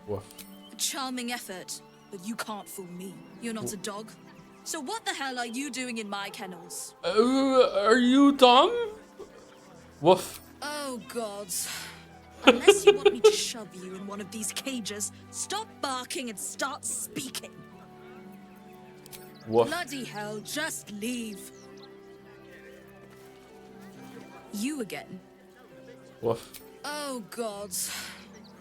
Woof. A charming effort, but you can't fool me. You're not a dog. So what the hell are you doing in my kennels? Are you dumb? Woof. Oh, gods. Unless you want me to shove you in one of these cages, stop barking and start speaking. Woof. Bloody hell, just leave. You again. Woof. Oh, gods.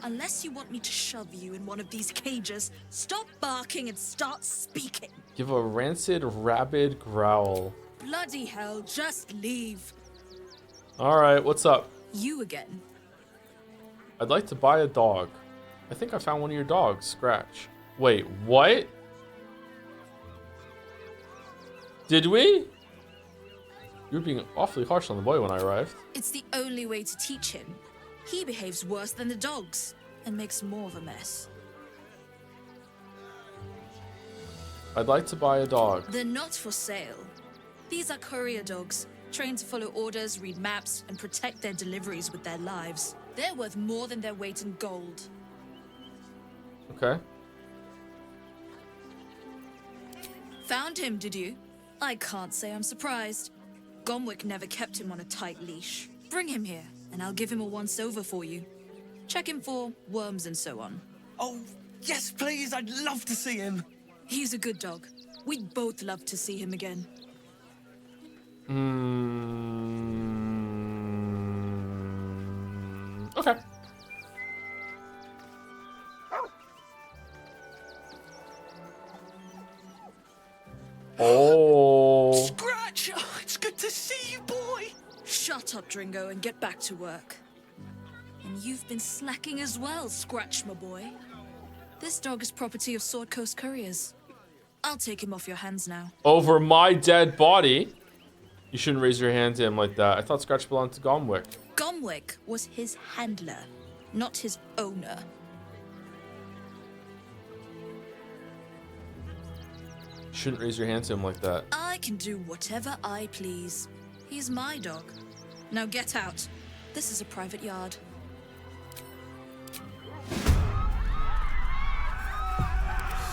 Unless you want me to shove you in one of these cages, stop barking and start speaking. Give a rancid, rabid growl. Bloody hell, just leave. Alright, what's up? You again. I'd like to buy a dog. I think I found one of your dogs, Scratch. Wait, what? Did we? You were being awfully harsh on the boy when I arrived. It's the only way to teach him. He behaves worse than the dogs and makes more of a mess. I'd like to buy a dog. They're not for sale. These are courier dogs, trained to follow orders, read maps, and protect their deliveries with their lives. They're worth more than their weight in gold. Okay. Found him, did you? I can't say I'm surprised. Gomwick never kept him on a tight leash. Bring him here, and I'll give him a once-over for you. Check him for worms and so on. Oh, yes, please. I'd love to see him. He's a good dog. We'd both love to see him again. Okay. Oh. Scratch! Oh, it's good to see you, boy! Shut up, Dringo, and get back to work. And you've been slacking as well, Scratch, my boy. This dog is property of Sword Coast Couriers. I'll take him off your hands now. Over my dead body? You shouldn't raise your hand to him like that. I thought Scratch belonged to Gomwick. Gomwick was his handler, not his owner. You shouldn't raise your hand to him like that. I can do whatever I please. He's my dog. Now get out. This is a private yard.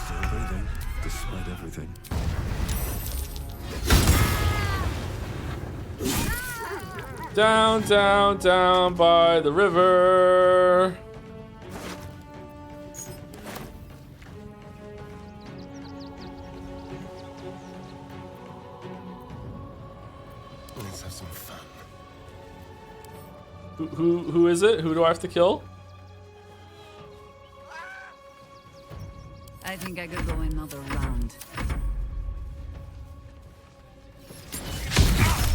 Still breathing, despite everything. Down, down, down by the river. Let's have some fun. Who is it? Who do I have to kill? I think I could go another round.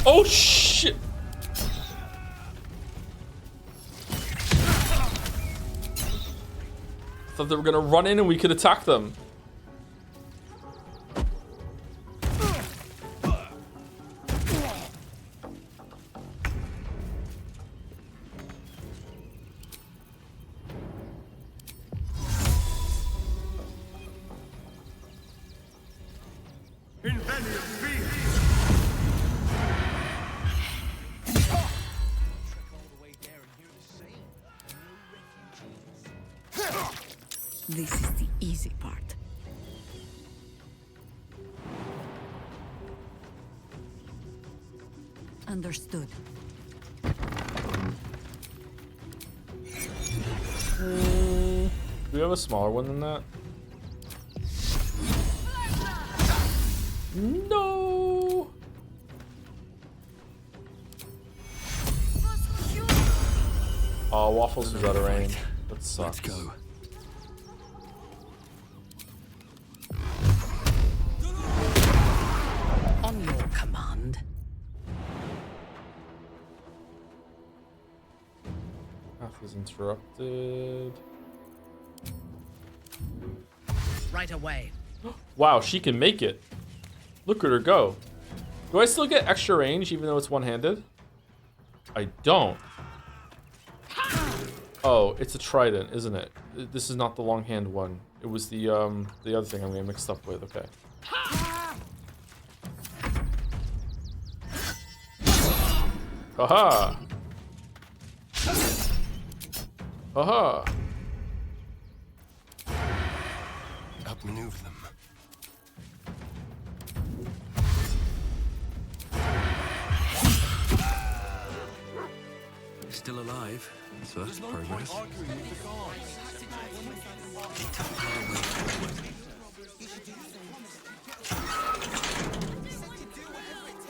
Oh shit! I thought they were gonna run in and we could attack them. This is the easy part. Understood. Do we have a smaller one than that? No. Oh, Waffles is out of range. That sucks. Let's go. On your command. Path is interrupted. Right away. Wow, she can make it. Look at her go. Do I still get extra range even though it's one-handed? I don't. Oh, it's a trident, isn't it? This is not the long hand one. It was the other thing I'm getting mixed up with. Okay. Haha. Haha. Outmaneuver them. Still alive. First progress.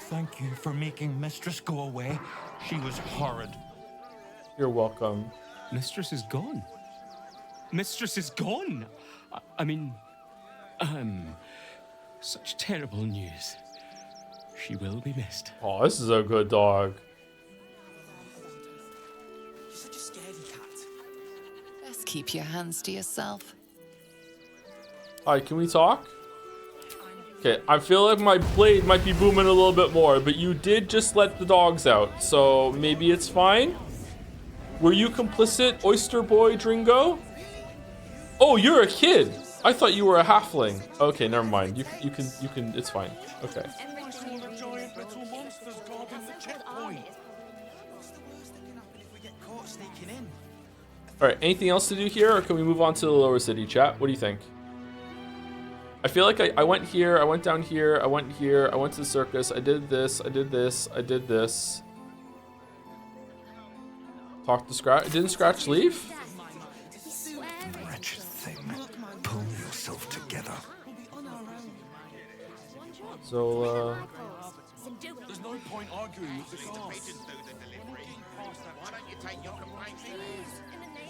Thank you for making Mistress go away. She was horrid. You're welcome. Mistress is gone. Mistress is gone. I mean, such terrible news. She will be missed. Oh, this is a good dog. You're such a scaredy cat. Best keep your hands to yourself. Hi, can we talk? Okay, I feel like my blade might be booming a little bit more, but you did just let the dogs out, so maybe it's fine? Were you complicit, Oyster Boy Dringo? Oh, you're a kid. I thought you were a halfling. Okay, never mind. You can. It's fine. Okay. All right. Anything else to do here, or can we move on to the lower city, chat? What do you think? I feel like I went here. I went down here. I went here. I went to the circus. I did this. I did this. I did this. Talk to Scratch. Didn't Scratch leave? Wretched thing. Pull yourself together. So, There's no point arguing with the guards. Why don't you take your complaints to them?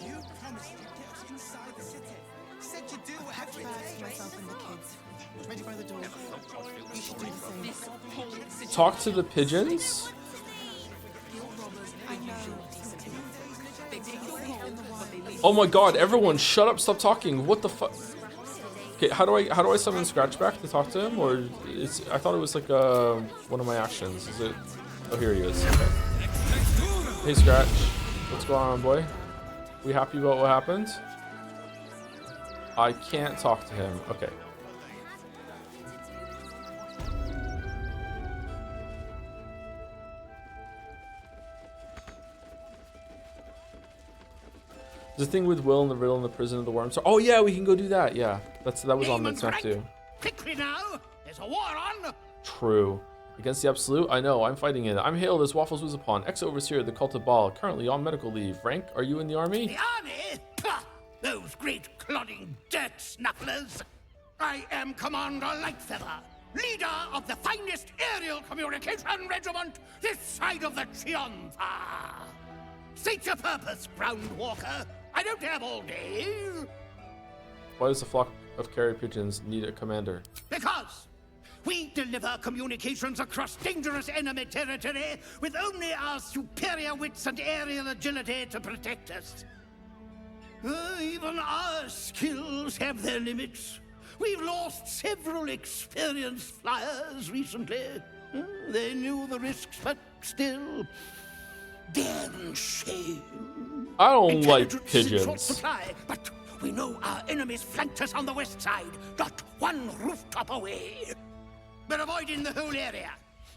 You promised you'd get us inside the city. Said you'd do whatever it takes. Myself and the kids. Ready by the door. You should do the same. talk to the pigeons. Oh my god, everyone shut up, stop talking. What the fuck? Okay, how do I summon Scratch back to talk to him? Or it's I thought it was like one of my actions. Is it? Oh, here he is. Okay. Hey Scratch. What's going on, boy? We happy about what happened? I can't talk to him. Okay. There's a thing with Will and the riddle in the prison of the worms. Oh yeah, we can go do that. Yeah, that was on the map too. Quickly now, there's a war on. True. Against the Absolute? I know, I'm fighting it. I'm hailed as Waffles was upon, ex-overseer of the Cult of Baal, currently on medical leave. Rank, are you in the army? The army? Pah! Those great clodding dirt snufflers. I am Commander Lightfeather, leader of the finest aerial communication regiment this side of the Chianza. State your purpose, Ground Walker. I don't have all day. Why does a flock of carrier pigeons need a commander? Because we deliver communications across dangerous enemy territory with only our superior wits and aerial agility to protect us. Even our skills have their limits. We've lost several experienced flyers recently. They knew the risks, but still, damn shame. I don't like Intelligence in short pigeons. supply, but we know our enemies flanked us on the west side, not one rooftop away. We're avoiding the whole area.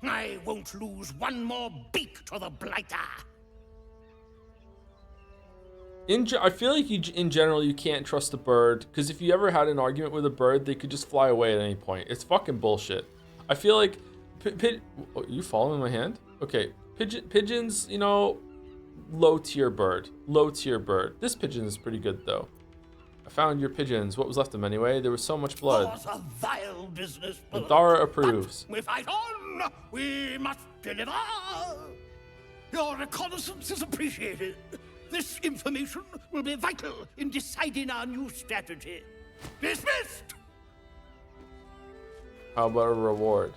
I won't lose one more beak to the blighter. I feel like in general you can't trust a bird, because if you ever had an argument with a bird, they could just fly away at any point. It's fucking bullshit. I feel like oh, you following my hand? Okay, pigeons, you know, low tier bird. This pigeon is pretty good though. I found your pigeons. What was left of them anyway? There was so much blood. What a vile business. Thara approves. We fight on. We must deliver. Your reconnaissance is appreciated. This information will be vital in deciding our new strategy. Dismissed! How about a reward?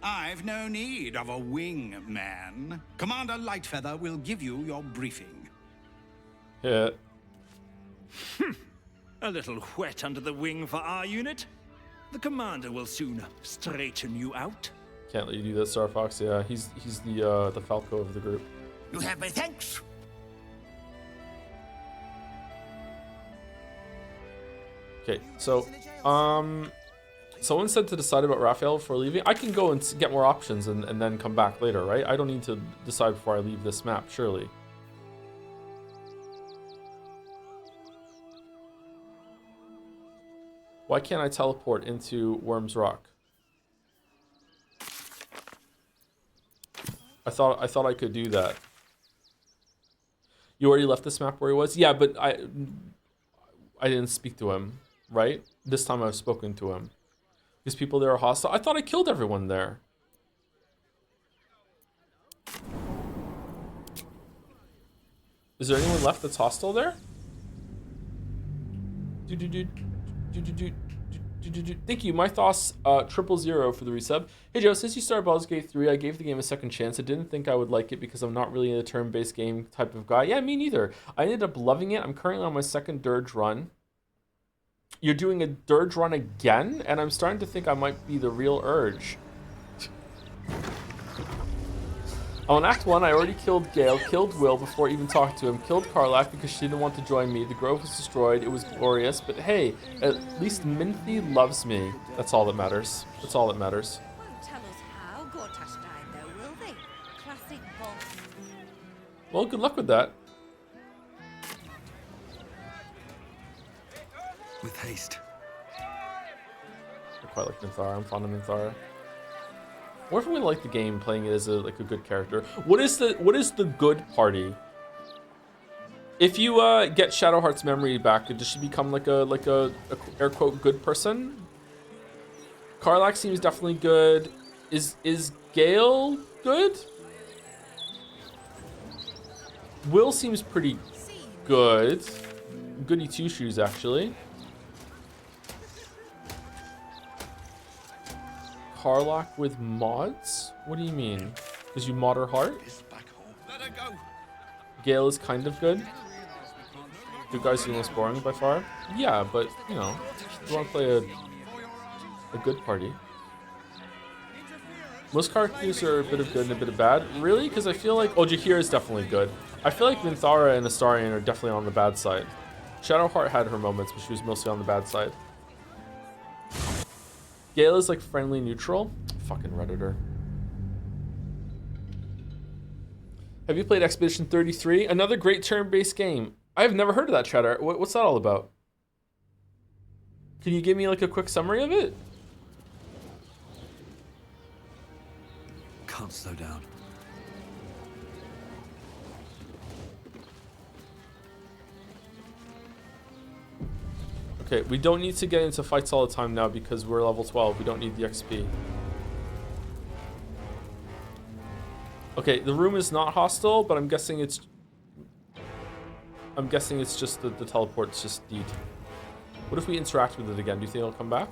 I've no need of a wing man. Commander Lightfeather will give you your briefing. Yeah. A little wet under the wing for our unit. The commander will soon straighten you out. Can't let you do that, Star Fox. Yeah, he's the Falco of the group. You have my thanks. Okay, so someone said to decide about Raphael before leaving. I can go and get more options and then come back later, right? I don't need to decide before I leave this map, surely. Why can't I teleport into Worm's Rock? I thought I could do that. You already left this map where he was? Yeah, but I didn't speak to him, right? This time I've spoken to him. These people there are hostile. I thought I killed everyone there. Is there anyone left that's hostile there? Thank you, my thoughts 000 for the resub. Hey Joe, since you started Baldur's Gate 3, I gave the game a second chance. I didn't think I would like it because I'm not really a turn-based game type of guy. Yeah, me neither. I ended up loving it. I'm currently on my second dirge run. You're doing a dirge run again? And I'm starting to think I might be the real Urge. On Act 1, I already killed Gale, killed Will before even talking to him, killed Karlach because she didn't want to join me, the grove was destroyed, it was glorious, but hey, at least Minthy loves me. That's all that matters. That's all that matters. Won't tell us how Gortash died though, will they? Classic boss. Well, good luck with that. With haste. I quite like Minthara. I'm fond of Minthara. What if we like the game playing it as a good character? What is the good party? If you get Shadowheart's memory back, does she become like a air quote good person? Karlach seems definitely good. Is Gale good? Will seems pretty good. Goody two shoes actually. Karlach with mods? What do you mean? Because you mod her heart? Gale is kind of good. Good guys are the most boring by far. Yeah, but you know, you want to play a good party. Most characters are a bit of good and a bit of bad. Really? Because I feel like Jahir is definitely good. I feel like Minthara and Astarion are definitely on the bad side. Shadowheart had her moments, but she was mostly on the bad side. Gale is like friendly neutral. Fucking Redditor. Have you played Expedition 33? Another great turn-based game. I have never heard of that, Cheddar. What's that all about? Can you give me like a quick summary of it? Can't slow down. Okay, we don't need to get into fights all the time now because we're level 12. We don't need the XP. Okay, the room is not hostile, but I'm guessing it's just the teleport's just deed. What if we interact with it again? Do you think it'll come back?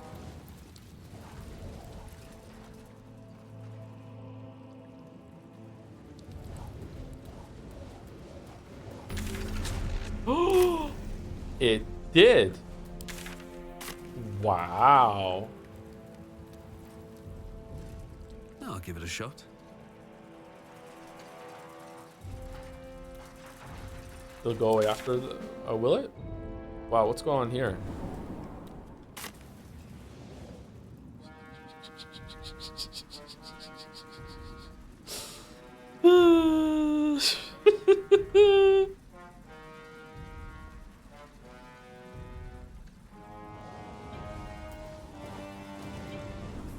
Oh, it did. Wow. I'll give it a shot. It'll go away after the... will it? Wow, what's going on here?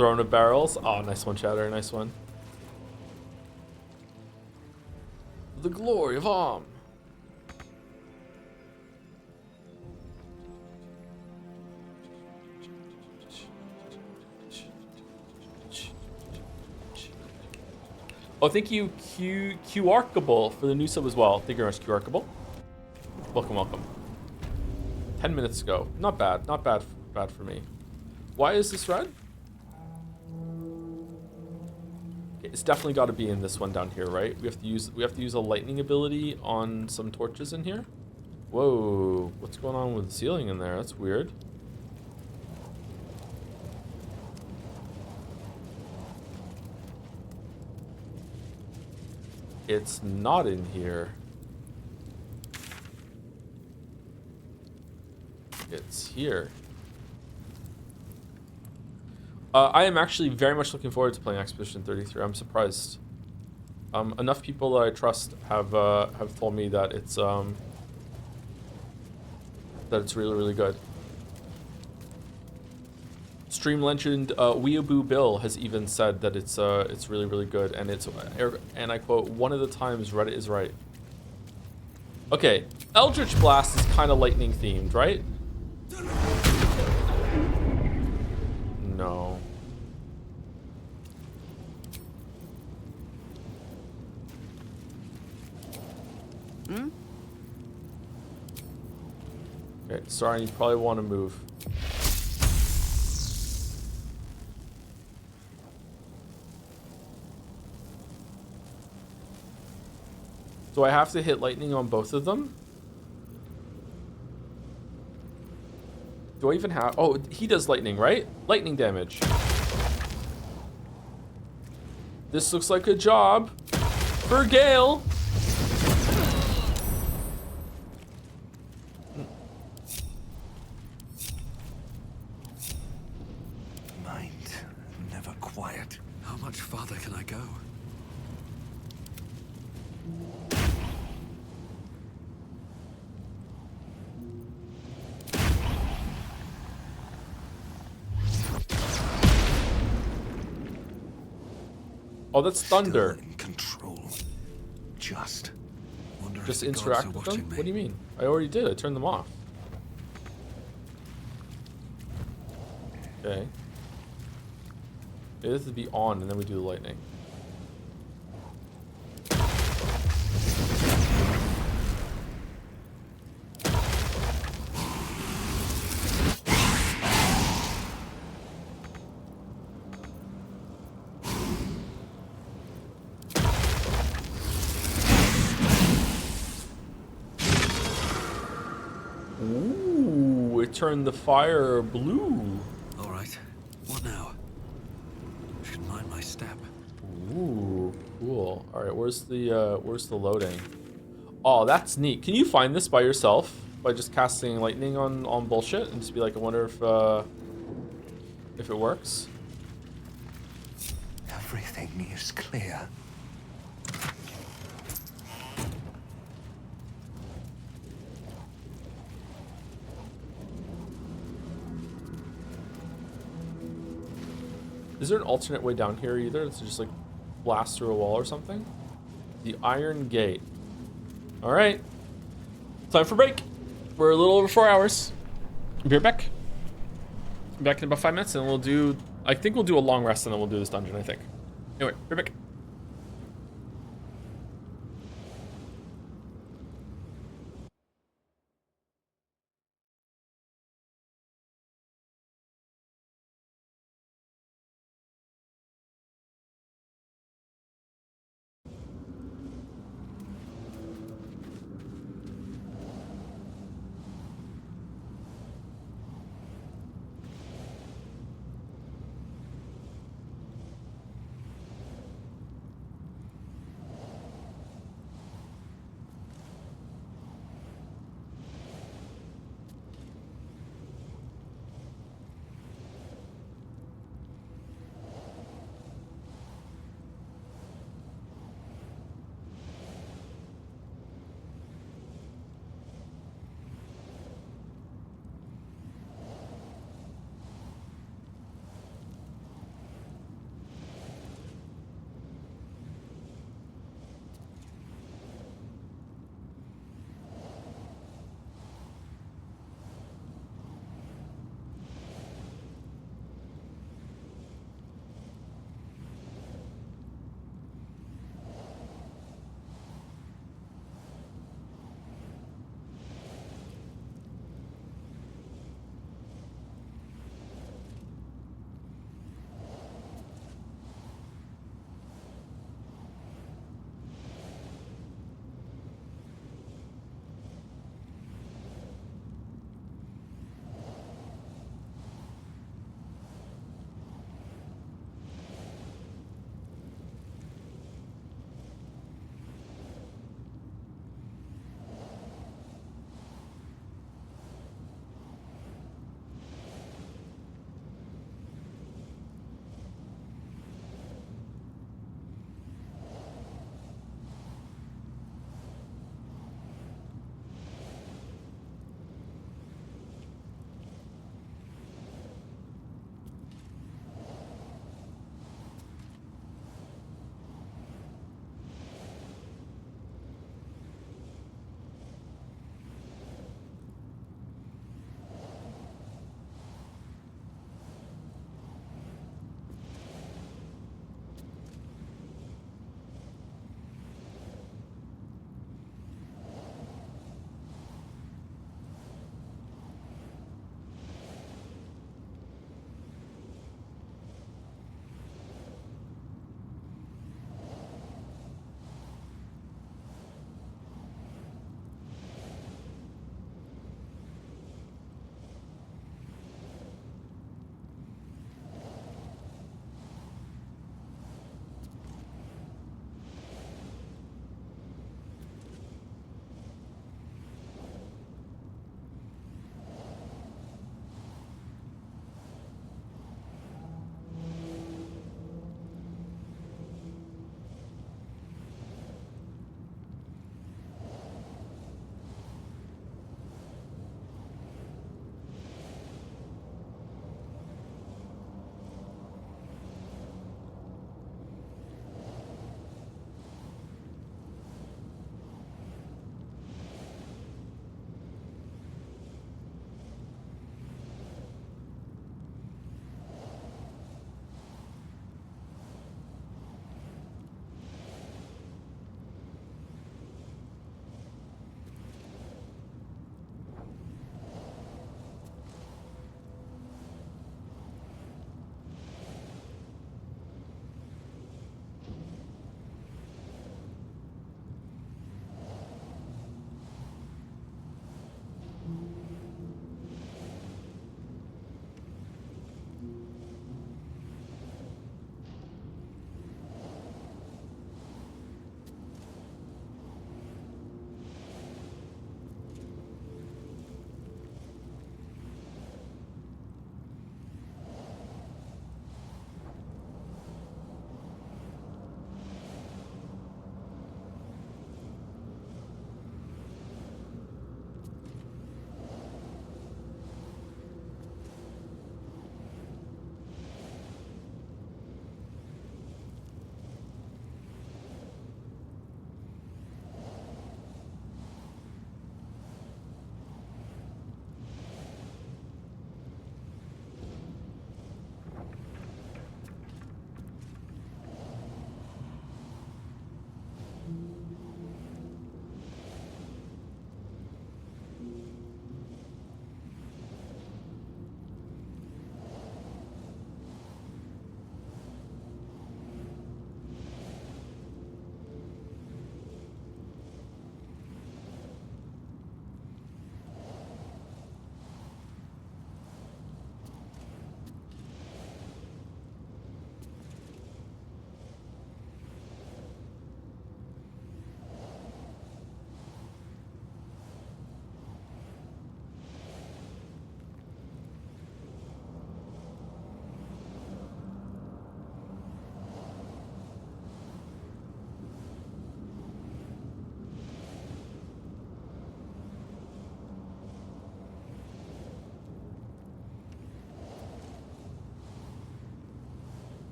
Throne of Barrels. Oh, nice one, Chatter. Nice one. The glory of Om. Oh, thank you, QArkable, for the new sub as well. Thank you very much, QArkable. Welcome, welcome. 10 minutes ago. Not bad. Not bad. Bad for me. Why is this red? It's definitely got to be in this one down here, right? We have to use a lightning ability on some torches in here. Whoa, what's going on with the ceiling in there? That's weird. It's not in here. It's here. I am actually very much looking forward to playing Expedition 33. I'm surprised. Enough people that I trust have told me that it's really, really good. Stream legend Weeaboo Bill has even said that it's really, really good, and and I quote, one of the times Reddit is right. Okay, Eldritch Blast is kind of lightning themed, right? No. Okay, sorry, you probably want to move. Do I have to hit lightning on both of them? Do I even have... Oh, he does lightning, right? Lightning damage. This looks like a job for Gale. Mind never quiet. How much farther can I go? Oh, that's thunder. Still in control. Just Interact with them? What do you mean? I already did. I turned them off. Okay. Maybe this would be on, and then we do the lightning. Ooh, it turned the fire blue. All right. What now? Should mind my step. Ooh, cool. All right, where's the loading? Oh, that's neat. Can you find this by yourself by just casting lightning on bullshit and just be like, I wonder if it works? everything is clear. Is there an alternate way down here either? It's just like blast through a wall or something? The Iron Gate. All right. Time for break. We're a little over 4 hours. Be right back. Back in about 5 minutes, and we'll do... I think we'll do a long rest, and then we'll do this dungeon, I think. Anyway, be right back.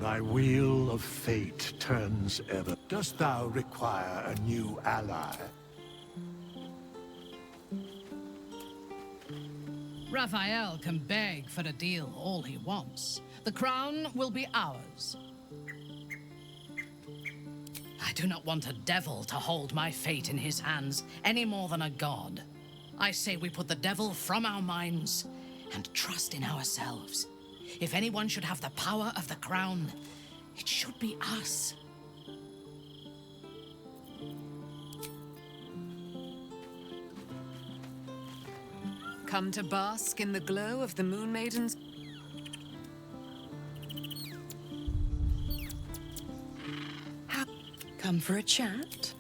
Thy wheel of fate turns ever. Dost thou require a new ally? Raphael can beg for a deal all he wants. The crown will be ours. I do not want a devil to hold my fate in his hands any more than a god. I say we put the devil from our minds and trust in ourselves. If anyone should have the power of the crown, it should be us. Come to bask in the glow of the Moon Maiden's... Come for a chat?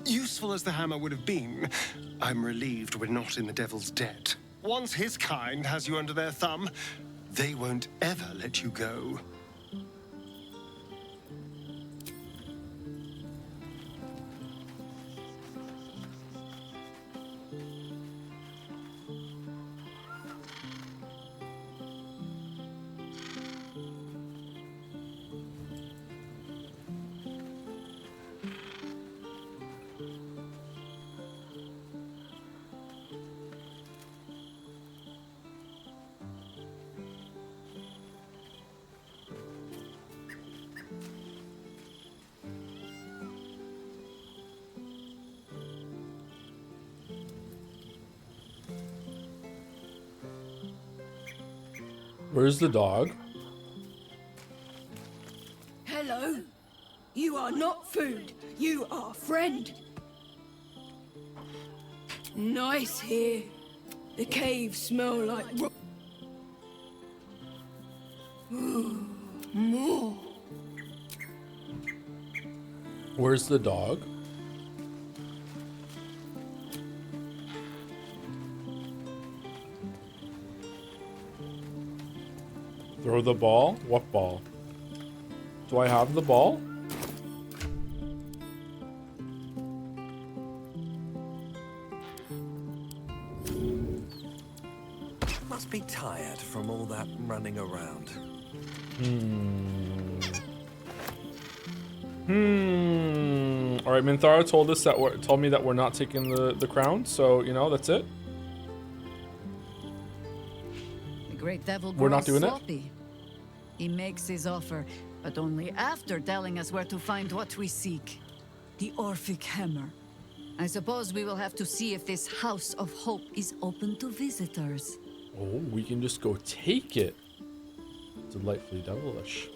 Useful as the hammer would have been, I'm relieved we're not in the devil's debt. Once his kind has you under their thumb, they won't ever let you go. Where's the dog? Hello. You are not food. You are friend. Nice here. The caves smell like Ooh, more. Where's the dog? Throw the ball? What ball? Do I have the ball? Must be tired from all that running around. All right, Minthara told us that told me that we're not taking the crown, so you know that's it. The great devil We're not grows doing it? sloppy. He makes his offer, but only after telling us where to find what we seek. The Orphic Hammer. I suppose we will have to see if this House of Hope is open to visitors. Oh, we can just go take it. Delightfully devilish.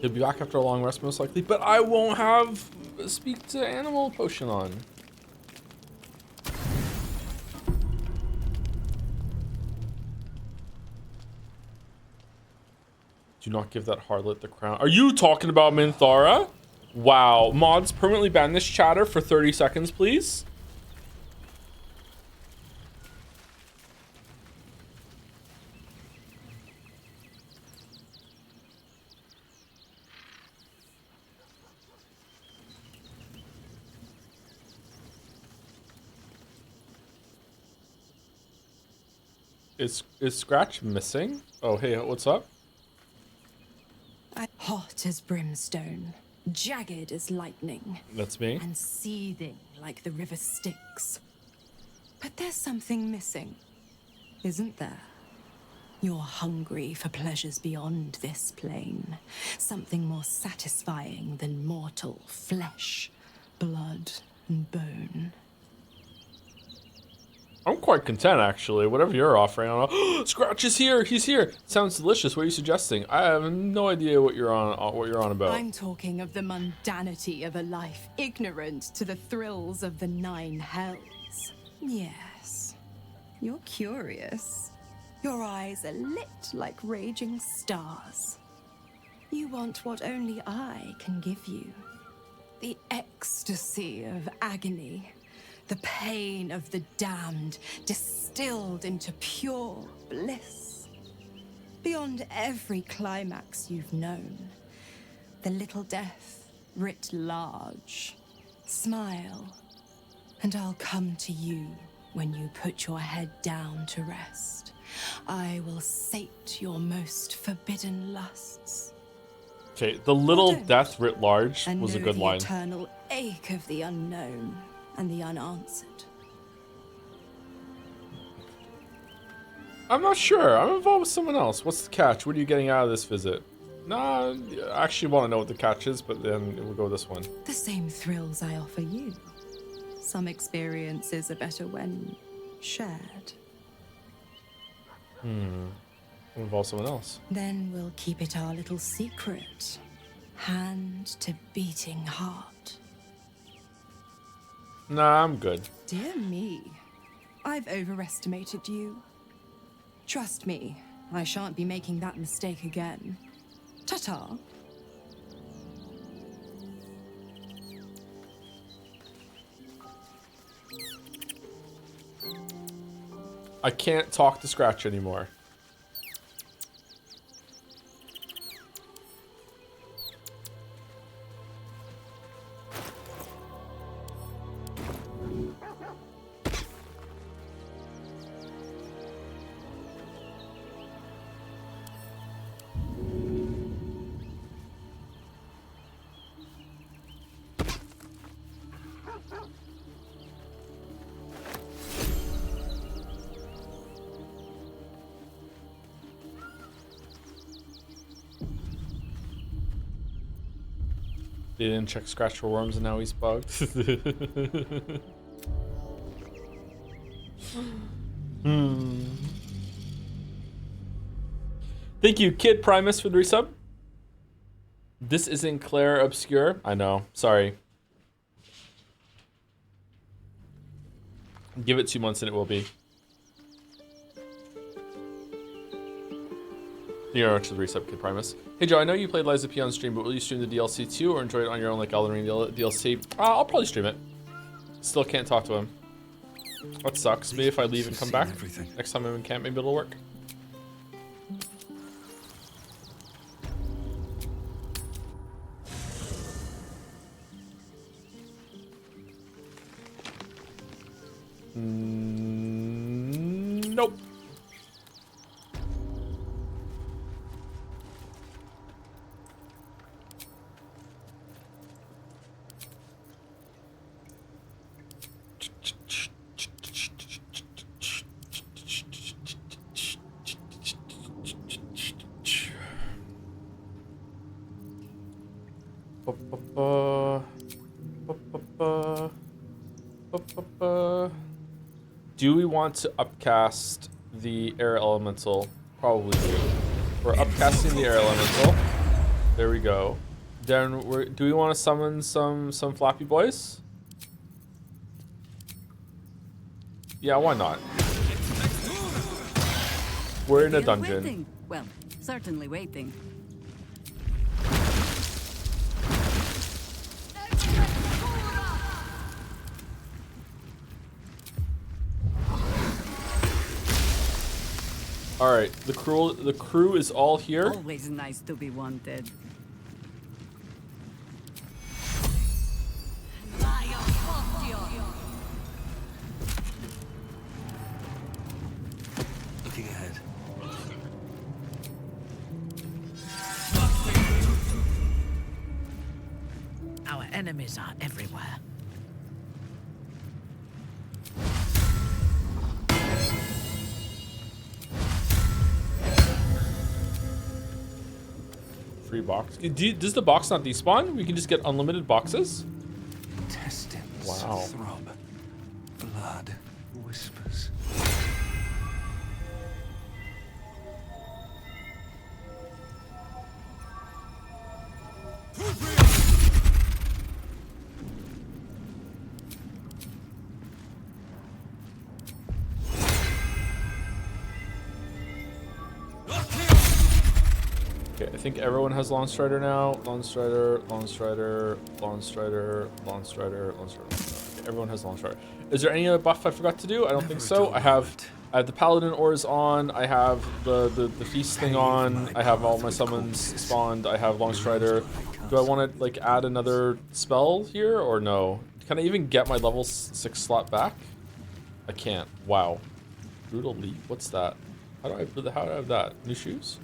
He'll be back after a long rest, most likely, but I won't have a speak to animal potion on. Do not give that harlot the crown. Are you talking about Minthara? Wow. Mods, permanently ban this chatter for 30 seconds, please. Is Scratch missing? Oh, hey, what's up? Hot as brimstone, jagged as lightning. That's me. And seething like the river Styx. But there's something missing, isn't there? You're hungry for pleasures beyond this plane. Something more satisfying than mortal flesh, blood, and bone. I'm quite content, actually. Whatever you're offering, I don't know. Scratch is here. He's here. Sounds delicious. What are you suggesting? I have no idea what you're on. What you're on about. I'm talking of the mundanity of a life ignorant to the thrills of the 9 hells. Yes, you're curious. Your eyes are lit like raging stars. You want what only I can give you. The ecstasy of agony. The pain of the damned, distilled into pure bliss. Beyond every climax you've known. The little death writ large. Smile, and I'll come to you when you put your head down to rest, I will sate your most forbidden lusts. Okay, the little death writ large And was a know good the line. eternal ache of the unknown and the unanswered. I'm not sure. I'm involved with someone else. What's the catch? What are you getting out of this visit? Nah, I actually want to know what the catch is, but then we'll go this one. The same thrills I offer you. Some experiences are better when shared. Involve someone else. Then we'll keep it our little secret. Hand to beating heart. Nah, I'm good. Dear me, I've overestimated you. Trust me, I shan't be making that mistake again. Ta-ta. I can't talk to Scratch anymore. They didn't check Scratch for worms and now he's bugged. Thank you, Kid Primus, for the resub. This isn't Claire Obscure. I know. Sorry. Give it 2 months and it will be. You're much of the resub, Kid Primus. Hey Joe, I know you played Liza P on stream, but will you stream the DLC too, or enjoy it on your own like Elden Ring DLC? I'll probably stream it. Still can't talk to him. That sucks. Maybe if I leave and come back next time I'm in camp, maybe it'll work. Nope. Do we want to upcast the air elemental? Probably do. We're upcasting the air elemental. There we go. Then do we want to summon some flappy boys? Yeah, why not? We're in a dungeon. Waiting. Well, certainly waiting. All right, the crew is all here. Always nice to be wanted. Looking ahead. Our enemies are everywhere. Free box. Does the box not despawn? We can just get unlimited boxes? Intestines wow. throb. Blood whispers. Okay, I think everyone has Lawn Strider now. Lawn Strider, Lawn Strider, Lawn Strider, Lawn Strider, Lawn Strider. Okay, everyone has Lawn Strider. Is there any other buff I forgot to do? I don't think so. I have the Paladin ores on. I have the feast thing on. I have all my summons spawned. I have Long Strider. Do I want to like add another spell here or no? Can I even get my level 6 slot back? I can't. Wow. Brutal leap. What's that? How do I have that? New shoes?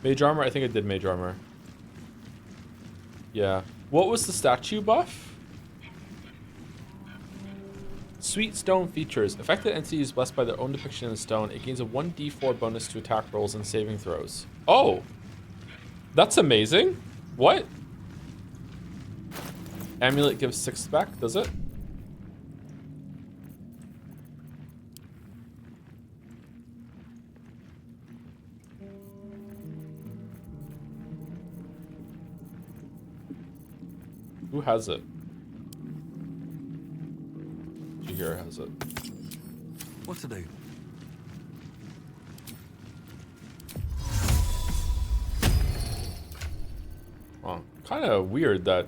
Mage armor? I think I did mage armor. Yeah. What was the statue buff? Sweet stone features. Affected entity is blessed by their own depiction in stone. It gains a 1d4 bonus to attack rolls and saving throws. Oh! That's amazing. What? Amulet gives 6 back, does it? Who has it? Jihira has it. What to do? Oh, kind of weird that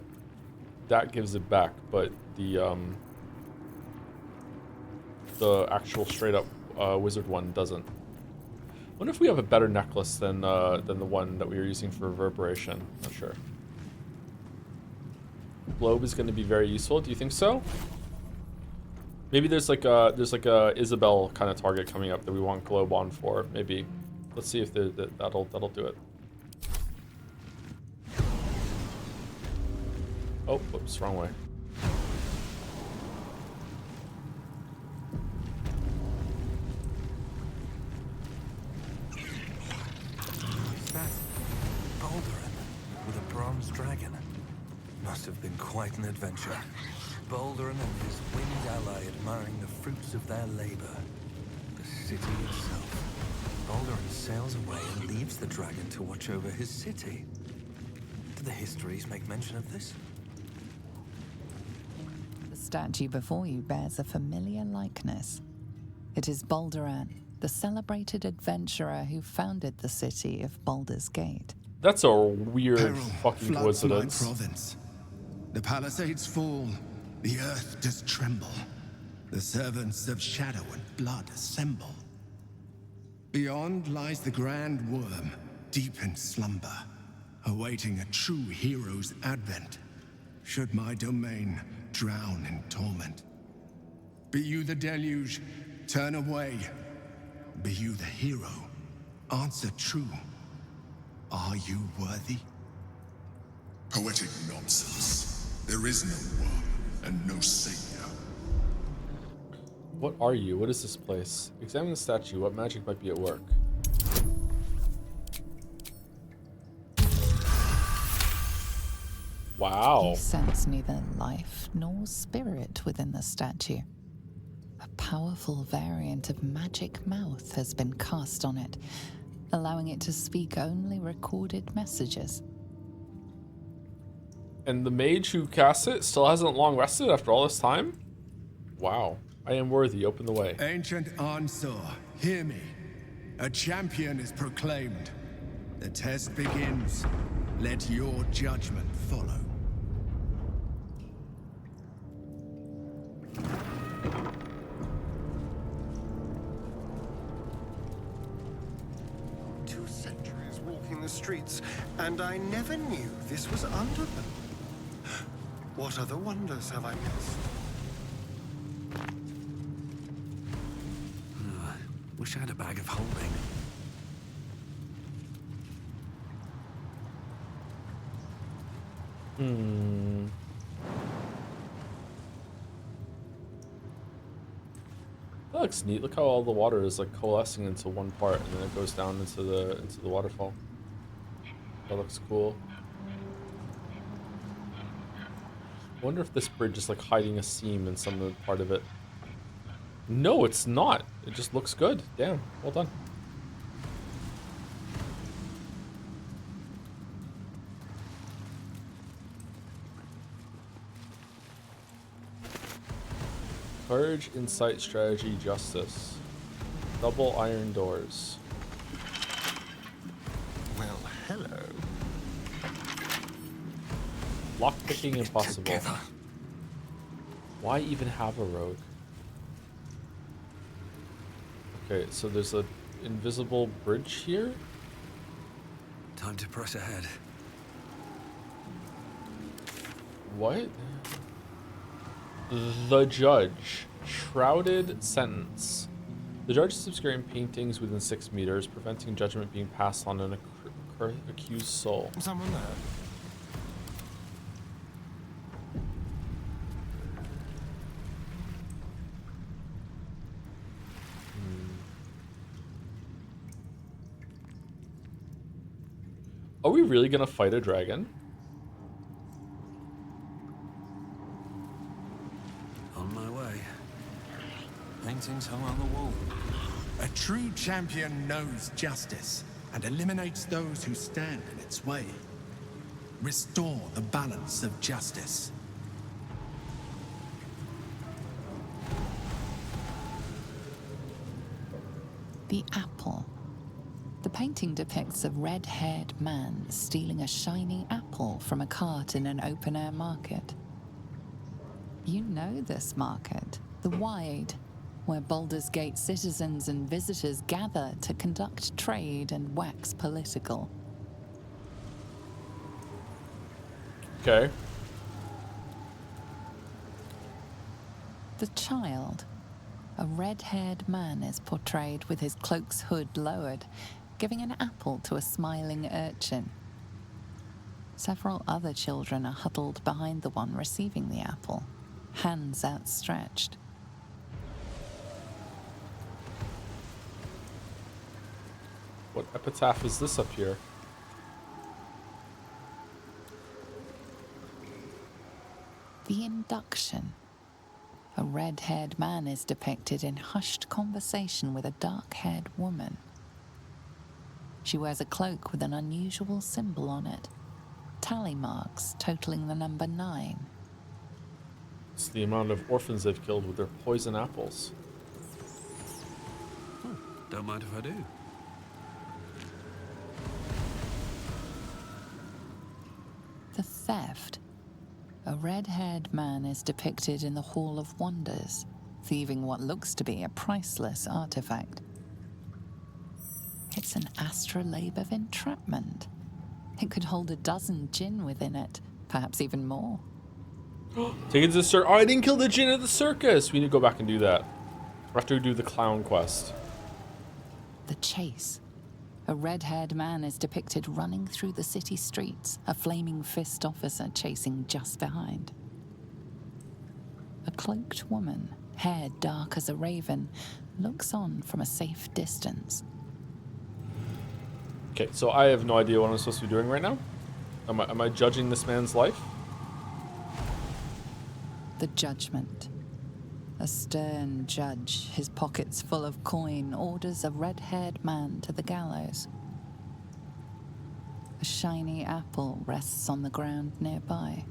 that gives it back, but the actual straight up wizard one doesn't. Wonder if we have a better necklace than the one that we were using for reverberation. Not sure. Globe is going to be very useful. Do you think so? Maybe there's like a Isabel kind of target coming up that we want globe on for. Maybe. Let's see if that'll do it. Oh, whoops, wrong way. Is that Baldur with a bronze dragon? Must have been quite an adventure. Baldur and his winged ally admiring the fruits of their labor. The city itself. Baldur sails away and leaves the dragon to watch over his city. Do the histories make mention of this? The statue before you bears a familiar likeness. It is Balduran, the celebrated adventurer who founded the city of Baldur's Gate. That's a weird Peril fucking floods my coincidence. province. The palisades fall, the earth does tremble. The servants of shadow and blood assemble. Beyond lies the grand worm, deep in slumber, awaiting a true hero's advent. Should my domain drown in torment. Be you the deluge, turn away. Be you the hero, answer true. Are you worthy? Poetic nonsense. There is no worm and no savior. What are you? What is this place? Examine the statue. What magic might be at work? Wow. You sense neither life nor spirit within the statue. A powerful variant of magic mouth has been cast on it, allowing it to speak only recorded messages. And the mage who casts it still hasn't long rested after all this time? Wow. I am worthy. Open the way. Ancient Ansor, hear me. A champion is proclaimed. The test begins. Let your judgment follow. Two centuries walking the streets, and I never knew this was under them. What other wonders have I missed? Wish I had a bag of holding. That looks neat. Look how all the water is like coalescing into one part, and then it goes down into the waterfall. That looks cool. I wonder if this bridge is like hiding a seam in some part of it. No, it's not. It just looks good. Damn, well done. Courage, insight, strategy, justice. Double iron doors. Well, hello. Lockpicking impossible. Why even have a rogue? Okay, so there's an invisible bridge here? Time to press ahead. What? The judge. Shrouded sentence. The judge is obscuring paintings within 6 meters, preventing judgment being passed on an accused soul. Someone there. Are we really gonna fight a dragon? On my way. Paintings hung on the wall. A true champion knows justice and eliminates those who stand in its way. Restore the balance of justice. The apple. The painting depicts a red-haired man stealing a shiny apple from a cart in an open-air market. You know this market, the Wide, where Baldur's Gate citizens and visitors gather to conduct trade and wax political. Okay. The child. A red-haired man is portrayed with his cloak's hood lowered, giving an apple to a smiling urchin. Several other children are huddled behind the one receiving the apple, hands outstretched. What epitaph is this up here? The induction. A red-haired man is depicted in hushed conversation with a dark-haired woman. She wears a cloak with an unusual symbol on it. Tally marks totaling the number 9. It's the amount of orphans they've killed with their poison apples. Oh, don't mind if I do. The theft. A red-haired man is depicted in the Hall of Wonders, thieving what looks to be a priceless artifact. It's an astrolabe of entrapment. It could hold a dozen djinn within it, perhaps even more. Take it to the circus. Oh, I didn't kill the djinn at the circus. We need to go back and do that. We have to do the clown quest. The chase. A red-haired man is depicted running through the city streets, a flaming fist officer chasing just behind. A cloaked woman, hair dark as a raven, looks on from a safe distance. Okay, so I have no idea what I'm supposed to be doing right now. Am I judging this man's life? The judgment. A stern judge, his pockets full of coin, orders a red-haired man to the gallows. A shiny apple rests on the ground nearby.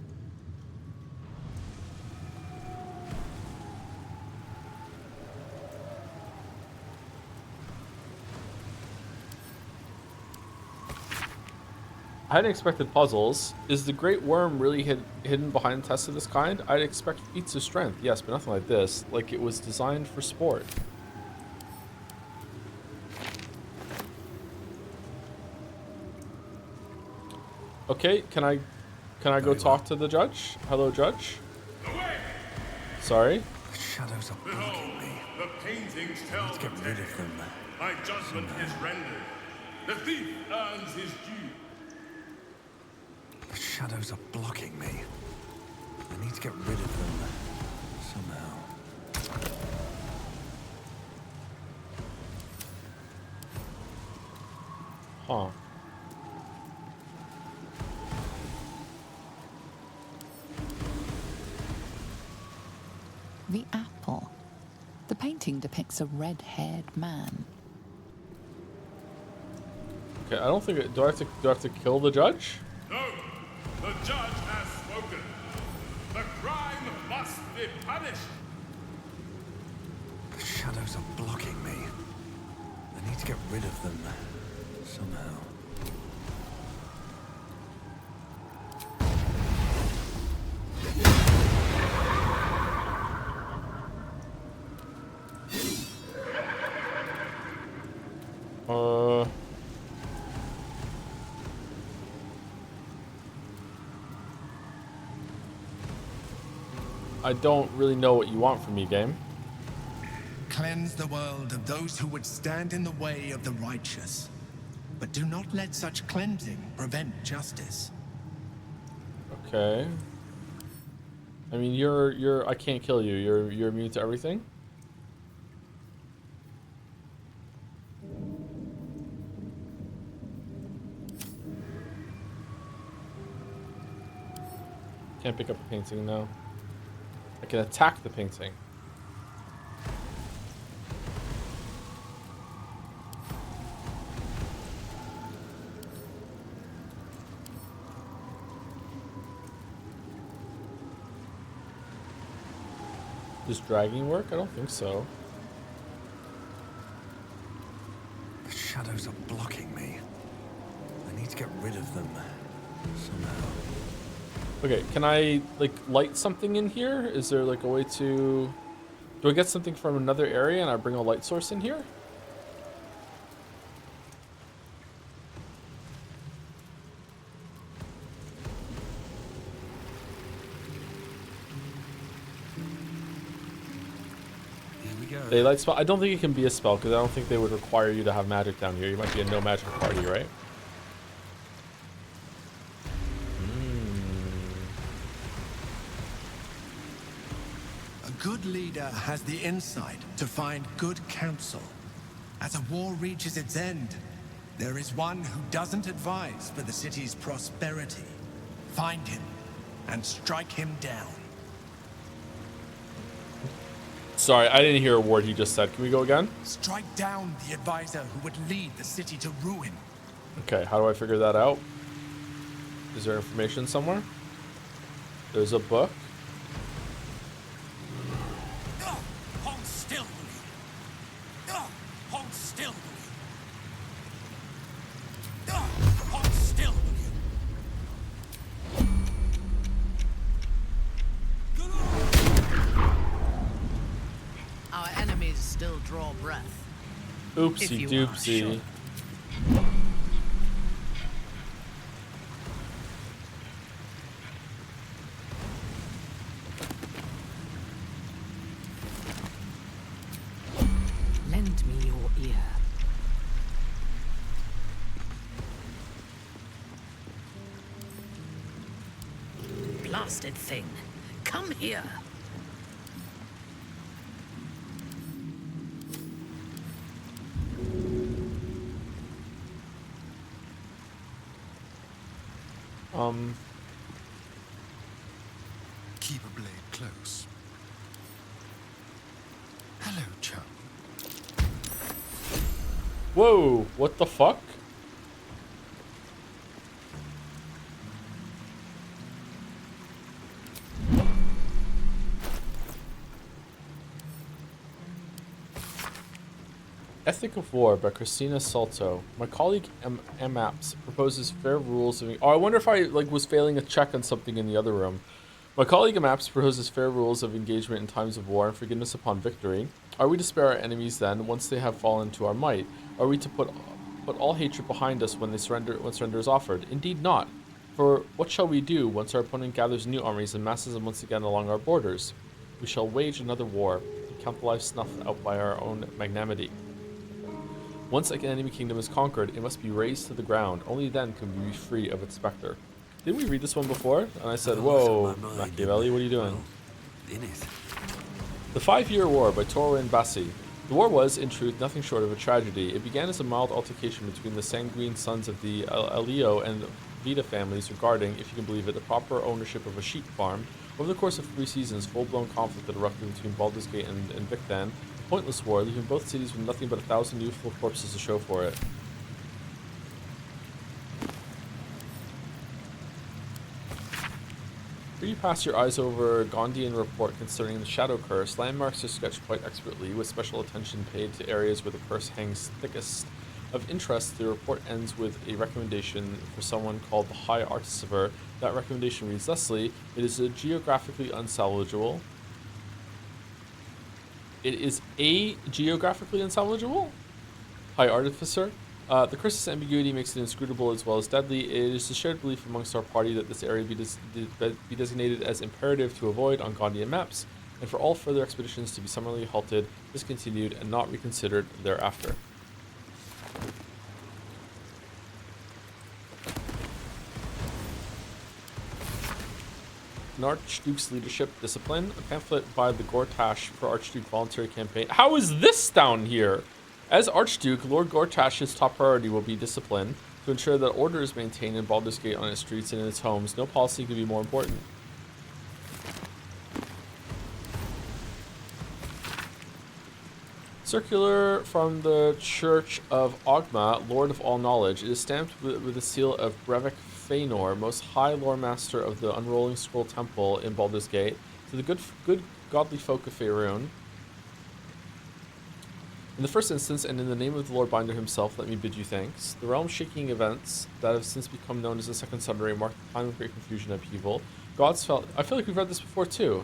I hadn't expected puzzles. Is the great worm really hidden behind tests of this kind? I'd expect feats of strength, yes, but nothing like this. Like it was designed for sport. Okay, can I go talk to the judge? Hello, judge. Sorry. The shadows are blocking me. The paintings tell Let's get rid of them. My judgment is rendered. The thief earns his due. The shadows are blocking me. I need to get rid of them somehow. Huh. The apple. The painting depicts a red-haired man. Okay, I don't think. Do I have to kill the judge? No, the judge has spoken. The crime must be punished. The shadows are blocking me. I need to get rid of them somehow. I don't really know what you want from me, game. cleanse the world of those who would stand in the way of the righteous. But do not let such cleansing prevent justice. Okay. I mean, I can't kill you. You're immune to everything? Can't pick up a painting, no. I can attack the painting. Does dragging work? I don't think so. The shadows are blocking me. I need to get rid of them somehow. Okay, can I like light something in here? Is there like a way to... Do I get something from another area and I bring a light source in here? Daylight spell? I don't think it can be a spell because I don't think they would require you to have magic down here. You might be a no magic party, right? A good leader has the insight to find good counsel. As a war reaches its end, there is one who doesn't advise for the city's prosperity. Find him and strike him down. Sorry, I didn't hear a word he just said. Can we go again? Strike down the advisor who would lead the city to ruin. Okay, how do I figure that out? Is there information somewhere? There's a book. Hold still, hold still, hold still. Our enemies still draw breath. Oopsie doopsie. Lend me your ear. Blasted thing. Come here. Keep a blade close. Hello, chum. Whoa, what the fuck? Ethic of War by Christina Salto. My colleague Maps proposes fair rules of... Oh, I wonder if I like was failing a check on something in the other room. My colleague Maps proposes fair rules of engagement in times of war and forgiveness upon victory. Are we to spare our enemies then, once they have fallen to our might? Are we to put all hatred behind us when surrender is offered? Indeed not. For what shall we do once our opponent gathers new armies and masses them once again along our borders? We shall wage another war, and count the lives snuffed out by our own magnanimity. Once an enemy kingdom is conquered, it must be razed to the ground. Only then can we be free of its specter. Didn't we read this one before? And I said, whoa, Machiavelli, what are you doing? In it. The 5-Year War by Torwin Bassi. The war was, in truth, nothing short of a tragedy. It began as a mild altercation between the sanguine sons of the Elio and Vita families regarding, if you can believe it, the proper ownership of a sheep farm. Over the course of 3 seasons, full-blown conflict had erupted between Baldur's Gate and Victan. Pointless war, leaving both cities with nothing but 1,000 youthful corpses to show for it. Here you pass your eyes over a Gondian report concerning the Shadow Curse. Landmarks are sketched quite expertly, with special attention paid to areas where the curse hangs thickest. Of interest, the report ends with a recommendation for someone called the High Artificer. That recommendation reads thusly: it is geographically unsalvageable. It is a geographically unsalvageable? High Artificer. The curse's ambiguity makes it inscrutable as well as deadly. It is a shared belief amongst our party that this area be designated as imperative to avoid on Gondian maps. and for all further expeditions to be summarily halted, discontinued, and not reconsidered thereafter. An Archduke's Leadership Discipline, a pamphlet by the Gortash for Archduke Voluntary Campaign. How is this down here? As Archduke, Lord Gortash's top priority will be discipline to ensure that order is maintained in Baldur's Gate on its streets and in its homes. No policy could be more important. Circular from the Church of Ogma, Lord of All Knowledge. It is stamped with the seal of Brevik Feanor, most high lore master of the Unrolling Scroll Temple in Baldur's Gate, to the good godly folk of Faerun. In the first instance, and in the name of the Lord Binder himself, let me bid you thanks. The realm-shaking events that have since become known as the Second Sunray marked the time of great confusion and upheaval. Gods felt... I feel like we've read this before, too.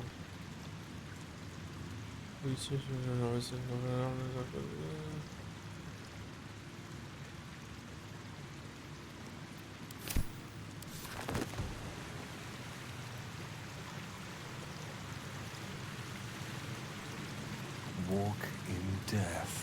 Walk in death.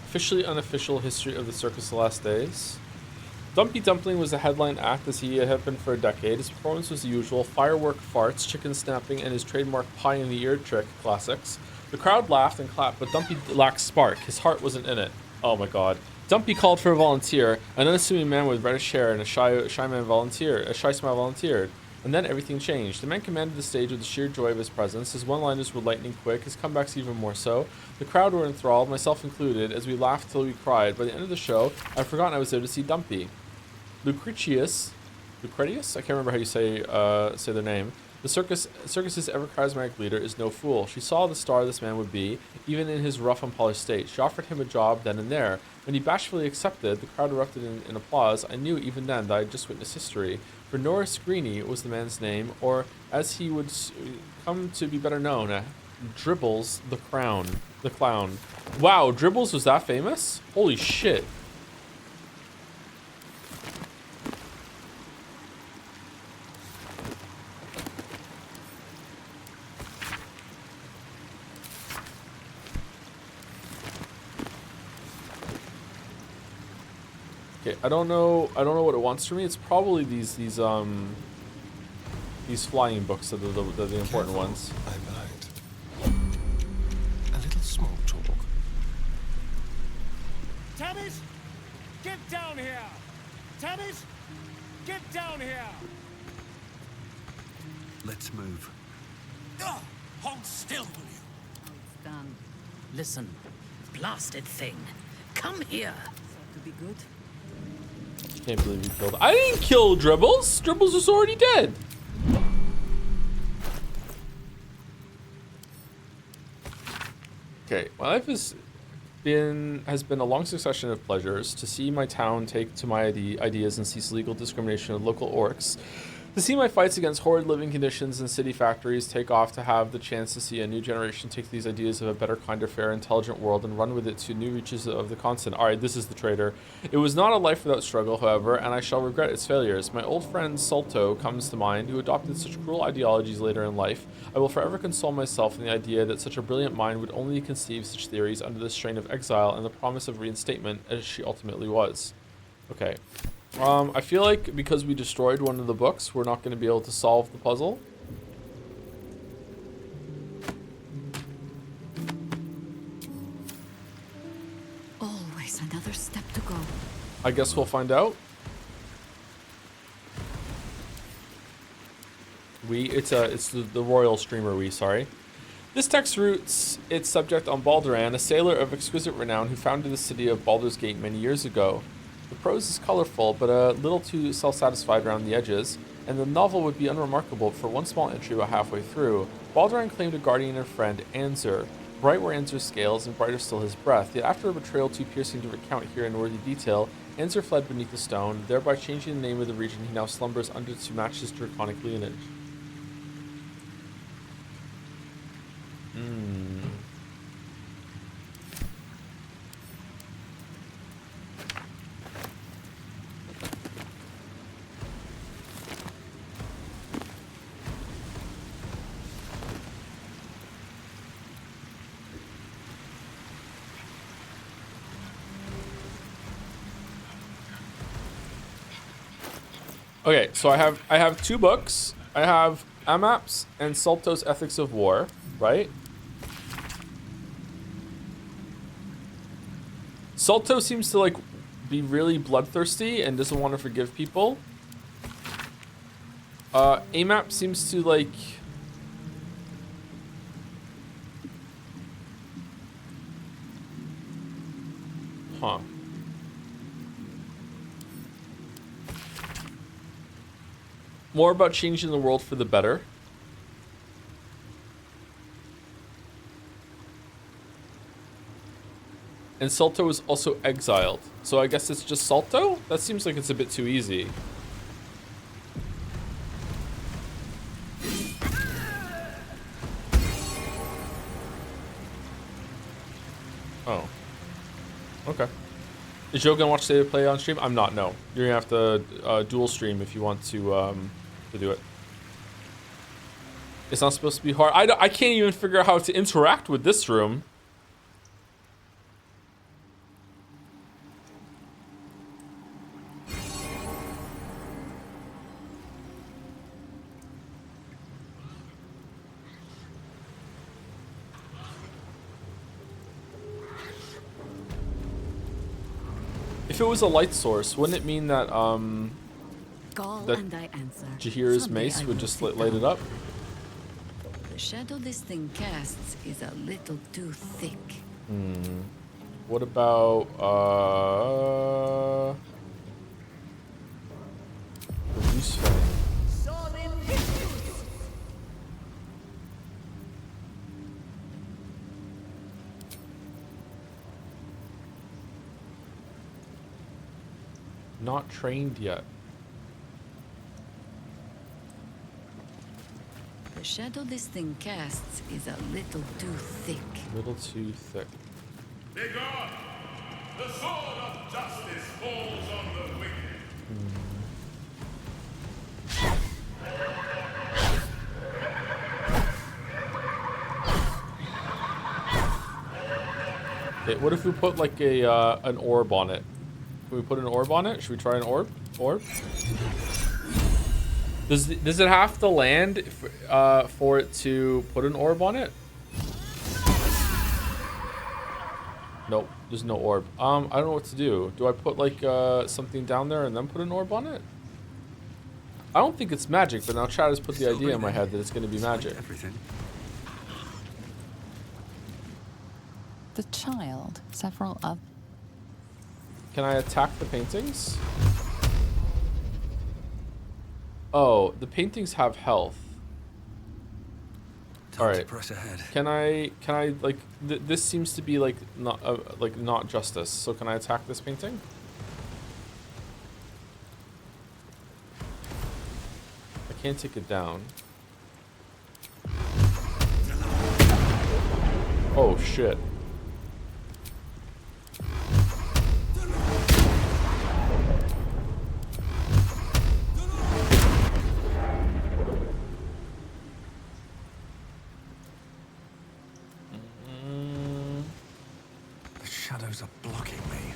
Officially unofficial history of the Circus the Last Days. Dumpy Dumpling was a headline act as he had been for a decade. His performance was the usual: firework farts, chicken snapping, and his trademark pie in the ear trick classics. The crowd laughed and clapped, but Dumpy lacked spark. His heart wasn't in it. Oh my god. Dumpy called for a volunteer. An unassuming man with reddish hair and a shy smile volunteered. And then everything changed. The man commanded the stage with the sheer joy of his presence. His one-liners were lightning quick, his comebacks even more so. The crowd were enthralled, myself included, as we laughed till we cried. By the end of the show, I'd forgotten I was there to see Dumpy. Lucretius? I can't remember how you say their name. The circus's ever charismatic leader is no fool. She saw the star this man would be, even in his rough, unpolished state. She offered him a job then and there. When he bashfully accepted, the crowd erupted in applause. I knew even then that I had just witnessed history. For Norris Greeny was the man's name, or as he would come to be better known, Dribbles the Clown. Wow, Dribbles was that famous? Holy shit. Okay, I don't know what it wants from me. It's probably these flying books that are the important ones. I might. A little small talk. Tabbies, get down here! Tabbies, get down here! Let's move. Hold still, will you? It's done. Listen, blasted thing. Come here. To be good. Can't believe you killed. I didn't kill Dribbles. Dribbles was already dead. Okay, my life has been a long succession of pleasures. To see my town take to my ideas and cease legal discrimination of local orcs. To see my fights against horrid living conditions and city factories take off, to have the chance to see a new generation take these ideas of a better, kinder, fair, intelligent world and run with it to new reaches of the continent. Alright, this is the traitor. It was not a life without struggle, however, and I shall regret its failures. My old friend Salto comes to mind, who adopted such cruel ideologies later in life. I will forever console myself in the idea that such a brilliant mind would only conceive such theories under the strain of exile and the promise of reinstatement, as she ultimately was. Okay. I feel like because we destroyed one of the books, we're not going to be able to solve the puzzle. Always another step to go. I guess we'll find out. It's the royal streamer sorry. This text roots its subject on Balduran, a sailor of exquisite renown who founded the city of Baldur's Gate many years ago. The prose is colorful, but a little too self-satisfied around the edges, and the novel would be unremarkable for one small entry about halfway through. Balduran claimed a guardian and friend, Anzur. Bright were Anzur's scales, and brighter still his breath, yet after a betrayal too piercing to recount here in worthy detail, Answer fled beneath the stone, thereby changing the name of the region he now slumbers under to match his draconic lineage. Okay, so I have 2 books. I have Amap's and Salto's Ethics of War, right? Salto seems to like be really bloodthirsty and doesn't want to forgive people. Amap seems to like more about changing the world for the better. And Salto is also exiled. So I guess it's just Salto? That seems like it's a bit too easy. Oh. Okay. Is Joe gonna watch State of Play on stream? I'm not, no. You're gonna have to dual stream if you want to do it. It's not supposed to be hard. I can't even figure out how to interact with this room. If it was a light source, wouldn't it mean that that Jahir's mace would just light it up? The shadow this thing casts is a little too thick. What about Reduce Fang? Not trained yet. The shadow this thing casts is a little too thick. Little too thick. Begone! The sword of justice falls on the wicked. Okay, what if we put like a an orb on it? Can we put an orb on it? Should we try an orb? Does it have to land for it to put an orb on it? Nope, there's no orb. I don't know what to do. Do I put like something down there and then put an orb on it? I don't think it's magic, but now Chad has put the idea in my head that it's going to be magic. The child, several of. Can I attack the paintings? Oh, the paintings have health. All right. Press ahead. Can I like this seems to be like not justice. So can I attack this painting? I can't take it down. Oh shit. Shadows are blocking me.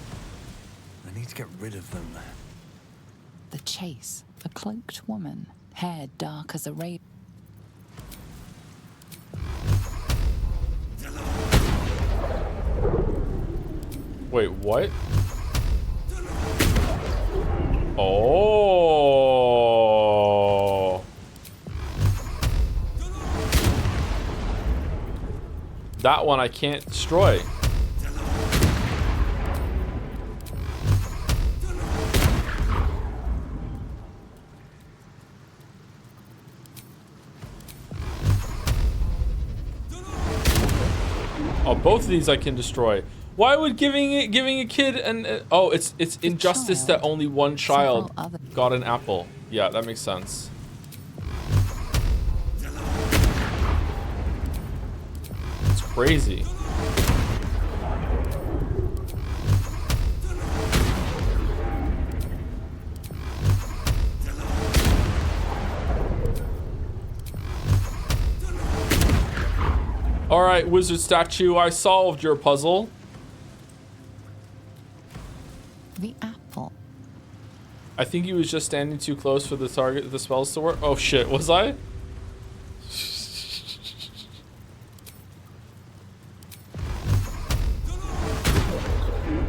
I need to get rid of them. The chase. A cloaked woman, hair dark as a raven. Wait, what? Oh. That one I can't destroy. Oh, both of these I can destroy. Why would giving a kid an oh, it's injustice that only one child got an apple. Yeah, that makes sense. It's crazy. All right, wizard statue, I solved your puzzle. The apple. I think he was just standing too close for the target, the spells to work. Oh shit, was I?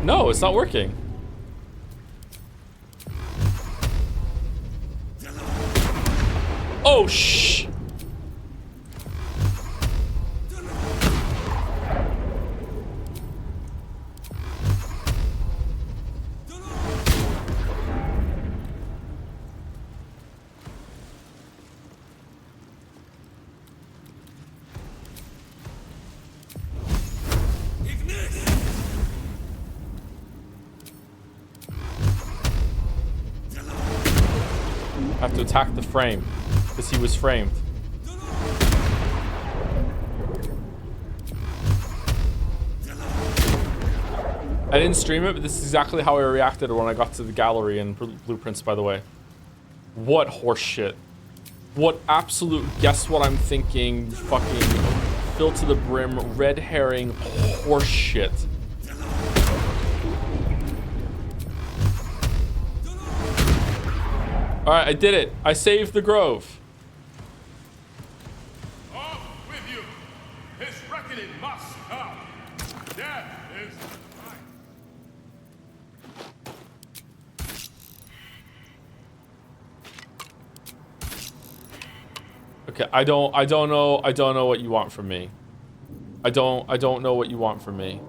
No, it's not working. Oh shh. Have to attack the frame because he was framed. I didn't stream it, but this is exactly how I reacted when I got to the gallery and blueprints, by the way. What horse shit. What absolute guess what I'm thinking fucking filled to the brim red herring horse shit. Alright, I did it. I saved the grove. Off with you! His reckoning must come! Death is mine! Okay, I don't know what you want from me. I don't know what you want from me.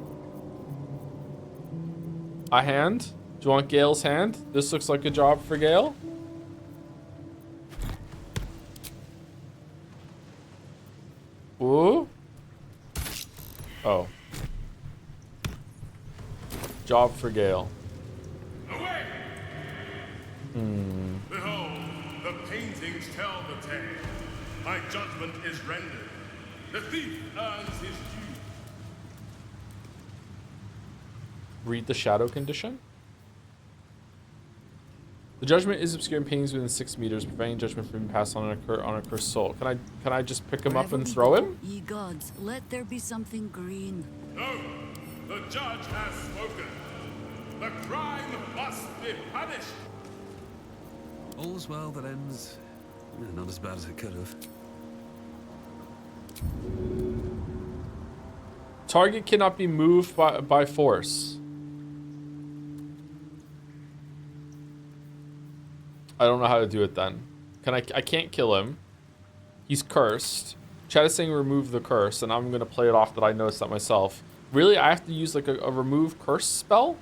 A hand? Do you want Gale's hand? This looks like a job for Gale. Ooh. Oh. Job for Gale. Away! Hmm. Behold, the paintings tell the tale. My judgment is rendered. The thief earns his due. Read the shadow condition. The judgment is obscuring paintings within 6 meters, preventing judgment from being passed on a cursed soul. Can I just pick him up and throw him? Ye gods, let there be something green. No, the judge has spoken. The crime must be punished. All's well that ends not as bad as it could have. Target cannot be moved by force. I don't know how to do it then. I can't kill him. He's cursed. Chat is saying remove the curse, and I'm gonna play it off that I noticed that myself. Really, I have to use like a remove curse spell?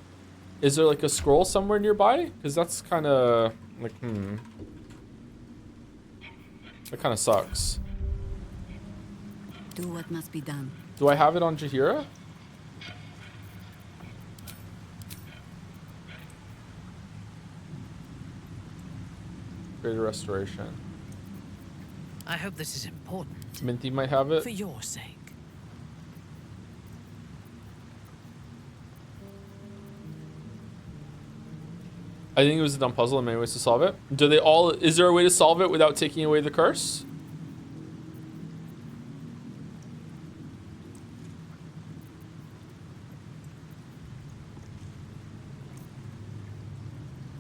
Is there like a scroll somewhere nearby? Because that's kind of like, that kind of sucks. Do what must be done. Do I have it on Jaheira? Greater restoration. I hope this is important. Minty might have it. For your sake. I think it was a dumb puzzle and many ways to solve it. Do they all? Is there a way to solve it without taking away the curse?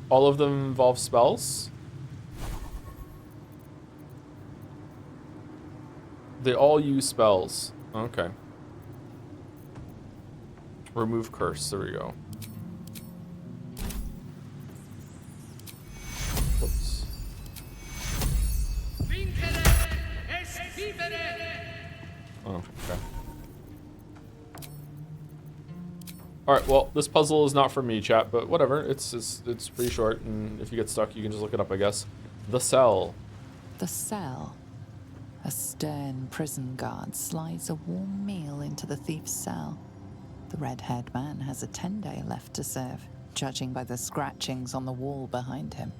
All of them involve spells? They all use spells. Okay. Remove curse. There we go. Whoops. Oh, okay. Alright, well, this puzzle is not for me, chat, but whatever. It's pretty short, and if you get stuck, you can just look it up, I guess. The cell. The cell. A stern prison guard slides a warm meal into the thief's cell. The red-haired man has a 10-day left to serve, judging by the scratchings on the wall behind him.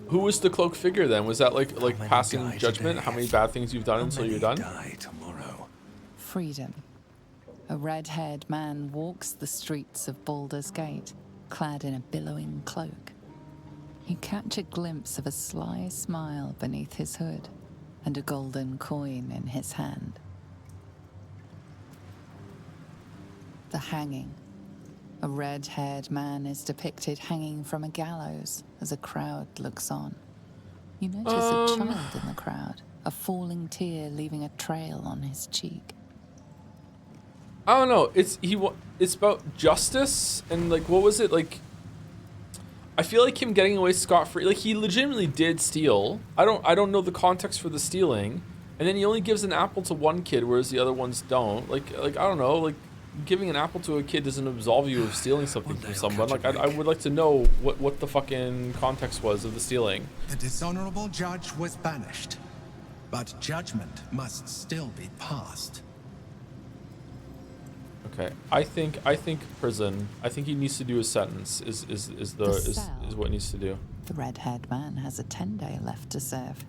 Who was the cloaked figure then? Was that like passing judgment? How many bad things you've done until you're done? Freedom. A red-haired man walks the streets of Baldur's Gate, clad in a billowing cloak. You catch a glimpse of a sly smile beneath his hood and a golden coin in his hand. The hanging. A red-haired man is depicted hanging from a gallows as a crowd looks on. You notice a child in the crowd, a falling tear leaving a trail on his cheek. I don't know. It's about justice and like what was it like? I feel like him getting away scot-free. Like he legitimately did steal. I don't know the context for the stealing, and then he only gives an apple to one kid, whereas the other ones don't. Like I don't know. Like giving an apple to a kid doesn't absolve you of stealing something from someone. Like I would like to know what the fucking context was of the stealing. The dishonorable judge was banished, but judgment must still be passed. Okay, I think prison. I think he needs to do his sentence. Is what he needs to do. The red-haired man has a 10-day left to serve.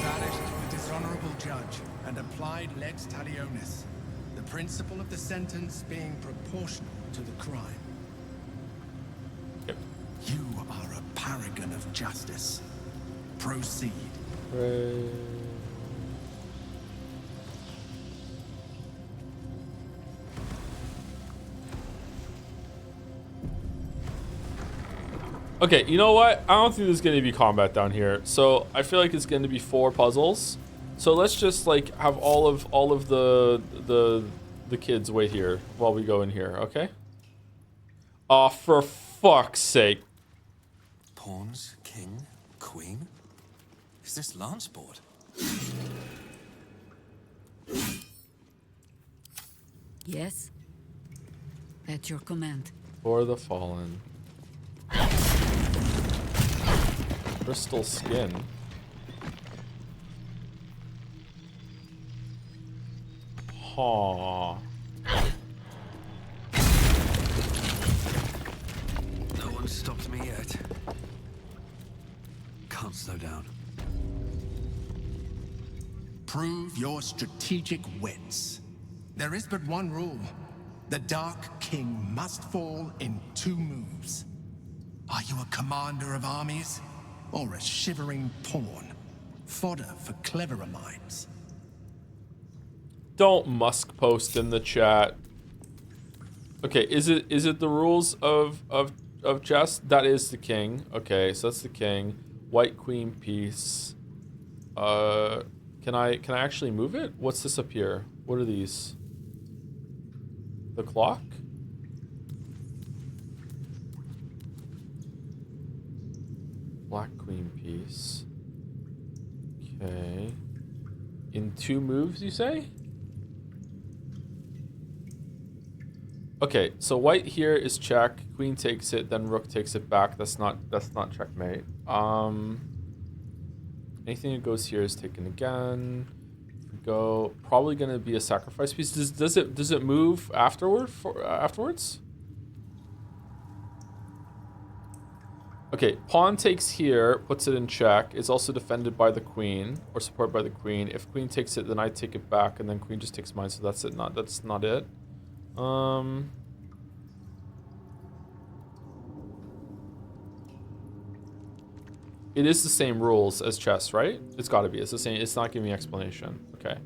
Banished the dishonorable judge and applied lex talionis, the principle of the sentence being proportional to the crime. Yep. You are a paragon of justice. Proceed. Okay, you know what? I don't think there's going to be combat down here. So I feel like it's going to be 4 puzzles. So let's just like have all of the kids wait here while we go in here, okay? Oh, for fuck's sake. Pawns, king, queen? Is this lance board? Yes? At your command. For the fallen. Crystal skin. Huh. No one stopped me yet. Can't slow down. Prove your strategic wits. There is but one rule. The Dark King must fall in 2 moves. Are you a commander of armies? Or a shivering pawn? Fodder for cleverer minds. Don't Musk post in the chat. Okay, is it the rules of chess? That is the king. Okay, so that's the king. White queen piece. Can I actually move it? What's this up here? What are these? The clock? Black queen piece. Okay. In 2 moves, you say? Okay, so white here is check. Queen takes it, then rook takes it back. That's not checkmate. Anything that goes here is taken again. Go probably gonna be a sacrifice piece. Does it move afterwards? Okay, pawn takes here, puts it in check. It's also defended by the queen or supported by the queen. If queen takes it, then I take it back, and then queen just takes mine. So that's it. That's not it. It is the same rules as chess, right? It's got to be. It's the same. It's not giving me explanation. Okay.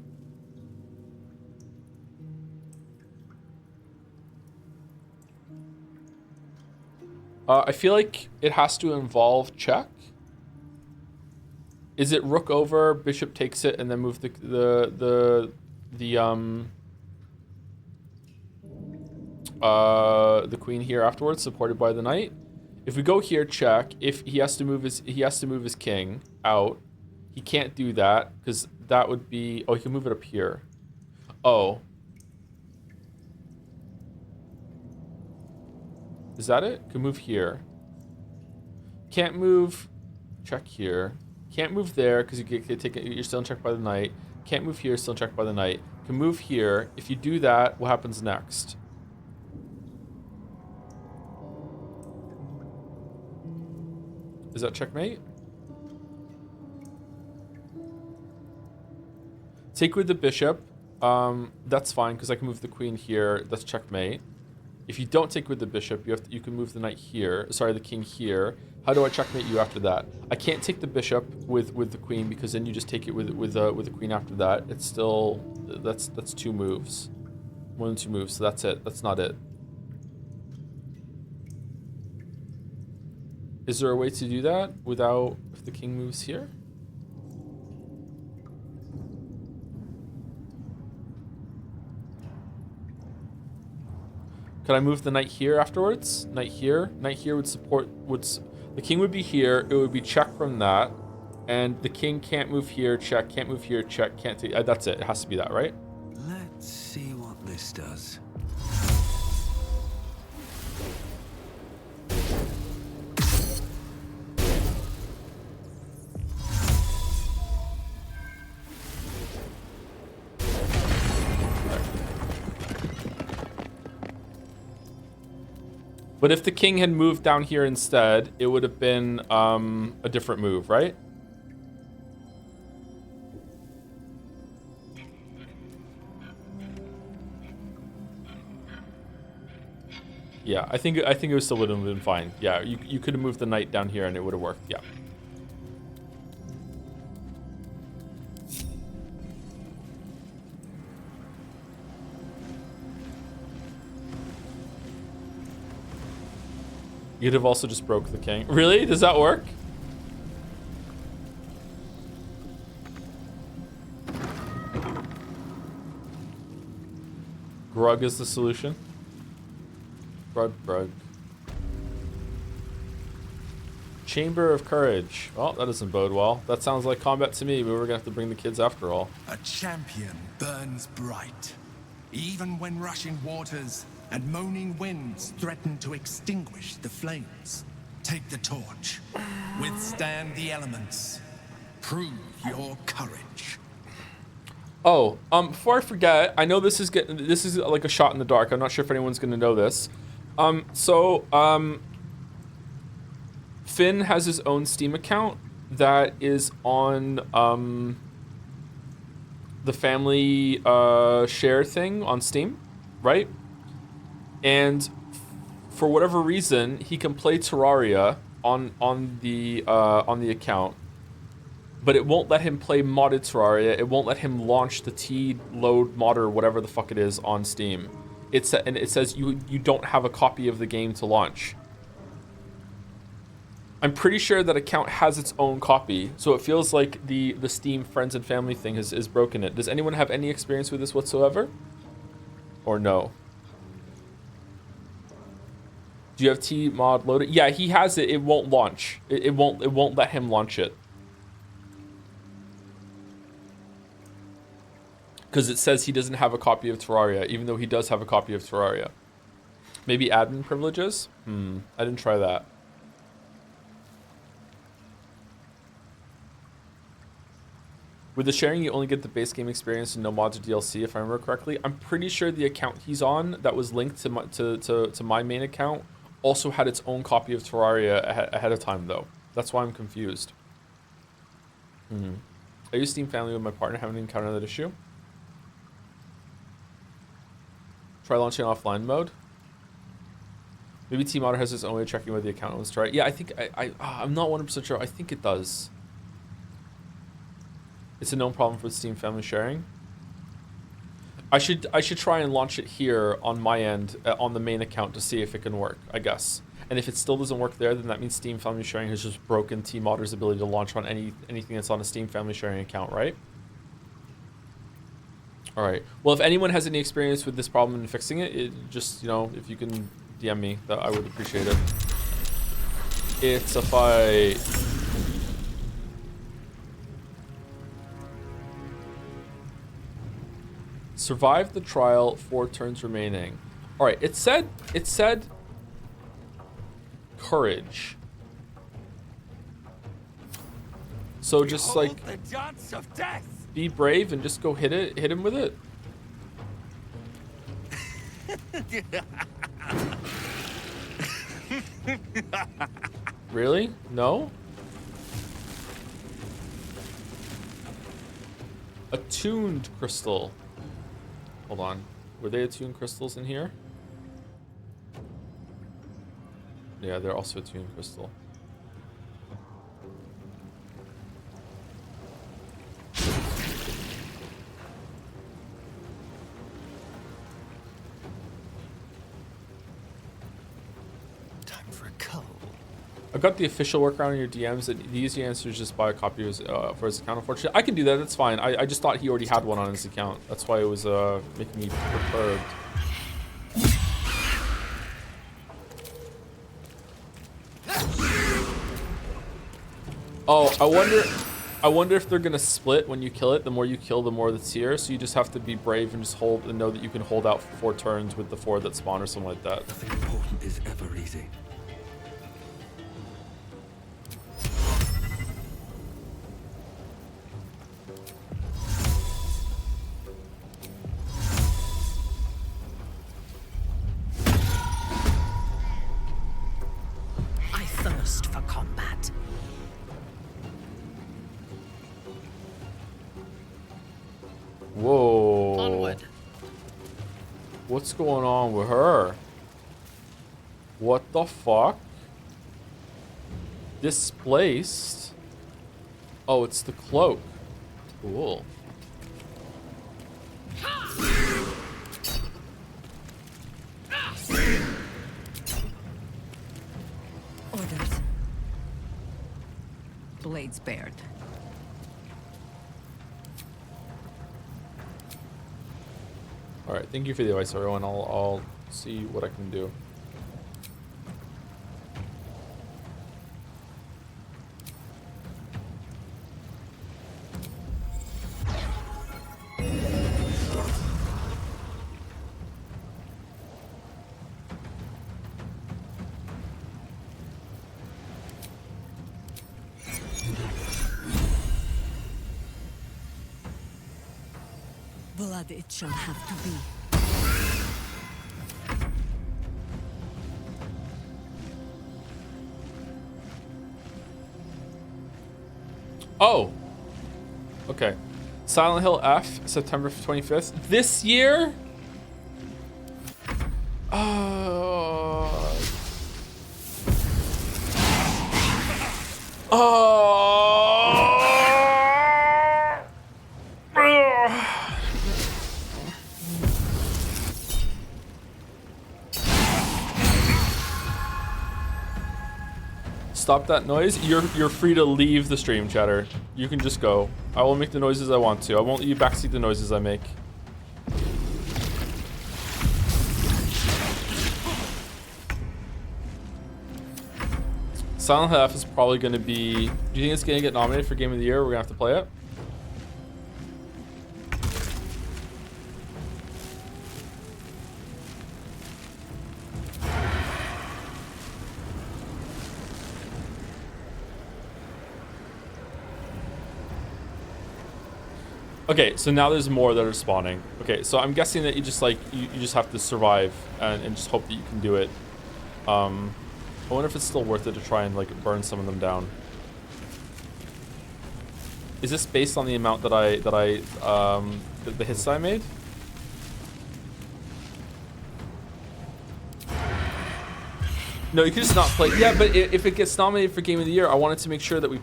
I feel like it has to involve check. Is it rook over, bishop takes it, and then move the queen here afterwards, supported by the knight? If we go here, check. If he has to move his king out, he can't do that because that would be... Oh, you can move it up here. Oh. Is that it? Can move here. Can't move... Check here. Can't move there because you're still in check by the knight. Can't move here, still in check by the knight. Can move here. If you do that, what happens next? Is that checkmate? Take with the bishop. That's fine because I can move the queen here. That's checkmate. If you don't take with the bishop, you can move the knight here. Sorry, the king here. How do I checkmate you after that? I can't take the bishop with the queen because then you just take it with the queen after that. It's still that's 2 moves, more than 2 moves. So that's it. That's not it. Is there a way to do that without if the king moves here? Could I move the knight here afterwards? Knight here. Knight here would support the king would be here. It would be check from that, and the king can't move here. Check. Can't move here. Check. Can't take. That's it. It has to be that, right? Let's see what this does. But if the king had moved down here instead, it would have been a different move, right? Yeah, I think it still would have been fine. Yeah, you could have moved the knight down here and it would have worked. Yeah. You'd have also just broke the king. Really? Does that work? Grug is the solution. Grug. Chamber of Courage. Well, that doesn't bode well. That sounds like combat to me, but we're gonna have to bring the kids after all. A champion burns bright, even when rushing waters and moaning winds threaten to extinguish the flames. Take the torch. Withstand the elements. Prove your courage. Oh, before I forget, I know this is like a shot in the dark. I'm not sure if anyone's gonna know this. Finn has his own Steam account that is on the family share thing on Steam, right? And for whatever reason, he can play Terraria on the account, but it won't let him play modded Terraria. It won't let him launch the T-load mod or whatever the fuck it is on Steam. It says you don't have a copy of the game to launch. I'm pretty sure that account has its own copy, so it feels like the Steam friends and family thing is broken it. Does anyone have any experience with this whatsoever? Or no? Do you have T-mod loaded? Yeah, he has it. It won't launch. It won't let him launch it. Because it says he doesn't have a copy of Terraria, even though he does have a copy of Terraria. Maybe admin privileges? I didn't try that. With the sharing, you only get the base game experience and no mods or DLC, if I remember correctly. I'm pretty sure the account he's on that was linked to my main account also had its own copy of Terraria ahead of time, though. That's why I'm confused. I use Steam Family with my partner, haven't encountered that issue. Try launching offline mode. Maybe T-Modder has his own way of checking whether the account was right. Yeah, I think I'm not 100% sure. I think it does. It's a known problem for Steam Family sharing. I should try and launch it here on my end on the main account to see if it can work, I guess. And if it still doesn't work there, then that means Steam Family sharing has just broken T-Modder's ability to launch on anything that's on a Steam Family sharing account, right? All right. Well, if anyone has any experience with this problem and fixing it, just, you know, if you can DM me, that I would appreciate it. It's a fight. Survive the trial, 4 turns remaining. All right, it said courage. So just like the dance of death. be brave and just go hit him with it. Really? No? Attuned crystal. Hold on. Were they attuned crystals in here? Yeah, they're also attuned crystal. Time for a cull. I got the official workaround in your DMs that the easy answer is just buy a copy for his account. Unfortunately, I can do that. That's fine. I just thought he already had one on his account. That's why it was making me perturbed. Oh, I wonder if they're gonna split when you kill it. The more you kill, the more that's here. So you just have to be brave and just hold and know that you can hold out for 4 turns with the 4 that spawn or something like that. Nothing important is ever easy. I thirst for combat. Whoa. Onward. What's going on with her? What the fuck? Displaced? Oh, it's the cloak. Cool. Orders. Blades bared. All right, thank you for the advice, everyone. I'll see what I can do. Blood it shall have to be. Oh. Okay. Silent Hill F, September 25th. This year? Stop that noise. You're free to leave the stream, chatter. You can just go. I will make the noises I want to. I won't let you backseat the noises I make. Silent Hill F is probably going to be... Do you think it's going to get nominated for Game of the Year? We're going to have to play it? Okay, so now there's more that are spawning. Okay, so I'm guessing that you just like you just have to survive and just hope that you can do it. I wonder if it's still worth it to try and like burn some of them down. Is this based on the amount that the hits I made? No, you can just not play. Yeah, but if it gets nominated for Game of the Year, I wanted to make sure that we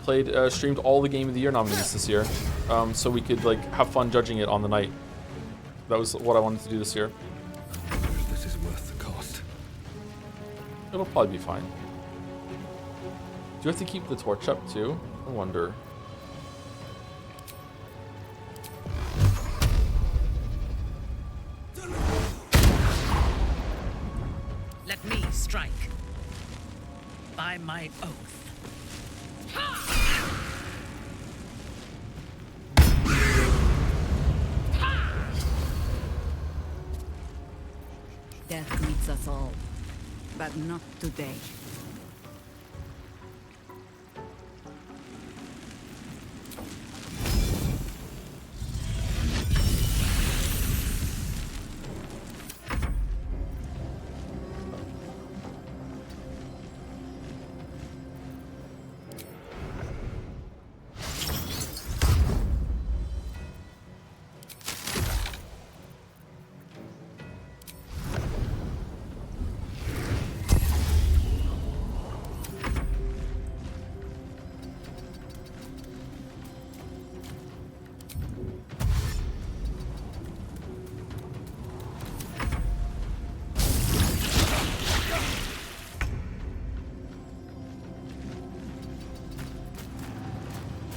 streamed all the Game of the Year nominees this year, so we could like have fun judging it on the night. That was what I wanted to do this year. This is worth the cost. It'll probably be fine. Do you have to keep the torch up too? I wonder. Let me strike. By my oath. Death meets us all. But not today.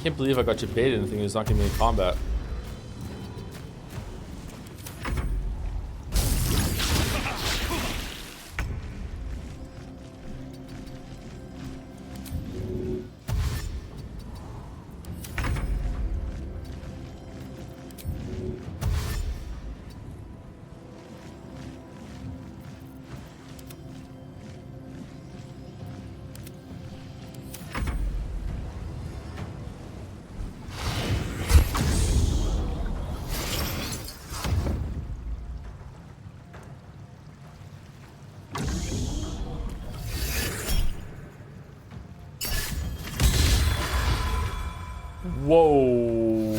Can't believe I got you baited and think there's not gonna be any combat. Whoa.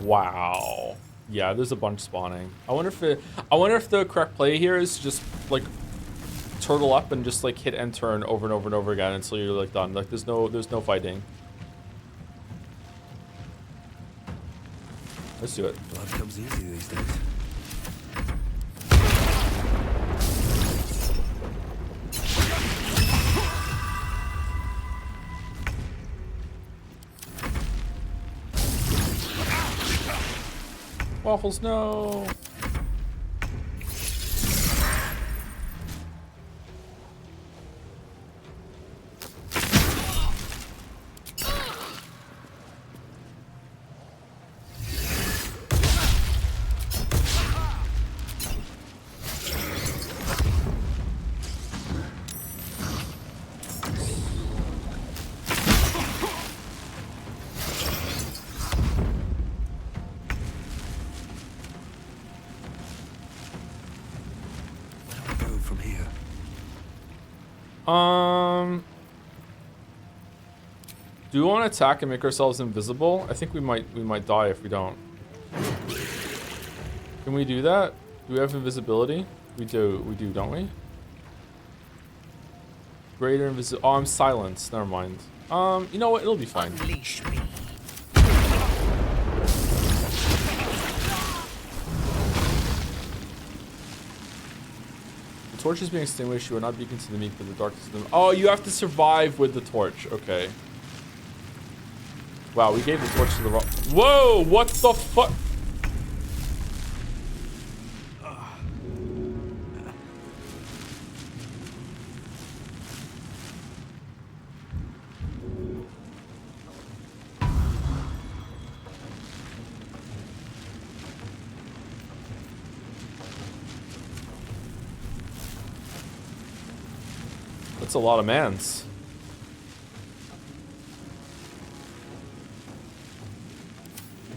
Wow. Yeah, there's a bunch spawning. I wonder if the correct play here is just like turtle up and just like hit enter and over and over and over again until you're like done. Like there's no fighting. Let's do it. Life comes easy these days. Waffles, no. Do we want to attack and make ourselves invisible? I think we might die if we don't. Can we do that? Do we have invisibility? We do, don't we? Greater invisibility. Oh, I'm silenced. Never mind. You know what? It'll be fine. Unleash me. The torch is being extinguished. You will not beacon to the meek, but the darkness of them. Oh, you have to survive with the torch. Okay. Wow, we gave the torch to the wrong. Whoa! What the fuck? That's a lot of mans.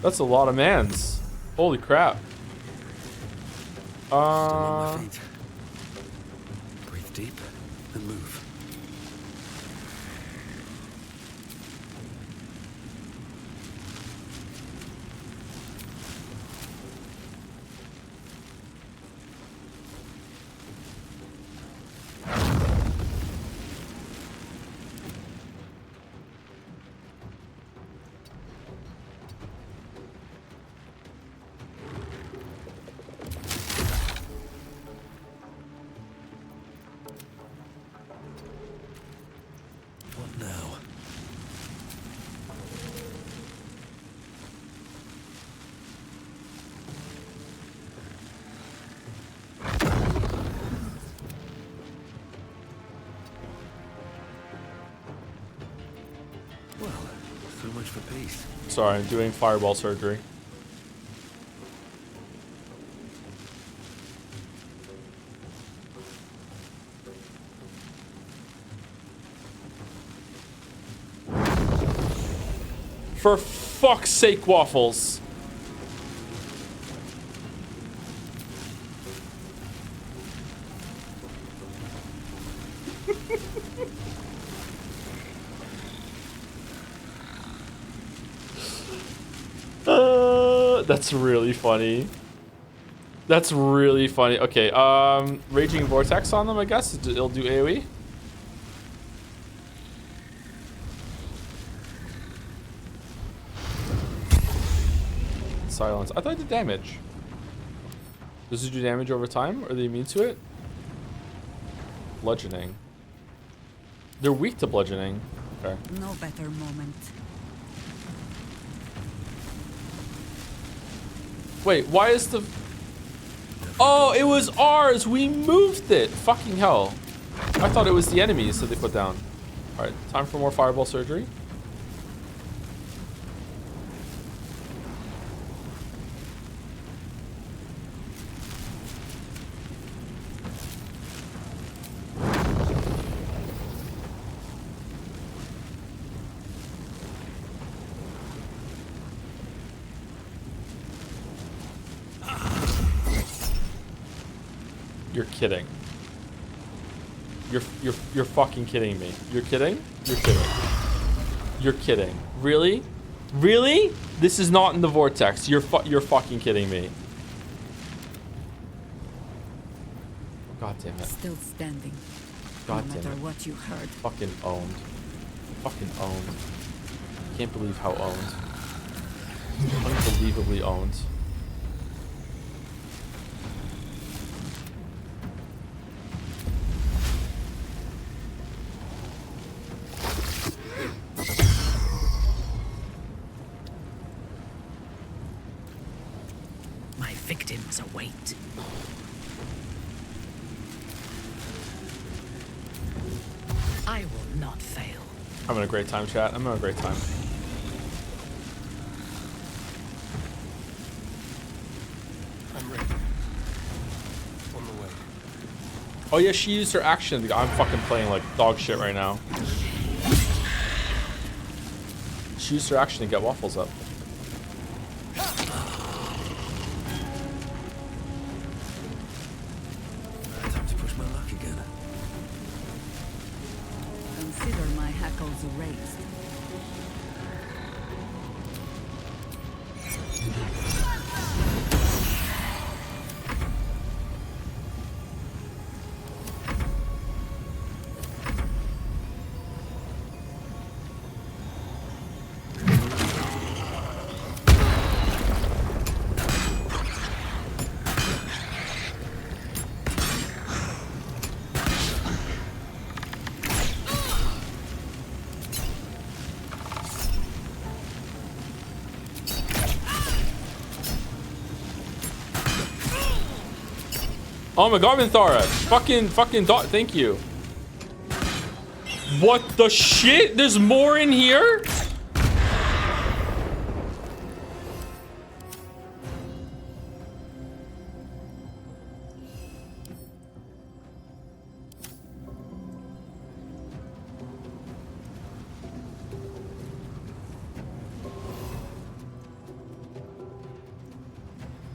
That's a lot of mans. Holy crap. Breathe deep and move. Sorry, I'm doing fireball surgery. For fuck's sake, Waffles. That's really funny. That's really funny. Okay, Raging Vortex on them, I guess. It'll do AoE. Silence. I thought it did damage. Does it do damage over time? Are they immune to it? Bludgeoning. They're weak to bludgeoning. Okay. No better moment. Wait, why is the... Oh, it was ours! We moved it! Fucking hell. I thought it was the enemies that they put down. Alright, time for more fireball surgery. You're kidding. You're fucking kidding me. You're kidding? You're kidding. You're kidding. Really? Really? This is not in the vortex. You're fucking kidding me. God damn it. Still standing. God no damn matter it. what you heard. Fucking owned. Fucking owned. Can't believe how owned. Unbelievably owned. My victims await. I will not fail. I'm having a great time, chat. I'm having a great time. I'm ready. On the way. Oh yeah, she used her action. I'm fucking playing like dog shit right now. She used her action to get Waffles up. Time to push my luck again. Consider my hackles raised. Oh my god, Minthara. Fucking dot. Thank you. What the shit? There's more in here?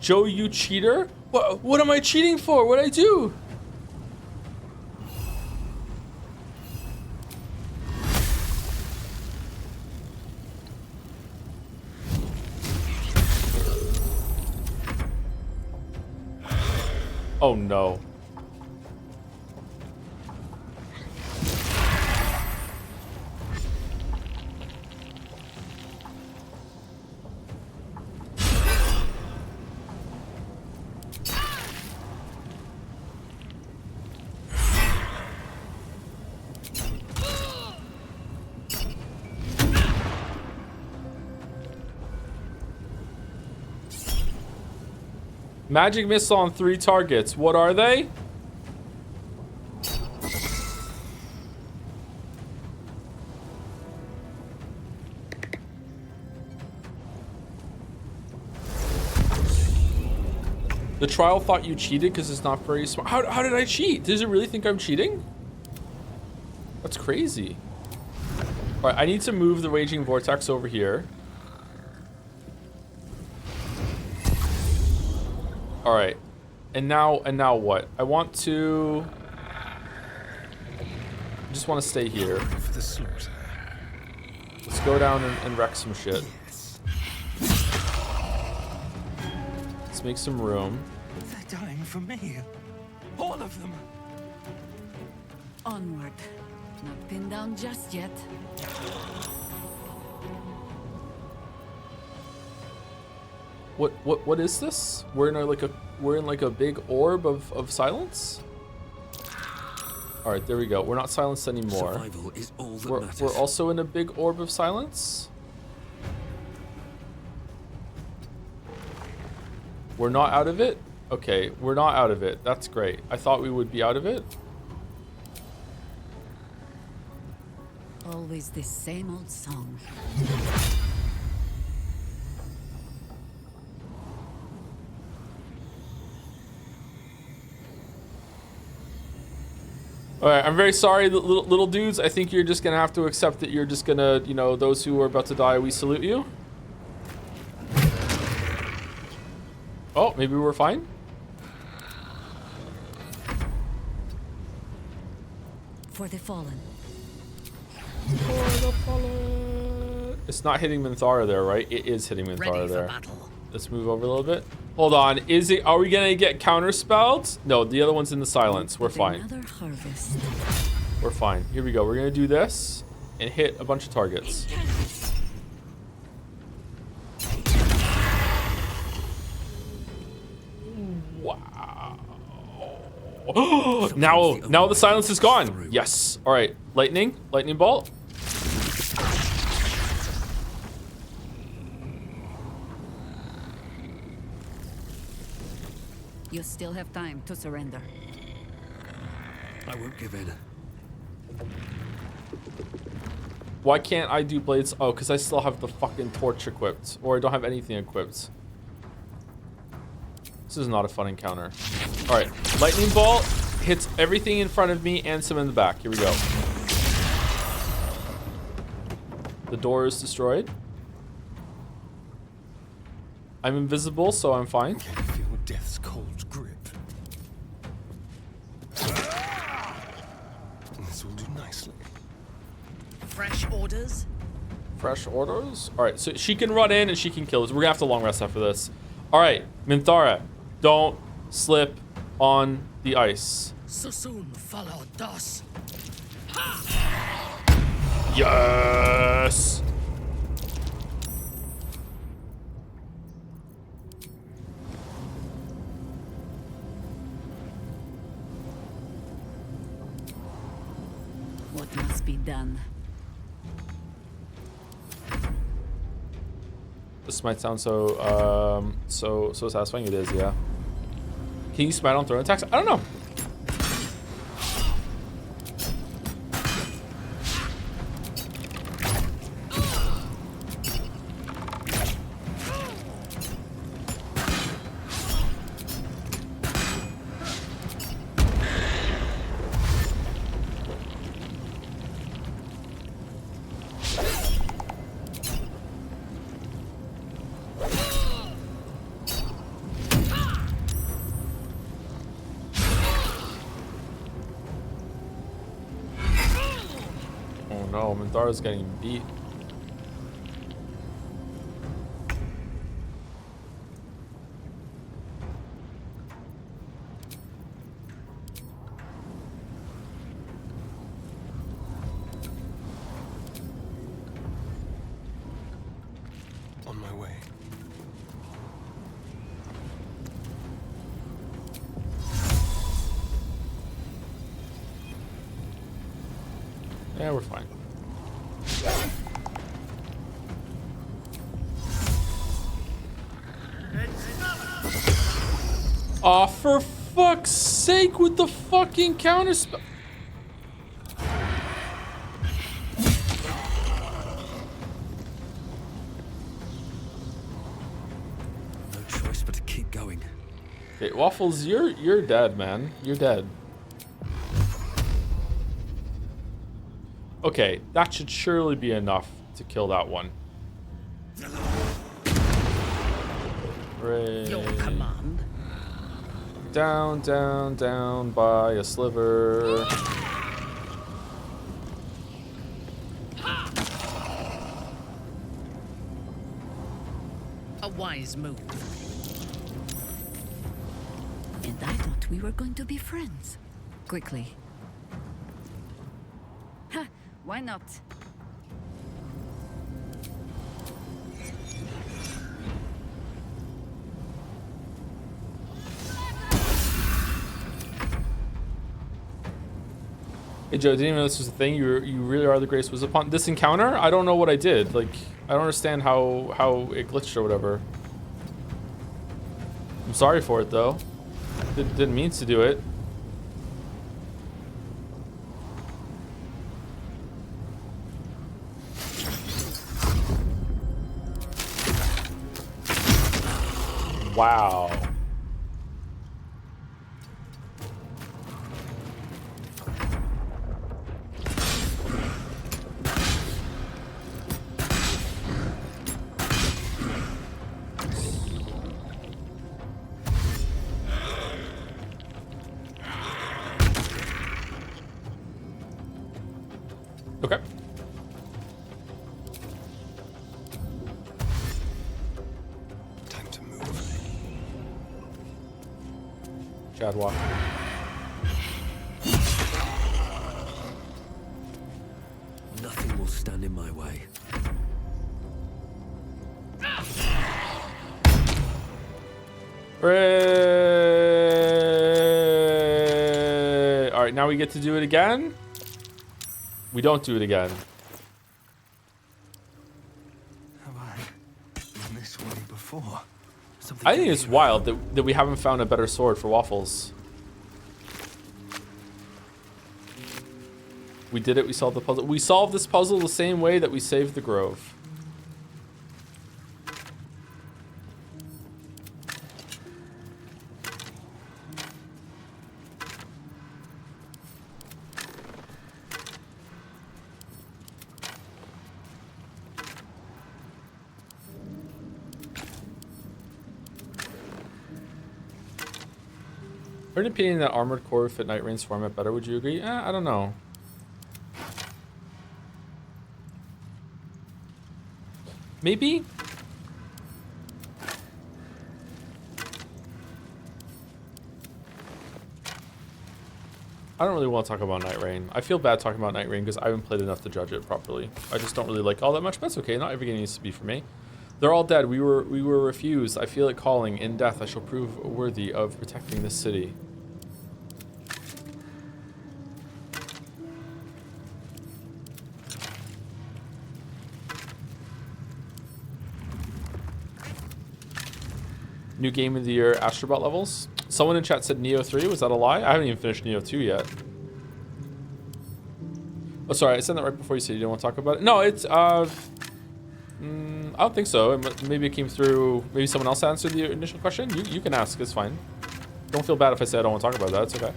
Joe, you cheater? What am I cheating for? What'd I do? Oh no. Magic missile on 3 targets. What are they? The trial thought you cheated because it's not very smart. How did I cheat? Does it really think I'm cheating? That's crazy. All right, I need to move the Raging Vortex over here. All right. And now what? I want to... I just want to stay here. For the slaughter. Let's go down and wreck some shit. Yes. Let's make some room. They're dying for me. All of them. Onward. Not pinned down just yet. What is this? We're in like a big orb of silence? All right, there we go. We're not silenced anymore. Survival is all that matters. We're also in a big orb of silence. We're not out of it? Okay, we're not out of it. That's great. I thought we would be out of it. Always the same old song. All right, I'm very sorry, little dudes. I think you're just gonna have to accept that you're just gonna, you know, those who are about to die, we salute you. Oh, maybe we're fine. For the fallen. It's not hitting Minthara there, right? It is hitting Minthara there. Let's move over a little bit. Hold on. Is it? Are we gonna get counterspelled? No, the other one's in the silence. We're fine. Another harvest. We're fine. Here we go. We're gonna do this and hit a bunch of targets. Wow. now the silence is gone. Yes. All right. Lightning bolt. You still have time to surrender. I won't give in. Why can't I do blades? Oh, because I still have the fucking torch equipped. Or I don't have anything equipped. This is not a fun encounter. Alright. Lightning bolt hits everything in front of me and some in the back. Here we go. The door is destroyed. I'm invisible, so I'm fine. I can feel death's cold grip. This will do nicely. Fresh orders? Fresh orders? Alright, so she can run in and she can kill us. We're gonna have to long rest after this. Alright, Minthara, don't slip on the ice. So soon follow thus. Yes! What must be done? This might sound so satisfying. It is, yeah. Can you smite on throw attacks? I don't know. Oh, Minthara's getting beat. On my way. Yeah, we're fine. Aw, for fuck's sake with the fucking counterspell. No choice but to keep going. Okay, Waffles, you're dead, man. You're dead. Okay, that should surely be enough to kill that one. Your command. down, down, down by a sliver. A wise move. And I thought we were going to be friends. Quickly. Ha! Why not? Hey Joe, didn't even know this was a thing. You really are the greatest wizard upon this encounter. I don't know what I did. Like, I don't understand how it glitched or whatever. I'm sorry for it though. Didn't mean to do it. Wow. Okay. Time to move. Chad walk. Nothing will stand in my way. Hooray! All right, now we get to do it again. We don't do it again. Have I been this way before? I think it's wild that we haven't found a better sword for Waffles. We did it. We solved the puzzle. We solved this puzzle the same way that we saved the Grove. Heard an opinion that Armored Core would fit Night Rain's format better. Would you agree? I don't know. Maybe? I don't really want to talk about Night Rain. I feel bad talking about Night Rain because I haven't played enough to judge it properly. I just don't really like all that much, but that's okay. Not every game needs to be for me. They're all dead. We were refused. I feel it calling. In death, I shall prove worthy of protecting this city. New game of the year, Astrobot levels. Someone in chat said Neo 3. Was that a lie? I haven't even finished Neo 2 yet. Oh, sorry. I said that right before you said you didn't want to talk about it. No, it's, I don't think so. Maybe it came through, maybe someone else answered the initial question. You can ask, it's fine. Don't feel bad if I say I don't want to talk about that. It's okay.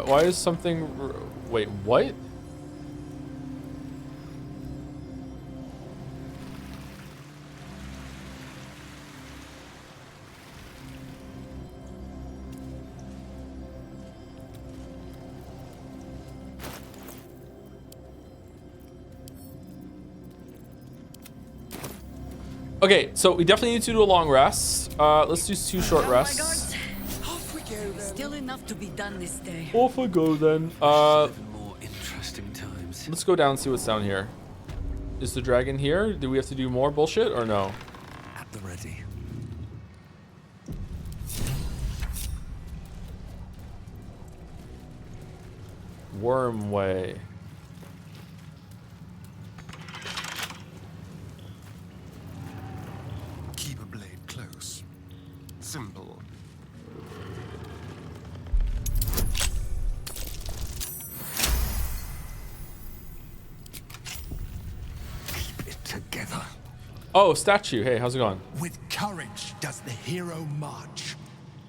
Why is something... Wait, what? Okay, so we definitely need to do a long rest. Let's do 2 short rests. Still enough to be done this day. Off I go then. More interesting times. Let's go down and see what's down here. Is the dragon here? Do we have to do more bullshit or no? At the ready. Wormway. Keep a blade close. Simple. Oh, statue. Hey, how's it going? With courage does the hero march.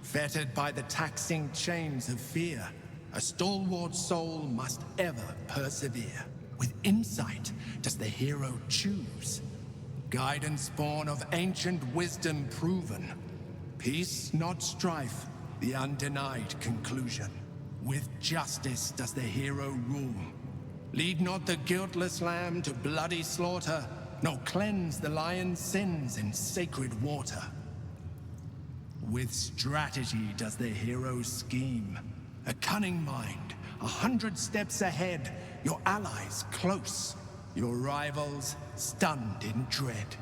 Fettered by the taxing chains of fear, a stalwart soul must ever persevere. With insight does the hero choose. Guidance born of ancient wisdom proven. Peace, not strife, the undenied conclusion. With justice does the hero rule. Lead not the guiltless lamb to bloody slaughter, nor cleanse the lion's sins in sacred water. With strategy does the hero scheme. A cunning mind, 100 steps ahead, your allies close, your rivals stunned in dread.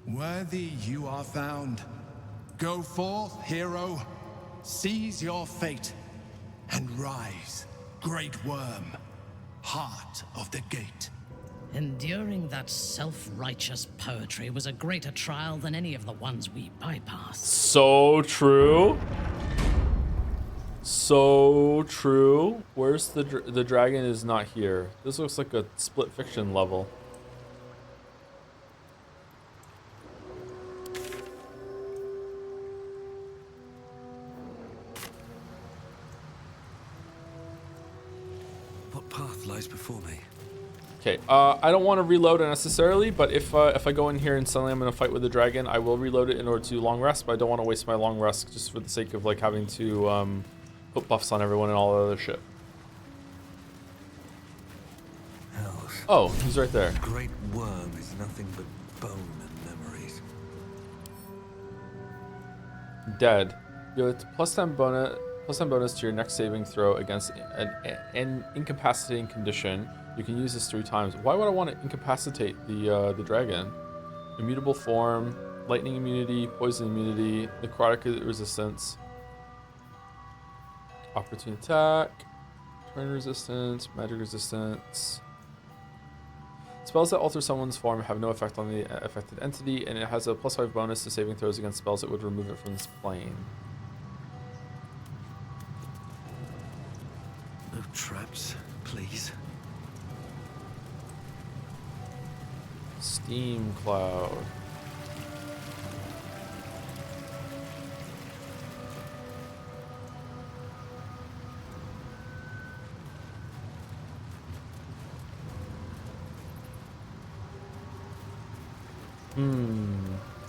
Worthy you are found. Go forth, hero, seize your fate, and rise, great worm, heart of the gate. Enduring that self-righteous poetry was a greater trial than any of the ones we bypassed. So true. So true. Where's the dragon is not here. This looks like a split fiction level. What path lies before me? Okay, I don't want to reload unnecessarily, but if I go in here and suddenly I'm in a fight with the dragon, I will reload it in order to long rest, but I don't want to waste my long rest just for the sake of like having to put buffs on everyone and all that other shit. Hells. Oh, he's right there. The great worm is nothing but bone and memories. Dead. You have a +10 bonus to your next saving throw against an incapacitating condition. You can use this 3 times. Why would I want to incapacitate the dragon? Immutable form, lightning immunity, poison immunity, necrotic resistance, opportune attack, turn resistance, magic resistance. Spells that alter someone's form have no effect on the affected entity, and it has a +5 bonus to saving throws against spells that would remove it from this plane. No traps, please. Steam cloud.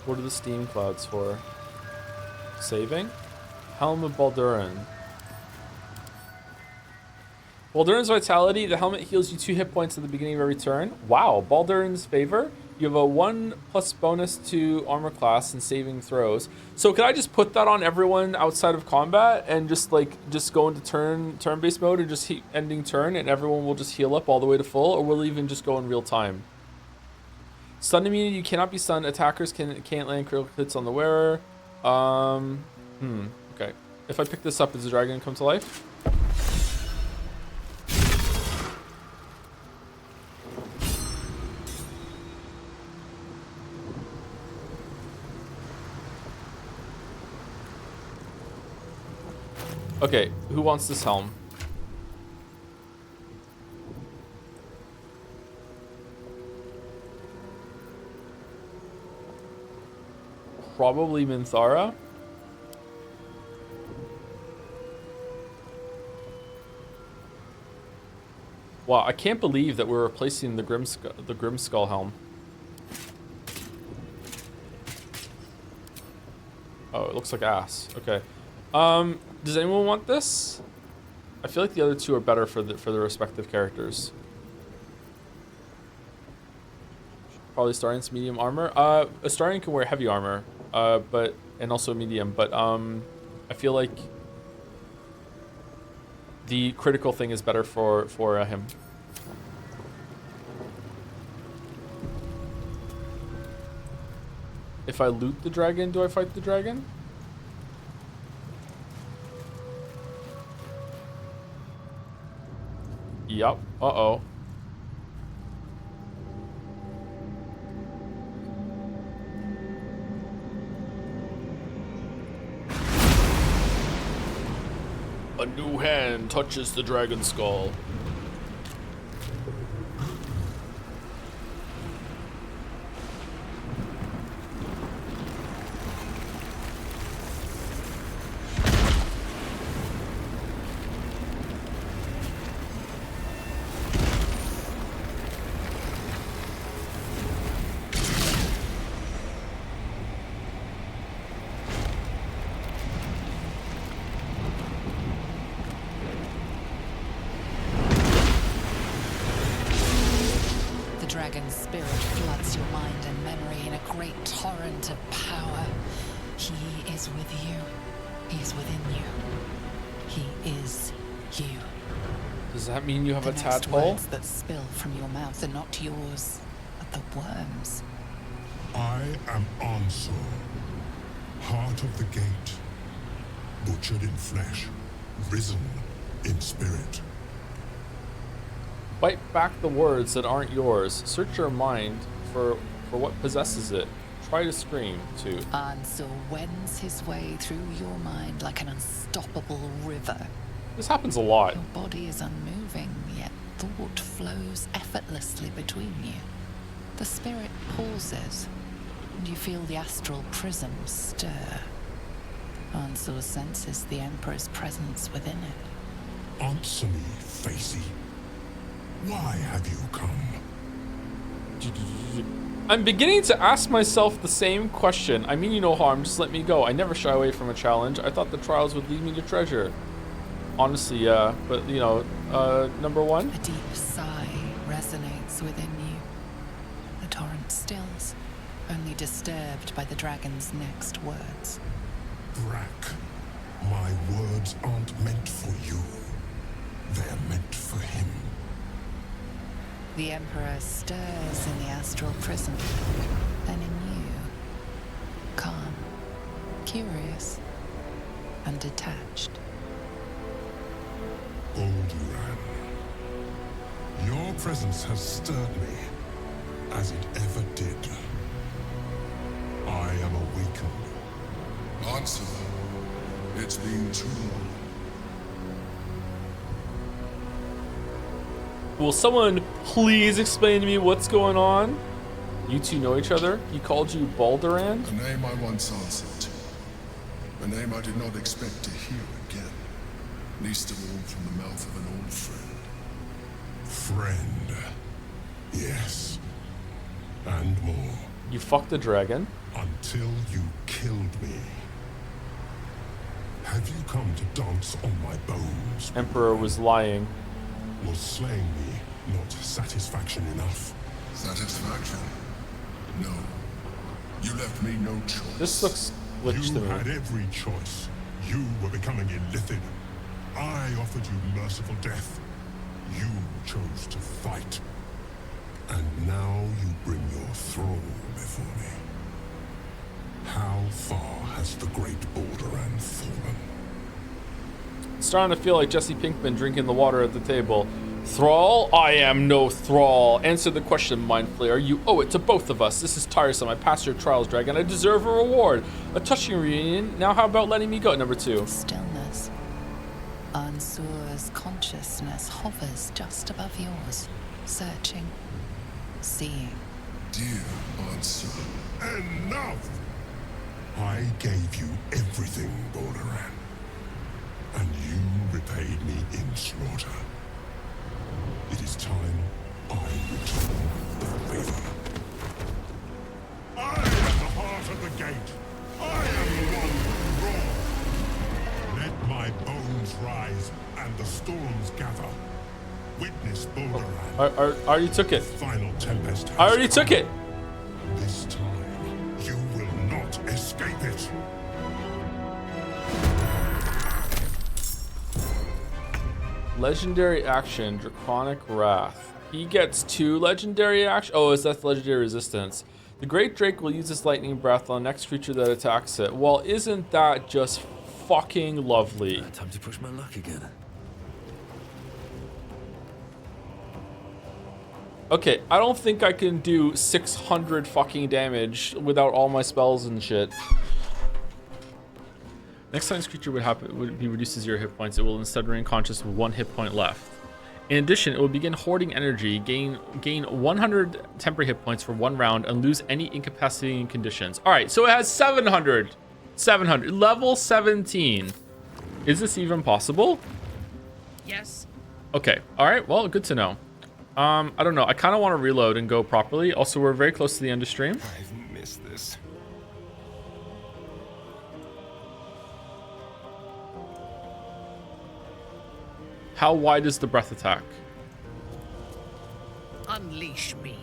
What are the steam clouds for? Saving? Helm of Baldurin. Baldurin's Vitality. The helmet heals you 2 hit points at the beginning of every turn. Wow, Baldurin's Favor. You have a 1+ bonus to armor class and saving throws. So could I just put that on everyone outside of combat and just go into turn-based mode and just ending turn and everyone will just heal up all the way to full, or will it even just go in real time? Stun immunity, you cannot be stunned. Attackers can't land critical hits on the wearer. Okay. If I pick this up, does the dragon come to life? Okay, who wants this helm? Probably Minthara. Wow, I can't believe that we're replacing the Grimskull helm. Oh, it looks like ass. Okay. Does anyone want this? I feel like the other two are better for the respective characters. Probably Astarian's medium armor. Astarian can wear heavy armor, and also medium, but I feel like the critical thing is better for him. If I loot the dragon, do I fight the dragon? Yup. Uh-oh. A new hand touches the dragon skull. dragon's spirit floods your mind and memory in a great torrent of power. He is with you. He is within you. He is you. Does that mean you have The a next tadpole? words that spill from your mouth are not yours, but the worms. I am Ansur, heart of the gate, butchered in flesh, risen in spirit. Bite back the words that aren't yours. Search your mind for what possesses it. Try to scream, too. Ansur wends his way through your mind like an unstoppable river. This happens a lot. Your body is unmoving, yet thought flows effortlessly between you. The spirit pauses, and you feel the astral prism stir. Ansur senses the Emperor's presence within it. Answer me, Facey. Why have you come? I'm beginning to ask myself the same question. I mean you no harm, just let me go. I never shy away from a challenge. I thought the trials would lead me to treasure. Honestly, yeah, but you know, number one? A deep sigh resonates within you. The torrent stills, only disturbed by the dragon's next words. Brack, my words aren't meant for you. They're meant for him. The Emperor stirs in the astral prism, then in you. Calm, curious, and detached. Baldur, your presence has stirred me, as it ever did. I am awakened. Answer. It's been too long. Will someone please explain to me what's going on? You two know each other? He called you Balduran? A name I once answered to. A name I did not expect to hear again. Least of all from the mouth of an old friend. Friend. Yes. And more. You fucked the dragon? Until you killed me. Have you come to dance on my bones? Emperor was lying. Was slaying me not satisfaction enough? Satisfaction? No. You left me no choice. This looks glitched to You me. had every choice. You were becoming illithid. I offered you merciful death. You chose to fight. And now you bring your thrall before me. How far has the great Balduran fallen? Starting to feel like Jesse Pinkman drinking the water at the table. Thrall? I am no thrall. Answer the question, Mind Flayer. You owe it to both of us. This is tiresome. I passed your trials, Dragon. I deserve a reward. A touching reunion. Now how about letting me go? Number 2. Stillness. Ansur's consciousness hovers just above yours, searching, seeing. Dear Ansur, enough! I gave you everything, Balduran. And you repaid me in slaughter. It is time I return the favor. I am the heart of the gate. I am the one who roared. Let my bones rise and the storms gather. Witness Balduran. I already took it. Final tempest. I already took it. This time, you will not escape it. Legendary action, Draconic Wrath. He gets 2 legendary action. Oh, is that legendary resistance? The Great Drake will use his lightning breath on the next creature that attacks it. Well, isn't that just fucking lovely? Time to push my luck again. Okay, I don't think I can do 600 fucking damage without all my spells and shit. Next time this creature would be reduced to 0 hit points, it will instead remain conscious with 1 hit point left. In addition, it will begin hoarding energy, gain 100 temporary hit points for 1 round, and lose any incapacitating conditions. All right, so it has 700. 700. Level 17. Is this even possible? Yes. Okay. All right. Well, good to know. I don't know. I kind of want to reload and go properly. Also, we're very close to the end of stream. I've missed this. How wide is the breath attack? Unleash me.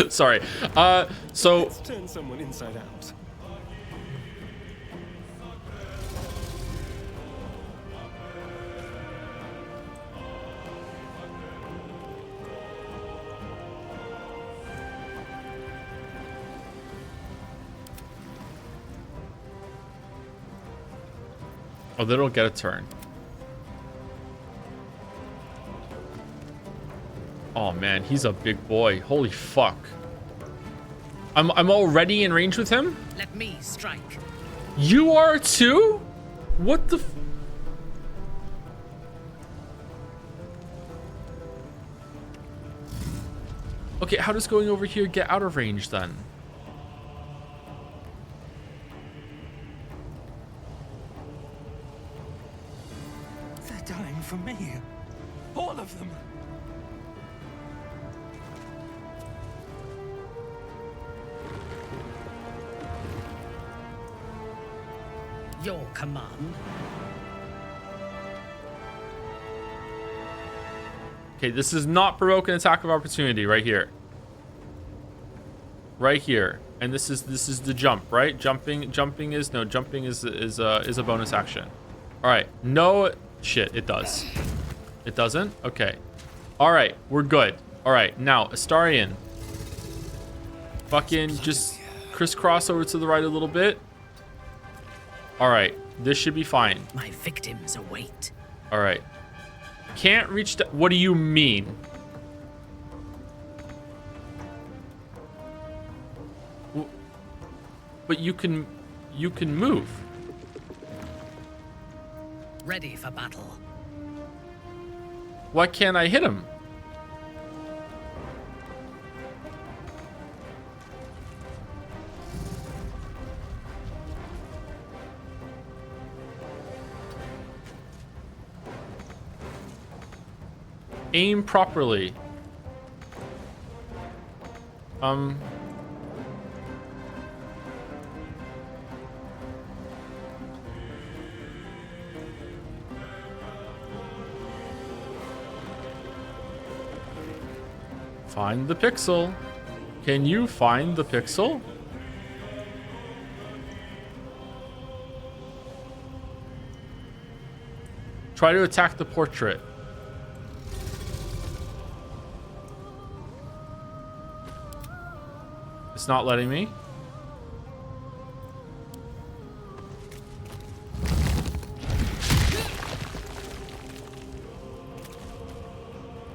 Sorry. So Let's turn someone inside out. oh, they don't get a turn. Oh man, he's a big boy. Holy fuck. I'm already in range with him? Let me strike. You are too? What the Okay, how does going over here get out of range then? They're dying for me. All of them. Your command. Okay, this is not provoke an attack of opportunity right here. Right here. And this is the jump, right? Jumping is a bonus action. All right. No shit, it does. It doesn't? Okay. All right, we're good. All right, now Astarion. Fucking just crisscross over to the right a little bit. All right, this should be fine. My victims await. All right. Can't reach the... What do you mean? But you can move. Ready for battle. Why can't I hit him? Aim properly. Find the pixel. Can you find the pixel? Try to attack the portrait. It's not letting me.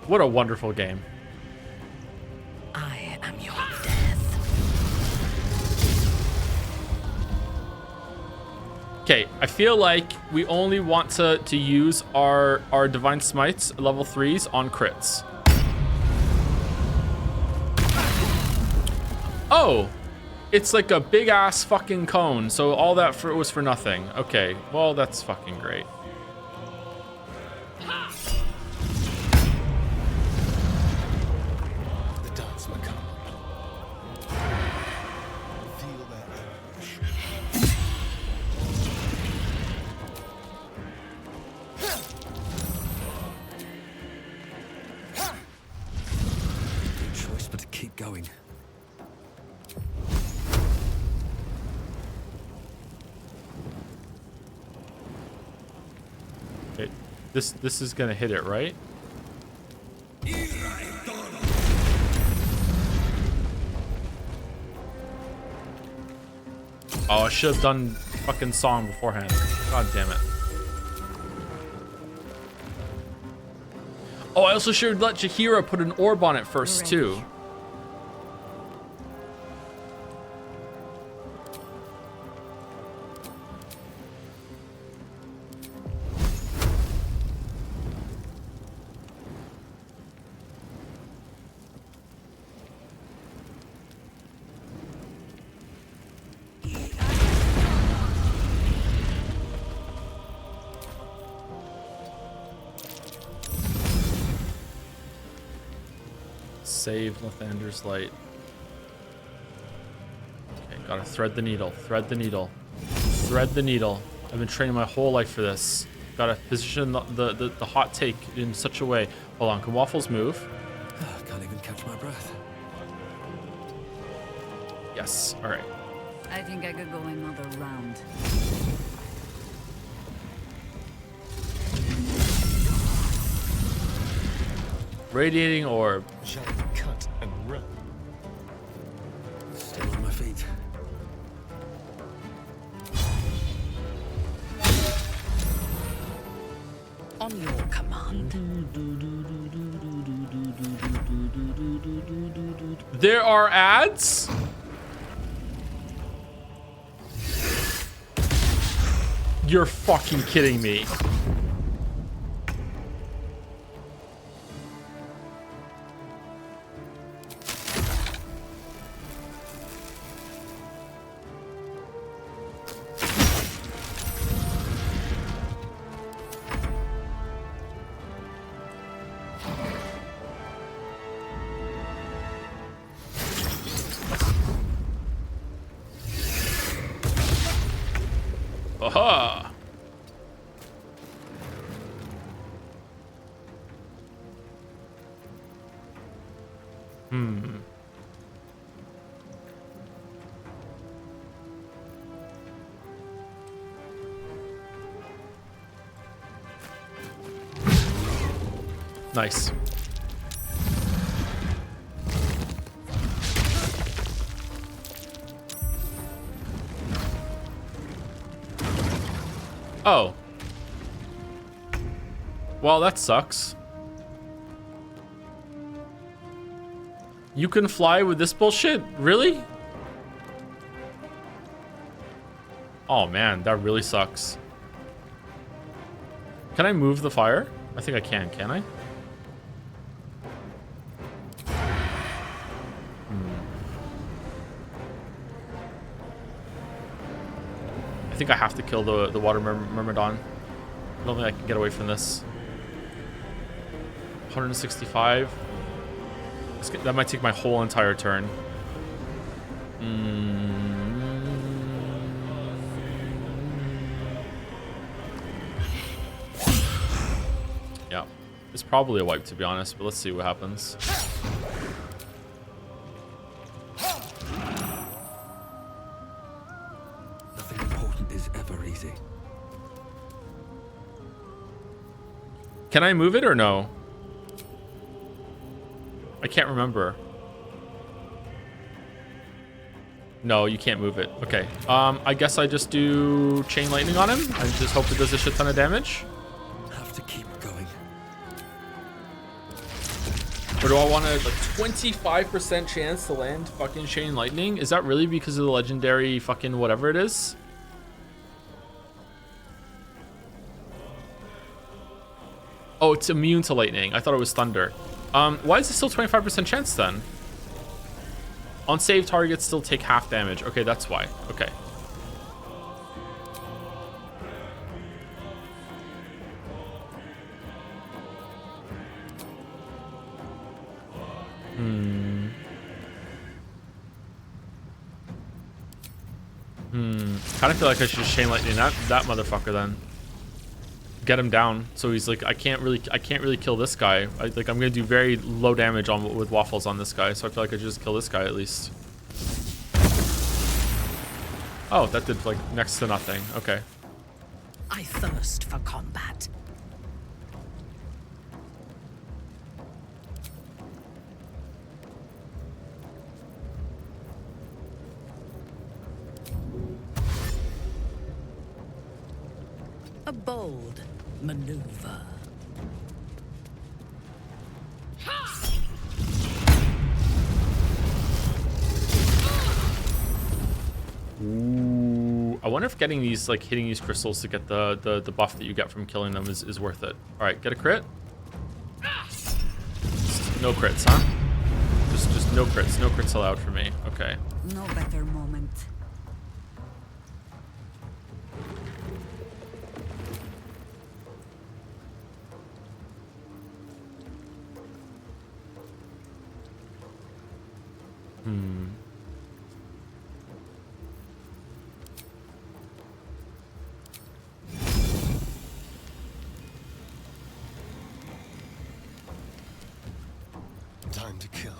What a wonderful game. I am your death. Okay, I feel like we only want to use our Divine Smites level 3s on crits. Oh, it's like a big ass fucking cone. So all that was for nothing. Okay, well, that's fucking great. The dance macabre. Feel their anguish. No choice but to keep going. Okay, this is gonna hit it, right? Oh, I should have done fucking song beforehand. God damn it. Oh, I also should let Jahira put an orb on it first, too. Save Lathander's light. Okay, gotta thread the needle. Thread the needle. Thread the needle. I've been training my whole life for this. Gotta position the hot take in such a way. Hold on, can Waffles move? my breath. Yes. All right. I think I could go another round. Radiating orb. Shall we cut and run? Still on my feet. On your command. There are ads? You're fucking kidding me. Aha! Nice. Oh. Well, that sucks. You can fly with this bullshit? Really? Oh man, that really sucks. Can I move the fire? I think I can I? I think I have to kill the water myrmidon. I don't think I can get away from this. 165. That might take my whole entire turn. Yeah. It's probably a wipe, to be honest, but let's see what happens. Nothing important is ever easy. Can I move it or no? I can't remember. No, you can't move it. Okay. I guess I just do chain lightning on him and just hope it does a shit ton of damage. Have to keep going. Or do I want a 25% chance to land fucking chain lightning? Is that really because of the legendary fucking whatever it is? Oh, it's immune to lightning. I thought it was thunder. Why is it still 25% chance then? On save, targets still take half damage. Okay, that's why. Okay. Kind of feel like I should chain lightning that motherfucker then. Get him down, so he's like, I can't really kill this guy. I'm gonna do very low damage with waffles on this guy, so I feel like I should just kill this guy at least. Oh, that did like next to nothing. Okay. I thirst for combat. A bold maneuver. Ooh, I wonder if getting these, like hitting these crystals to get the buff that you get from killing them is worth it. All right, get a crit. No crits, huh? Just no crits. No crits allowed for me. Okay. No better moment. Time to kill.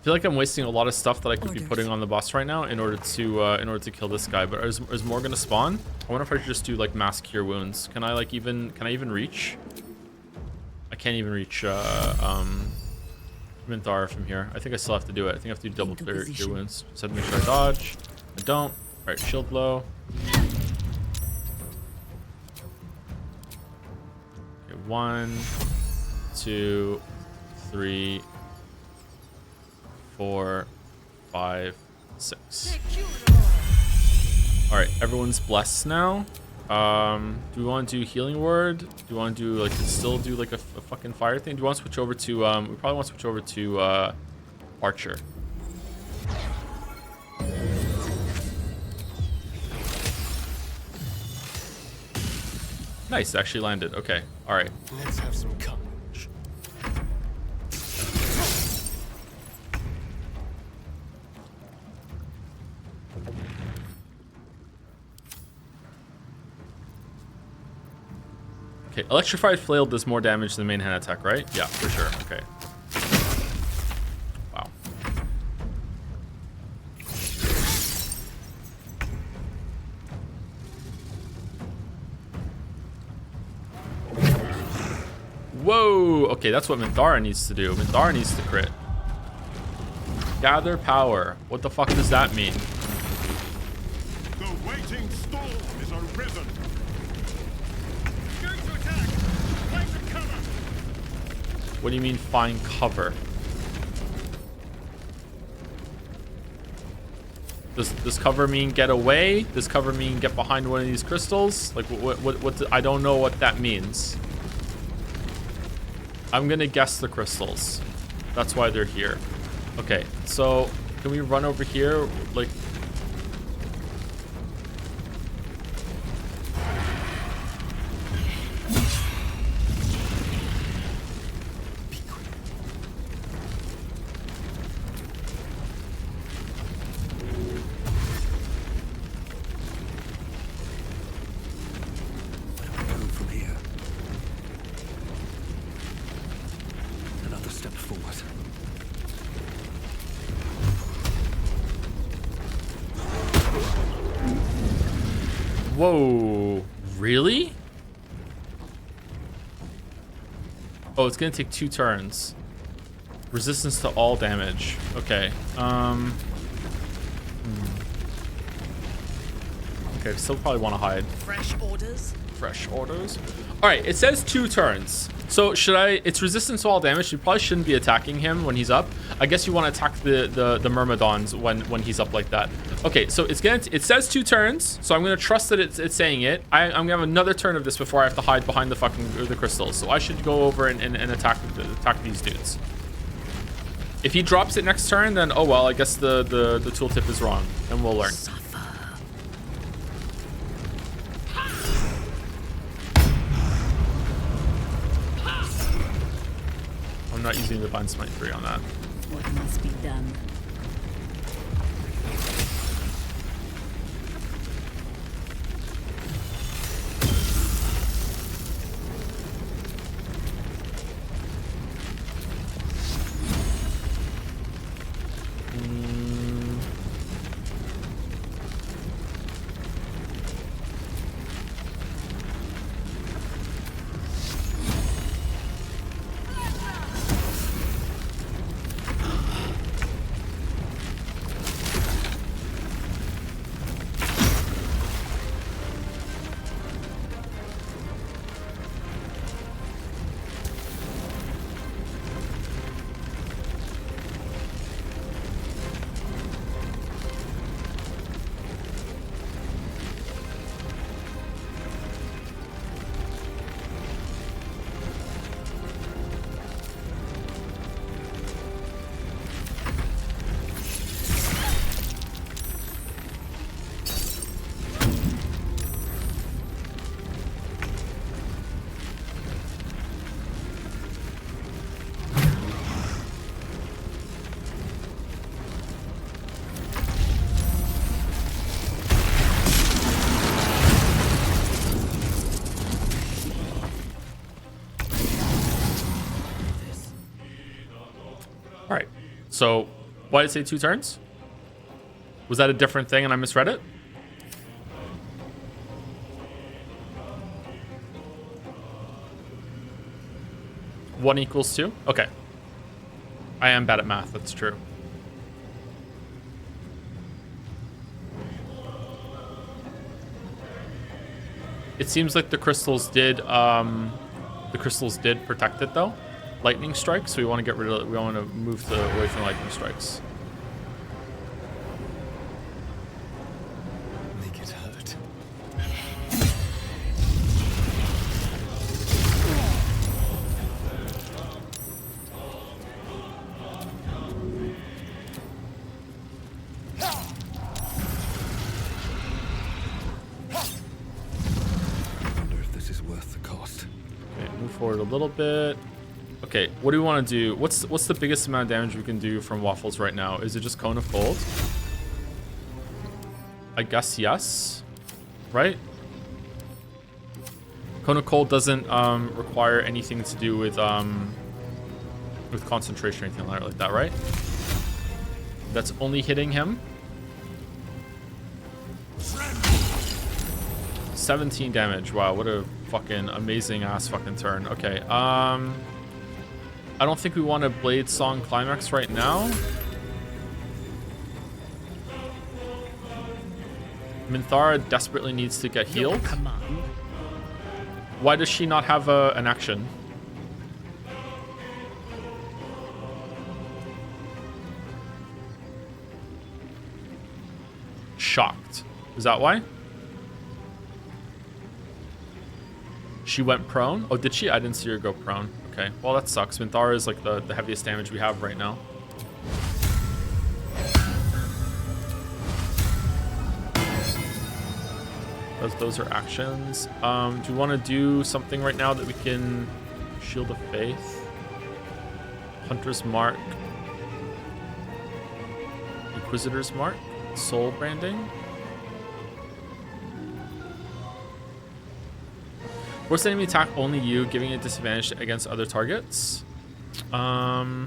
feel like I'm wasting a lot of stuff that I could be putting on the boss right now in order to kill this guy. But is more gonna spawn? I wonder if I should just do like mass cure wounds. Can I even reach? I can't even reach Minthar from here. I think I still have to do it. I think I have to do double cure wounds. Just have to make sure I dodge. I don't. All right, shield blow. Okay, 1, 2, 3, 4, 5, 6. All right, everyone's blessed now. Do we want to do healing word? Do we want to do like still do like a fucking fire thing? Do you want to switch over to we probably want to switch over to archer. Nice, actually landed. Okay, all right. Let's have some courage. Okay, electrified flail does more damage than main hand attack, right? Yeah, for sure. Okay. Wow. Whoa! Okay, that's what Minthara needs to do. Minthara needs to crit. Gather power. What the fuck does that mean? The waiting storm is arisen. What do you mean find cover? Does cover mean get away? Does cover mean get behind one of these crystals? Like what I don't know what that means. I'm gonna guess the crystals. That's why they're here. Okay, so can we run over here? Like, whoa, really? Oh, it's gonna take 2 turns. Resistance to all damage. Okay. Okay, still probably want to hide. Fresh orders? Fresh orders. All right, it says 2 turns. So should I? It's resistance to all damage. You probably shouldn't be attacking him when he's up. I guess you want to attack the Myrmidons when he's up like that. Okay, so it says 2 turns. So I'm gonna trust that it's saying it. I'm gonna have another turn of this before I have to hide behind the crystals. So I should go over and attack these dudes. If he drops it next turn, then oh well. I guess the tooltip is wrong, and we'll learn. I'm not using Divine Smite 3 on that. What must be done? All right, so Why did it say 2 turns? Was that a different thing and I misread it? One equals 2? Okay. I am bad at math, that's true. It seems like the crystals did protect it though. Lightning strikes, so we want to get rid of it. We want to move away from lightning strikes. Make it hurt. I wonder if this is worth the cost. Okay, move forward a little bit. Okay, what do we want to do? What's the biggest amount of damage we can do from Waffles right now? Is it just Cone of Cold? I guess yes. Right? Cone of Cold doesn't require anything to do with concentration or anything like that, right? That's only hitting him. 17 damage. Wow, what a fucking amazing ass fucking turn. Okay, I don't think we want a Blade Song Climax right now. Minthara desperately needs to get healed. Why does she not have an action? Shocked. Is that why? She went prone? Oh, did she? I didn't see her go prone. Okay, well that sucks. Minthara is like the heaviest damage we have right now. Those are actions. Do we want to do something right now that we can Shield of Faith? Hunter's Mark. Inquisitor's Mark. Soul Branding. Force enemy attack only you, giving it disadvantage against other targets. Probably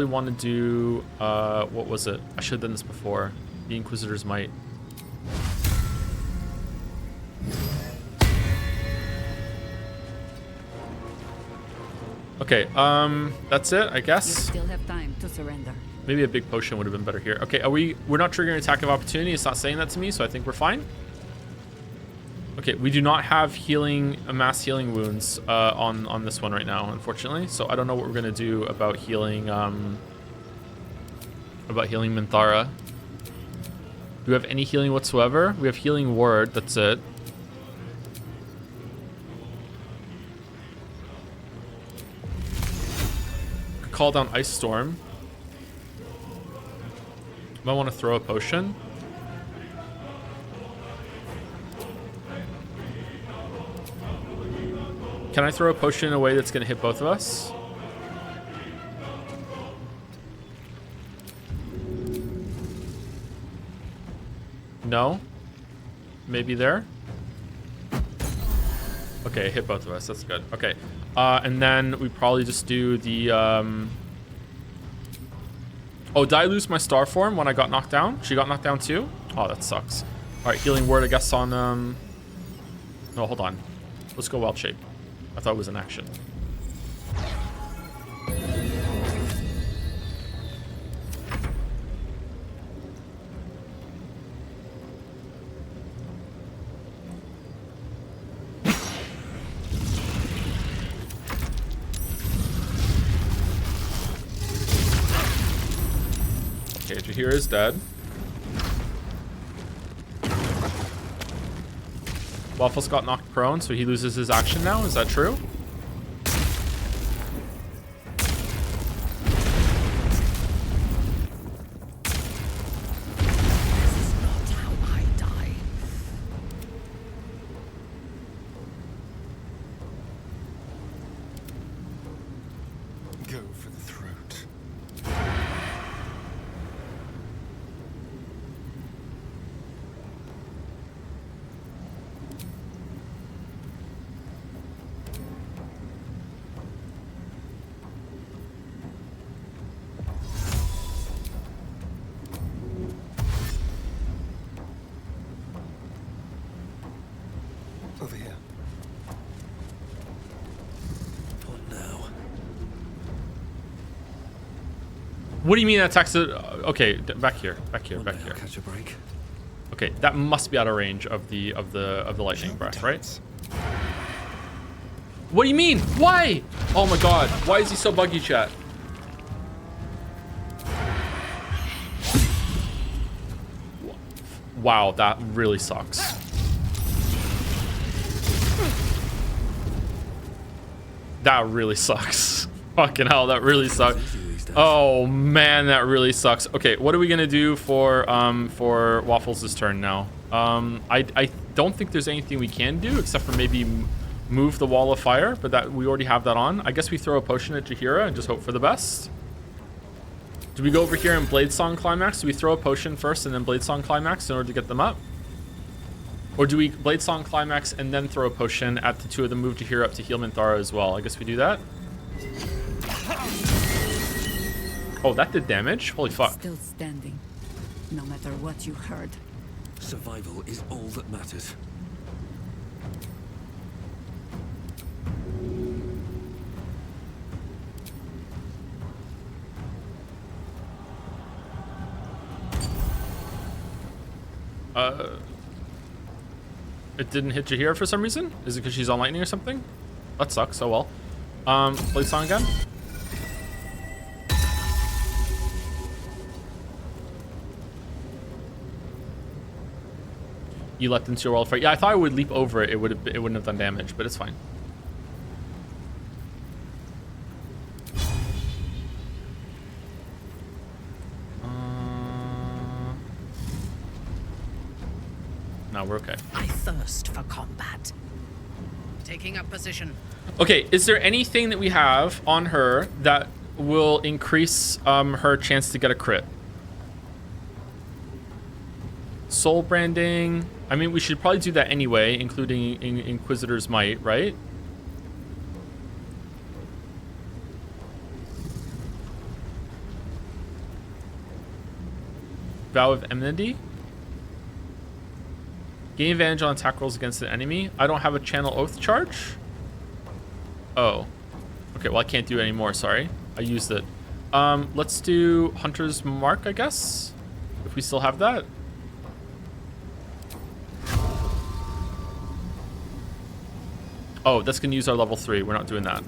want to do what was it? I should have done this before. The Inquisitor's Might. Okay, that's it, I guess. You still have time to surrender. Maybe a big potion would have been better here. Okay, we're not triggering attack of opportunity. It's not saying that to me, so I think we're fine. Okay, we do not have mass healing wounds on this one right now, unfortunately. So I don't know what we're gonna do about healing Minthara. Do we have any healing whatsoever? We have healing word. That's it. Could call down Ice Storm. Might want to throw a potion. Can I throw a potion in a way that's going to hit both of us? No? Maybe there? Okay, hit both of us. That's good. Okay. And then we probably just do the... Oh, did I lose my star form when I got knocked down? She got knocked down too? Oh, that sucks. All right, healing word, I guess, on... No, hold on. Let's go Wild Shape. I thought it was an action. Okay, Jahir is dead. Waffles got knocked prone, so he loses his action now. Is that true? This is not how I die. Go for the throat. What do you mean that attacks it? Okay, back here. Catch a break. Okay, that must be out of range of the lightning breath, right? What do you mean? Why? Oh my god. Why is he so buggy, chat? Wow, that really sucks. That really sucks. Fucking hell, that really sucks. Oh man, that really sucks. Okay, what are we gonna do for Waffles' turn now? I don't think there's anything we can do except for maybe move the wall of fire, but that we already have that on. I guess we throw a potion at Jaheira and just hope for the best. Do we go over here and Blade Song Climax? Do we throw a potion first and then Blade Song Climax in order to get them up? Or do we Blade Song Climax and then throw a potion at the two of them, move Jaheira up to heal Minthara as well? I guess we do that. Oh, that did damage? Holy fuck. Still standing, no matter what you heard. Survival is all that matters. It didn't hit Jaheira for some reason? Is it because she's on lightning or something? That sucks. Oh well. Blade Song again. You leapt into your wall of fire. Yeah, I thought I would leap over it. It wouldn't have done damage, but it's fine. No, we're okay. I thirst for combat. Taking up position. Okay, is there anything that we have on her that will increase her chance to get a crit? Soul branding. I mean, we should probably do that anyway, including Inquisitor's Might, right? Vow of Enmity. Gain advantage on attack rolls against an enemy. I don't have a Channel Oath charge. Oh. Okay, well, I can't do it anymore. Sorry. I used it. Let's do Hunter's Mark, I guess. If we still have that. Oh, that's going to use our level 3. We're not doing that.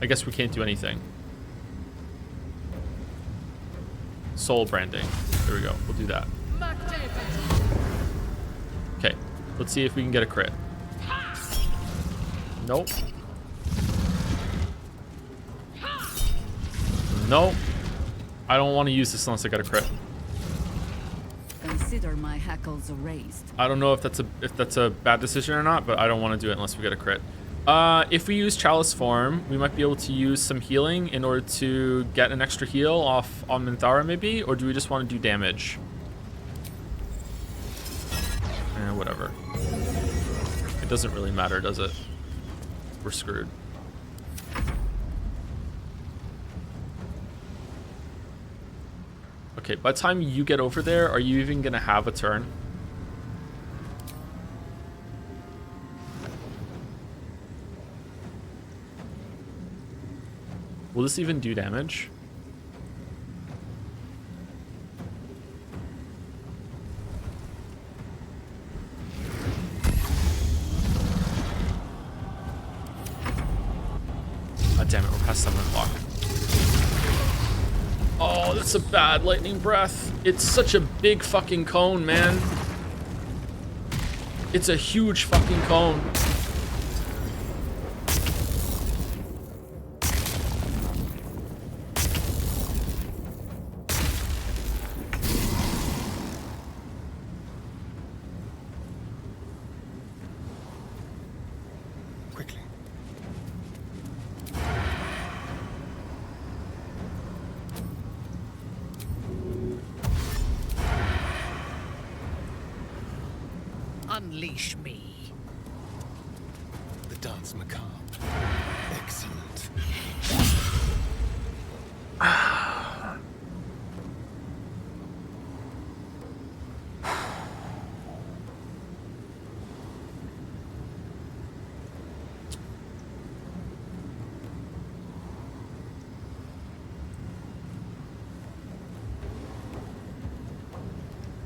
I guess we can't do anything. Soul branding. There we go. We'll do that. Okay. Let's see if we can get a crit. Nope. Nope. I don't want to use this unless I got a crit. Consider my hackles raised. I don't know if that's a bad decision or not, but I don't want to do it unless we get a crit. If we use Chalice Form, we might be able to use some healing in order to get an extra heal off on Minthara maybe, or do we just want to do damage? Whatever. It doesn't really matter, does it? We're screwed. Okay, by the time you get over there, are you even gonna have a turn? Will this even do damage? God damn it, we're past 7 o'clock. Oh, that's a bad lightning breath. It's such a big fucking cone, man. It's a huge fucking cone. Unleash me. The dance macabre. Excellent.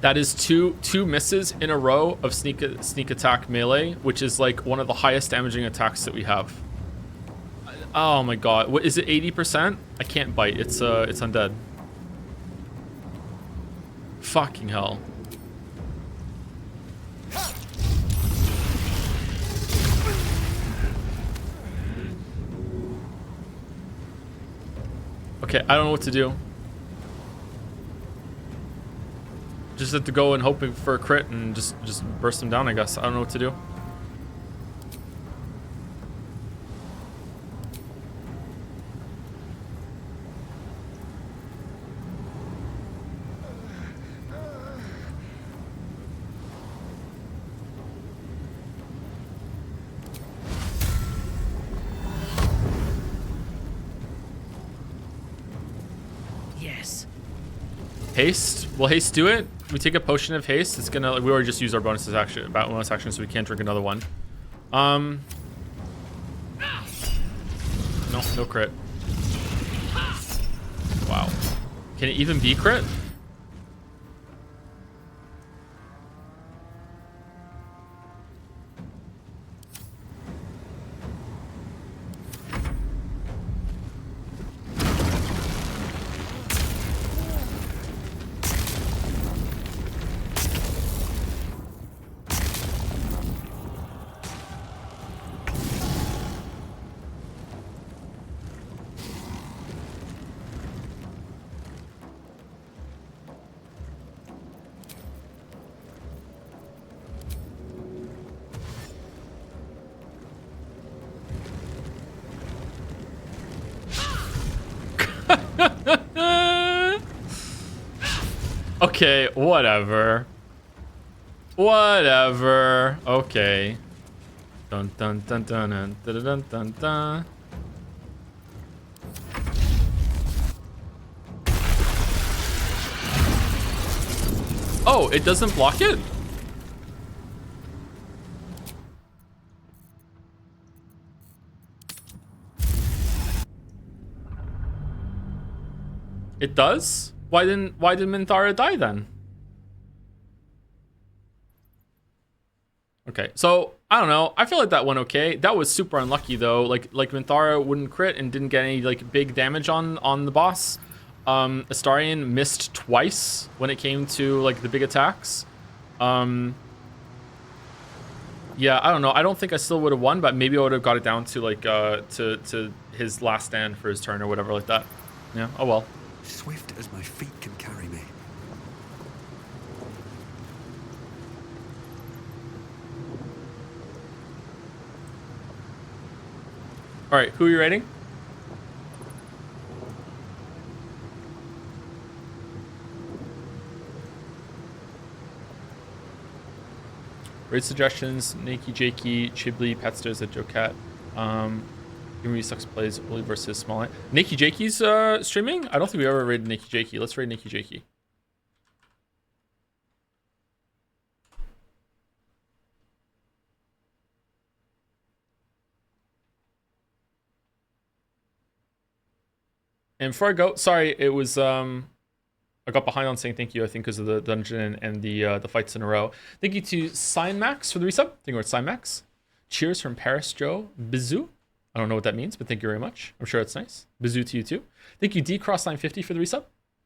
That is two misses in a row of sneak attack melee, which is like one of the highest damaging attacks that we have. Oh my god. What is it, 80%? I can't bite. It's undead. Fucking hell. Okay, I don't know what to do. Just have to go and hoping for a crit and just burst them down, I guess. I don't know what to do. Yes. Haste? Will haste do it? We take a potion of haste. It's gonna. We already just used our bonus action, so we can't drink another one. No crit. Wow. Can it even be crit? Okay, whatever. Whatever. Okay. Dun dun dun dun dun dun dun dun dun. Oh, it doesn't block it? It does? Why did Minthara die then? Okay, so I don't know. I feel like that went okay. That was super unlucky though. Like Minthara wouldn't crit and didn't get any like big damage on the boss. Astarion missed twice when it came to like the big attacks. Yeah, I don't know. I don't think I still would have won, but maybe I would have got it down to like to his last stand for his turn or whatever like that. Yeah. Oh well. Swift as my feet can carry me. All right, who are you rating? Raid suggestions: Nakey, Jakey, Chibli, Petsters at Jocat. Give sucks plays Oli versus Small. Nakey Jakey's streaming? I don't think we ever raided Nakey Jakey. Let's raid Nakey Jakey. And before I go, sorry, it was I got behind on saying thank you, I think because of the dungeon and the fights in a row. Thank you to Sign Max for the resub. Thank you for Sign Max. Cheers from Paris Joe. Bisous. I don't know what that means, but thank you very much. I'm sure it's nice. Bisous to you too. Thank you DCross950 for the resub.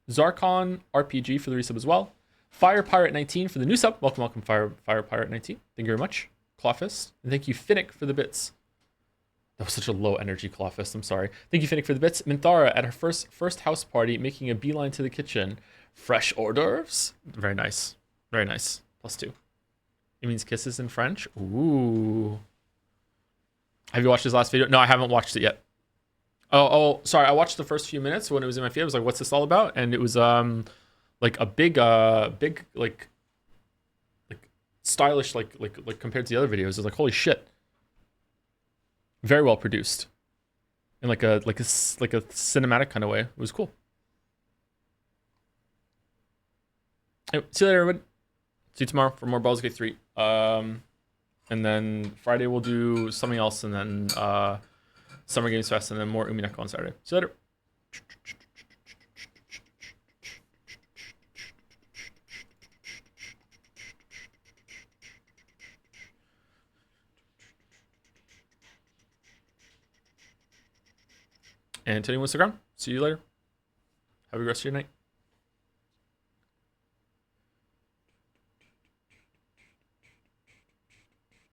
Zarkon RPG for the resub as well. Fire Pirate 19 for the new sub. Welcome, Fire Pirate 19. Thank you very much. Clawfist. And thank you Finnick for the bits. That was such a low energy Clawfist. I'm sorry. Thank you Finnick for the bits. Minthara at her first house party, making a beeline to the kitchen. Fresh hors d'oeuvres. Very nice. Very nice. +2. It means kisses in French. Ooh. Have you watched his last video? No, I haven't watched it yet. Oh, sorry. I watched the first few minutes when it was in my feed. I was like, what's this all about? And it was like a big like stylish like compared to the other videos. It was like, holy shit. Very well produced. In like a cinematic kind of way. It was cool. Anyway, see you later, everybody. See you tomorrow for more Baldur's Gate 3. And then Friday we'll do something else, and then Summer Games Fest, and then more Umineko on Saturday. See you later. And to anyone on Instagram, see you later. Have a good rest of your night.